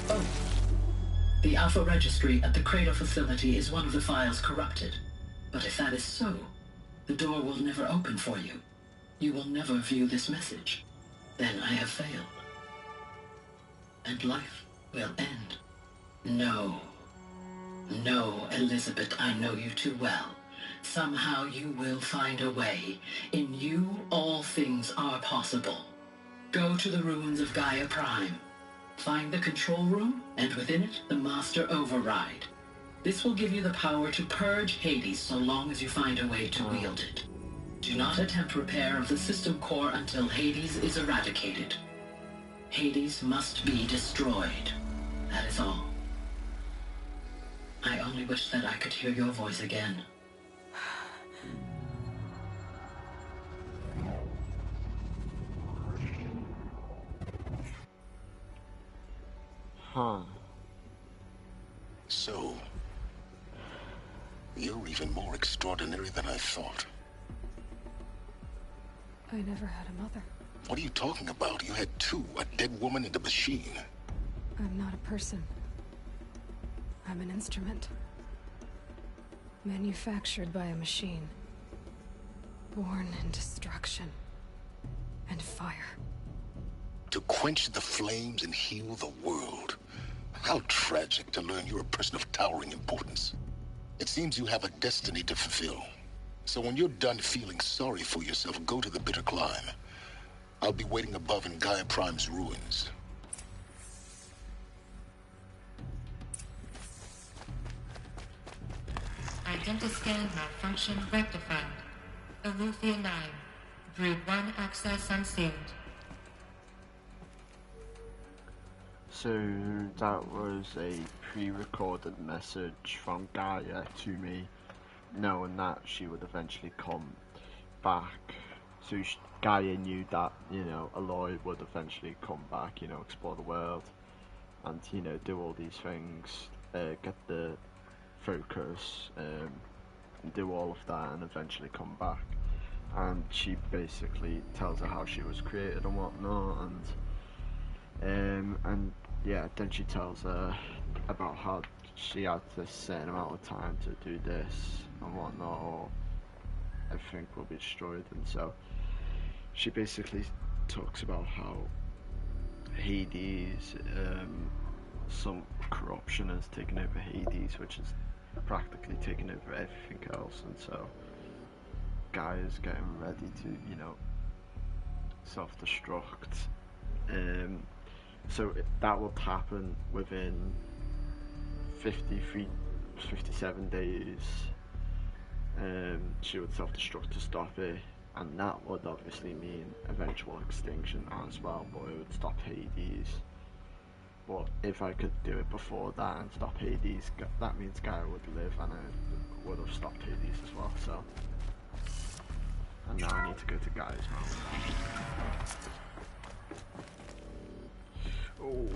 Speaker 15: Oh. The Alpha Registry at the Cradle facility is one of the files corrupted. But if that is so, the door will never open for you. You will never view this message. Then I have failed. And life will end. No. No, Elizabeth, I know you too well. Somehow you will find a way. In you, all things are possible. Go to the ruins of Gaia Prime. Find the control room, and within it, the Master Override. This will give you the power to purge Hades so long as you find a way to wield it. Do not attempt repair of the system core until Hades is eradicated. Hades must be destroyed. That is all. only wish that I could hear your voice again.
Speaker 1: Huh.
Speaker 14: So, you're even more extraordinary than I thought.
Speaker 2: I never had a mother.
Speaker 14: What are you talking about? You had two, a dead woman and a machine.
Speaker 2: I'm not a person. I'm an instrument. Manufactured by a machine. Born in destruction and fire.
Speaker 14: To quench the flames and heal the world. How tragic to learn you're a person of towering importance. It seems you have a destiny to fulfill. So when you're done feeling sorry for yourself, go to the bitter climb. I'll be waiting above in Gaia Prime's ruins.
Speaker 20: Identiscan malfunction rectified. Alufia 9. Brood 1 access unsealed.
Speaker 1: So that was a pre-recorded message from Gaia to me, knowing that she would eventually come back. So Gaia knew that, you know, Aloy would eventually come back, you know, explore the world, and, you know, do all these things, get the focus, and do all of that, and eventually come back. And she basically tells her how she was created and whatnot, and yeah, then she tells her about how she had this certain amount of time to do this and whatnot, or everything will be destroyed. And so she basically talks about how Hades, some corruption has taken over Hades, which is practically taken over everything else, and so Gaia's getting ready to, you know, self-destruct. So that will happen within 57 days. She would self-destruct to stop it, and that would obviously mean eventual extinction as well, but it would stop Hades. But if I could do it before that and stop Hades, that means Gaia would live, and I would have stopped Hades as well. So, and now I need to go to Gaia's mouth. Oh.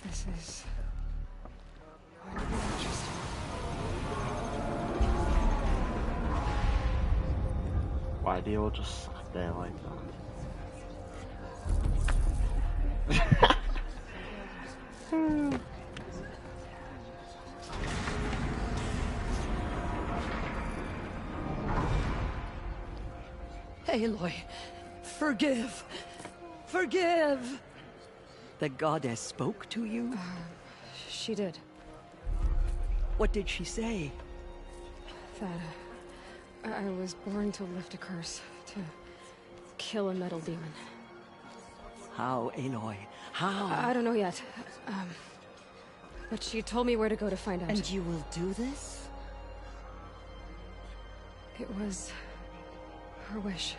Speaker 2: This is going to be interesting.
Speaker 1: Why do you all just sit there like that?
Speaker 18: Aloy, forgive! Forgive! The goddess spoke to you?
Speaker 2: She did.
Speaker 18: What did she say?
Speaker 2: That I was born to lift a curse, to kill a metal demon.
Speaker 18: How, Aloy? How?
Speaker 2: I don't know yet. But she told me where to go to find out.
Speaker 18: And you will do this?
Speaker 2: It was her wish.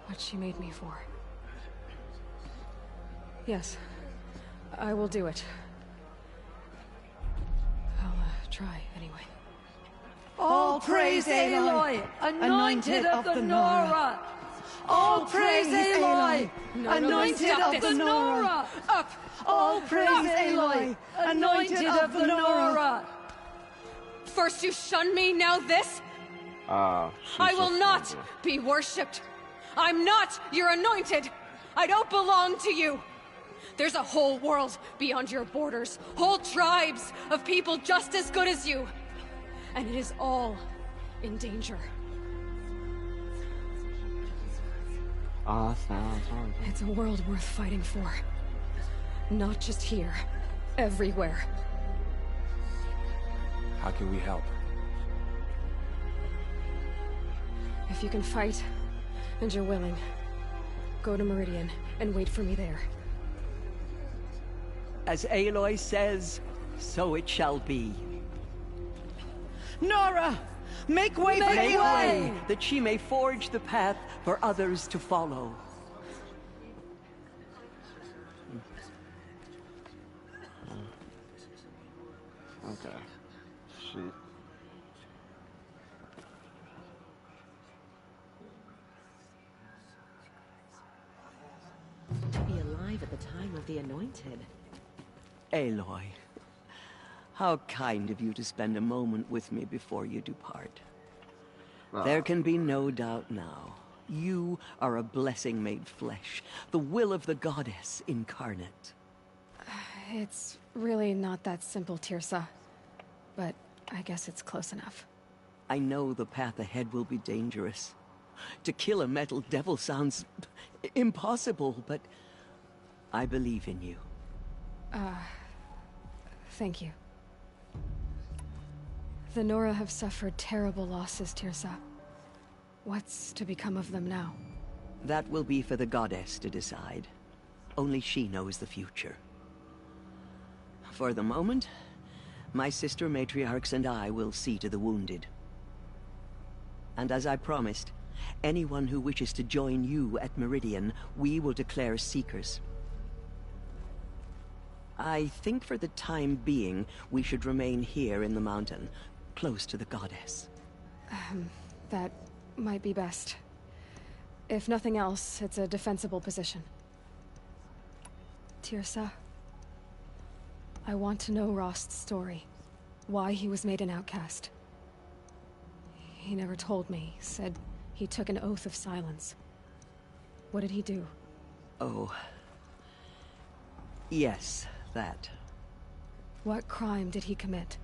Speaker 2: What she made me for. Yes, I will do it. I'll try anyway.
Speaker 18: All praise Aloy, anointed of the Nora! All praise Aloy, anointed of the Nora!
Speaker 2: Up!
Speaker 18: All praise Aloy, anointed of the Nora!
Speaker 2: First you shun me, now this? I will not be worshipped. I'm not your anointed. I don't belong to you. There's a whole world beyond your borders, whole tribes of people just as good as you. And it is all in danger. It's a world worth fighting for. Not just here, everywhere.
Speaker 10: How can we help?
Speaker 2: If you can fight, and you're willing, Go to Meridian, and wait for me there.
Speaker 18: As Aloy says, so it shall be.
Speaker 3: Nora! Make way for
Speaker 18: Make
Speaker 3: Aloy!
Speaker 18: way, that she may forge the path for others to follow.
Speaker 1: Okay. Shoot.
Speaker 8: To be alive at the time of the Anointed.
Speaker 18: Aloy, how kind of you to spend a moment with me before you depart. There can be no doubt now. You are a blessing made flesh, the will of the goddess incarnate.
Speaker 2: It's really not that simple, Tirsa. But I guess it's close enough.
Speaker 18: I know the path ahead will be dangerous. To kill a metal devil sounds impossible, but I believe in you.
Speaker 2: Thank you. The Nora have suffered terrible losses, Tirsa. What's to become of them now?
Speaker 18: That will be for the goddess to decide. Only she knows the future. For the moment, my sister matriarchs and I will see to the wounded. And as I promised, anyone who wishes to join you at Meridian, we will declare seekers. I think for the time being, we should remain here in the mountain, close to the goddess.
Speaker 2: That might be best. If nothing else, it's a defensible position. Tirsa, I want to know Rost's story. Why he was made an outcast. He never told me. Said he took an oath of silence. What did he do?
Speaker 18: Oh. Yes, that.
Speaker 2: What crime did he commit?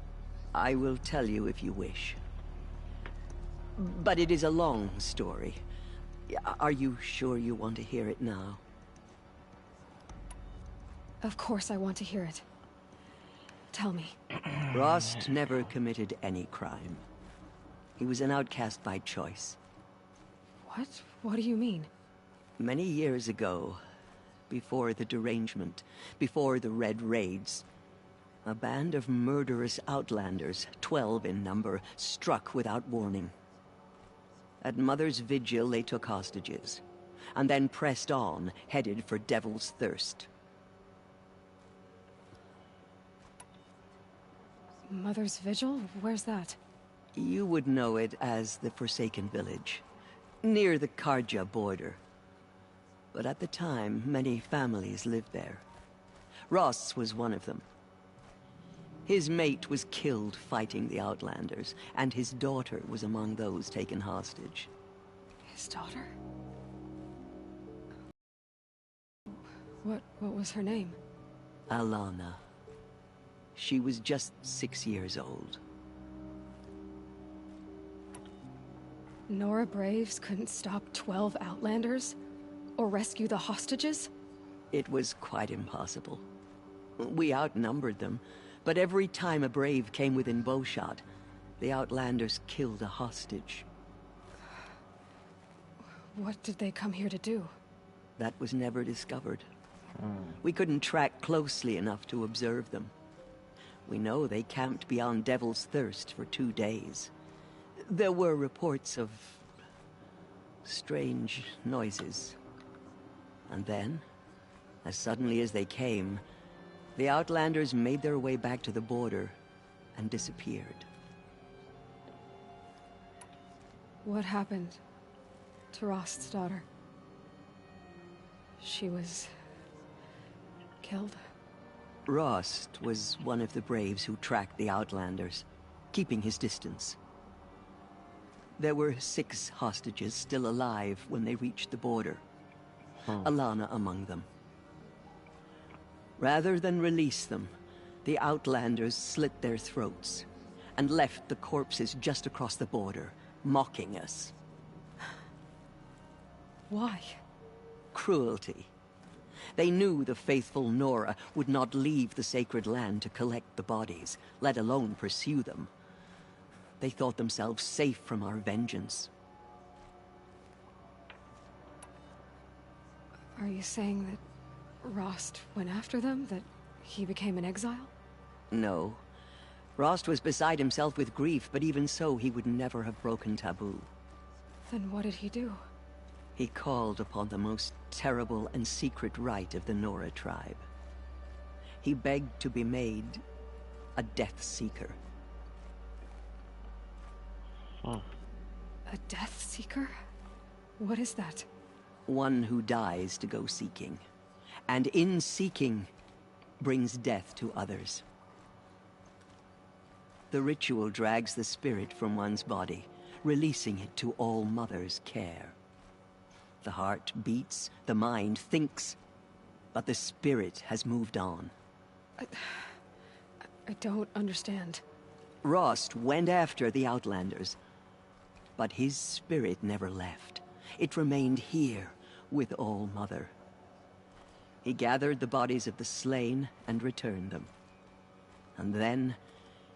Speaker 18: I will tell you if you wish. But it is a long story. Are you sure you want to hear it now?
Speaker 2: Of course I want to hear it. Tell me.
Speaker 18: Rost never committed any crime. He was an outcast by choice.
Speaker 2: What? What do you mean?
Speaker 18: Many years ago, before the derangement, before the Red Raids, a band of murderous outlanders, 12 in number, struck without warning. At Mother's Vigil, they took hostages, and then pressed on, headed for Devil's Thirst.
Speaker 2: Mother's Vigil? Where's that?
Speaker 18: You would know it as the Forsaken Village, near the Karja border. But at the time, many families lived there. Rost's was one of them. His mate was killed fighting the Outlanders, and his daughter was among those taken hostage.
Speaker 2: His daughter? What was her name?
Speaker 18: Alana. She was just 6 years old.
Speaker 2: Nora Braves couldn't stop 12 Outlanders? Or rescue the hostages?
Speaker 18: It was quite impossible. We outnumbered them, but every time a Brave came within bowshot, the Outlanders killed a hostage.
Speaker 2: What did they come here to do?
Speaker 18: That was never discovered. We couldn't track closely enough to observe them. We know they camped beyond Devil's Thirst for 2 days. There were reports of strange noises. And then, as suddenly as they came, the Outlanders made their way back to the border and disappeared.
Speaker 2: What happened to Rost's daughter? She was killed?
Speaker 18: Rost was one of the Braves who tracked the Outlanders, keeping his distance. There were 6 hostages still alive when they reached the border. Alana among them. Rather than release them, the Outlanders slit their throats and left the corpses just across the border, mocking us.
Speaker 2: Why?
Speaker 18: Cruelty. They knew the faithful Nora would not leave the sacred land to collect the bodies, let alone pursue them. They thought themselves safe from our vengeance.
Speaker 2: Are you saying that Rost went after them? That he became an exile?
Speaker 18: No. Rost was beside himself with grief, but even so, he would never have broken taboo.
Speaker 2: Then what did he do?
Speaker 18: He called upon the most terrible and secret rite of the Nora tribe. He begged to be made a Death Seeker.
Speaker 1: Oh.
Speaker 2: A Death Seeker? What is that?
Speaker 18: One who dies to go seeking, and in seeking, brings death to others. The ritual drags the spirit from one's body, releasing it to All Mother's care. The heart beats, the mind thinks, but the spirit has moved on.
Speaker 2: I don't understand.
Speaker 18: Rost went after the Outlanders, but his spirit never left. It remained here with All Mother. He gathered the bodies of the slain and returned them. And then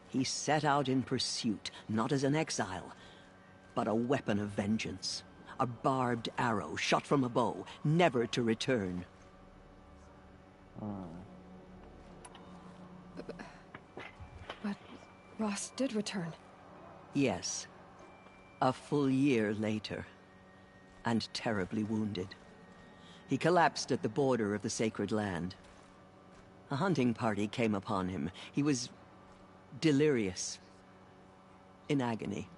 Speaker 18: he set out in pursuit, not as an exile, but a weapon of vengeance. A barbed arrow shot from a bow, never to return.
Speaker 2: But Rost did return.
Speaker 18: Yes. A full year later, and terribly wounded. He collapsed at the border of the sacred land. A hunting party came upon him. He was delirious, in agony.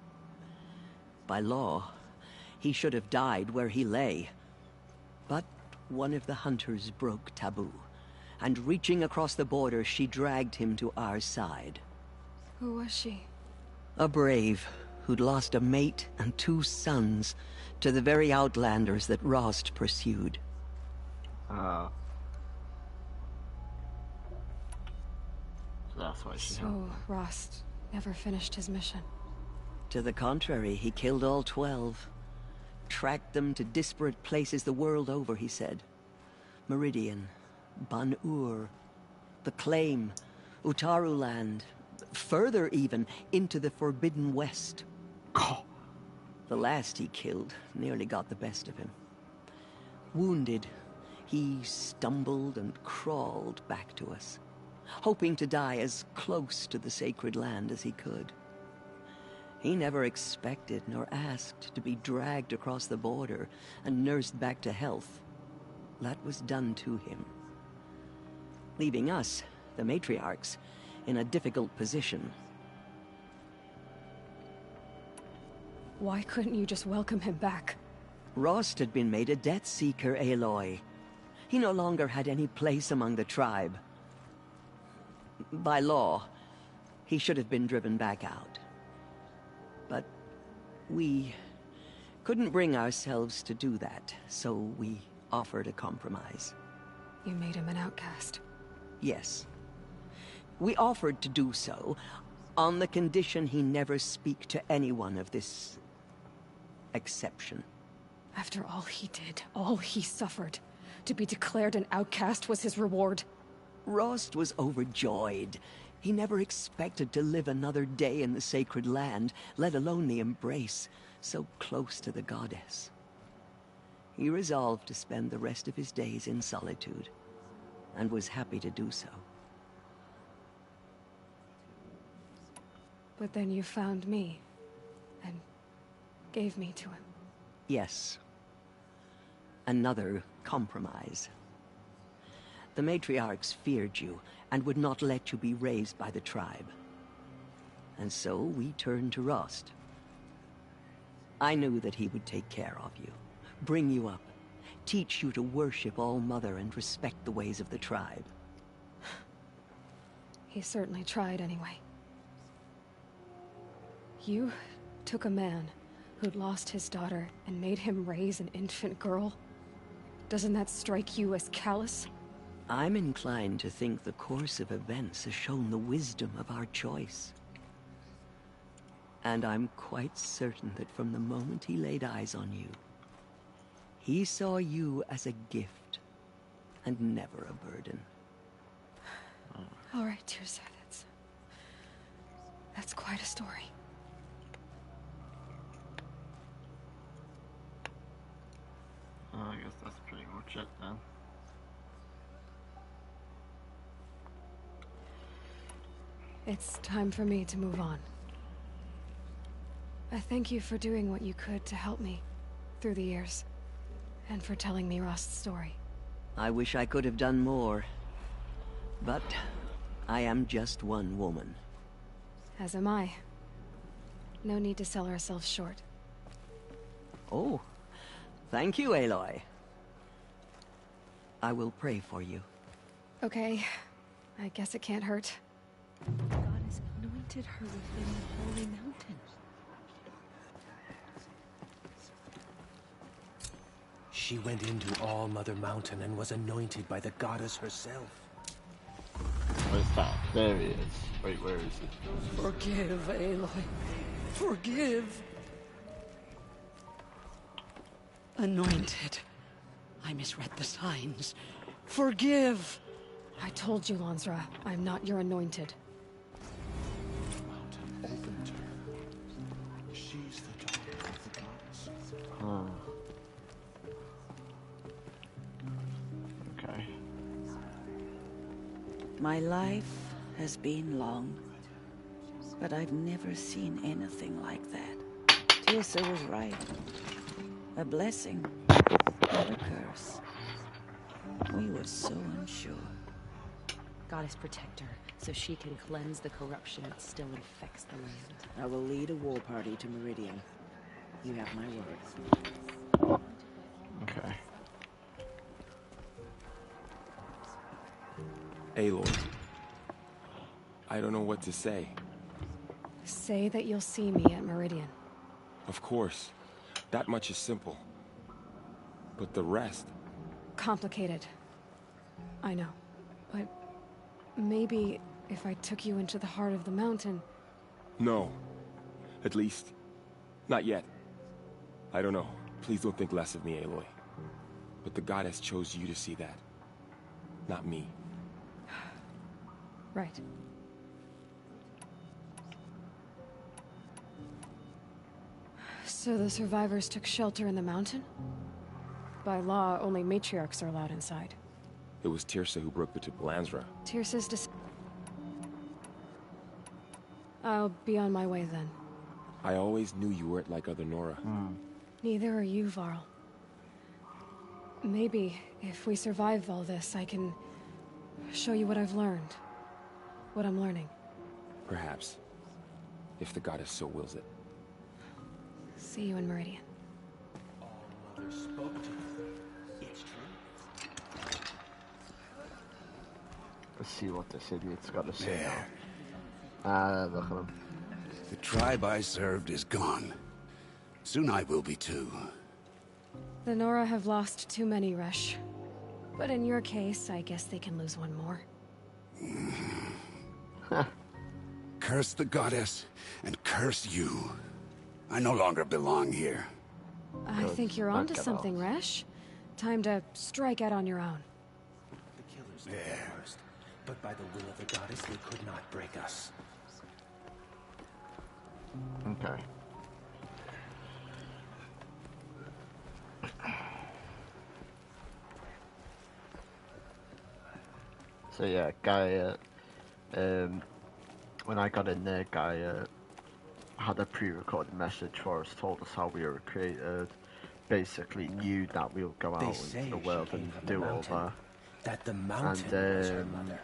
Speaker 18: By law, he should have died where he lay. But one of the hunters broke taboo, and reaching across the border, she dragged him to our side.
Speaker 2: Who was she?
Speaker 18: A brave who'd lost a mate and 2 sons to the very Outlanders that Rost pursued.
Speaker 1: So that's why she
Speaker 2: So Rost never finished his mission.
Speaker 18: To the contrary, he killed all 12. Tracked them to disparate places the world over, he said. Meridian, Ban-Ur, the Claim, Utaru Land, further even, into the Forbidden West. The last he killed nearly got the best of him. Wounded, he stumbled and crawled back to us, hoping to die as close to the sacred land as he could. He never expected nor asked to be dragged across the border and nursed back to health. That was done to him, leaving us, the matriarchs, in a difficult position.
Speaker 2: Why couldn't you just welcome him back?
Speaker 18: Rost had been made a Death Seeker, Aloy. He no longer had any place among the tribe. By law, he should have been driven back out. But we couldn't bring ourselves to do that, so we offered a compromise.
Speaker 2: You made him an outcast.
Speaker 18: Yes. We offered to do so, on the condition he never speak to anyone of this exception.
Speaker 2: After all he did, all he suffered, to be declared an outcast was his reward.
Speaker 18: Rost was overjoyed. He never expected to live another day in the sacred land, let alone the embrace, so close to the goddess. He resolved to spend the rest of his days in solitude, and was happy to do so.
Speaker 2: But then you found me, and gave me to him.
Speaker 18: Yes. Another compromise. The matriarchs feared you, and would not let you be raised by the tribe. And so we turned to Rost. I knew that he would take care of you, bring you up, teach you to worship All Mother and respect the ways of the tribe.
Speaker 2: He certainly tried anyway. You took a man who'd lost his daughter and made him raise an infant girl. Doesn't that strike you as callous?
Speaker 18: I'm inclined to think the course of events has shown the wisdom of our choice. And I'm quite certain that from the moment he laid eyes on you, he saw you as a gift, and never a burden.
Speaker 2: All right, Tirza, that's quite a story.
Speaker 1: I guess that's pretty much Shit, man.
Speaker 2: It's time for me to move on. I thank you for doing what you could to help me through the years, and for telling me Rost's story.
Speaker 18: I wish I could have done more, but I am just one woman.
Speaker 2: As am I. No need to sell ourselves short.
Speaker 18: Oh, thank you, Aloy. I will pray for you.
Speaker 2: Okay, I guess it can't hurt.
Speaker 8: God has anointed her within the holy mountain.
Speaker 12: She went into All Mother Mountain and was anointed by the goddess herself.
Speaker 1: Where's that? There he is. Wait, where is he?
Speaker 3: Forgive, Aloy. Forgive. Anointed. I misread the signs. Forgive.
Speaker 2: I told you, Lansra, I'm not your anointed.
Speaker 14: She's the daughter of the goddess.
Speaker 1: Oh. Okay.
Speaker 3: My life has been long, but I've never seen anything like that. Tirsa was right. A blessing, not a curse. We were so unsure.
Speaker 8: Goddess protect her, so she can cleanse the corruption that still infects the land.
Speaker 3: I will lead a war party to Meridian. You have my word.
Speaker 1: Okay.
Speaker 10: Aloy. I don't know what to say.
Speaker 2: Say that you'll see me at Meridian.
Speaker 10: Of course. That much is simple. But the rest...
Speaker 2: Complicated. I know. But maybe if I took you into the heart of the mountain...
Speaker 10: No. At least, not yet. I don't know. Please don't think less of me, Aloy. But the goddess chose you to see that. Not me.
Speaker 2: Right. So the survivors took shelter in the mountain? By law, only matriarchs are allowed inside.
Speaker 10: It was Tirsa who broke the Lansra.
Speaker 2: Tirsa's I'll be on my way then.
Speaker 10: I always knew you weren't like other Nora.
Speaker 2: Neither are you, Varl. Maybe, if we survive all this, I can show you what I've learned. What I'm learning.
Speaker 10: Perhaps. If the goddess so wills it.
Speaker 2: See you in Meridian.
Speaker 12: All Mother spoke to her. It's true.
Speaker 1: Let's see what this idiot's got to say now. Look at him.
Speaker 22: The tribe I served is gone. Soon I will be too.
Speaker 2: The Nora have lost too many, Resh. But in your case, I guess they can lose one more.
Speaker 22: Curse the goddess, and curse you. I no longer belong here.
Speaker 2: I think you're onto something, Resh. Time to strike out on your own.
Speaker 12: The killers did the worst, but by the will of the goddess, they could not break us.
Speaker 1: Okay. So yeah, Guy, when I got in there, Guy had a pre-recorded message for us, told us how we were created, basically knew that we would go out into the world and do all that.
Speaker 12: That the mountain was her mother.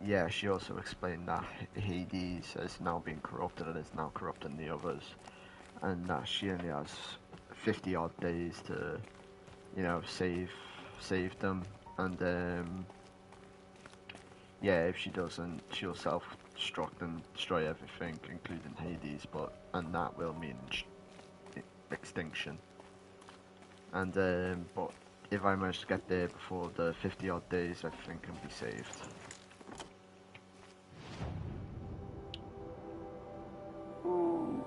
Speaker 1: Yeah, she also explained that Hades has now been corrupted and is now corrupting the others, and that she only has 50 odd days to, you know, save them, and yeah, if she doesn't, she'll self-destruct and destroy everything, including Hades, and that will mean extinction. And but if I manage to get there before the 50 odd days, everything can be saved. Ooh,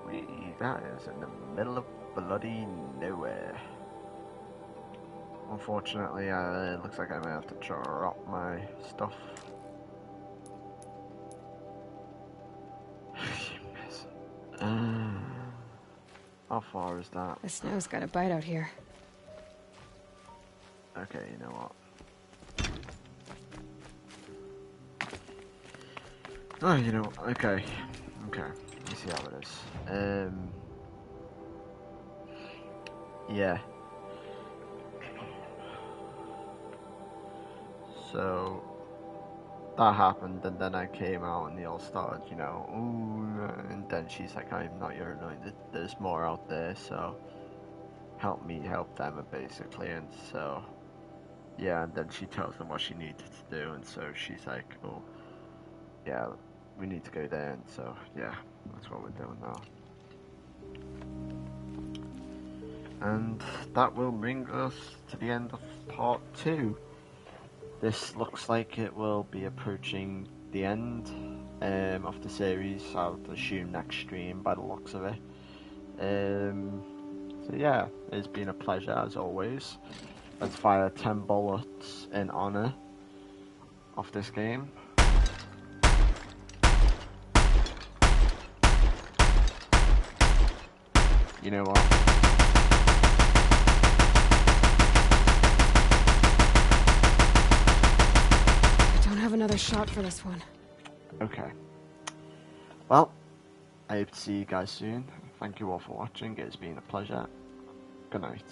Speaker 1: that is in the middle of bloody nowhere. Unfortunately, it looks like I may have to drop my stuff. How far is that?
Speaker 2: The snow's got a bite out here.
Speaker 1: Okay, you know what? Oh, you know, okay. Okay, let's see how it is. Yeah. So, that happened, and then I came out, and they all started, you know, ooh, and then she's like, I'm not your anointed, there's more out there, so help me help them, basically, and so, yeah, and then she tells them what she needed to do, and so she's like, oh, yeah, we need to go there, and so, yeah, that's what we're doing now. And that will bring us to the end of part 2. This looks like it will be approaching the end of the series, I would assume next stream by the looks of it. So yeah, it's been a pleasure as always. Let's fire 10 bullets in honor of this game. You know what?
Speaker 2: I don't have another shot for this one.
Speaker 1: Okay. Well, I hope to see you guys soon. Thank you all for watching. It's been a pleasure. Good night.